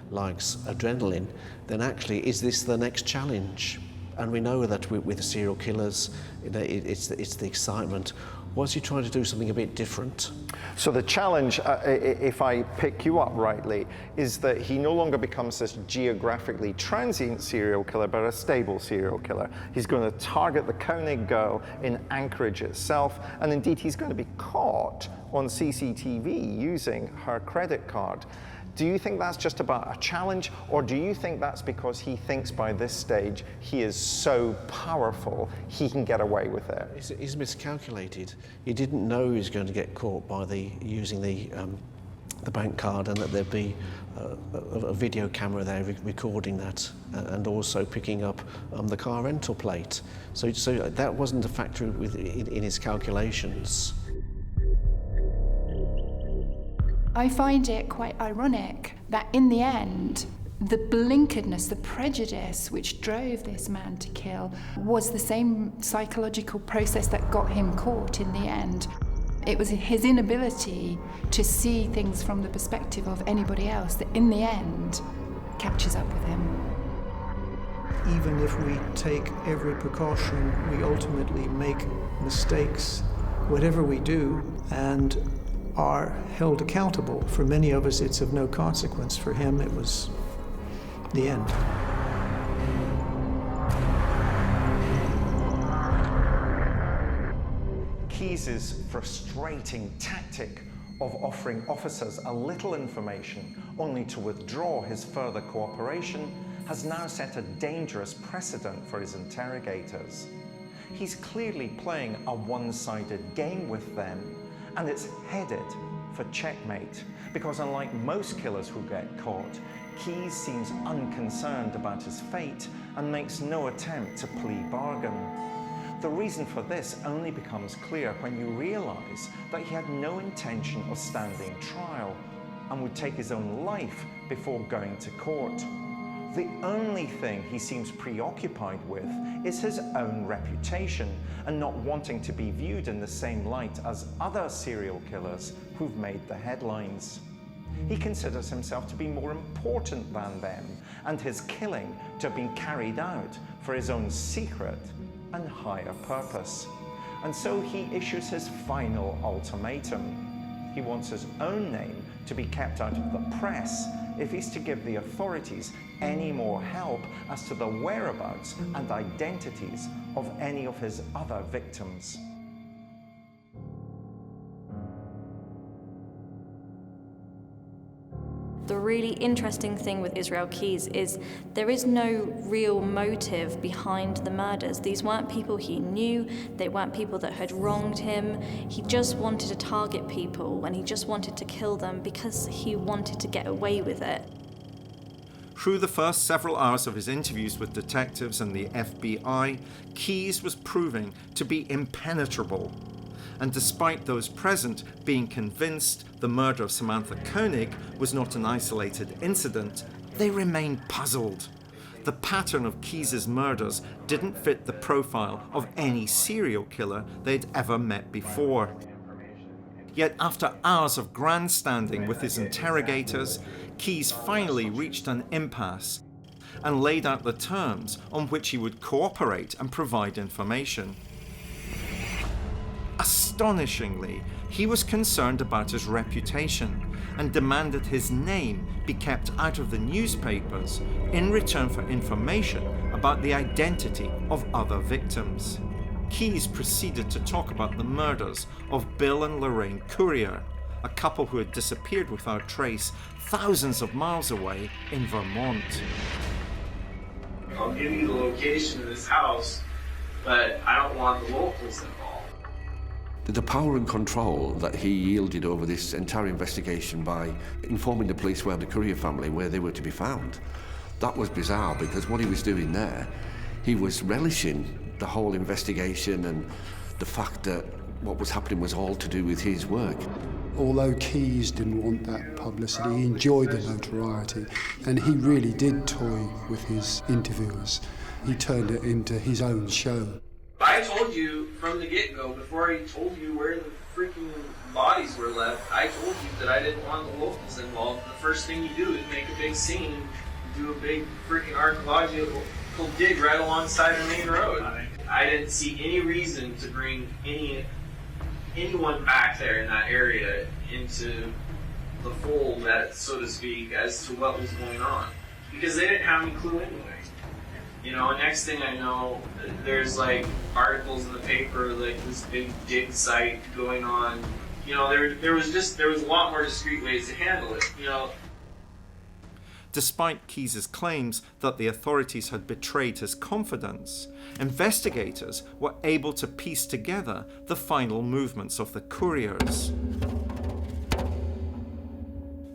likes adrenaline, then actually is this the next challenge? And we know that with serial killers, it's the excitement. Was he trying to do something a bit different? So the challenge, if I pick you up rightly, is that he no longer becomes this geographically transient serial killer, but a stable serial killer. He's going to target the Koenig girl in Anchorage itself, and indeed he's going to be caught on CCTV using her credit card. Do you think that's just about a challenge, or do you think that's because he thinks by this stage he is so powerful he can get away with it? He's miscalculated. He didn't know he was going to get caught by using the bank card, and that there'd be a video camera there recording that, and also picking up the car rental plate. So that wasn't a factor in his calculations. I find it quite ironic that in the end, the blinkeredness, the prejudice which drove this man to kill was the same psychological process that got him caught in the end. It was his inability to see things from the perspective of anybody else that in the end catches up with him. Even if we take every precaution, we ultimately make mistakes, whatever we do, and are held accountable. For many of us, it's of no consequence. For him, it was the end. Keyes' frustrating tactic of offering officers a little information only to withdraw his further cooperation has now set a dangerous precedent for his interrogators. He's clearly playing a one-sided game with them, and it's headed for checkmate, because unlike most killers who get caught, Keyes seems unconcerned about his fate and makes no attempt to plea bargain. The reason for this only becomes clear when you realize that he had no intention of standing trial and would take his own life before going to court. The only thing he seems preoccupied with is his own reputation and not wanting to be viewed in the same light as other serial killers who've made the headlines. He considers himself to be more important than them, and his killing to have been carried out for his own secret and higher purpose. And so he issues his final ultimatum. He wants his own name to be kept out of the press if he's to give the authorities any more help as to the whereabouts and identities of any of his other victims. The really interesting thing with Israel Keyes is there is no real motive behind the murders. These weren't people he knew, they weren't people that had wronged him. He just wanted to target people, and he just wanted to kill them because he wanted to get away with it. Through the first several hours of his interviews with detectives and the FBI, Keyes was proving to be impenetrable. And despite those present being convinced the murder of Samantha Koenig was not an isolated incident, they remained puzzled. The pattern of Keyes' murders didn't fit the profile of any serial killer they'd ever met before. Yet after hours of grandstanding with his interrogators, Keyes finally reached an impasse and laid out the terms on which he would cooperate and provide information. Astonishingly, he was concerned about his reputation and demanded his name be kept out of the newspapers in return for information about the identity of other victims. Keyes proceeded to talk about the murders of Bill and Lorraine Courier, a couple who had disappeared without trace thousands of miles away in Vermont. I'll give you the location of this house, but I don't want the locals involved. The power and control that he yielded over this entire investigation by informing the police where the Courier family, where they were to be found, that was bizarre, because what he was doing there, he was relishing the whole investigation and the fact that what was happening was all to do with his work. Although Keyes didn't want that publicity, he enjoyed the notoriety, and he really did toy with his interviewers. He turned it into his own show. I told you from the get-go, before I told you where the freaking bodies were left, I told you that I didn't want the locals involved. The first thing you do is make a big scene, do a big freaking archaeological dig right alongside the main road. I didn't see any reason to bring anyone back there in that area into the fold, that, so to speak, as to what was going on, because they didn't have any clue anyway. You know, next thing I know, there's like articles in the paper, like this big dig site going on. You know, there was a lot more discreet ways to handle it. You know. Despite Keyes' claims that the authorities had betrayed his confidence, investigators were able to piece together the final movements of the couriers.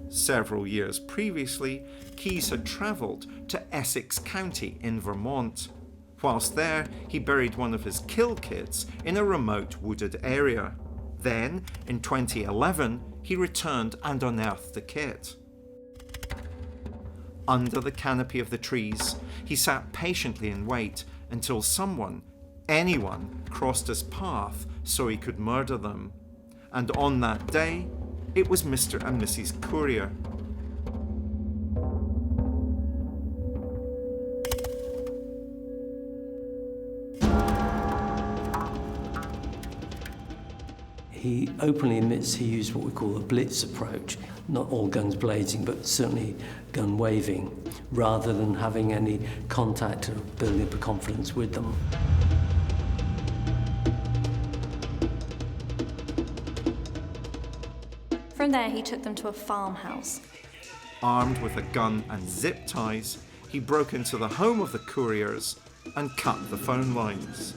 Several years previously, Keyes had travelled to Essex County in Vermont. Whilst there, he buried one of his kill kits in a remote wooded area. Then, in 2011, he returned and unearthed the kit. Under the canopy of the trees, he sat patiently in wait until anyone, crossed his path so he could murder them. And on that day, it was Mr. and Mrs. Courier. He openly admits he used what we call a blitz approach, not all guns blazing, but certainly gun waving, rather than having any contact or building up a confidence with them. From there, he took them to a farmhouse. Armed with a gun and zip ties, he broke into the home of the couriers and cut the phone lines.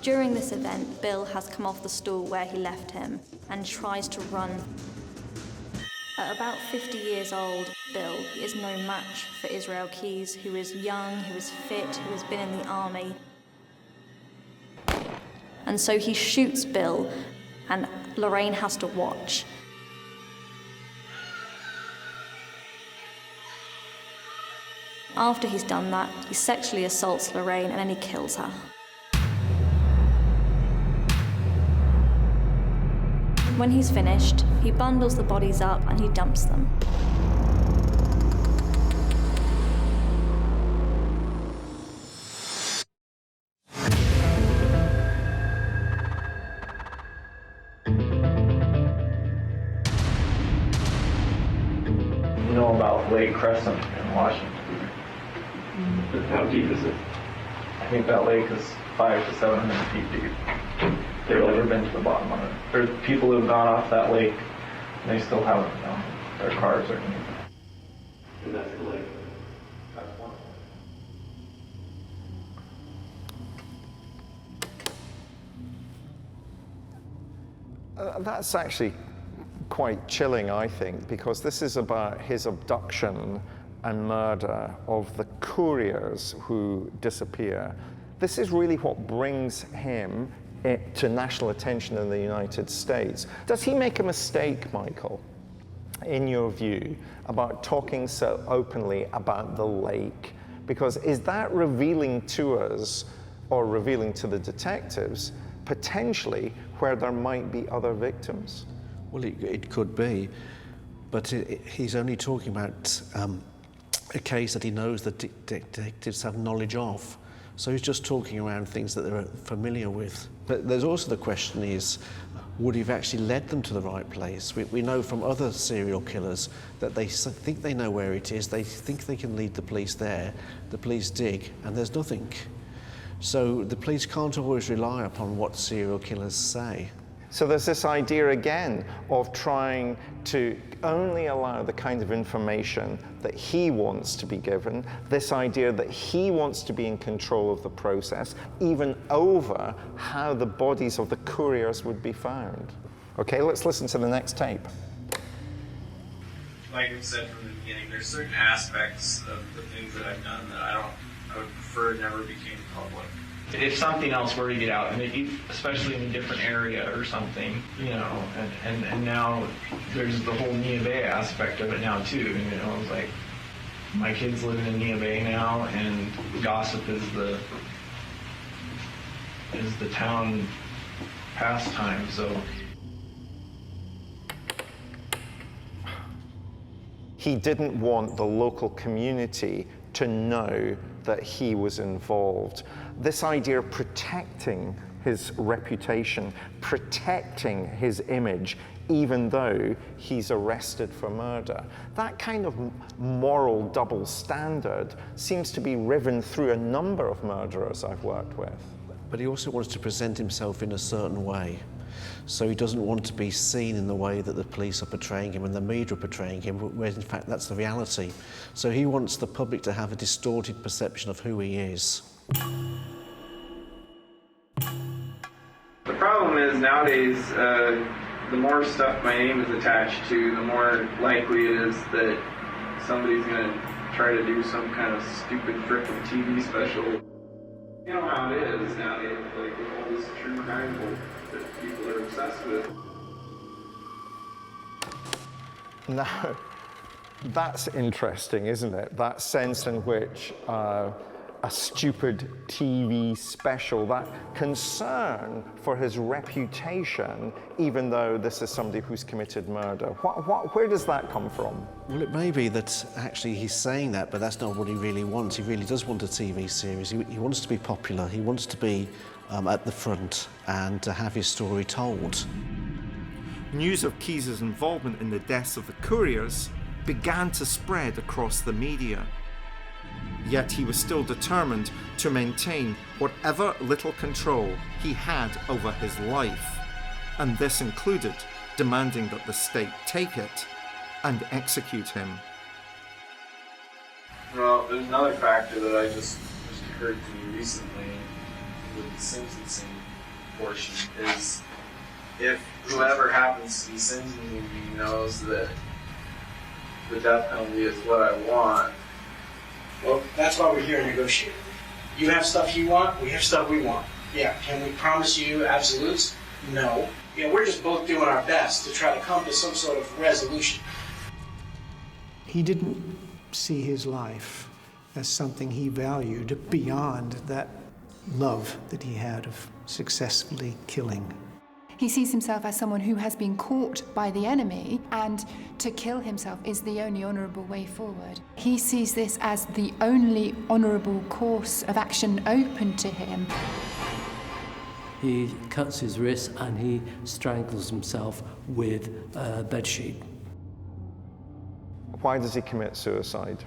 During this event, Bill has come off the stool where he left him and tries to run. At about 50 years old, Bill is no match for Israel Keyes, who is young, who is fit, who has been in the army. And so he shoots Bill, and Lorraine has to watch. After he's done that, he sexually assaults Lorraine and then he kills her. When he's finished, he bundles the bodies up and he dumps them. You know about Lake Crescent in Washington? How deep is it? I think that lake is 500 to 700 feet deep. They've never been to the bottom of it. There's people who have gone off that lake, and they still haven't found their cars or anything. And that's the lake. That's one. That's actually quite chilling, I think, because this is about his abduction and murder of the couriers who disappear. This is really what brings him to national attention in the United States. Does he make a mistake, Michael, in your view, about talking so openly about the lake? Because is that revealing to us, or revealing to the detectives, potentially where there might be other victims? Well, it could be, but he's only talking about a case that he knows that detectives have knowledge of. So he's just talking around things that they're familiar with. But there's also the question is, would he have actually led them to the right place? We know from other serial killers that they think they know where it is, they think they can lead the police there, the police dig, and there's nothing. So the police can't always rely upon what serial killers say. So there's this idea again of trying to only allow the kind of information that he wants to be given, this idea that he wants to be in control of the process, even over how the bodies of the couriers would be found. Okay, let's listen to the next tape. Like I've said from the beginning, there's certain aspects of the things that I've done that I would prefer never became public. If something else were to get out, and especially in a different area or something, you know, and now there's the whole Nia Bay aspect of it now too. You know, it's like my kids living in Nia Bay now, and gossip is the town pastime. So he didn't want the local community to know that he was involved. This idea of protecting his reputation, protecting his image, even though he's arrested for murder. That kind of moral double standard seems to be riven through a number of murderers I've worked with. But he also wants to present himself in a certain way. So he doesn't want to be seen in the way that the police are portraying him and the media are portraying him, whereas in fact that's the reality. So he wants the public to have a distorted perception of who he is. the problem is nowadays, the more stuff my name is attached to, the more likely it is that somebody's going to try to do some kind of stupid frickin' TV special. You know how it is nowadays, like with all this true crime that people are obsessed with. Now, that's interesting, isn't it? That sense in which a stupid TV special, that concern for his reputation, even though this is somebody who's committed murder. Where does that come from? Well, it may be that actually he's saying that, but that's not what he really wants. He really does want a TV series. He wants to be popular. He wants to be at the front and to have his story told. News of Keyes' involvement in the deaths of the couriers began to spread across the media. Yet he was still determined to maintain whatever little control he had over his life, and this included demanding that the state take it and execute him. Well, there's another factor that I just occurred to me recently with the sentencing portion is if whoever happens to be sentencing me knows that the death penalty is what I want. Well, that's why we're here negotiating. You have stuff you want, we have stuff we want. Yeah, can we promise you absolutes? No. You know, we're just both doing our best to try to come to some sort of resolution. He didn't see his life as something he valued beyond that love that he had of successfully killing. He sees himself as someone who has been caught by the enemy, and to kill himself is the only honourable way forward. He sees this as the only honourable course of action open to him. He cuts his wrist and he strangles himself with a bedsheet. Why does he commit suicide?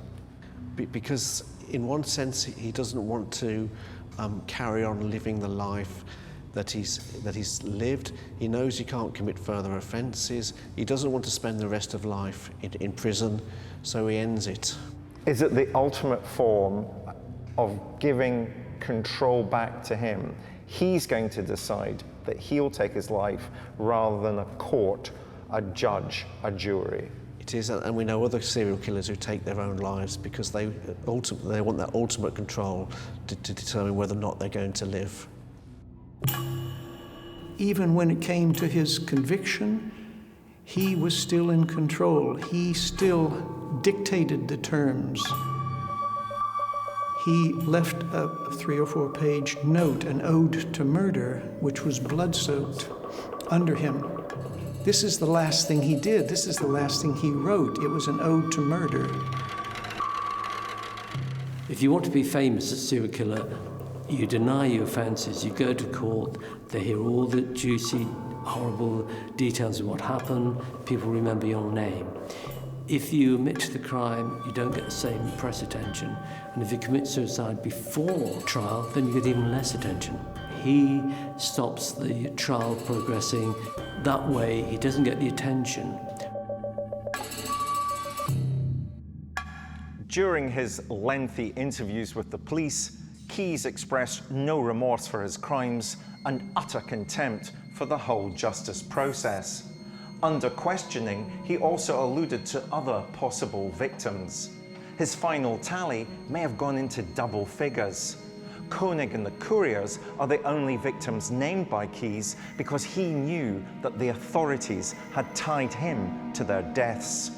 Because in one sense he doesn't want to carry on living the life that he's lived. He knows he can't commit further offences. He doesn't want to spend the rest of life in prison, so he ends it. Is it the ultimate form of giving control back to him? He's going to decide that he'll take his life rather than a court, a judge, a jury. It is, and we know other serial killers who take their own lives because they want that ultimate control to determine whether or not they're going to live. Even when it came to his conviction, he was still in control. He still dictated the terms. He left a 3 or 4 page note, an ode to murder, which was blood-soaked under him. This is the last thing he did. This is the last thing he wrote. It was an ode to murder. If you want to be famous as a serial killer, you deny your offences, you go to court, they hear all the juicy, horrible details of what happened, people remember your name. If you admit to the crime, you don't get the same press attention, and if you commit suicide before trial, then you get even less attention. he stops the trial progressing. That way, he doesn't get the attention. During his lengthy interviews with the police, Keyes expressed no remorse for his crimes and utter contempt for the whole justice process. Under questioning, he also alluded to other possible victims. His final tally may have gone into double figures. Koenig and the couriers are the only victims named by Keyes because he knew that the authorities had tied him to their deaths.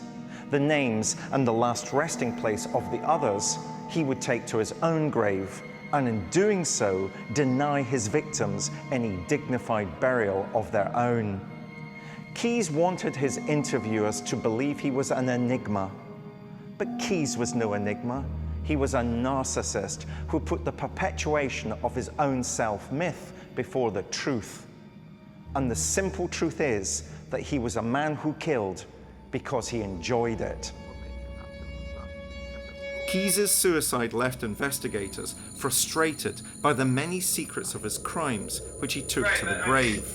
The names and the last resting place of the others he would take to his own grave, and in doing so, deny his victims any dignified burial of their own. Keyes wanted his interviewers to believe he was an enigma. But Keyes was no enigma. He was a narcissist who put the perpetuation of his own self-myth before the truth. And the simple truth is that he was a man who killed because he enjoyed it. Keyes' suicide left investigators frustrated by the many secrets of his crimes, which he took to the grave.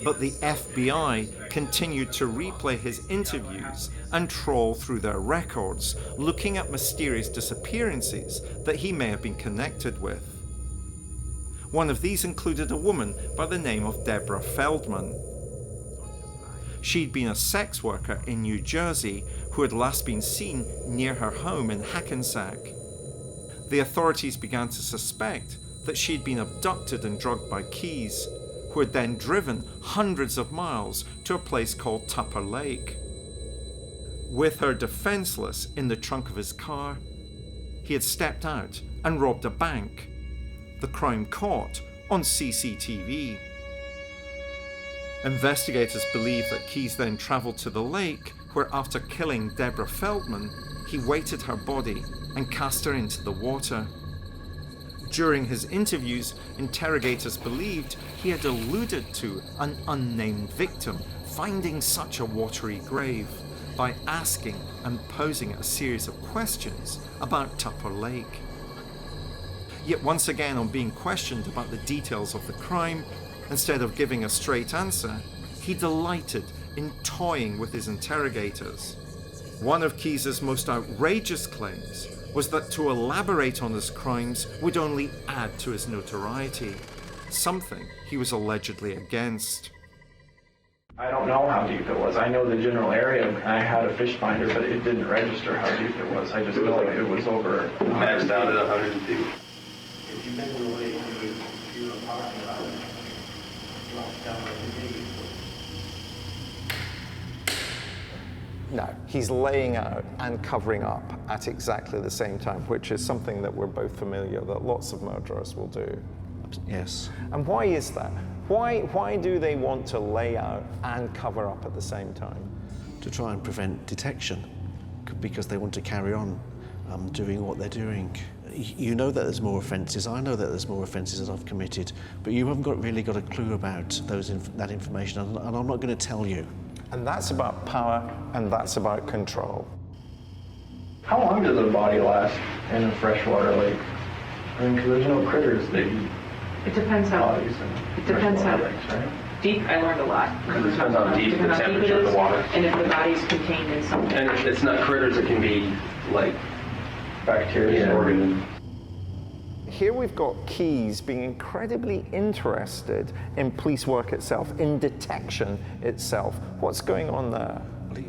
But the FBI continued to replay his interviews and trawl through their records, looking at mysterious disappearances that he may have been connected with. One of these included a woman by the name of Deborah Feldman. She'd been a sex worker in New Jersey who had last been seen near her home in Hackensack. The authorities began to suspect that she'd been abducted and drugged by Keyes, who had then driven hundreds of miles to a place called Tupper Lake. With her defenseless in the trunk of his car, he had stepped out and robbed a bank. The crime caught on CCTV. Investigators believe that Keyes then travelled to the lake, where after killing Deborah Feldman, he weighted her body and cast her into the water. During his interviews, interrogators believed he had alluded to an unnamed victim finding such a watery grave by asking and posing a series of questions about Tupper Lake. Yet once again, on being questioned about the details of the crime, instead of giving a straight answer, he delighted in toying with his interrogators. One of Keyes' most outrageous claims was that to elaborate on his crimes would only add to his notoriety, something he was allegedly against. I don't know how deep it was. I know the general area. I had a fish finder, but it didn't register how deep it was. I just know it was over. Maxed out at 100 feet. If you've been to the lake, you were talking about it. Dropped down like a baby. No, he's laying out and covering up at exactly the same time, which is something that we're both familiar that lots of murderers will do. Yes. And why is that? Why do they want to lay out and cover up at the same time? To try and prevent detection, because they want to carry on doing what they're doing. You know that there's more offences. I know that there's more offences that I've committed, but you haven't really got a clue about that information, and I'm not going to tell you. And that's about power, and that's about control. How long does a body last in a freshwater lake? I mean, because there's no critters that eat It depends how. bodies in It depends how freshwater lakes, right? deep. I learned a lot. It depends how deep the Depends how deep it temperature of is, the water. and if the body's contained in something. And it's not critters, it can be like bacteria, organisms. Here we've got Keyes being incredibly interested in police work itself, in detection itself. What's going on there?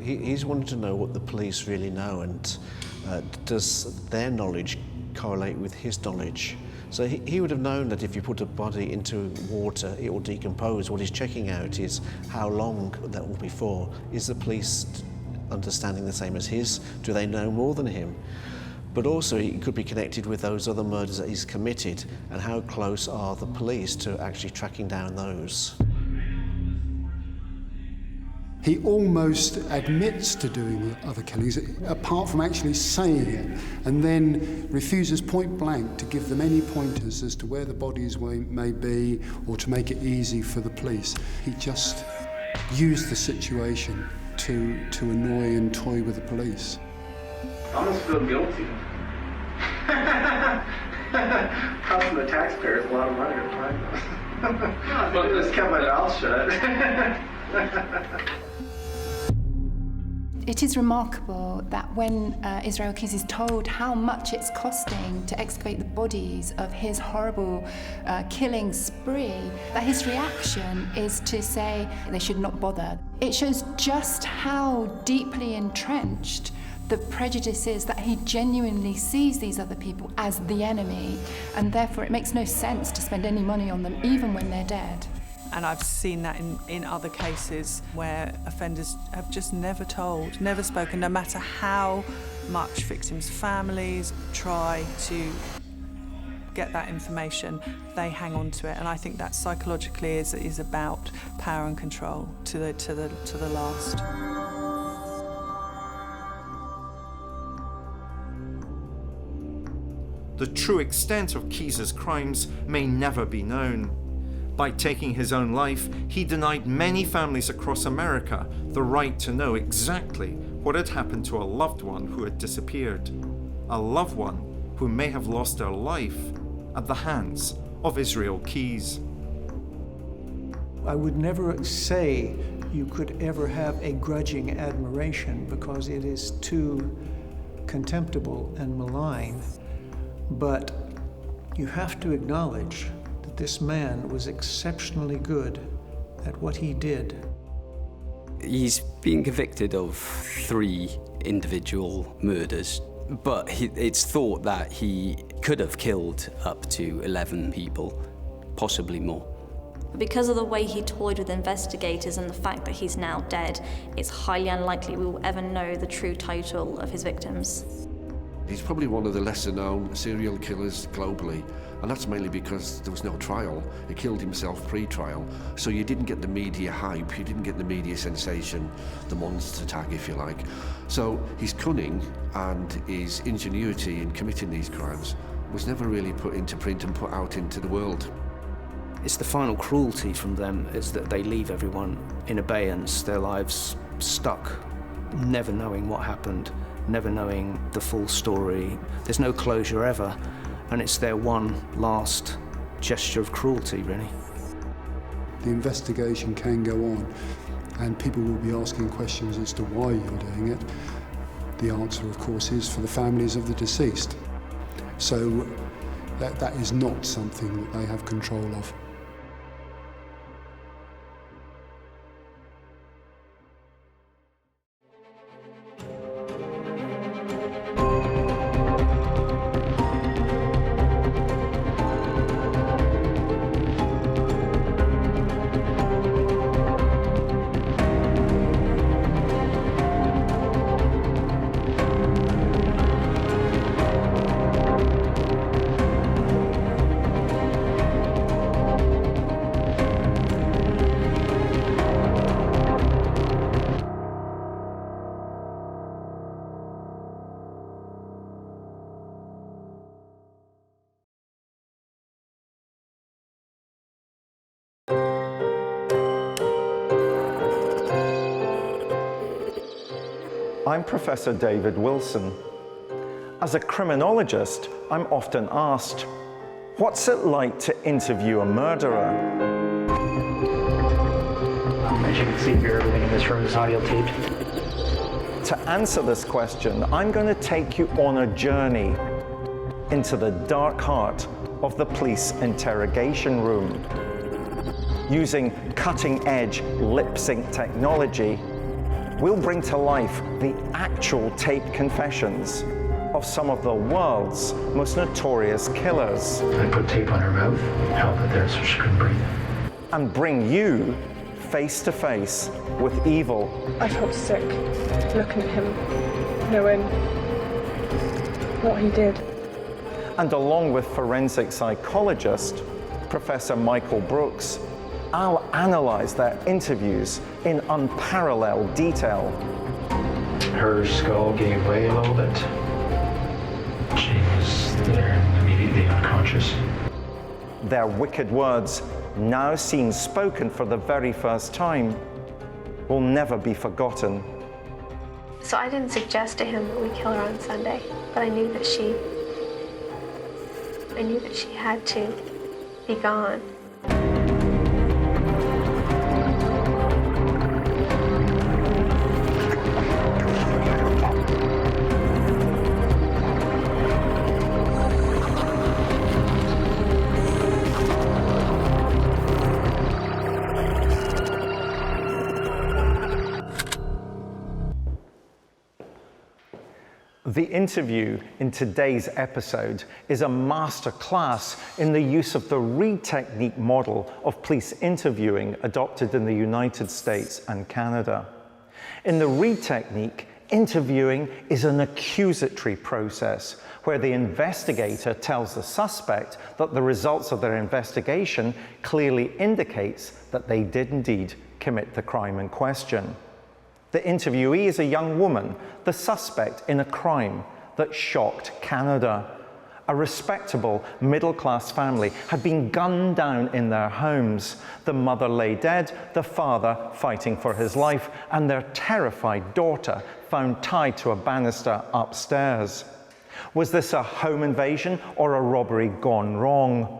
He's wanting to know what the police really know, and does their knowledge correlate with his knowledge? So he would have known that if you put a body into water, it will decompose. What he's checking out is how long that will be for. Is the police understanding the same as his? Do they know more than him? But also, it could be connected with those other murders that he's committed, and how close are the police to actually tracking down those? He almost admits to doing other killings, apart from actually saying it, and then refuses point blank to give them any pointers as to where the bodies may be, or to make it easy for the police. He just used the situation to annoy and toy with the police. I almost feel guilty. Costing the taxpayers a lot of money to find this. Well, just kept my mouth shut. It is remarkable that when Israel Keys is told how much it's costing to excavate the bodies of his horrible killing spree, that his reaction is to say they should not bother. It shows just how deeply entrenched the prejudice is, that he genuinely sees these other people as the enemy, and therefore it makes no sense to spend any money on them, even when they're dead. And I've seen that in other cases where offenders have just never told, never spoken, no matter how much victims' families try to get that information, they hang on to it. And I think that psychologically is about power and control to the last. The true extent of Keys's crimes may never be known. By taking his own life, he denied many families across America the right to know exactly what had happened to a loved one who had disappeared. A loved one who may have lost their life at the hands of Israel Keys. I would never say you could ever have a grudging admiration, because it is too contemptible and malign. But you have to acknowledge that this man was exceptionally good at what he did. He's been convicted of 3 individual murders, but it's thought that he could have killed up to 11 people, possibly more. Because of the way he toyed with investigators and the fact that he's now dead, it's highly unlikely we will ever know the true total of his victims. He's probably one of the lesser-known serial killers globally, and that's mainly because there was no trial. He killed himself pre-trial, so you didn't get the media hype, you didn't get the media sensation, the monster tag, if you like. So his cunning and his ingenuity in committing these crimes was never really put into print and put out into the world. It's the final cruelty from them is that they leave everyone in abeyance, their lives stuck, never knowing what happened, never knowing the full story. There's no closure ever, and it's their one last gesture of cruelty, really. The investigation can go on, and people will be asking questions as to why you're doing it. The answer, of course, is for the families of the deceased. So that is not something that they have control of. I'm Professor David Wilson. As a criminologist, I'm often asked, what's it like to interview a murderer? As you can see here, everything in this room is audio taped. To answer this question, I'm going to take you on a journey into the dark heart of the police interrogation room. Using cutting-edge lip-sync technology, we'll bring to life the actual taped confessions of some of the world's most notorious killers. I put tape on her mouth, held it there so she couldn't breathe. And bring you face to face with evil. I felt sick looking at him, knowing what he did. And along with forensic psychologist Professor Michael Brooks, I'll analyze their interviews in unparalleled detail. Her skull gave way a little bit. She was there immediately unconscious. Their wicked words, now seen spoken for the very first time, will never be forgotten. So I didn't suggest to him that we kill her on Sunday, but I knew that she had to be gone. The interview in today's episode is a masterclass in the use of the Reid technique model of police interviewing adopted in the United States and Canada. In the Reid technique, interviewing is an accusatory process where the investigator tells the suspect that the results of their investigation clearly indicates that they did indeed commit the crime in question. The interviewee is a young woman, the suspect in a crime that shocked Canada. A respectable middle-class family had been gunned down in their homes. The mother lay dead, the father fighting for his life, and their terrified daughter found tied to a banister upstairs. Was this a home invasion or a robbery gone wrong?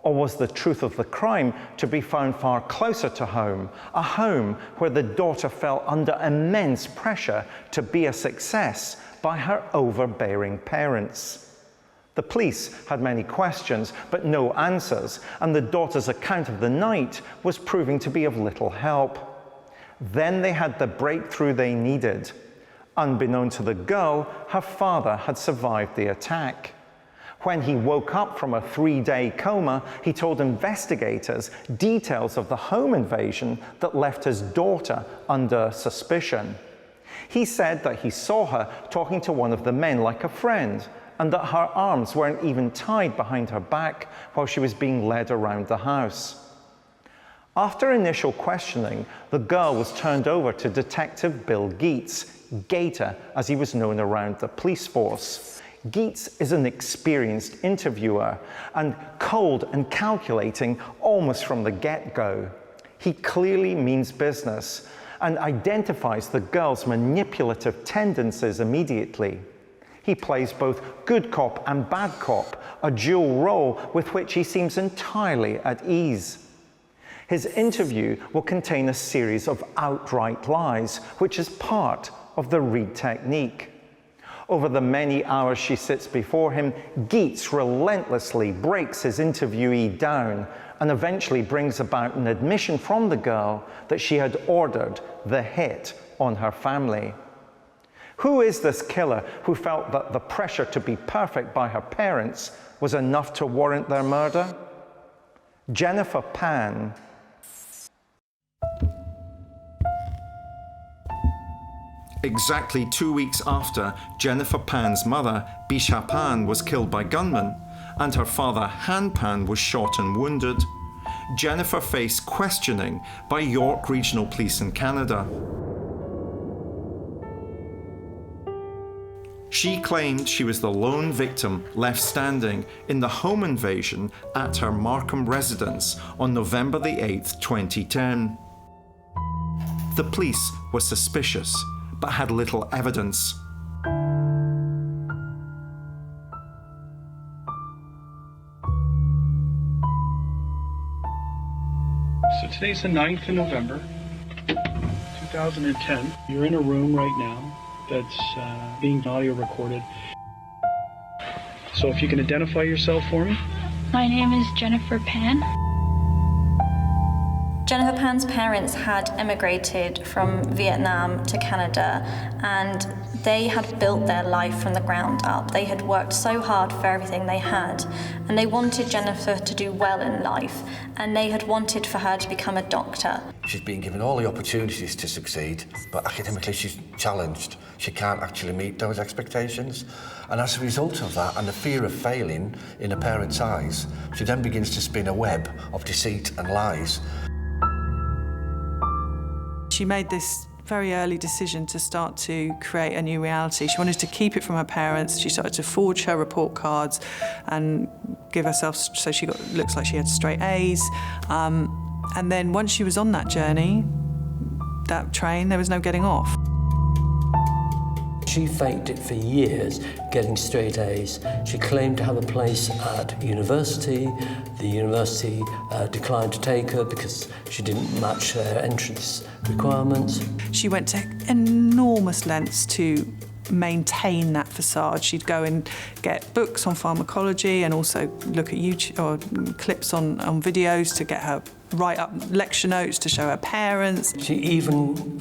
Or was the truth of the crime to be found far closer to home, a home where the daughter fell under immense pressure to be a success by her overbearing parents? The police had many questions, but no answers, and the daughter's account of the night was proving to be of little help. Then they had the breakthrough they needed. Unbeknown to the girl, her father had survived the attack. When he woke up from a 3-day coma, he told investigators details of the home invasion that left his daughter under suspicion. He said that he saw her talking to one of the men like a friend, and that her arms weren't even tied behind her back while she was being led around the house. After initial questioning, the girl was turned over to Detective Bill Geets, Gator as he was known around the police force. Geets is an experienced interviewer and cold and calculating almost from the get-go. He clearly means business and identifies the girl's manipulative tendencies immediately. He plays both good cop and bad cop, a dual role with which he seems entirely at ease. His interview will contain a series of outright lies, which is part of the Reid technique. Over the many hours she sits before him, Geets relentlessly breaks his interviewee down and eventually brings about an admission from the girl that she had ordered the hit on her family. Who is this killer who felt that the pressure to be perfect by her parents was enough to warrant their murder? Jennifer Pan. Exactly 2 weeks after Jennifer Pan's mother, Bisha Pan, was killed by gunmen, and her father, Han Pan, was shot and wounded, Jennifer faced questioning by York Regional Police in Canada. She claimed she was the lone victim left standing in the home invasion at her Markham residence on November the 8th, 2010. The police were suspicious, but had little evidence. So today's the 9th of November, 2010. You're in a room right now that's being audio recorded. So if you can identify yourself for me. My name is Jennifer Pan. Jennifer Pan's parents had emigrated from Vietnam to Canada, and they had built their life from the ground up. They had worked so hard for everything they had, and they wanted Jennifer to do well in life, and they had wanted for her to become a doctor. She's been given all the opportunities to succeed, but academically she's challenged. She can't actually meet those expectations. And as a result of that, and the fear of failing in her parents' eyes, she then begins to spin a web of deceit and lies. She made this very early decision to start to create a new reality. She wanted to keep it from her parents. She started to forge her report cards and give herself, so she looks like she had straight A's. And then once she was on that journey, that train, there was no getting off. She faked it for years, getting straight A's. She claimed to have a place at university. The university declined to take her because she didn't match their entrance requirements. She went to enormous lengths to maintain that facade. She'd go and get books on pharmacology and also look at YouTube or clips on videos to get her write up lecture notes to show her parents. She even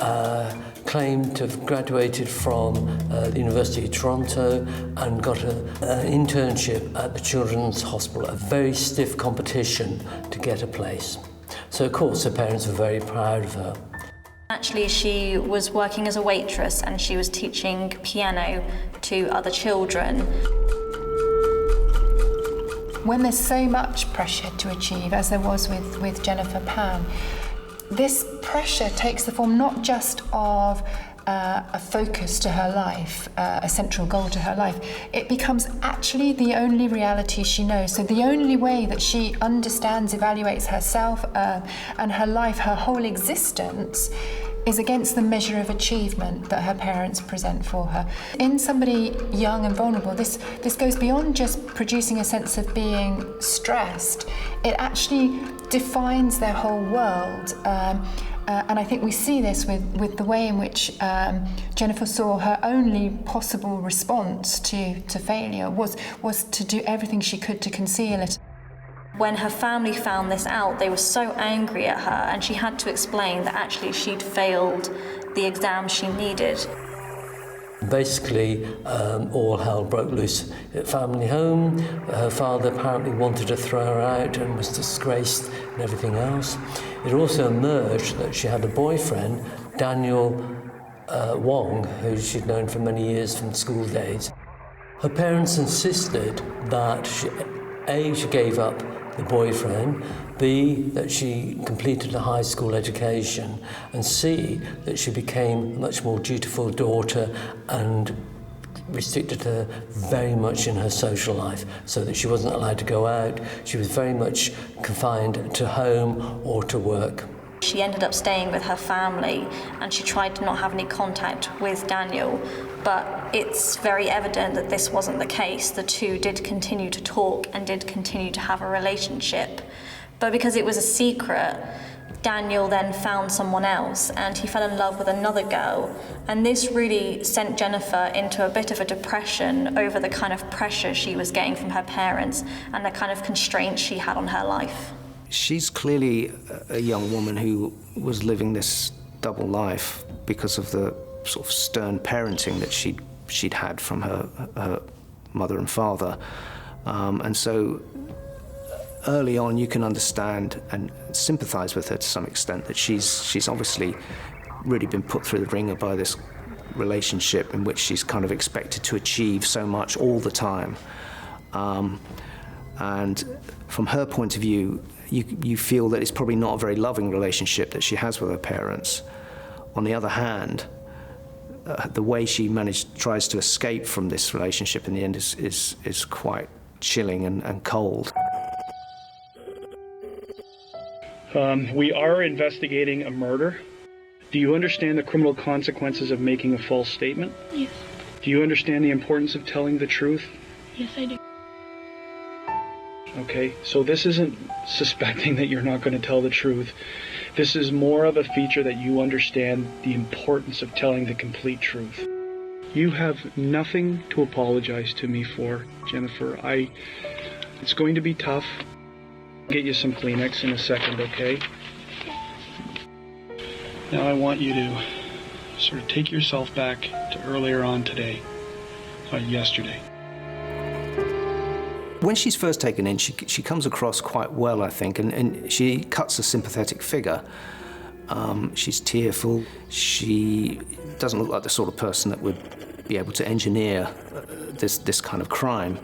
claimed to have graduated from the University of Toronto and got an internship at the Children's Hospital, a very stiff competition to get a place. So of course her parents were very proud of her. Actually, she was working as a waitress and she was teaching piano to other children. When there's so much pressure to achieve, as there was with Jennifer Pan, this pressure takes the form not just of a focus to her life, a central goal to her life. It becomes actually the only reality she knows. So the only way that she understands, evaluates herself and her life, her whole existence, is against the measure of achievement that her parents present for her. In somebody young and vulnerable, this goes beyond just producing a sense of being stressed. It actually defines their whole world. And I think we see this with the way in which Jennifer saw her only possible response to failure was to do everything she could to conceal it. When her family found this out, they were so angry at her, and she had to explain that actually she'd failed the exam she needed. Basically, all hell broke loose at family home. Her father apparently wanted to throw her out and was disgraced and everything else. It also emerged that she had a boyfriend, Daniel Wong, who she'd known for many years from school days. Her parents insisted that she gave up the boyfriend, B, that she completed a high school education, and C, that she became a much more dutiful daughter and restricted her very much in her social life, so that she wasn't allowed to go out. She was very much confined to home or to work. She ended up staying with her family, and she tried to not have any contact with Daniel, but it's very evident that this wasn't the case. The two did continue to talk and did continue to have a relationship. But because it was a secret, Daniel then found someone else and he fell in love with another girl. And this really sent Jennifer into a bit of a depression over the kind of pressure she was getting from her parents and the kind of constraints she had on her life. She's clearly a young woman who was living this double life because of the sort of stern parenting that she'd had from her mother and father. And so early on you can understand and sympathise with her to some extent, that she's obviously really been put through the ringer by this relationship in which she's kind of expected to achieve so much all the time. And from her point of view, you feel that it's probably not a very loving relationship that she has with her parents. On the other hand, the way she tries to escape from this relationship in the end is quite chilling and cold. We are investigating a murder. Do you understand the criminal consequences of making a false statement? Yes. Do you understand the importance of telling the truth? Yes, I do. Okay, so this isn't suspecting that you're not going to tell the truth. This is more of a feature that you understand the importance of telling the complete truth. You have nothing to apologize to me for, Jennifer. It's going to be tough. I'll get you some Kleenex in a second, okay? Now I want you to sort of take yourself back to earlier on today, yesterday. When she's first taken in, she comes across quite well, I think, and she cuts a sympathetic figure. She's tearful. She doesn't look like the sort of person that would be able to engineer this kind of crime.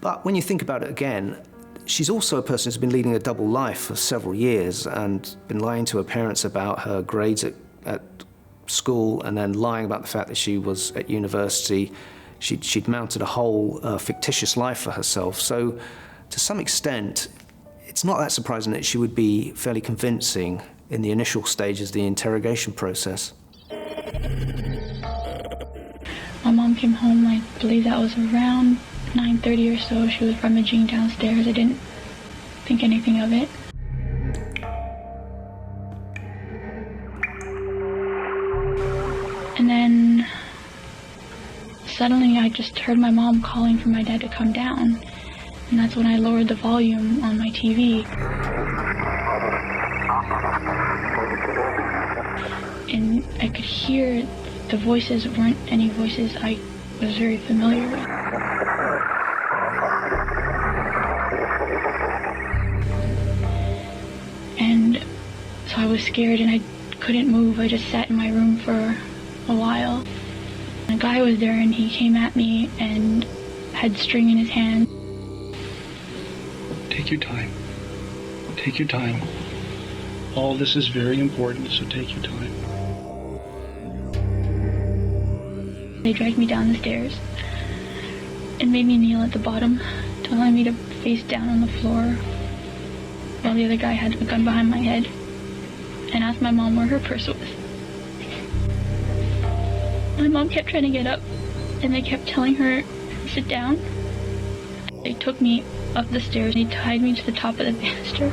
But when you think about it again, she's also a person who's been leading a double life for several years and been lying to her parents about her grades at school, and then lying about the fact that she was at university. She'd mounted a whole fictitious life for herself. So, to some extent, it's not that surprising that she would be fairly convincing in the initial stages of the interrogation process. My mom came home, I believe that was around 9:30 or so. She was rummaging downstairs. I didn't think anything of it. And then suddenly I just heard my mom calling for my dad to come down, and that's when I lowered the volume on my TV. and I could hear the voices weren't any voices I was very familiar with. And so I was scared and I couldn't move. I just sat in my room for a while. A guy was there and he came at me and had string in his hand. Take your time. Take your time. All this is very important, so take your time. They dragged me down the stairs and made me kneel at the bottom, telling me to face down on the floor while the other guy had a gun behind my head and asked my mom where her purse was. My mom kept trying to get up and they kept telling her, sit down. They took me up the stairs and they tied me to the top of the banister.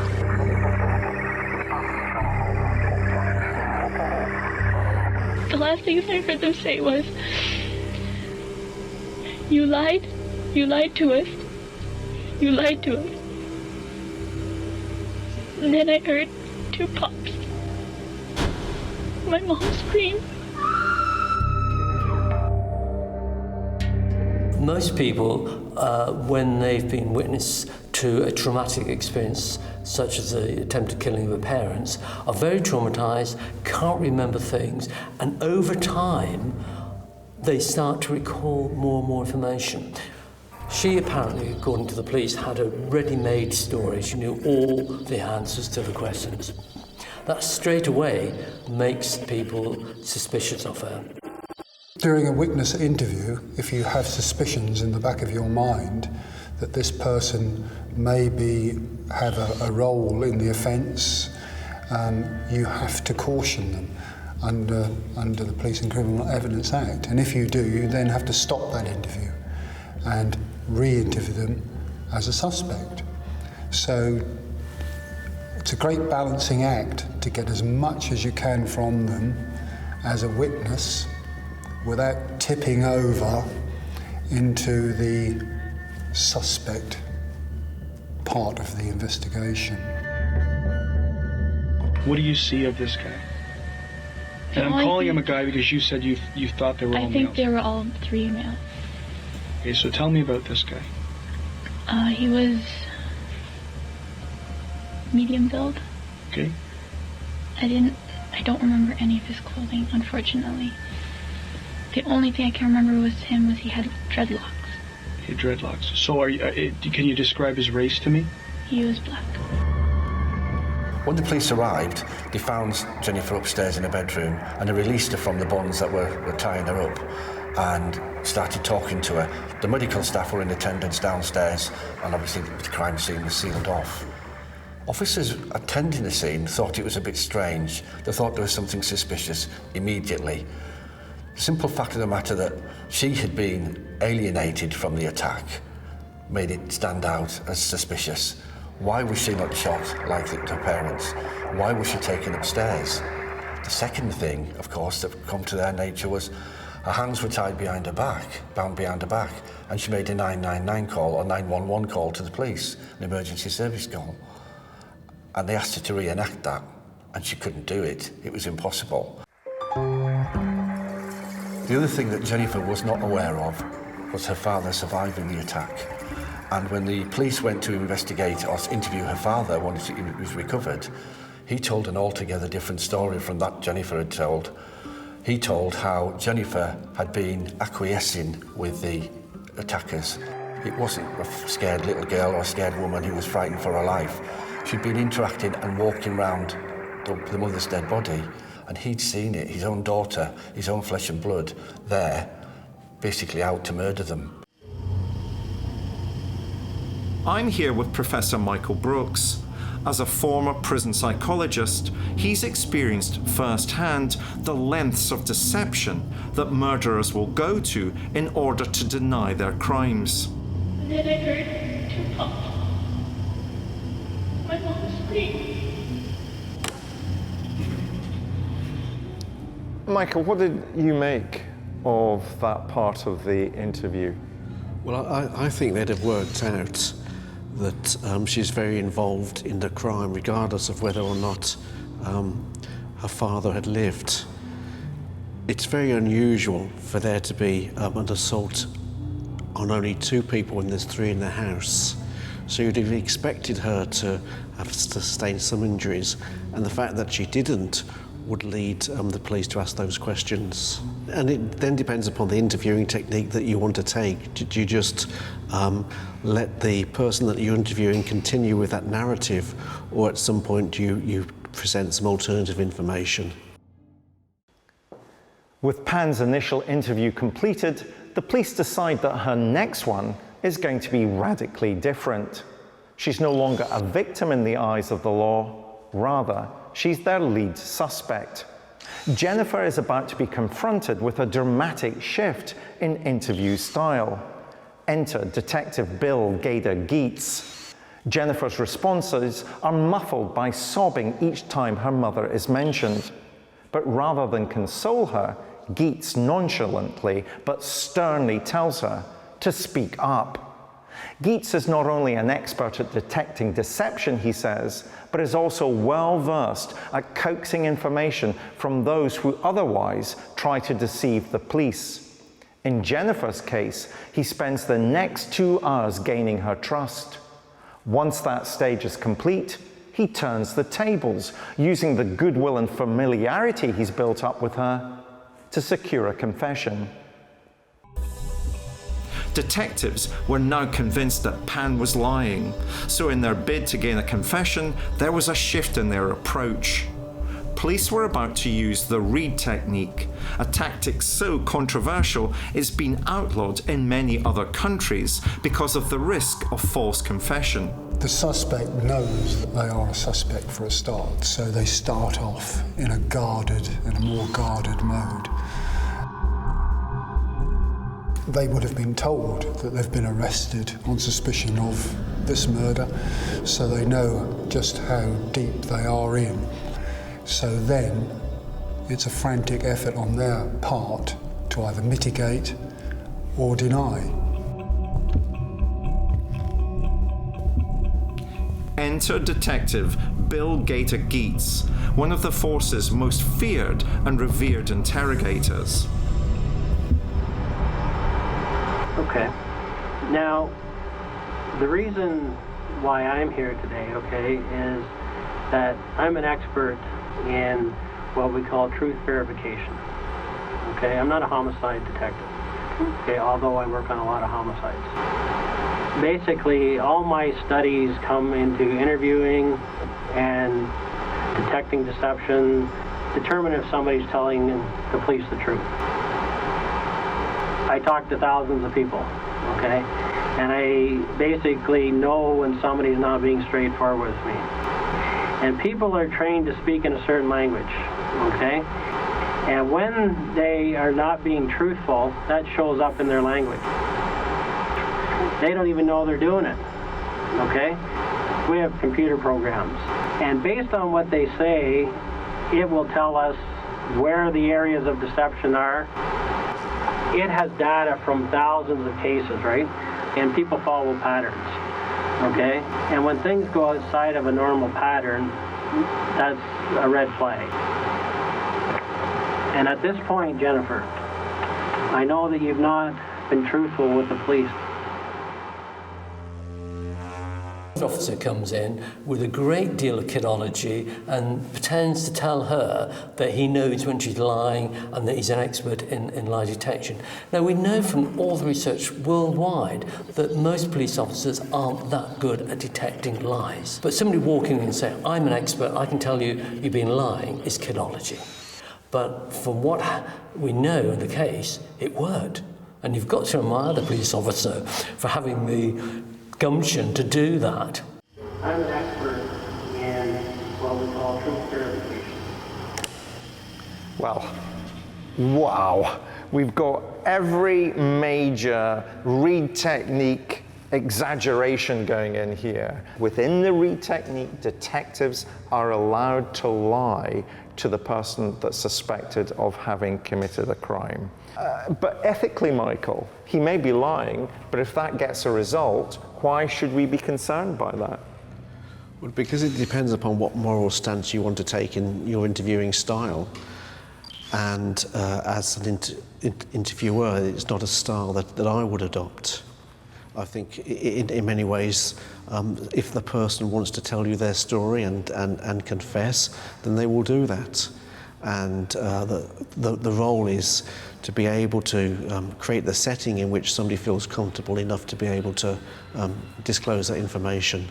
The last things I heard them say was, you lied to us, you lied to us. And then I heard 2 pops. My mom screamed. Most people, when they've been witness to a traumatic experience, such as the attempted killing of their parents, are very traumatized, can't remember things, and over time, they start to recall more and more information. She apparently, according to the police, had a ready-made story. She knew all the answers to the questions. That straight away makes people suspicious of her. During a witness interview, if you have suspicions in the back of your mind that this person maybe have a role in the offence, you have to caution them under the Police and Criminal Evidence Act. And if you do, you then have to stop that interview and re-interview them as a suspect. So it's a great balancing act to get as much as you can from them as a witness without tipping over into the suspect part of the investigation. What do you see of this guy? And I'm calling him a guy because you said you thought they were all males. I think they were all 3 males. Okay, so tell me about this guy. He was medium build. Okay. I don't remember any of his clothing, unfortunately. The only thing I can remember was he had dreadlocks. He had dreadlocks. So can you describe his race to me? He was black. When the police arrived, they found Jennifer upstairs in her bedroom and they released her from the bonds that were tying her up and started talking to her. The medical staff were in attendance downstairs and obviously the crime scene was sealed off. Officers attending the scene thought it was a bit strange. They thought there was something suspicious immediately. The simple fact of the matter that she had been alienated from the attack made it stand out as suspicious. Why was she not shot like her parents? Why was she taken upstairs? The second thing, of course, that come to their nature was her hands were tied behind her back, bound behind her back, and she made a 999 call or 911 call to the police, an emergency service call. And they asked her to reenact that, and she couldn't do it. It was impossible. The other thing that Jennifer was not aware of was her father surviving the attack. And when the police went to investigate or interview her father once he was recovered, he told an altogether different story from that Jennifer had told. He told how Jennifer had been acquiescing with the attackers. It wasn't a scared little girl or a scared woman who was frightened for her life. She'd been interacting and walking around the mother's dead body, and he'd seen it, his own daughter, his own flesh and blood, there, basically out to murder them. I'm here with Professor Michael Brooks. As a former prison psychologist, he's experienced firsthand the lengths of deception that murderers will go to in order to deny their crimes. And then I heard 2 pops. My mom screamed. Michael, what did you make of that part of the interview? Well, I think they'd have worked out that she's very involved in the crime, regardless of whether or not her father had lived. It's very unusual for there to be an assault on only 2 people when there's 3 in the house. So you'd have expected her to have sustained some injuries, and the fact that she didn't would lead the police to ask those questions. And it then depends upon the interviewing technique that you want to take. Do you just let the person that you're interviewing continue with that narrative, or at some point you present some alternative information? With Pan's initial interview completed, the police decide that her next one is going to be radically different. She's no longer a victim in the eyes of the law, rather, she's their lead suspect. Jennifer is about to be confronted with a dramatic shift in interview style. Enter Detective Bill Gader-Geets. Jennifer's responses are muffled by sobbing each time her mother is mentioned. But rather than console her, Geets nonchalantly but sternly tells her to speak up. Geets is not only an expert at detecting deception, he says, but is also well versed at coaxing information from those who otherwise try to deceive the police. In Jennifer's case, he spends the next 2 hours gaining her trust. Once that stage is complete, he turns the tables, using the goodwill and familiarity he's built up with her to secure a confession. Detectives were now convinced that Pan was lying, so in their bid to gain a confession, there was a shift in their approach. Police were about to use the read technique, a tactic so controversial it's been outlawed in many other countries because of the risk of false confession. The suspect knows that they are a suspect for a start, so they start off in a more guarded mode. They would have been told that they've been arrested on suspicion of this murder, so they know just how deep they are in. So then, it's a frantic effort on their part to either mitigate or deny. Enter Detective Bill Gader-Geets, one of the force's most feared and revered interrogators. Okay. Now, the reason why I'm here today, okay, is that I'm an expert in what we call truth verification. Okay, I'm not a homicide detective. Okay, although I work on a lot of homicides. Basically, all my studies come into interviewing and detecting deception, determine if somebody's telling the police the truth. I talk to thousands of people, okay? And I basically know when somebody's not being straightforward with me. And people are trained to speak in a certain language, okay? And when they are not being truthful, that shows up in their language. They don't even know they're doing it, okay? We have computer programs. And based on what they say, it will tell us where the areas of deception are. It has data from thousands of cases, right? And people follow patterns, okay? And when things go outside of a normal pattern, that's a red flag. And at this point, Jennifer, I know that you've not been truthful with the police. The officer comes in with a great deal of kidology and pretends to tell her that he knows when she's lying and that he's an expert in lie detection. Now, we know from all the research worldwide that most police officers aren't that good at detecting lies. But somebody walking in and saying, I'm an expert, I can tell you you've been lying, is kidology. But from what we know in the case, it worked. And you've got to admire the police officer for having the gumption to do that. I'm an expert in what we call truth verification. Well, wow. We've got every major read technique exaggeration going in here. Within the read technique, detectives are allowed to lie to the person that's suspected of having committed a crime. But ethically, Michael, he may be lying, but if that gets a result, why should we be concerned by that? Well, because it depends upon what moral stance you want to take in your interviewing style. And as an interviewer, it's not a style that I would adopt. I think in many ways, if the person wants to tell you their story and confess, then they will do that. And the role is to be able to create the setting in which somebody feels comfortable enough to be able to disclose that information.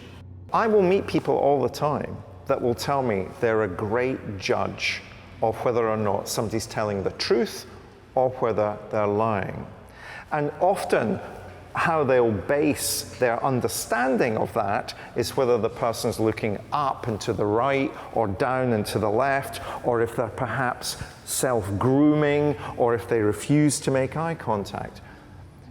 I will meet people all the time that will tell me they're a great judge of whether or not somebody's telling the truth or whether they're lying. And often, how they'll base their understanding of that is whether the person's looking up and to the right or down and to the left, or if they're perhaps self-grooming, or if they refuse to make eye contact.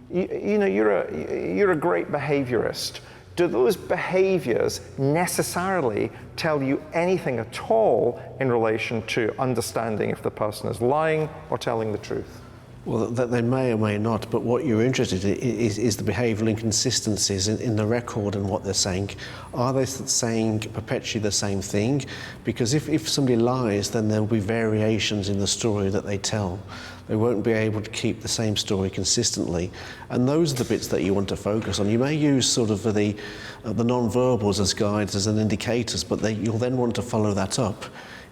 You know, you're a great behaviorist. Do those behaviors necessarily tell you anything at all in relation to understanding if the person is lying or telling the truth? Well, that they may or may not, but what you're interested in is the behavioural inconsistencies in the record and what they're saying. Are they saying perpetually the same thing? Because if somebody lies, then there'll be variations in the story that they tell. They won't be able to keep the same story consistently. And those are the bits that you want to focus on. You may use sort of the non-verbals as guides, as an indicators, but you'll then want to follow that up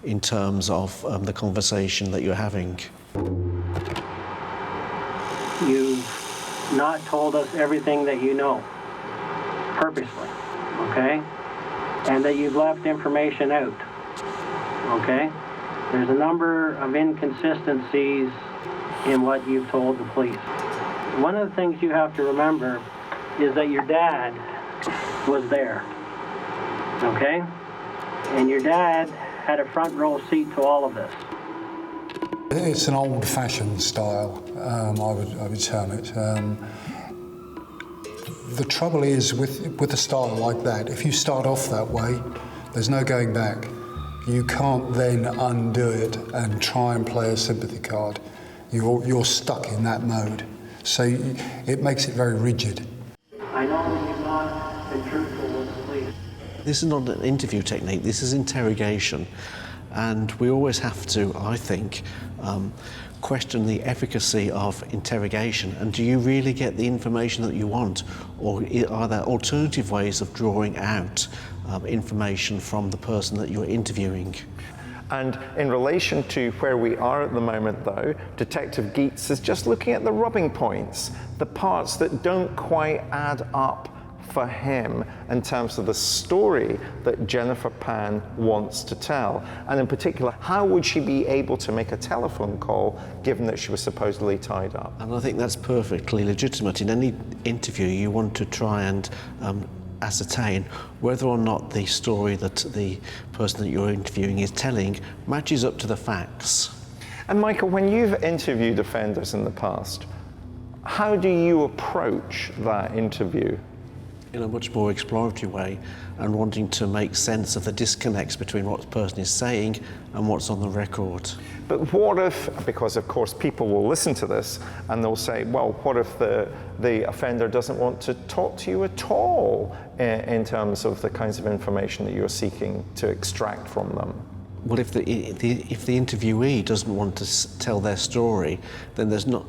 in terms of the conversation that you're having. You've not told us everything that you know, purposely, okay? And that you've left information out, okay? There's a number of inconsistencies in what you've told the police. One of the things you have to remember is that your dad was there, okay? And your dad had a front row seat to all of this. It's an old-fashioned style, I would term it. The trouble is with a style like that, if you start off that way, there's no going back. You can't then undo it and try and play a sympathy card. You're stuck in that mode. So it makes it very rigid. I know that you've not been truthful with the police. This is not an interview technique, this is interrogation. And we always have to, I think, question the efficacy of interrogation. And do you really get the information that you want? Or are there alternative ways of drawing out information from the person that you're interviewing? And in relation to where we are at the moment, though, Detective Geets is just looking at the rubbing points, the parts that don't quite add up for him in terms of the story that Jennifer Pan wants to tell. And in particular, how would she be able to make a telephone call given that she was supposedly tied up? And I think that's perfectly legitimate. In any interview, you want to try and ascertain whether or not the story that the person that you're interviewing is telling matches up to the facts. And Michael, when you've interviewed offenders in the past, how do you approach that interview? In a much more exploratory way, and wanting to make sense of the disconnects between what the person is saying and what's on the record. But what if, because of course people will listen to this and they'll say, well, what if the offender doesn't want to talk to you at all in terms of the kinds of information that you're seeking to extract from them? Well, if the interviewee doesn't want to tell their story, then there's not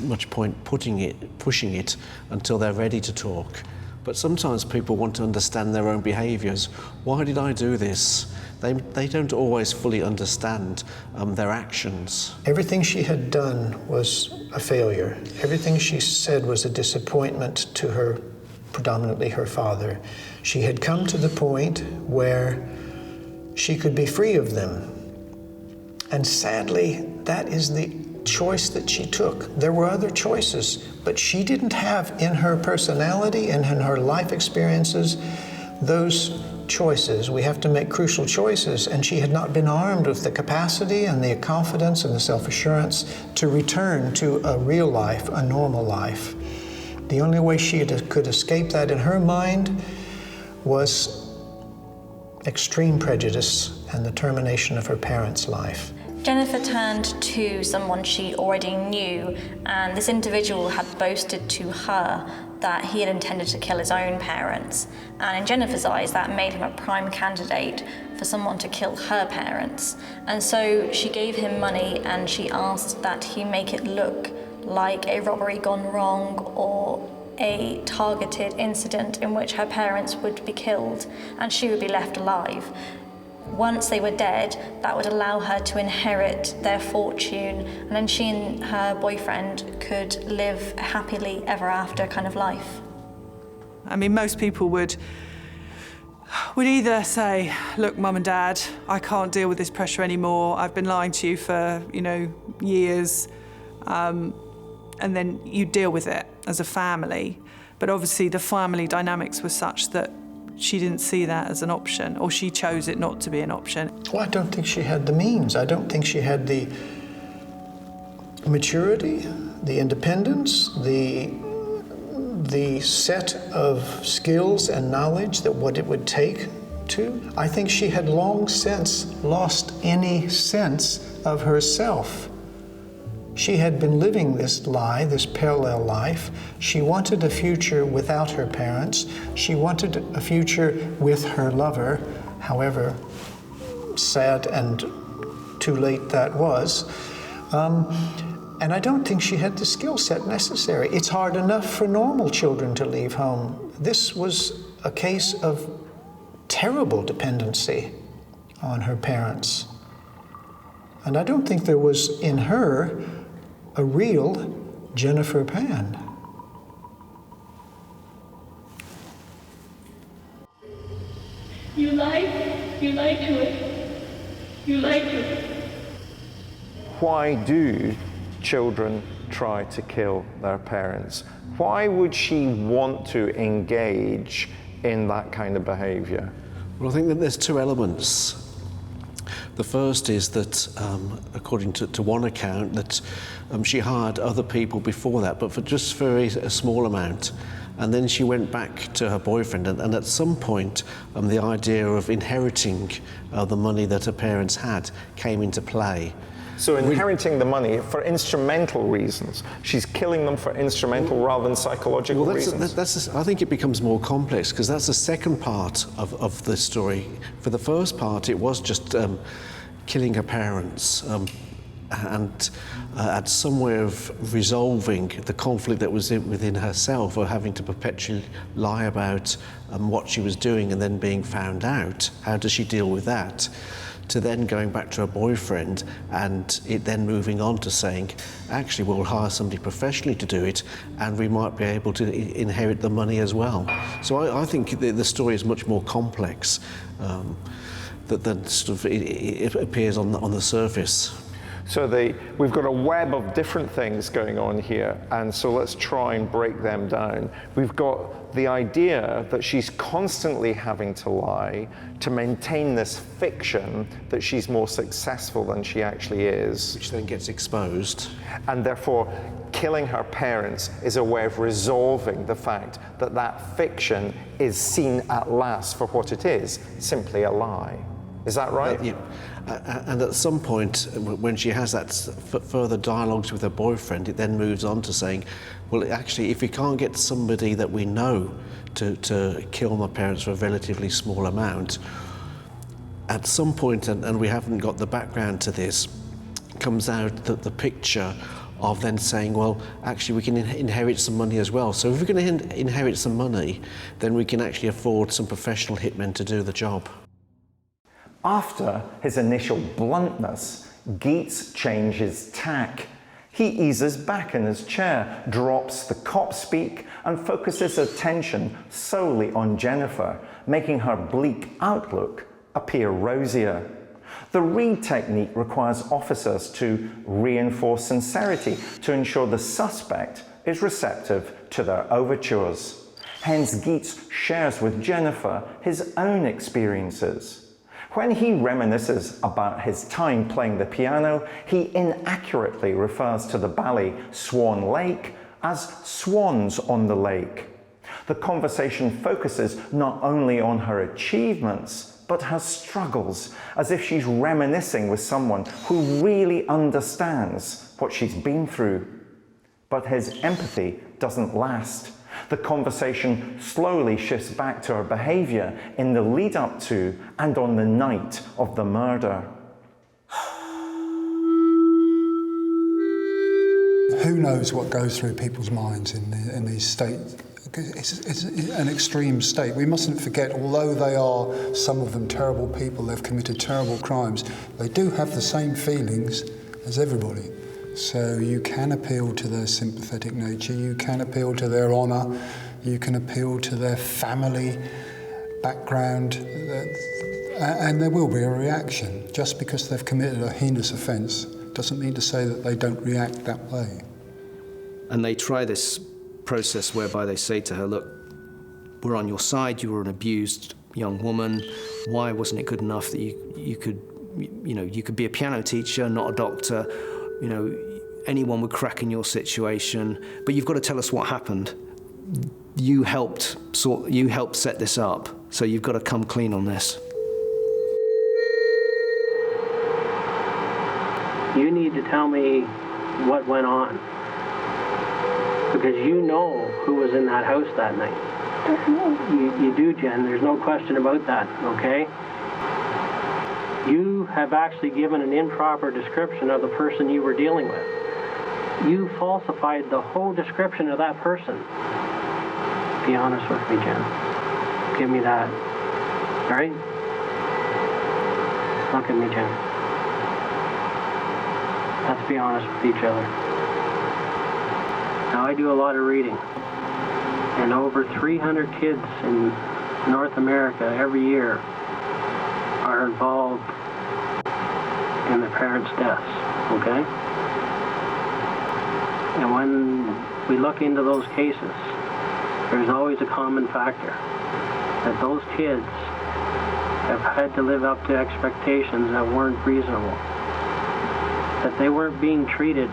much point pushing it until they're ready to talk. But sometimes people want to understand their own behaviours. Why did I do this? They don't always fully understand their actions. Everything she had done was a failure. Everything she said was a disappointment to her, predominantly her father. She had come to the point where she could be free of them. And sadly, that is the choice that she took. There were other choices, but she didn't have in her personality and in her life experiences those choices. We have to make crucial choices, and she had not been armed with the capacity and the confidence and the self-assurance to return to a real life, a normal life. The only way she could escape that in her mind was extreme prejudice and the termination of her parents' life. Jennifer turned to someone she already knew, and this individual had boasted to her that he had intended to kill his own parents. And in Jennifer's eyes, that made him a prime candidate for someone to kill her parents. And so she gave him money and she asked that he make it look like a robbery gone wrong or a targeted incident in which her parents would be killed and she would be left alive. Once they were dead, that would allow her to inherit their fortune, and then she and her boyfriend could live a happily ever after kind of life. I mean, most people would either say, look, Mum and Dad, I can't deal with this pressure anymore. I've been lying to you for, years. And then you deal with it as a family. But obviously the family dynamics were such that she didn't see that as an option, or she chose it not to be an option. Well, I don't think she had the means. I don't think she had the maturity, the independence, the set of skills and knowledge that what it would take to. I think she had long since lost any sense of herself. She had been living this lie, this parallel life. She wanted a future without her parents. She wanted a future with her lover, however sad and too late that was. And I don't think she had the skill set necessary. It's hard enough for normal children to leave home. This was a case of terrible dependency on her parents. And I don't think there was in her a real Jennifer Pan. You lied to it. You lied to it. Why do children try to kill their parents? Why would she want to engage in that kind of behavior? Well, I think that there's two elements. The first is that, according to one account, that she hired other people before that, but for just very a small amount. And then she went back to her boyfriend, and at some point, the idea of inheriting the money that her parents had came into play. So inheriting the money for instrumental reasons. She's killing them for instrumental rather than psychological reasons. I think it becomes more complex, because that's the second part of the story. For the first part, it was just killing her parents and had some way of resolving the conflict that was within herself, or having to perpetually lie about what she was doing and then being found out. How does she deal with that? To then going back to her boyfriend, and it then moving on to saying, actually, we'll hire somebody professionally to do it, and we might be able to inherit the money as well. So I think the story is much more complex than sort of it appears on the surface. So we've got a web of different things going on here, and so let's try and break them down. We've got the idea that she's constantly having to lie to maintain this fiction that she's more successful than she actually is. Which then gets exposed. And therefore, killing her parents is a way of resolving the fact that that fiction is seen at last for what it is, simply a lie. Is that right? Yeah. And at some point, when she has that further dialogues with her boyfriend, it then moves on to saying, well, actually, if we can't get somebody that we know to kill my parents for a relatively small amount, at some point, and we haven't got the background to this, comes out the picture of then saying, well, actually, we can inherit some money as well. So if we're going to inherit some money, then we can actually afford some professional hitmen to do the job. After his initial bluntness, Geets changes tack. He eases back in his chair, drops the cop speak, and focuses attention solely on Jennifer, making her bleak outlook appear rosier. The read technique requires officers to reinforce sincerity to ensure the suspect is receptive to their overtures. Hence, Geets shares with Jennifer his own experiences. When he reminisces about his time playing the piano, he inaccurately refers to the ballet Swan Lake as Swans on the Lake. The conversation focuses not only on her achievements, but her struggles, as if she's reminiscing with someone who really understands what she's been through. But his empathy doesn't last. The conversation slowly shifts back to her behaviour in the lead up to and on the night of the murder. Who knows what goes through people's minds in these states? It's an extreme state. We mustn't forget, although they are, some of them, terrible people, they've committed terrible crimes, they do have the same feelings as everybody. So you can appeal to their sympathetic nature, you can appeal to their honour, you can appeal to their family background, and there will be a reaction. Just because they've committed a heinous offence doesn't mean to say that they don't react that way. And they try this process whereby they say to her, look, we're on your side, you were an abused young woman, why wasn't it good enough that you could be a piano teacher, not a doctor, anyone would crack in your situation, but you've got to tell us what happened. You helped set this up, so you've got to come clean on this. You need to tell me what went on. Because you know who was in that house that night. You do, Jen. There's no question about that, okay? You have actually given an improper description of the person you were dealing with. You falsified the whole description of that person. Be honest with me, Jen. Give me that. All right? Look at me, Jen. Let's be honest with each other. Now, I do a lot of reading, and over 300 kids in North America every year are involved in their parents' deaths, okay? And when we look into those cases, there's always a common factor, that those kids have had to live up to expectations that weren't reasonable, that they weren't being treated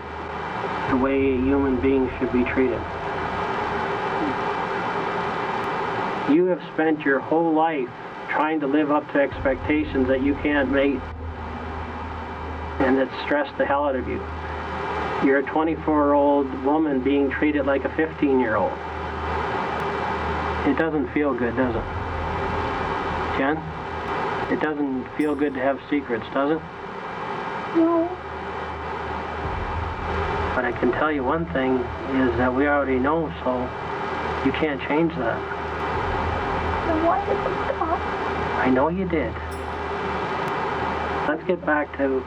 the way a human being should be treated. You have spent your whole life trying to live up to expectations that you can't meet, and that stress the hell out of you. You're a 24-year-old woman being treated like a 15-year-old. It doesn't feel good, does it? Jen? It doesn't feel good to have secrets, does it? No. But I can tell you one thing is that we already know, so you can't change that. Then why did it stop? I know you did. Let's get back to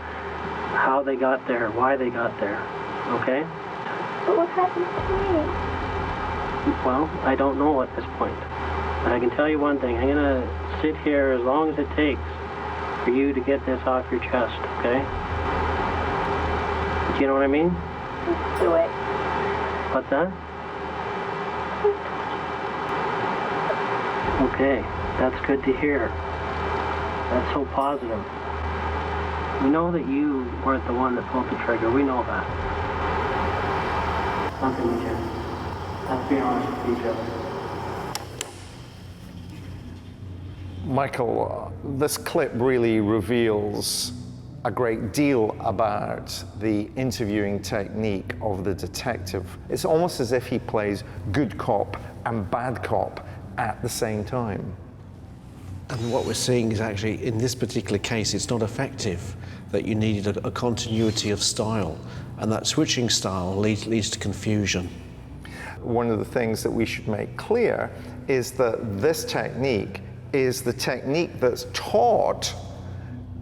how they got there, why they got there, okay? But what happened to me? Well, I don't know at this point. But I can tell you one thing. I'm going to sit here as long as it takes for you to get this off your chest, okay? Do you know what I mean? Let's do it. What's that? Okay, that's good to hear. That's so positive. We know that you weren't the one that pulled the trigger. We know that. Something we can. Let's be honest with each other. Michael, this clip really reveals a great deal about the interviewing technique of the detective. It's almost as if he plays good cop and bad cop at the same time. And what we're seeing is actually, in this particular case, it's not effective, that you needed a continuity of style, and that switching style leads to confusion. One of the things that we should make clear is that this technique is the technique that's taught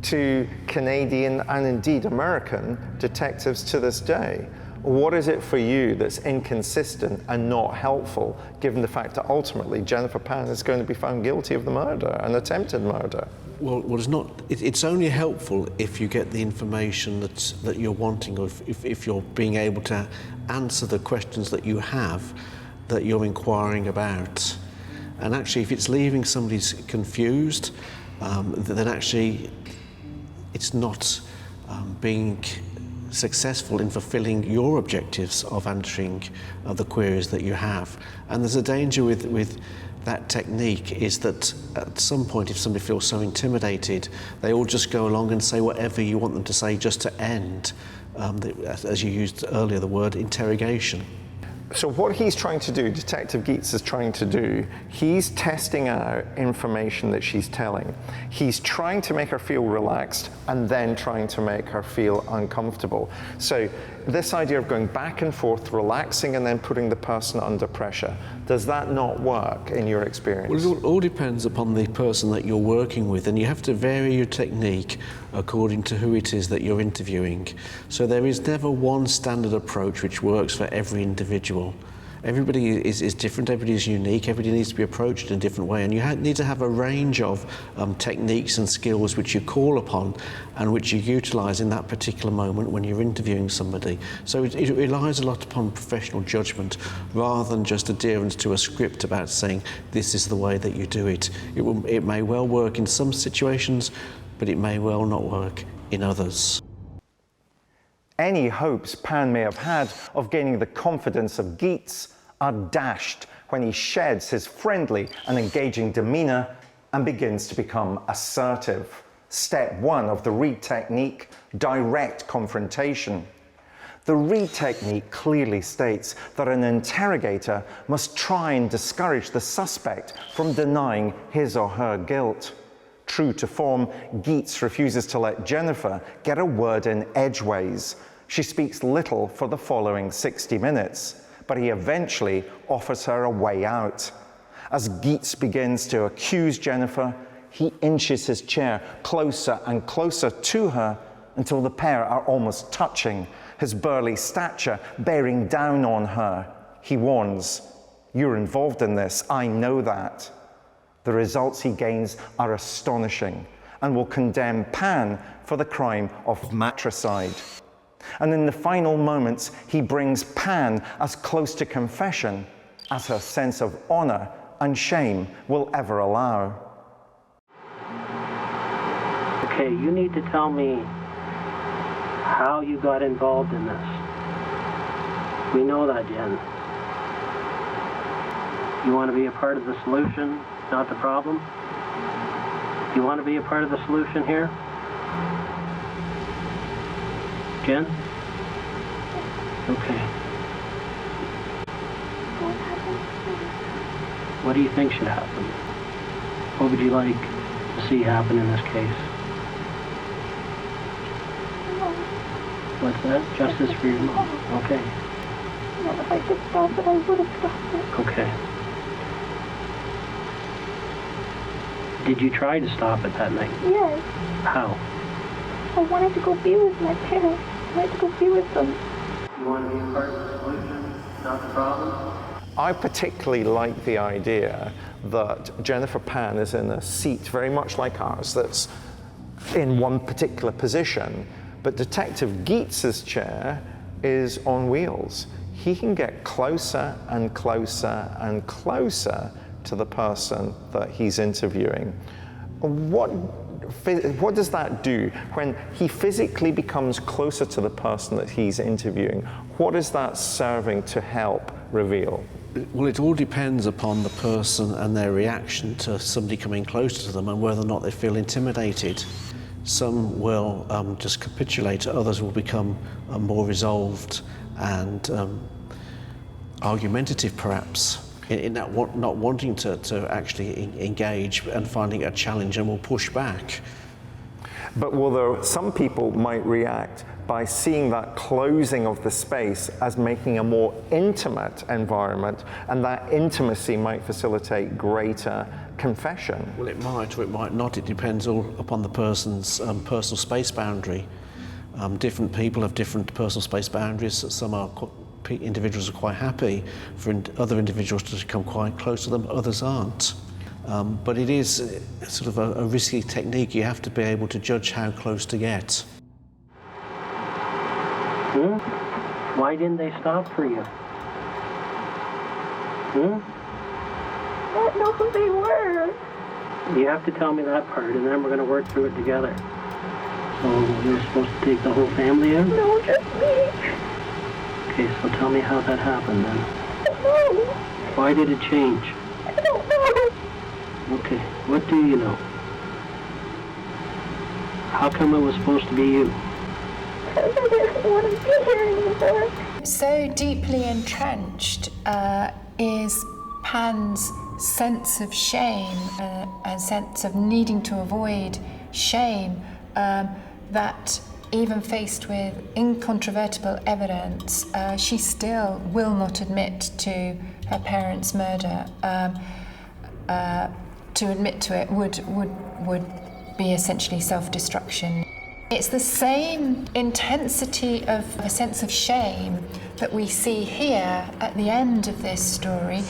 to Canadian and indeed American detectives to this day. What is it for you that's inconsistent and not helpful, given the fact that ultimately Jennifer Pan is going to be found guilty of the murder, an attempted murder? Well, it's not. It's only helpful if you get the information that you're wanting, or if you're being able to answer the questions that you have, that you're inquiring about. And actually, if it's leaving somebody confused, then actually it's not being successful in fulfilling your objectives of answering the queries that you have. And there's a danger with that technique is that at some point, if somebody feels so intimidated, they all just go along and say whatever you want them to say just to end, as you used earlier, the word interrogation. So what he's trying to do, Detective Geets is trying to do, he's testing out information that she's telling. He's trying to make her feel relaxed and then trying to make her feel uncomfortable. So this idea of going back and forth, relaxing and then putting the person under pressure, does that not work in your experience? Well, it all depends upon the person that you're working with, and you have to vary your technique according to who it is that you're interviewing. So there is never one standard approach which works for every individual. Everybody is different, everybody is unique, everybody needs to be approached in a different way, and you need to have a range of techniques and skills which you call upon and which you utilise in that particular moment when you're interviewing somebody. So it relies a lot upon professional judgment rather than just adherence to a script about saying this is the way that you do it. It may well work in some situations, but it may well not work in others. Any hopes Pan may have had of gaining the confidence of Geets are dashed when he sheds his friendly and engaging demeanour and begins to become assertive. Step 1 of the Reed technique, direct confrontation. The Reed technique clearly states that an interrogator must try and discourage the suspect from denying his or her guilt. True to form, Geets refuses to let Jennifer get a word in edgeways. She speaks little for the following 60 minutes, but he eventually offers her a way out. As Geets begins to accuse Jennifer, he inches his chair closer and closer to her until the pair are almost touching, his burly stature bearing down on her. He warns, "You're involved in this, I know that." The results he gains are astonishing and will condemn Pan for the crime of matricide. And in the final moments, he brings Pan as close to confession as her sense of honor and shame will ever allow. Okay, you need to tell me how you got involved in this. We know that, Jen. You want to be a part of the solution, not the problem? You want to be a part of the solution here? Jen? Okay. What do you think should happen? What would you like to see happen in this case? What's that? Justice for your mom. Okay. Well, if I could stop it, I would have stopped it. Okay. Did you try to stop it that night? Yes. How? I wanted to go be with my parents. I wanted to go be with them. You want to be a part of the solution, not the problem? I particularly like the idea that Jennifer Pan is in a seat very much like ours that's in one particular position, but Detective Geets's chair is on wheels. He can get closer and closer and closer to the person that he's interviewing. What does that do when he physically becomes closer to the person that he's interviewing? What is that serving to help reveal? Well, it all depends upon the person and their reaction to somebody coming closer to them and whether or not they feel intimidated. Some will just capitulate, others will become more resolved and argumentative perhaps, in that not wanting to actually engage and finding a challenge, and will push back. But some people might react by seeing that closing of the space as making a more intimate environment, and that intimacy might facilitate greater confession. Well, it might or it might not. It depends all upon the person's personal space boundary. Different people have different personal space boundaries. Some individuals are quite happy for other individuals to come quite close to them, others aren't. But it is sort of a risky technique. You have to be able to judge how close to get. Why didn't they stop for you? I didn't know who they were. You have to tell me that part, and then we're going to work through it together. So you're supposed to take the whole family in? No, just me. Okay, so tell me how that happened then. No. Why did it change? I don't know. Okay, what do you know? How come it was supposed to be you? Because I didn't want to be here anymore. So deeply entrenched is Pan's sense of shame, a sense of needing to avoid shame, that even faced with incontrovertible evidence, she still will not admit to her parents' murder. To admit to it would be essentially self-destruction. It's the same intensity of a sense of shame that we see here at the end of this story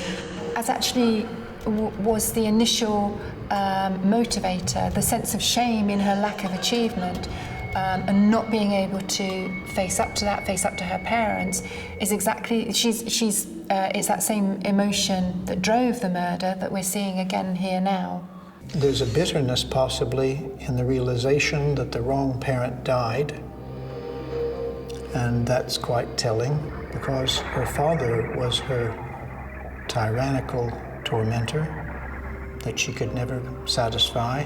as actually was the initial motivator. The sense of shame in her lack of achievement and not being able to face up to her parents is exactly, it's that same emotion that drove the murder that we're seeing again here now. There's a bitterness possibly in the realization that the wrong parent died, and that's quite telling because her father was her tyrannical tormentor that she could never satisfy,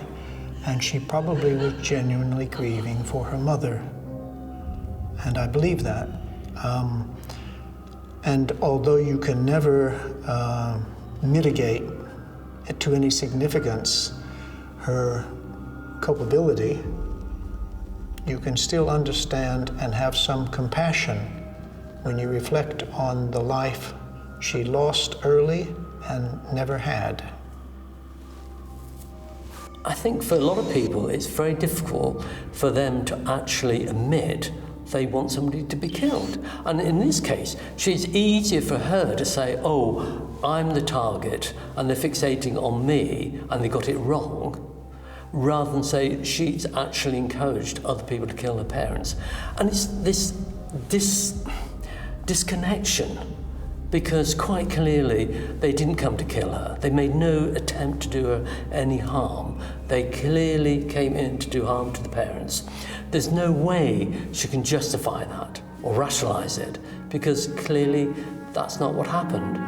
and she probably was genuinely grieving for her mother, and I believe that. And although you can never mitigate it to any significance her culpability, you can still understand and have some compassion when you reflect on the life she lost early and never had. I think for a lot of people it's very difficult for them to actually admit they want somebody to be killed. And in this case, it's easier for her to say, oh, I'm the target and they're fixating on me and they got it wrong, rather than say she's actually encouraged other people to kill her parents. And it's this disconnection, because quite clearly they didn't come to kill her. They made no attempt to do her any harm. They clearly came in to do harm to the parents. There's no way she can justify that or rationalize it, because clearly that's not what happened.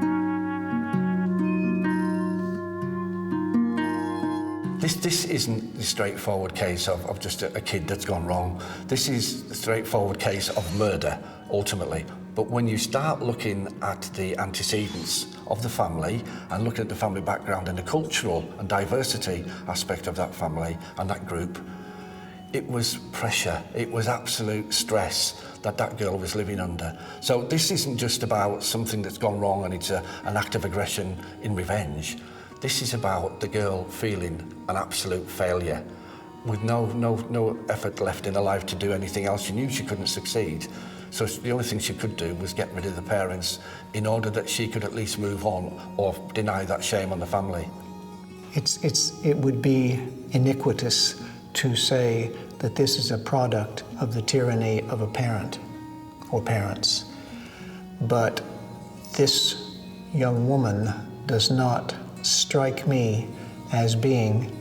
This isn't the straightforward case of just a kid that's gone wrong. This is the straightforward case of murder, ultimately. But when you start looking at the antecedents of the family and looking at the family background and the cultural and diversity aspect of that family and that group, it was pressure, it was absolute stress that girl was living under. So this isn't just about something that's gone wrong and it's an act of aggression in revenge. This is about the girl feeling an absolute failure with no effort left in her life to do anything else. She knew she couldn't succeed. So the only thing she could do was get rid of the parents in order that she could at least move on or deny that shame on the family. It would be iniquitous to say that this is a product of the tyranny of a parent or parents. But this young woman does not strike me as being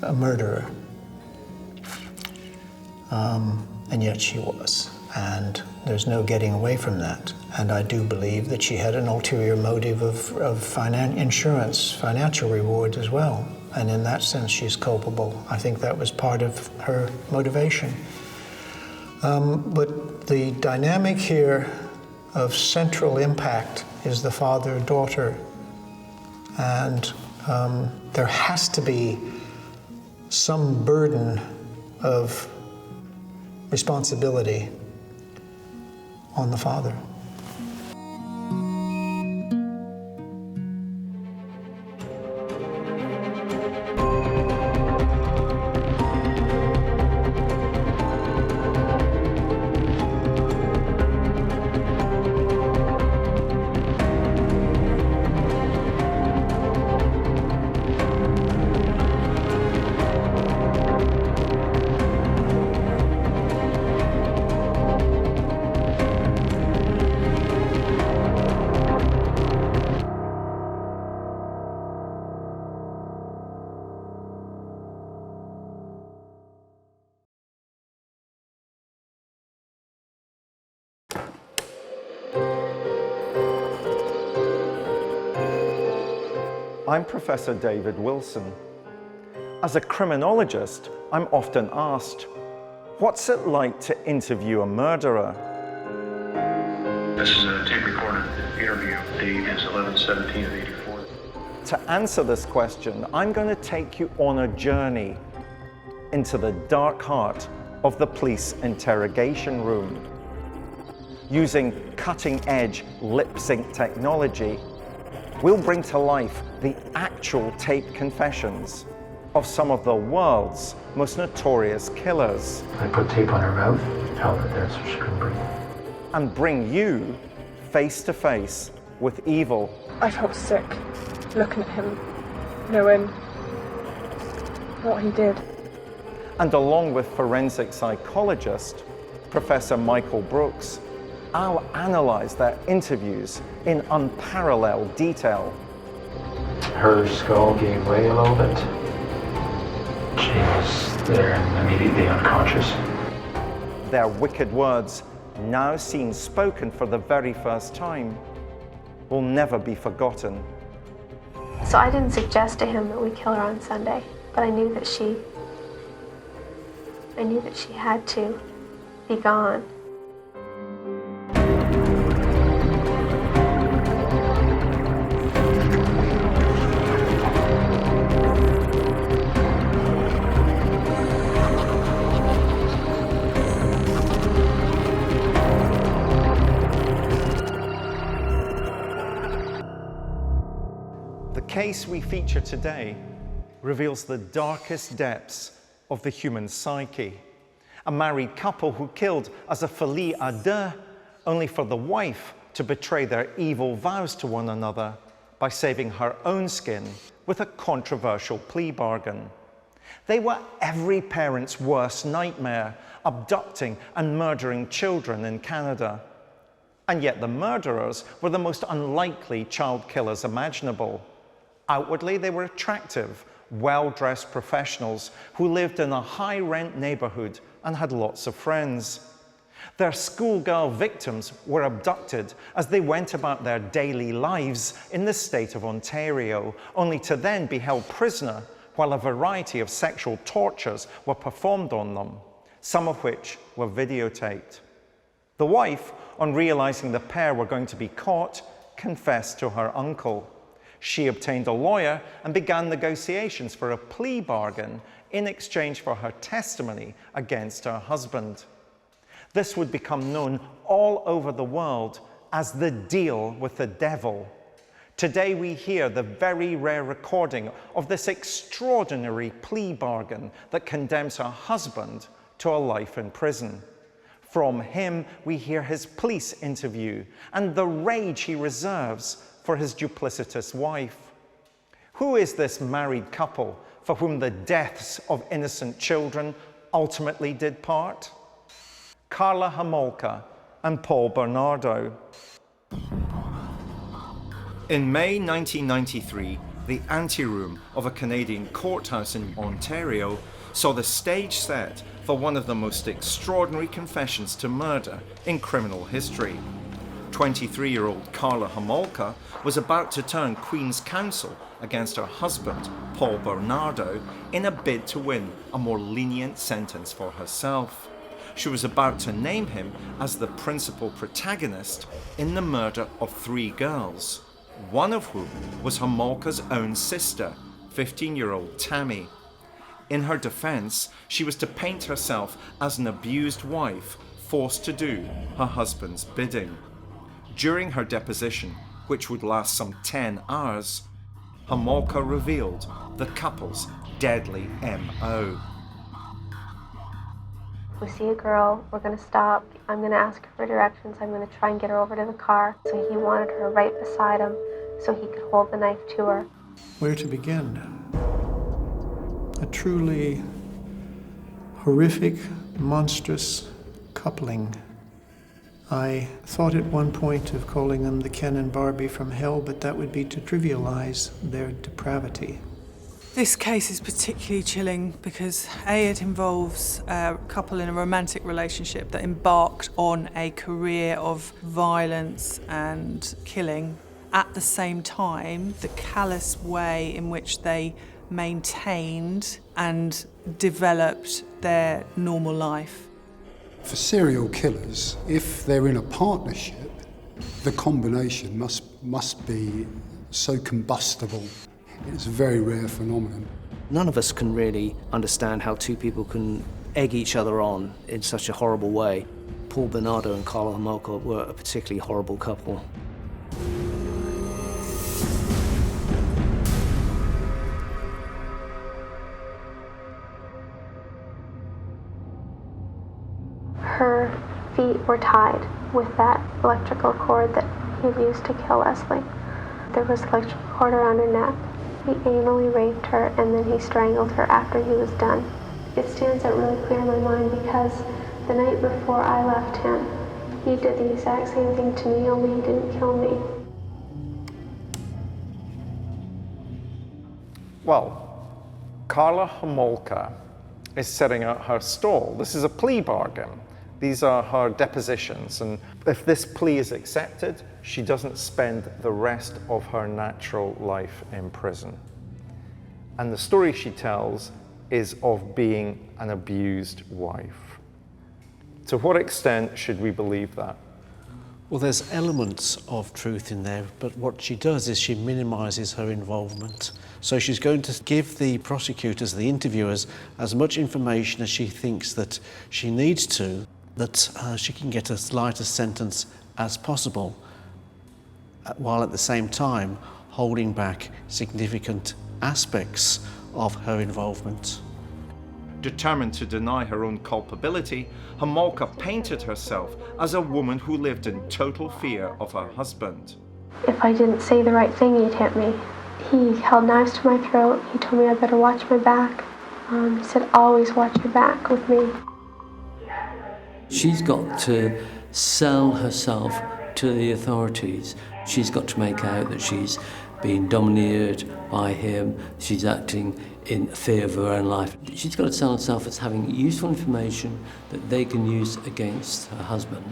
a murderer. And yet she was. And there's no getting away from that. And I do believe that she had an ulterior motive of financial rewards as well. And in that sense, she's culpable. I think that was part of her motivation. But the dynamic here of central impact is the father-daughter. And there has to be some burden of responsibility on the father. I'm Professor David Wilson. As a criminologist, I'm often asked, what's it like to interview a murderer? This is a tape-recorded interview. Date is 11/17 of '84. To answer this question, I'm going to take you on a journey into the dark heart of the police interrogation room. Using cutting-edge lip-sync technology, we'll bring to life the actual tape confessions of some of the world's most notorious killers. I put tape on her mouth, held it there so she couldn't breathe. And bring you face to face with evil. I felt sick looking at him, knowing what he did. And along with forensic psychologist Professor Michael Brooks, I'll analyze their interviews in unparalleled detail. Her skull gave way a little bit. She was there immediately unconscious. Their wicked words, now seen spoken for the very first time, will never be forgotten. So I didn't suggest to him that we kill her on Sunday, but I knew that she had to be gone. The case we feature today reveals the darkest depths of the human psyche. A married couple who killed as a folie à deux, only for the wife to betray their evil vows to one another by saving her own skin with a controversial plea bargain. They were every parent's worst nightmare, abducting and murdering children in Canada. And yet the murderers were the most unlikely child killers imaginable. Outwardly, they were attractive, well-dressed professionals who lived in a high-rent neighborhood and had lots of friends. Their schoolgirl victims were abducted as they went about their daily lives in the state of Ontario, only to then be held prisoner while a variety of sexual tortures were performed on them, some of which were videotaped. The wife, on realizing the pair were going to be caught, confessed to her uncle. She obtained a lawyer and began negotiations for a plea bargain in exchange for her testimony against her husband. This would become known all over the world as the deal with the devil. Today we hear the very rare recording of this extraordinary plea bargain that condemns her husband to a life in prison. From him we hear his police interview and the rage he reserves for his duplicitous wife. Who is this married couple for whom the deaths of innocent children ultimately did part? Karla Homolka and Paul Bernardo. In May 1993, the anteroom of a Canadian courthouse in Ontario saw the stage set for one of the most extraordinary confessions to murder in criminal history. 23-year-old Karla Homolka was about to turn Queen's Counsel against her husband, Paul Bernardo, in a bid to win a more lenient sentence for herself. She was about to name him as the principal protagonist in the murder of 3 girls, one of whom was Homolka's own sister, 15-year-old Tammy. In her defense, she was to paint herself as an abused wife forced to do her husband's bidding. During her deposition, which would last some 10 hours, Homolka revealed the couple's deadly M.O. We see a girl, we're going to stop, I'm going to ask her for directions, I'm going to try and get her over to the car. So he wanted her right beside him so he could hold the knife to her. Where to begin? A truly horrific, monstrous coupling. I thought at one point of calling them the Ken and Barbie from hell, but that would be to trivialize their depravity. This case is particularly chilling because A, it involves a couple in a romantic relationship that embarked on a career of violence and killing, at the same time, the callous way in which they maintained and developed their normal life. For serial killers, if they're in a partnership, the combination must be so combustible. It's a very rare phenomenon. None of us can really understand how two people can egg each other on in such a horrible way. Paul Bernardo and Karla Homolka were a particularly horrible couple. Her feet were tied with that electrical cord that he used to kill Leslie. There was electrical cord around her neck. He anally raped her and then he strangled her after he was done. It stands out really clear in my mind because the night before I left him, he did the exact same thing to me, only he didn't kill me. Well, Karla Homolka is setting out her stall. This is a plea bargain. These are her depositions, and if this plea is accepted, she doesn't spend the rest of her natural life in prison. And the story she tells is of being an abused wife. To what extent should we believe that? Well, there's elements of truth in there, but what she does is she minimises her involvement. So she's going to give the prosecutors, the interviewers, as much information as she thinks that she needs to, that she can get as light a sentence as possible, while at the same time holding back significant aspects of her involvement. Determined to deny her own culpability, Homolka painted herself as a woman who lived in total fear of her husband. If I didn't say the right thing, he'd hit me. He held knives to my throat. He told me I better watch my back. He said, always watch your back with me. She's got to sell herself to the authorities. She's got to make out that she's being domineered by him. She's acting in fear of her own life. She's got to sell herself as having useful information that they can use against her husband.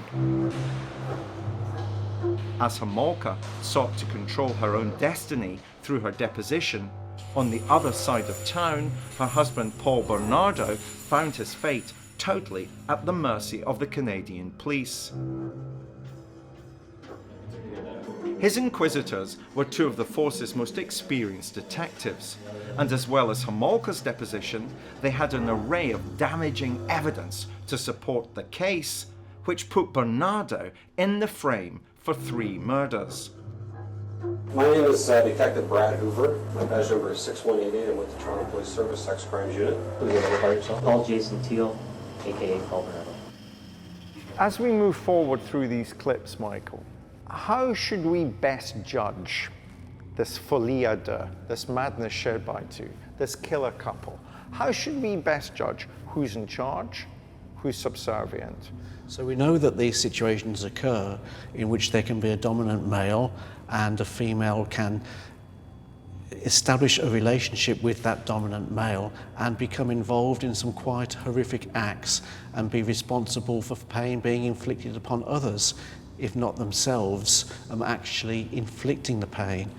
As Homolka sought to control her own destiny through her deposition, on the other side of town, her husband Paul Bernardo found his fate totally at the mercy of the Canadian police. His inquisitors were two of the force's most experienced detectives, and as well as Homolka's deposition, they had an array of damaging evidence to support the case, which put Bernardo in the frame for 3 murders. My name is Detective Brad Hoover. My badge number is 6188. I'm with the Toronto Police Service Sex Crimes Unit. Who's going to by yourself? Paul Jason Teal, a.k.a. Paul Bernardo. As we move forward through these clips, Michael, how should we best judge this folie à deux, this madness shared by two, this killer couple? How should we best judge who's in charge, who's subservient? So we know that these situations occur in which there can be a dominant male and a female can establish a relationship with that dominant male and become involved in some quite horrific acts and be responsible for pain being inflicted upon others, if not themselves, actually inflicting the pain.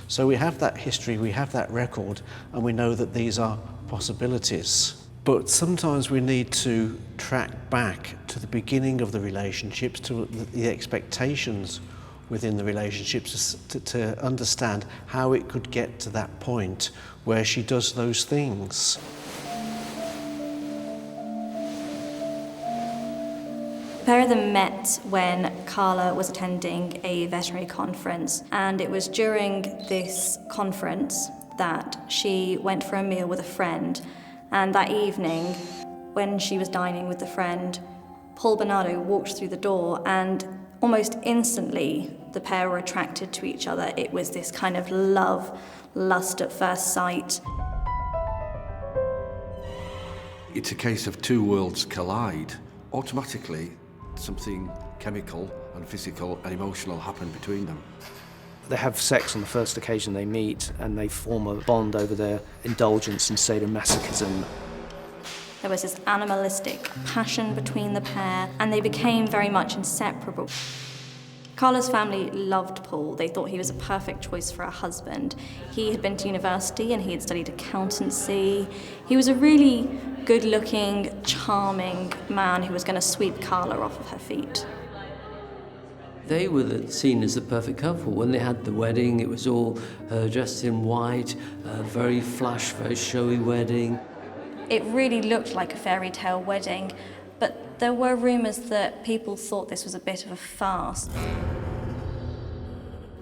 So we have that history, we have that record, and we know that these are possibilities. But sometimes we need to track back to the beginning of the relationships, to the expectations within the relationships, to understand how it could get to that point where she does those things. The pair of them met when Karla was attending a veterinary conference, and it was during this conference that she went for a meal with a friend. And that evening, when she was dining with the friend, Paul Bernardo walked through the door, and almost instantly the pair were attracted to each other. It was this kind of love, lust at first sight. It's a case of two worlds collide. Automatically, something chemical and physical and emotional happen between them. They have sex on the first occasion they meet, and they form a bond over their indulgence in sadomasochism. There was this animalistic passion between the pair, and they became very much inseparable. Karla's family loved Paul. They thought he was a perfect choice for a husband. He had been to university and he had studied accountancy. He was a really good-looking, charming man who was going to sweep Karla off of her feet. They were seen as the perfect couple. When they had the wedding, it was all dressed in white, very flash, very showy wedding. It really looked like a fairy tale wedding, but there were rumours that people thought this was a bit of a farce.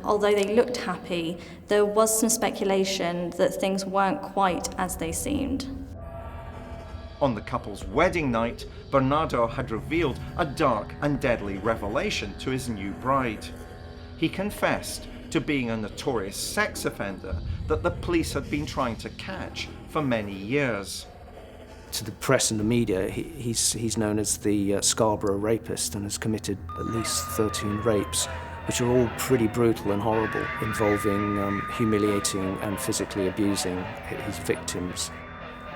Although they looked happy, there was some speculation that things weren't quite as they seemed. On the couple's wedding night, Bernardo had revealed a dark and deadly revelation to his new bride. He confessed to being a notorious sex offender that the police had been trying to catch for many years. To the press and the media, he's known as the Scarborough rapist and has committed at least 13 rapes, which are all pretty brutal and horrible, involving humiliating and physically abusing his victims.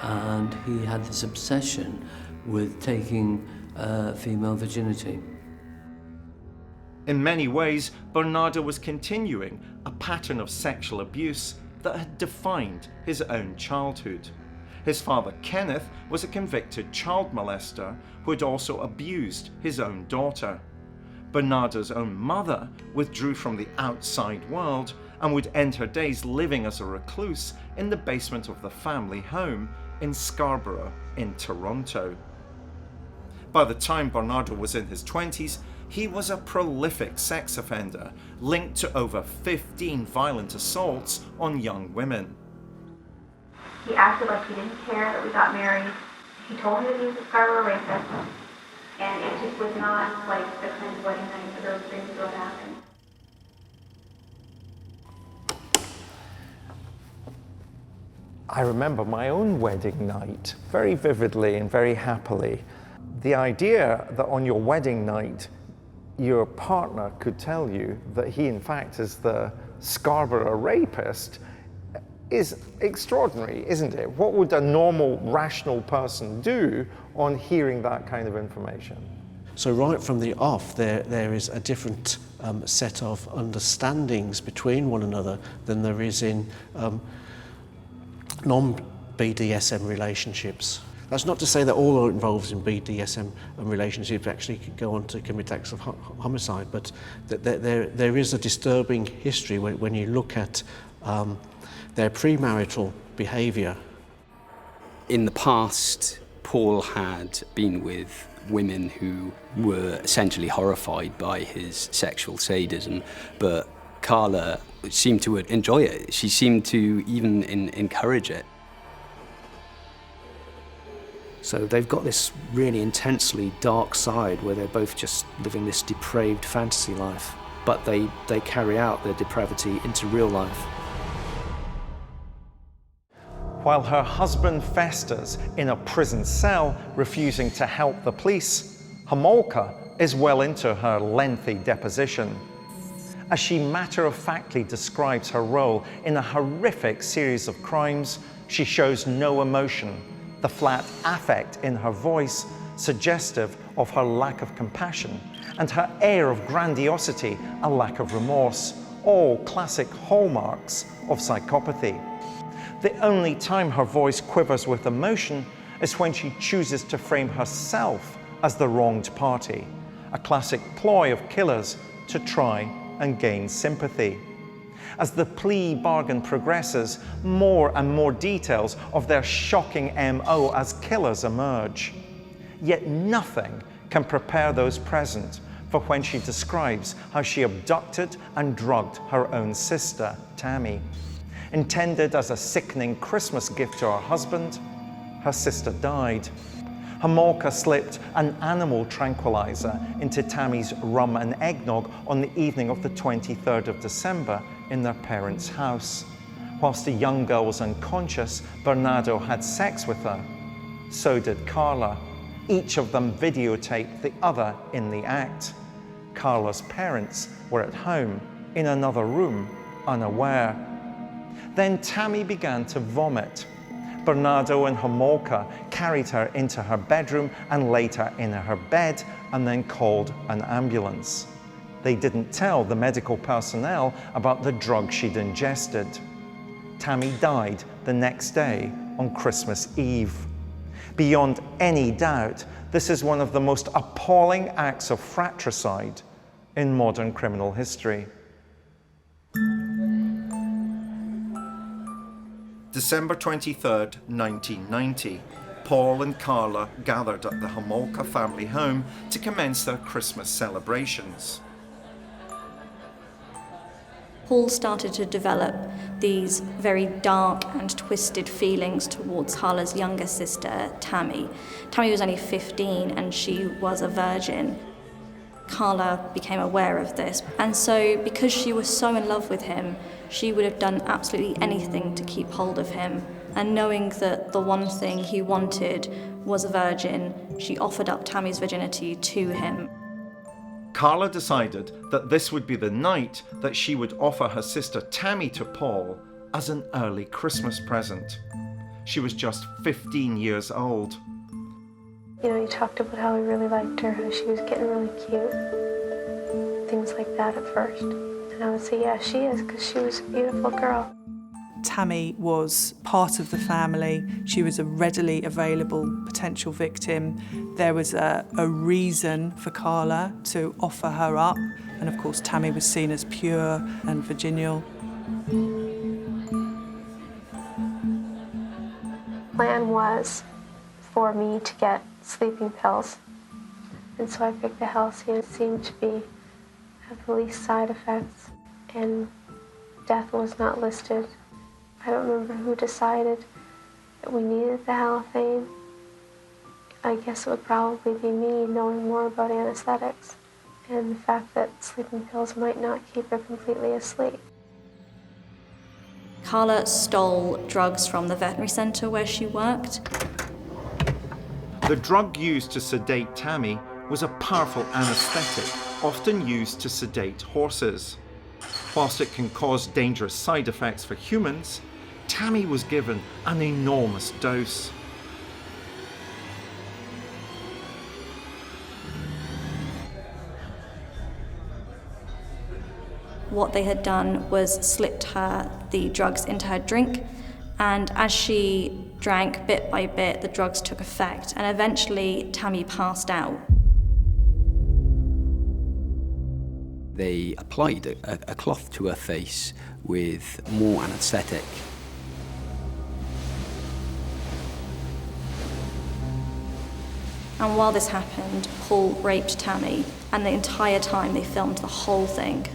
And he had this obsession with taking female virginity. In many ways, Bernardo was continuing a pattern of sexual abuse that had defined his own childhood. His father, Kenneth, was a convicted child molester who had also abused his own daughter. Bernardo's own mother withdrew from the outside world and would end her days living as a recluse in the basement of the family home in Scarborough in Toronto. By the time Bernardo was in his 20s, he was a prolific sex offender linked to over 15 violent assaults on young women. He acted like he didn't care that we got married. He told me that he was a Scarborough rapist, and it just was not like the kind of wedding night that those things would happen. I remember my own wedding night very vividly and very happily. The idea that on your wedding night, your partner could tell you that he in fact is the Scarborough rapist is extraordinary, isn't it? What would a normal, rational person do on hearing that kind of information? So right from the off, there is a different set of understandings between one another than there is in non-BDSM relationships. That's not to say that all involved in BDSM relationships actually could go on to commit acts of homicide, but there is a disturbing history when you look at their premarital behaviour. In the past, Paul had been with women who were essentially horrified by his sexual sadism, but Karla seemed to enjoy it. She seemed to even encourage it. So they've got this really intensely dark side where they're both just living this depraved fantasy life, but they carry out their depravity into real life. While her husband festers in a prison cell, refusing to help the police, Homolka is well into her lengthy deposition. As she matter-of-factly describes her role in a horrific series of crimes, she shows no emotion, the flat affect in her voice suggestive of her lack of compassion, and her air of grandiosity a lack of remorse, all classic hallmarks of psychopathy. The only time her voice quivers with emotion is when she chooses to frame herself as the wronged party, a classic ploy of killers to try and gain sympathy. As the plea bargain progresses, more and more details of their shocking MO as killers emerge. Yet nothing can prepare those present for when she describes how she abducted and drugged her own sister, Tammy. Intended as a sickening Christmas gift to her husband, her sister died. Homolka slipped an animal tranquilizer into Tammy's rum and eggnog on the evening of the 23rd of December in their parents' house. Whilst the young girl was unconscious, Bernardo had sex with her. So did Karla. Each of them videotaped the other in the act. Karla's parents were at home, in another room, unaware. Then Tammy began to vomit. Bernardo and Homolka carried her into her bedroom and laid her in her bed and then called an ambulance. They didn't tell the medical personnel about the drug she'd ingested. Tammy died the next day on Christmas Eve. Beyond any doubt, this is one of the most appalling acts of fratricide in modern criminal history. December 23rd, 1990. Paul and Karla gathered at the Homolka family home to commence their Christmas celebrations. Paul started to develop these very dark and twisted feelings towards Karla's younger sister, Tammy. Tammy was only 15 and she was a virgin. Karla became aware of this, and so because she was so in love with him, she would have done absolutely anything to keep hold of him. And knowing that the one thing he wanted was a virgin, she offered up Tammy's virginity to him. Karla decided that this would be the night that she would offer her sister Tammy to Paul as an early Christmas present. She was just 15 years old. You know, he talked about how he really liked her, how she was getting really cute. Things like that at first. And I would say, yeah, she is, because she was a beautiful girl. Tammy was part of the family. She was a readily available potential victim. There was a reason for Karla to offer her up. And of course, Tammy was seen as pure and virginal. Plan was for me to get sleeping pills. And so I picked the Halcyon. It seemed to have the least side effects, and death was not listed. I don't remember who decided that we needed the halothane. I guess it would probably be me, knowing more about anesthetics and the fact that sleeping pills might not keep her completely asleep. Karla stole drugs from the veterinary centre where she worked. The drug used to sedate Tammy was a powerful anesthetic, often used to sedate horses. Whilst it can cause dangerous side effects for humans, Tammy was given an enormous dose. What they had done was slipped her the drugs into her drink, and as she drank bit by bit, the drugs took effect, and eventually Tammy passed out. They applied a cloth to her face with more anaesthetic. And while this happened, Paul raped Tammy, and the entire time they filmed the whole thing.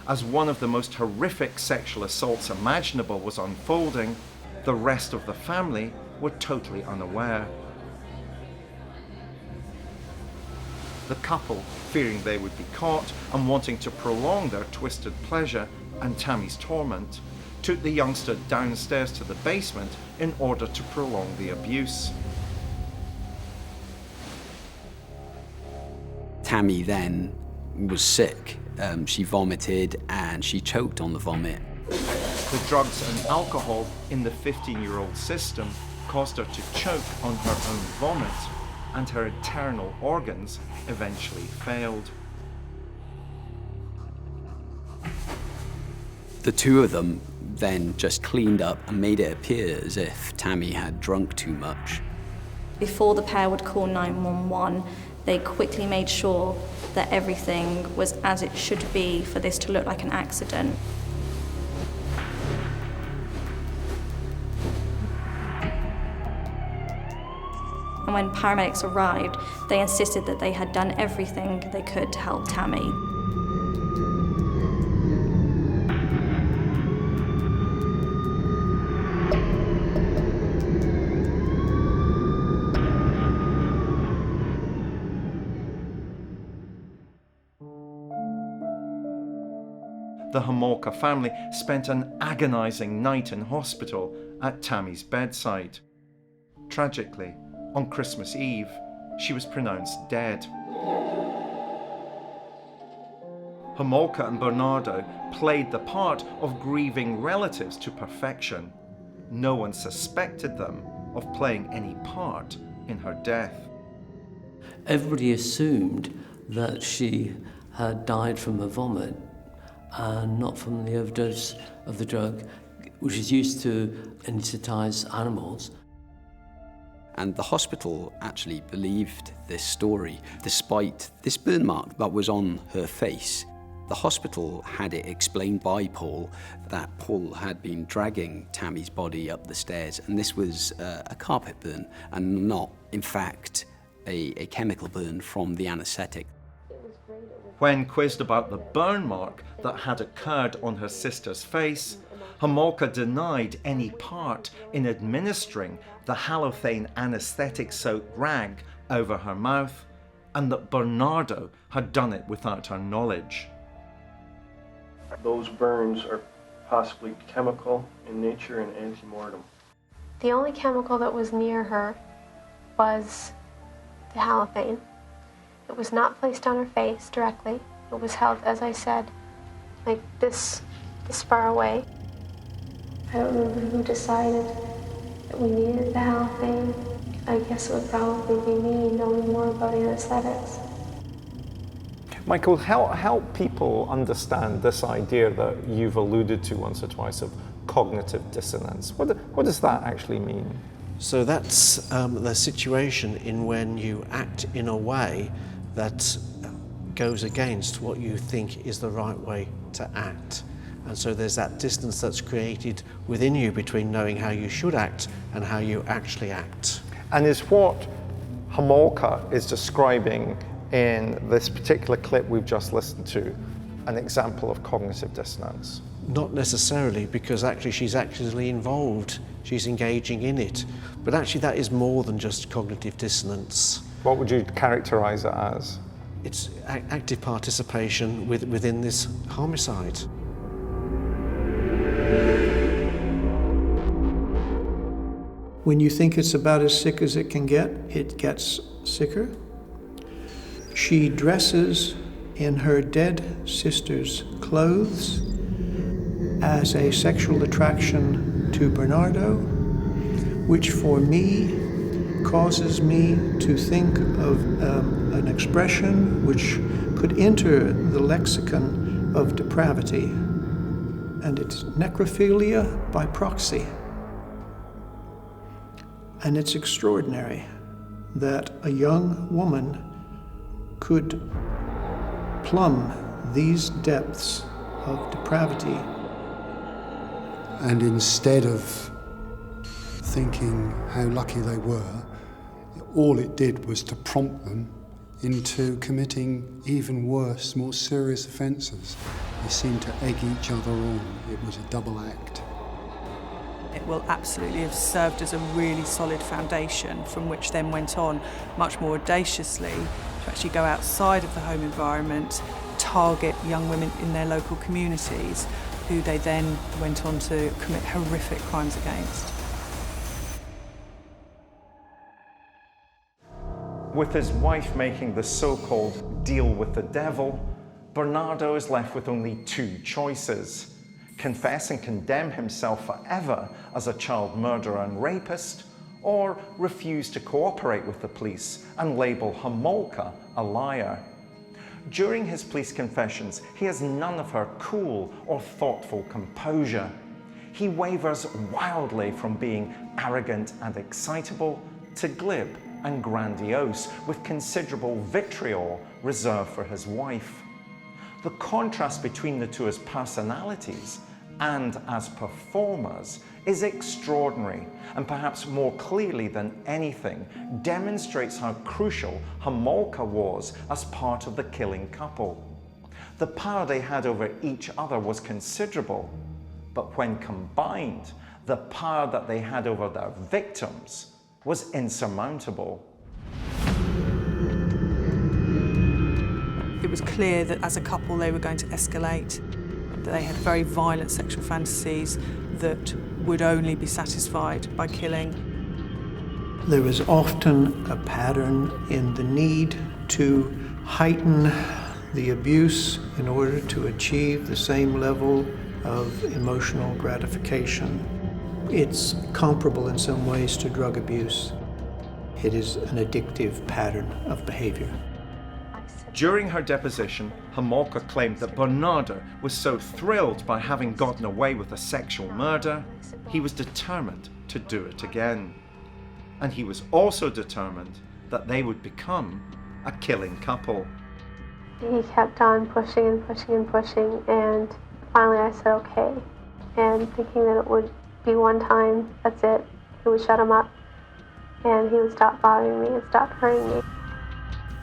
As one of the most horrific sexual assaults imaginable was unfolding, the rest of the family were totally unaware. The couple, fearing they would be caught and wanting to prolong their twisted pleasure and Tammy's torment, took the youngster downstairs to the basement in order to prolong the abuse. Tammy then was sick. She vomited and she choked on the vomit. The drugs and alcohol in the 15-year-old's system caused her to choke on her own vomit, and her internal organs eventually failed. The two of them then just cleaned up and made it appear as if Tammy had drunk too much. Before the pair would call 911, they quickly made sure that everything was as it should be for this to look like an accident. And when paramedics arrived, they insisted that they had done everything they could to help Tammy. The Homolka family spent an agonizing night in hospital at Tammy's bedside. Tragically, on Christmas Eve, she was pronounced dead. Homolka and Bernardo played the part of grieving relatives to perfection. No one suspected them of playing any part in her death. Everybody assumed that she had died from a vomit and not from the overdose of the drug, which is used to anesthetize animals. And the hospital actually believed this story, despite this burn mark that was on her face. The hospital had it explained by Paul that Paul had been dragging Tammy's body up the stairs, and this was a carpet burn and not, in fact, a chemical burn from the anaesthetic. When quizzed about the burn mark that had occurred on her sister's face, Homolka denied any part in administering the halothane anaesthetic-soaked rag over her mouth, and that Bernardo had done it without her knowledge. Those burns are possibly chemical in nature and antemortem. The only chemical that was near her was the halothane. It was not placed on her face directly. It was held, as I said, like this far away. I don't remember who decided that we needed the halothane. I guess it would probably be me, knowing more about anesthetics. Michael, help people understand this idea that you've alluded to once or twice of cognitive dissonance. What does that actually mean? So that's the situation in when you act in a way that goes against what you think is the right way to act. And so there's that distance that's created within you between knowing how you should act and how you actually act. And is what Homolka is describing in this particular clip we've just listened to an example of cognitive dissonance? Not necessarily, because actually she's actively involved. She's engaging in it. But actually that is more than just cognitive dissonance. What would you characterize it as? It's active participation within this homicide. When you think it's about as sick as it can get, it gets sicker. She dresses in her dead sister's clothes as a sexual attraction to Bernardo, which for me causes me to think of an expression which could enter the lexicon of depravity, and it's necrophilia by proxy. And it's extraordinary that a young woman could plumb these depths of depravity. And instead of thinking how lucky they were, all it did was to prompt them into committing even worse, more serious offences. They seemed to egg each other on. It was a double act. It will absolutely have served as a really solid foundation from which then went on much more audaciously to actually go outside of the home environment, target young women in their local communities, who they then went on to commit horrific crimes against. With his wife making the so-called deal with the devil, Bernardo is left with only two choices: confess and condemn himself forever as a child murderer and rapist, or refuse to cooperate with the police and label Homolka a liar. During his police confessions, he has none of her cool or thoughtful composure. He wavers wildly from being arrogant and excitable to glib and grandiose, with considerable vitriol reserved for his wife. The contrast between the two as personalities and as performers is extraordinary, and perhaps more clearly than anything demonstrates how crucial Homolka was as part of the killing couple. The power they had over each other was considerable, but when combined, the power that they had over their victims was insurmountable. It was clear that as a couple they were going to escalate, that they had very violent sexual fantasies that would only be satisfied by killing. There was often a pattern in the need to heighten the abuse in order to achieve the same level of emotional gratification. It's comparable in some ways to drug abuse. It is an addictive pattern of behavior. During her deposition, Homolka claimed that Bernardo was so thrilled by having gotten away with a sexual murder, he was determined to do it again. And he was also determined that they would become a killing couple. He kept on pushing and pushing and pushing, and finally I said okay. And thinking that it would be one time, that's it, it would shut him up, and he would stop bothering me and stop hurting me.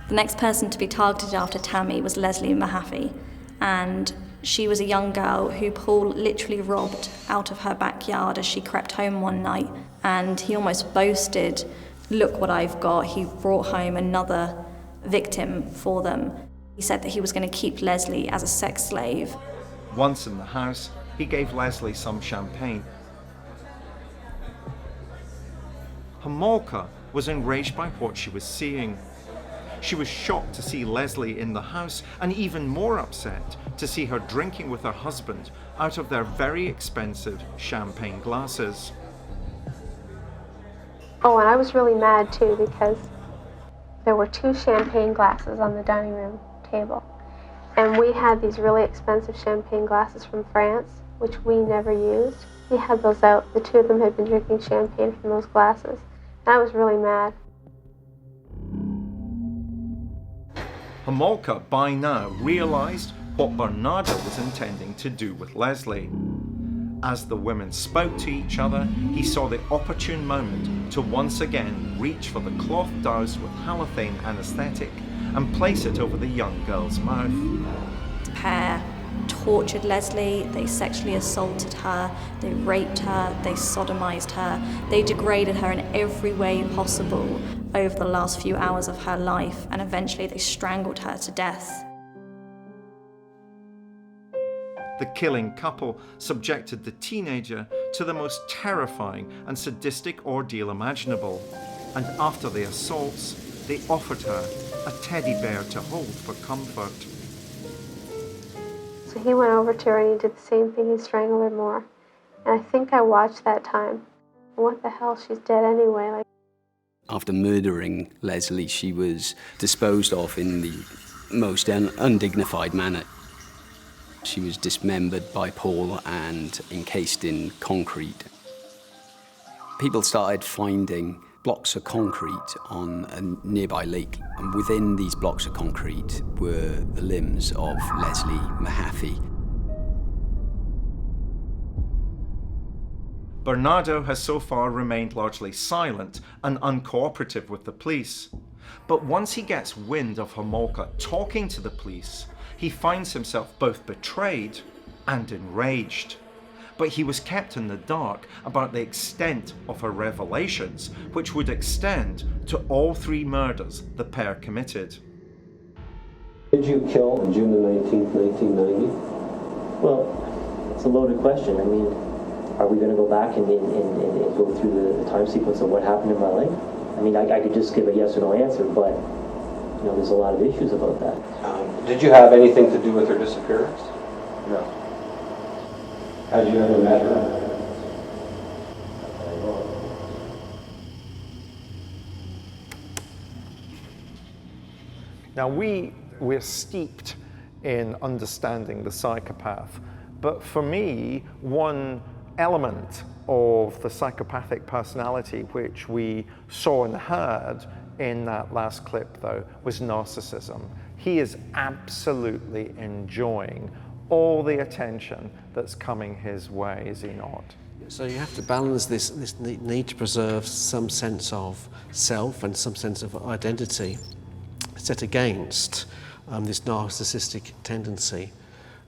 The next person to be targeted after Tammy was Leslie Mahaffey, and she was a young girl who Paul literally robbed out of her backyard as she crept home one night, and he almost boasted, "Look what I've got." He brought home another victim for them. He said that he was going to keep Leslie as a sex slave. Once in the house, he gave Leslie some champagne. Homolka was enraged by what she was seeing. She was shocked to see Leslie in the house, and even more upset to see her drinking with her husband out of their very expensive champagne glasses. Oh, and I was really mad too, because there were 2 champagne glasses on the dining room table. And we had these really expensive champagne glasses from France, which we never used. He had those out. The 2 of them had been drinking champagne from those glasses. And I was really mad. Homolka by now realized what Bernardo was intending to do with Leslie. As the women spoke to each other, he saw the opportune moment to once again reach for the cloth doused with halothane anesthetic and place it over the young girl's mouth. The pair tortured Leslie, they sexually assaulted her, they raped her, they sodomized her, they degraded her in every way possible over the last few hours of her life, and eventually they strangled her to death. The killing couple subjected the teenager to the most terrifying and sadistic ordeal imaginable, and after the assaults, they offered her a teddy bear to hold for comfort. So he went over to her and he did the same thing, he strangled her more. And I think I watched that time. What the hell, she's dead anyway. After murdering Leslie, she was disposed of in the most undignified manner. She was dismembered by Paul and encased in concrete. People started finding blocks of concrete on a nearby lake, and within these blocks of concrete were the limbs of Leslie Mahaffey. Bernardo has so far remained largely silent and uncooperative with the police. But once he gets wind of Homolka talking to the police, he finds himself both betrayed and enraged. But he was kept in the dark about the extent of her revelations, which would extend to all 3 murders the pair committed. Did you kill on June the 19th, 1990? Well, it's a loaded question. I mean, are we going to go back and go through the time sequence of what happened in my life? I mean, I could just give a yes or no answer, but you know, there's a lot of issues about that. Did you have anything to do with her disappearance? No. Had you ever met her? Now we're steeped in understanding the psychopath, but for me, one element of the psychopathic personality which we saw and heard in that last clip, though, was narcissism. He is absolutely enjoying all the attention that's coming his way, is he not? So you have to balance this need to preserve some sense of self and some sense of identity set against this narcissistic tendency,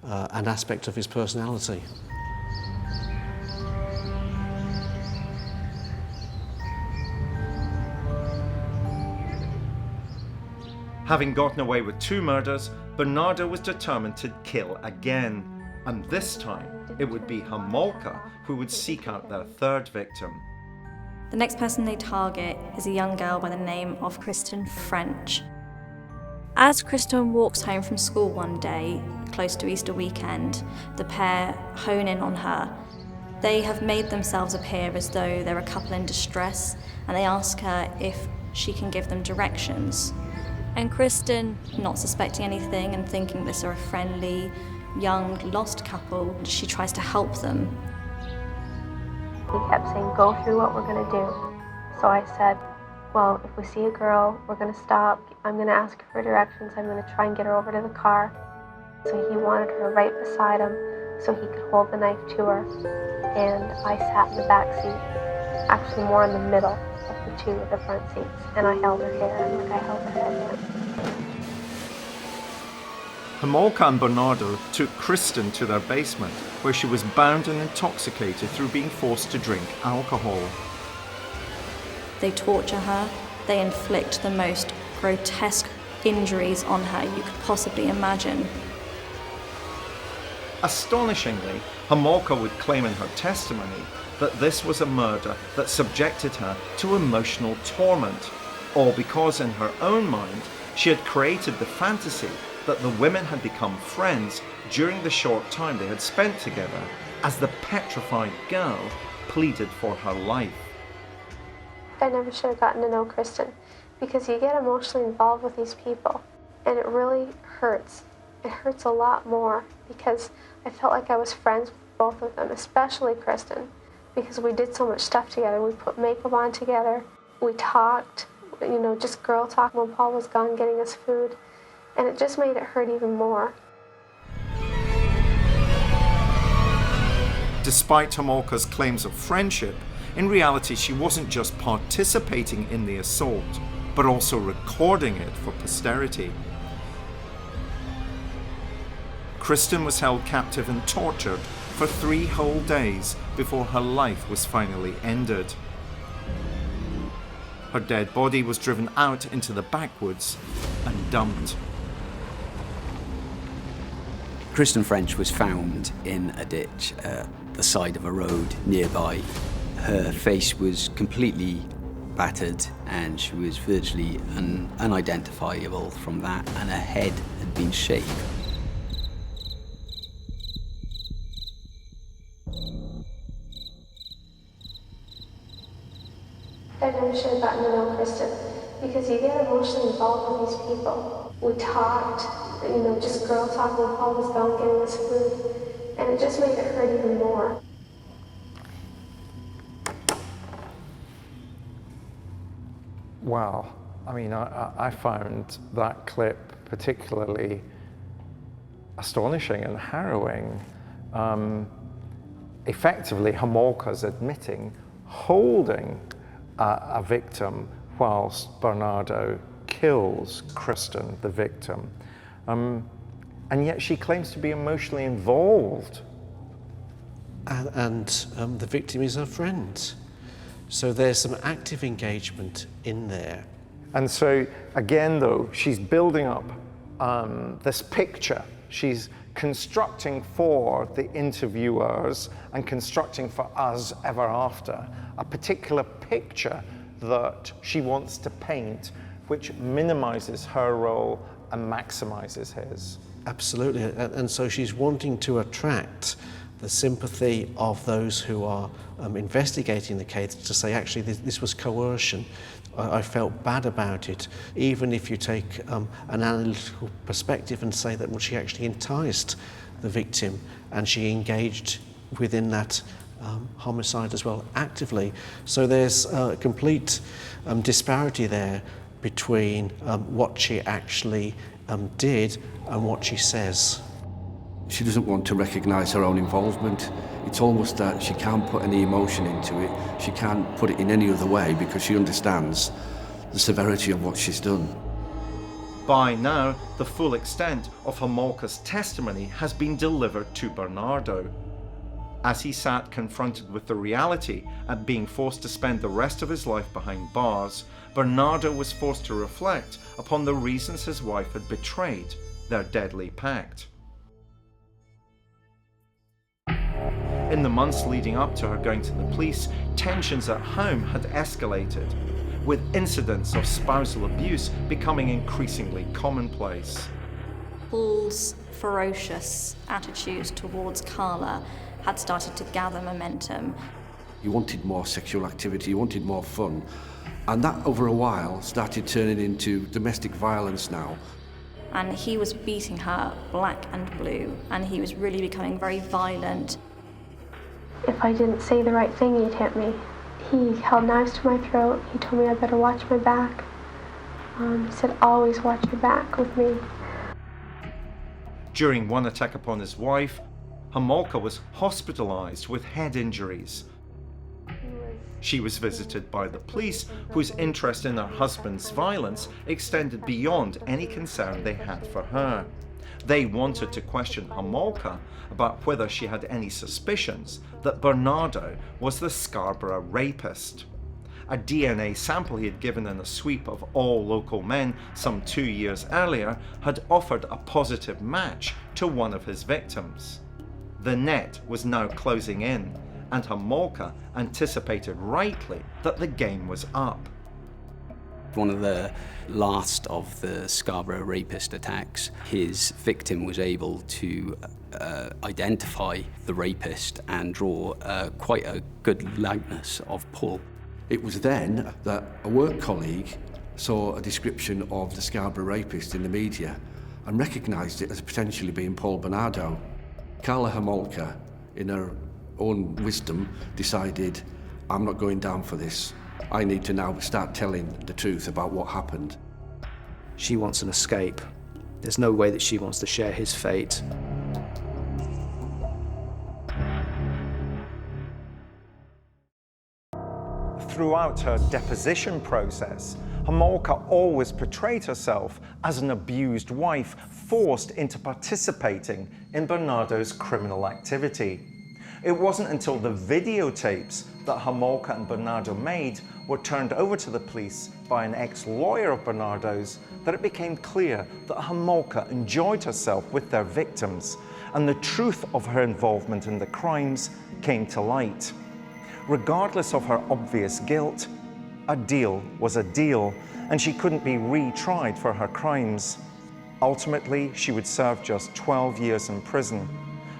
an aspect of his personality. Having gotten away with 2 murders, Bernardo was determined to kill again, and this time it would be Homolka who would seek out their 3rd victim. The next person they target is a young girl by the name of Kristen French. As Kristen walks home from school one day, close to Easter weekend, the pair hone in on her. They have made themselves appear as though they're a couple in distress, and they ask her if she can give them directions. And Kristen, not suspecting anything and thinking this are a friendly, young, lost couple, she tries to help them. He kept saying, go through what we're going to do. So I said, well, if we see a girl, we're going to stop. I'm going to ask her for directions. I'm going to try and get her over to the car. So he wanted her right beside him so he could hold the knife to her. And I sat in the back seat, actually more in the middle of the two of the front seats. And I held her hair like I held her head down. Homolka and Bernardo took Kristen to their basement, where she was bound and intoxicated through being forced to drink alcohol. They torture her, they inflict the most grotesque injuries on her you could possibly imagine. Astonishingly, Homolka would claim in her testimony that this was a murder that subjected her to emotional torment, all because in her own mind she had created the fantasy that the women had become friends during the short time they had spent together, as the petrified girl pleaded for her life. I never should have gotten to know Kristen, because you get emotionally involved with these people, and it really hurts. It hurts a lot more, because I felt like I was friends with both of them, especially Kristen, because we did so much stuff together. We put makeup on together, we talked, just girl talk when Paul was gone getting us food, and it just made it hurt even more. Despite Homolka's claims of friendship, in reality she wasn't just participating in the assault, but also recording it for posterity. Kristen was held captive and tortured for 3 whole days before her life was finally ended. Her dead body was driven out into the backwoods and dumped. Kristen French was found in a ditch at the side of a road nearby. Her face was completely battered and she was virtually unidentifiable from that, and her head had been shaved. I never should have gotten to know Kristen, because you get emotionally involved with these people. We talked, just girl talk when Paul was gone getting us food, and it just made it hurt even more. Wow. I found that clip particularly astonishing and harrowing. Effectively, Homolka's admitting holding a victim whilst Bernardo kills Kristen, the victim. And yet she claims to be emotionally involved. And the victim is her friend. So there's some active engagement in there. And so, again, though, she's building up this picture. She's constructing for the interviewers and constructing for us ever after a particular picture that she wants to paint, which minimizes her role and maximizes his. Absolutely. And so she's wanting to attract the sympathy of those who are investigating the case, to say, actually, this was coercion. I felt bad about it. Even if you take an analytical perspective and say that, well, she actually enticed the victim and she engaged within that homicide as well, actively. So there's a complete disparity there between what she actually did and what she says. She doesn't want to recognise her own involvement. It's almost that she can't put any emotion into it. She can't put it in any other way because she understands the severity of what she's done. By now, the full extent of Homolka's testimony has been delivered to Bernardo. As he sat confronted with the reality at being forced to spend the rest of his life behind bars, Bernardo was forced to reflect upon the reasons his wife had betrayed their deadly pact. In the months leading up to her going to the police, tensions at home had escalated, with incidents of spousal abuse becoming increasingly commonplace. Paul's ferocious attitude towards Karla had started to gather momentum. You wanted more sexual activity, you wanted more fun. And that, over a while, started turning into domestic violence now. And he was beating her black and blue, and he was really becoming very violent. If I didn't say the right thing, he'd hit me. He held knives to my throat. He told me I better watch my back. He said, always watch your back with me. During one attack upon his wife, Homolka was hospitalized with head injuries. She was visited by the police, whose interest in her husband's violence extended beyond any concern they had for her. They wanted to question Homolka about whether she had any suspicions that Bernardo was the Scarborough rapist. A DNA sample he had given in a sweep of all local men some 2 years earlier had offered a positive match to one of his victims. The net was now closing in, and Homolka anticipated rightly that the game was up. One of the last of the Scarborough rapist attacks, his victim was able to identify the rapist and draw quite a good likeness of Paul. It was then that a work colleague saw a description of the Scarborough rapist in the media and recognised it as potentially being Paul Bernardo. Karla Homolka, in her own wisdom, decided, I'm not going down for this. I need to now start telling the truth about what happened. She wants an escape. There's no way that she wants to share his fate. Throughout her deposition process, Homolka always portrayed herself as an abused wife forced into participating in Bernardo's criminal activity. It wasn't until the videotapes that Homolka and Bernardo made were turned over to the police by an ex-lawyer of Bernardo's that it became clear that Homolka enjoyed herself with their victims, and the truth of her involvement in the crimes came to light. Regardless of her obvious guilt, a deal was a deal, and she couldn't be retried for her crimes. Ultimately, she would serve just 12 years in prison.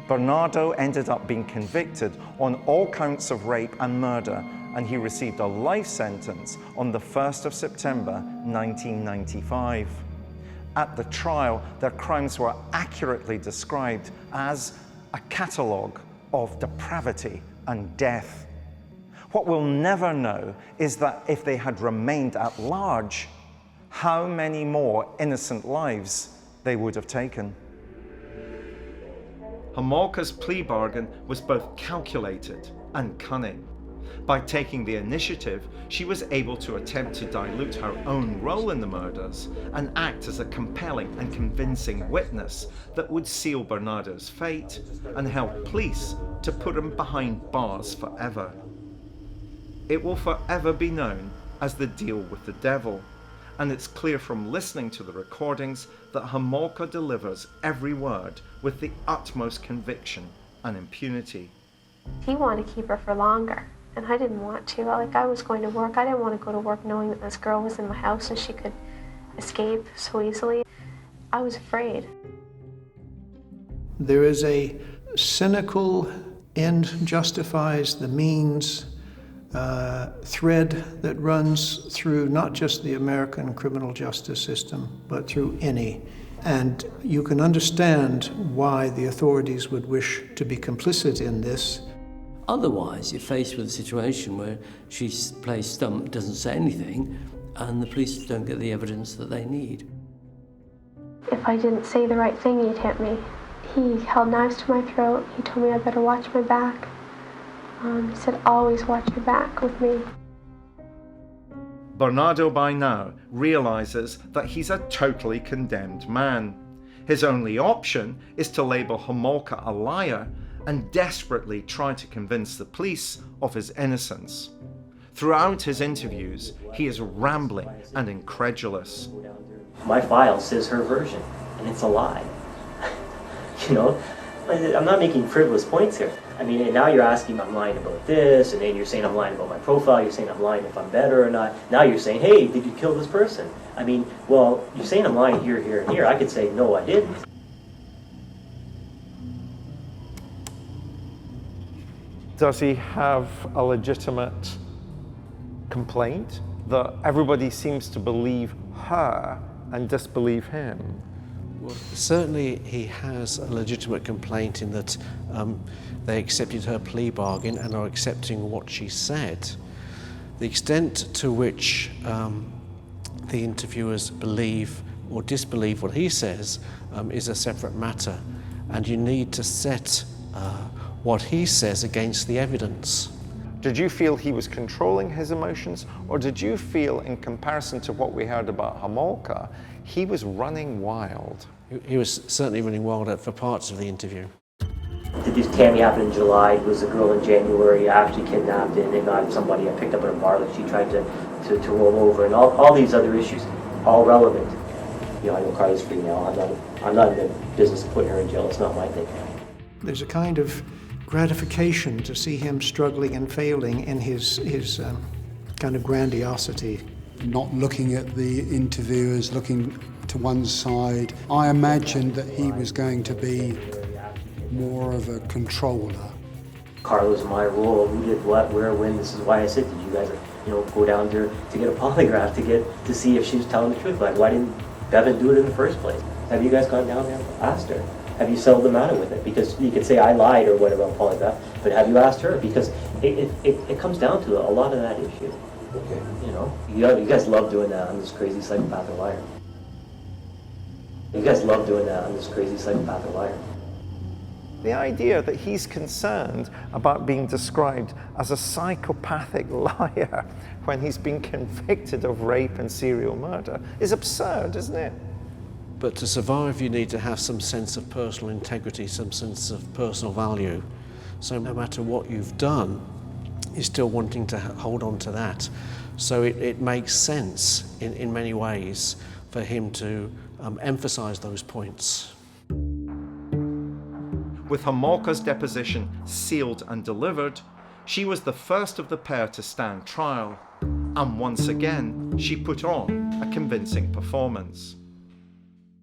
Bernardo ended up being convicted on all counts of rape and murder, and he received a life sentence on the 1st of September 1995. At the trial, their crimes were accurately described as a catalogue of depravity and death. What we'll never know is that if they had remained at large, how many more innocent lives they would have taken. Homolka's plea bargain was both calculated and cunning. By taking the initiative, she was able to attempt to dilute her own role in the murders and act as a compelling and convincing witness that would seal Bernardo's fate and help police to put him behind bars forever. It will forever be known as the deal with the devil, and it's clear from listening to the recordings that Homolka delivers every word with the utmost conviction and impunity. He wanted to keep her for longer, and I didn't want to. Like, I was going to work. I didn't want to go to work knowing that this girl was in my house and she could escape so easily. I was afraid. There is a cynical end justifies the means thread that runs through not just the American criminal justice system, but through any. And you can understand why the authorities would wish to be complicit in this. Otherwise, you're faced with a situation where she plays stump, doesn't say anything, and the police don't get the evidence that they need. If I didn't say the right thing, he'd hit me. He held knives to my throat. He told me I better watch my back. He said, always watch your back with me. Bernardo by now realizes that he's a totally condemned man. His only option is to label Homolka a liar and desperately try to convince the police of his innocence. Throughout his interviews, he is rambling and incredulous. My file says her version, and it's a lie. You know, I'm not making frivolous points here. I mean, and now you're asking I'm lying about this, and then you're saying I'm lying about my profile, you're saying I'm lying if I'm better or not. Now you're saying, hey, did you kill this person? I mean, well, you're saying I'm lying here, here, and here. I could say, no, I didn't. Does he have a legitimate complaint that everybody seems to believe her and disbelieve him? Well, certainly he has a legitimate complaint in that they accepted her plea bargain and are accepting what she said. The extent to which the interviewers believe or disbelieve what he says is a separate matter, and you need to set what he says against the evidence. Did you feel he was controlling his emotions, or did you feel, in comparison to what we heard about Homolka, he was running wild? He was certainly running wild for parts of the interview. This Tammy happened in July. It was a girl in January. I actually kidnapped and got somebody I picked up at a bar that she tried to roll over, and all these other issues, all relevant. You know, I know Karla's free now. I'm not in the business of putting her in jail. It's not my thing. There's a kind of gratification to see him struggling and failing in his kind of grandiosity. Not looking at the interviewers, looking to one side. I imagined that he was going to be more of a controller. Karla's my role. Who did what, where, when. This is why I said, did you guys, go down there to get a polygraph to see if she was telling the truth? Like, why didn't Bevan do it in the first place? Have you guys gone down there and asked her? Have you settled the matter with it? Because you could say I lied or whatever on polygraph, but have you asked her? Because it comes down to a lot of that issue. Okay. You guys love doing that. I'm this crazy psychopath or liar. You guys love doing that. I'm this crazy psychopath or liar. The idea that he's concerned about being described as a psychopathic liar when he's been convicted of rape and serial murder is absurd, isn't it? But to survive, you need to have some sense of personal integrity, some sense of personal value. So no matter what you've done, you're still wanting to hold on to that. So it makes sense in many ways for him to emphasize those points. With Homolka's deposition sealed and delivered, she was the first of the pair to stand trial. And once again, she put on a convincing performance.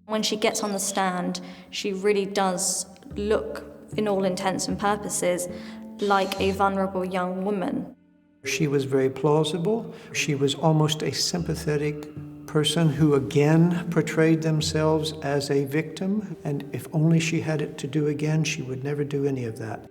When she gets on the stand, she really does look, in all intents and purposes, like a vulnerable young woman. She was very plausible. She was almost a sympathetic person who again portrayed themselves as a victim, and if only she had it to do again, she would never do any of that.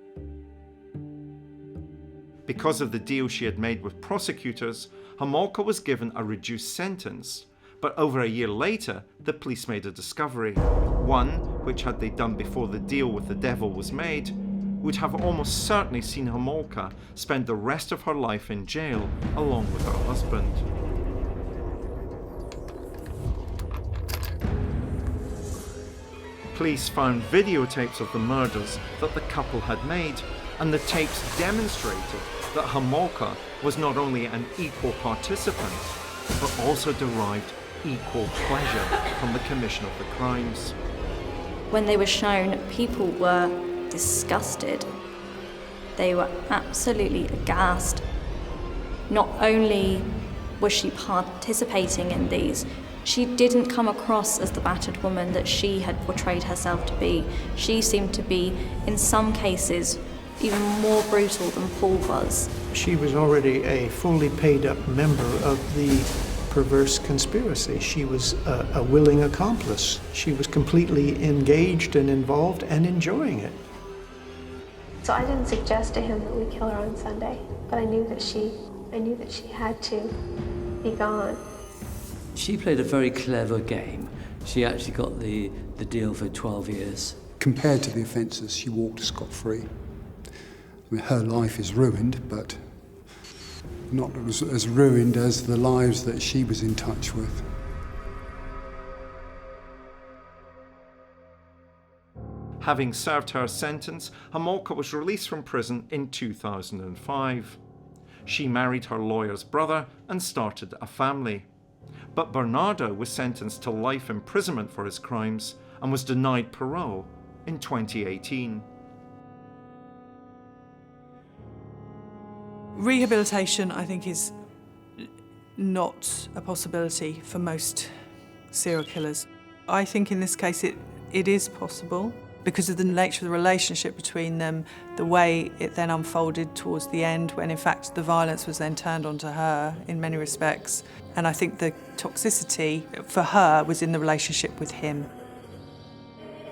Because of the deal she had made with prosecutors, Homolka was given a reduced sentence. But over a year later, the police made a discovery. One, which had they done before the deal with the devil was made, would have almost certainly seen Homolka spend the rest of her life in jail along with her husband. Police found videotapes of the murders that the couple had made, and the tapes demonstrated that Homolka was not only an equal participant, but also derived equal pleasure from the commission of the crimes. When they were shown, people were disgusted. They were absolutely aghast. Not only was she participating in these, she didn't come across as the battered woman that she had portrayed herself to be. She seemed to be, in some cases, even more brutal than Paul was. She was already a fully paid up member of the perverse conspiracy. She was a willing accomplice. She was completely engaged and involved and enjoying it. So I didn't suggest to him that we kill her on Sunday, but I knew that she had to be gone. She played a very clever game. She actually got the deal for 12 years. Compared to the offences, she walked scot-free. I mean, her life is ruined, but not as ruined as the lives that she was in touch with. Having served her sentence, Homolka was released from prison in 2005. She married her lawyer's brother and started a family. But Bernardo was sentenced to life imprisonment for his crimes and was denied parole in 2018. Rehabilitation, I think, is not a possibility for most serial killers. I think in this case it is possible. because of the nature of the relationship between them, the way it then unfolded towards the end, when in fact the violence was then turned onto her in many respects. And I think the toxicity for her was in the relationship with him.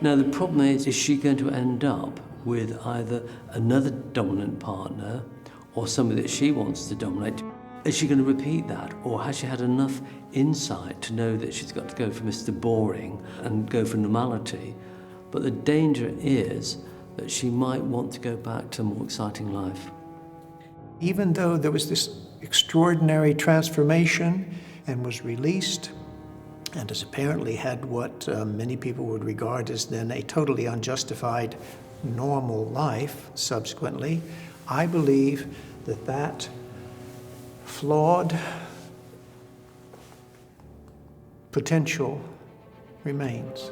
Now the problem is she going to end up with either another dominant partner or somebody that she wants to dominate? Is she going to repeat that, or has she had enough insight to know that she's got to go for Mr. Boring and go for normality? But the danger is that she might want to go back to a more exciting life. Even though there was this extraordinary transformation and was released, and has apparently had what many people would regard as then a totally unjustified normal life subsequently, I believe that that flawed potential remains.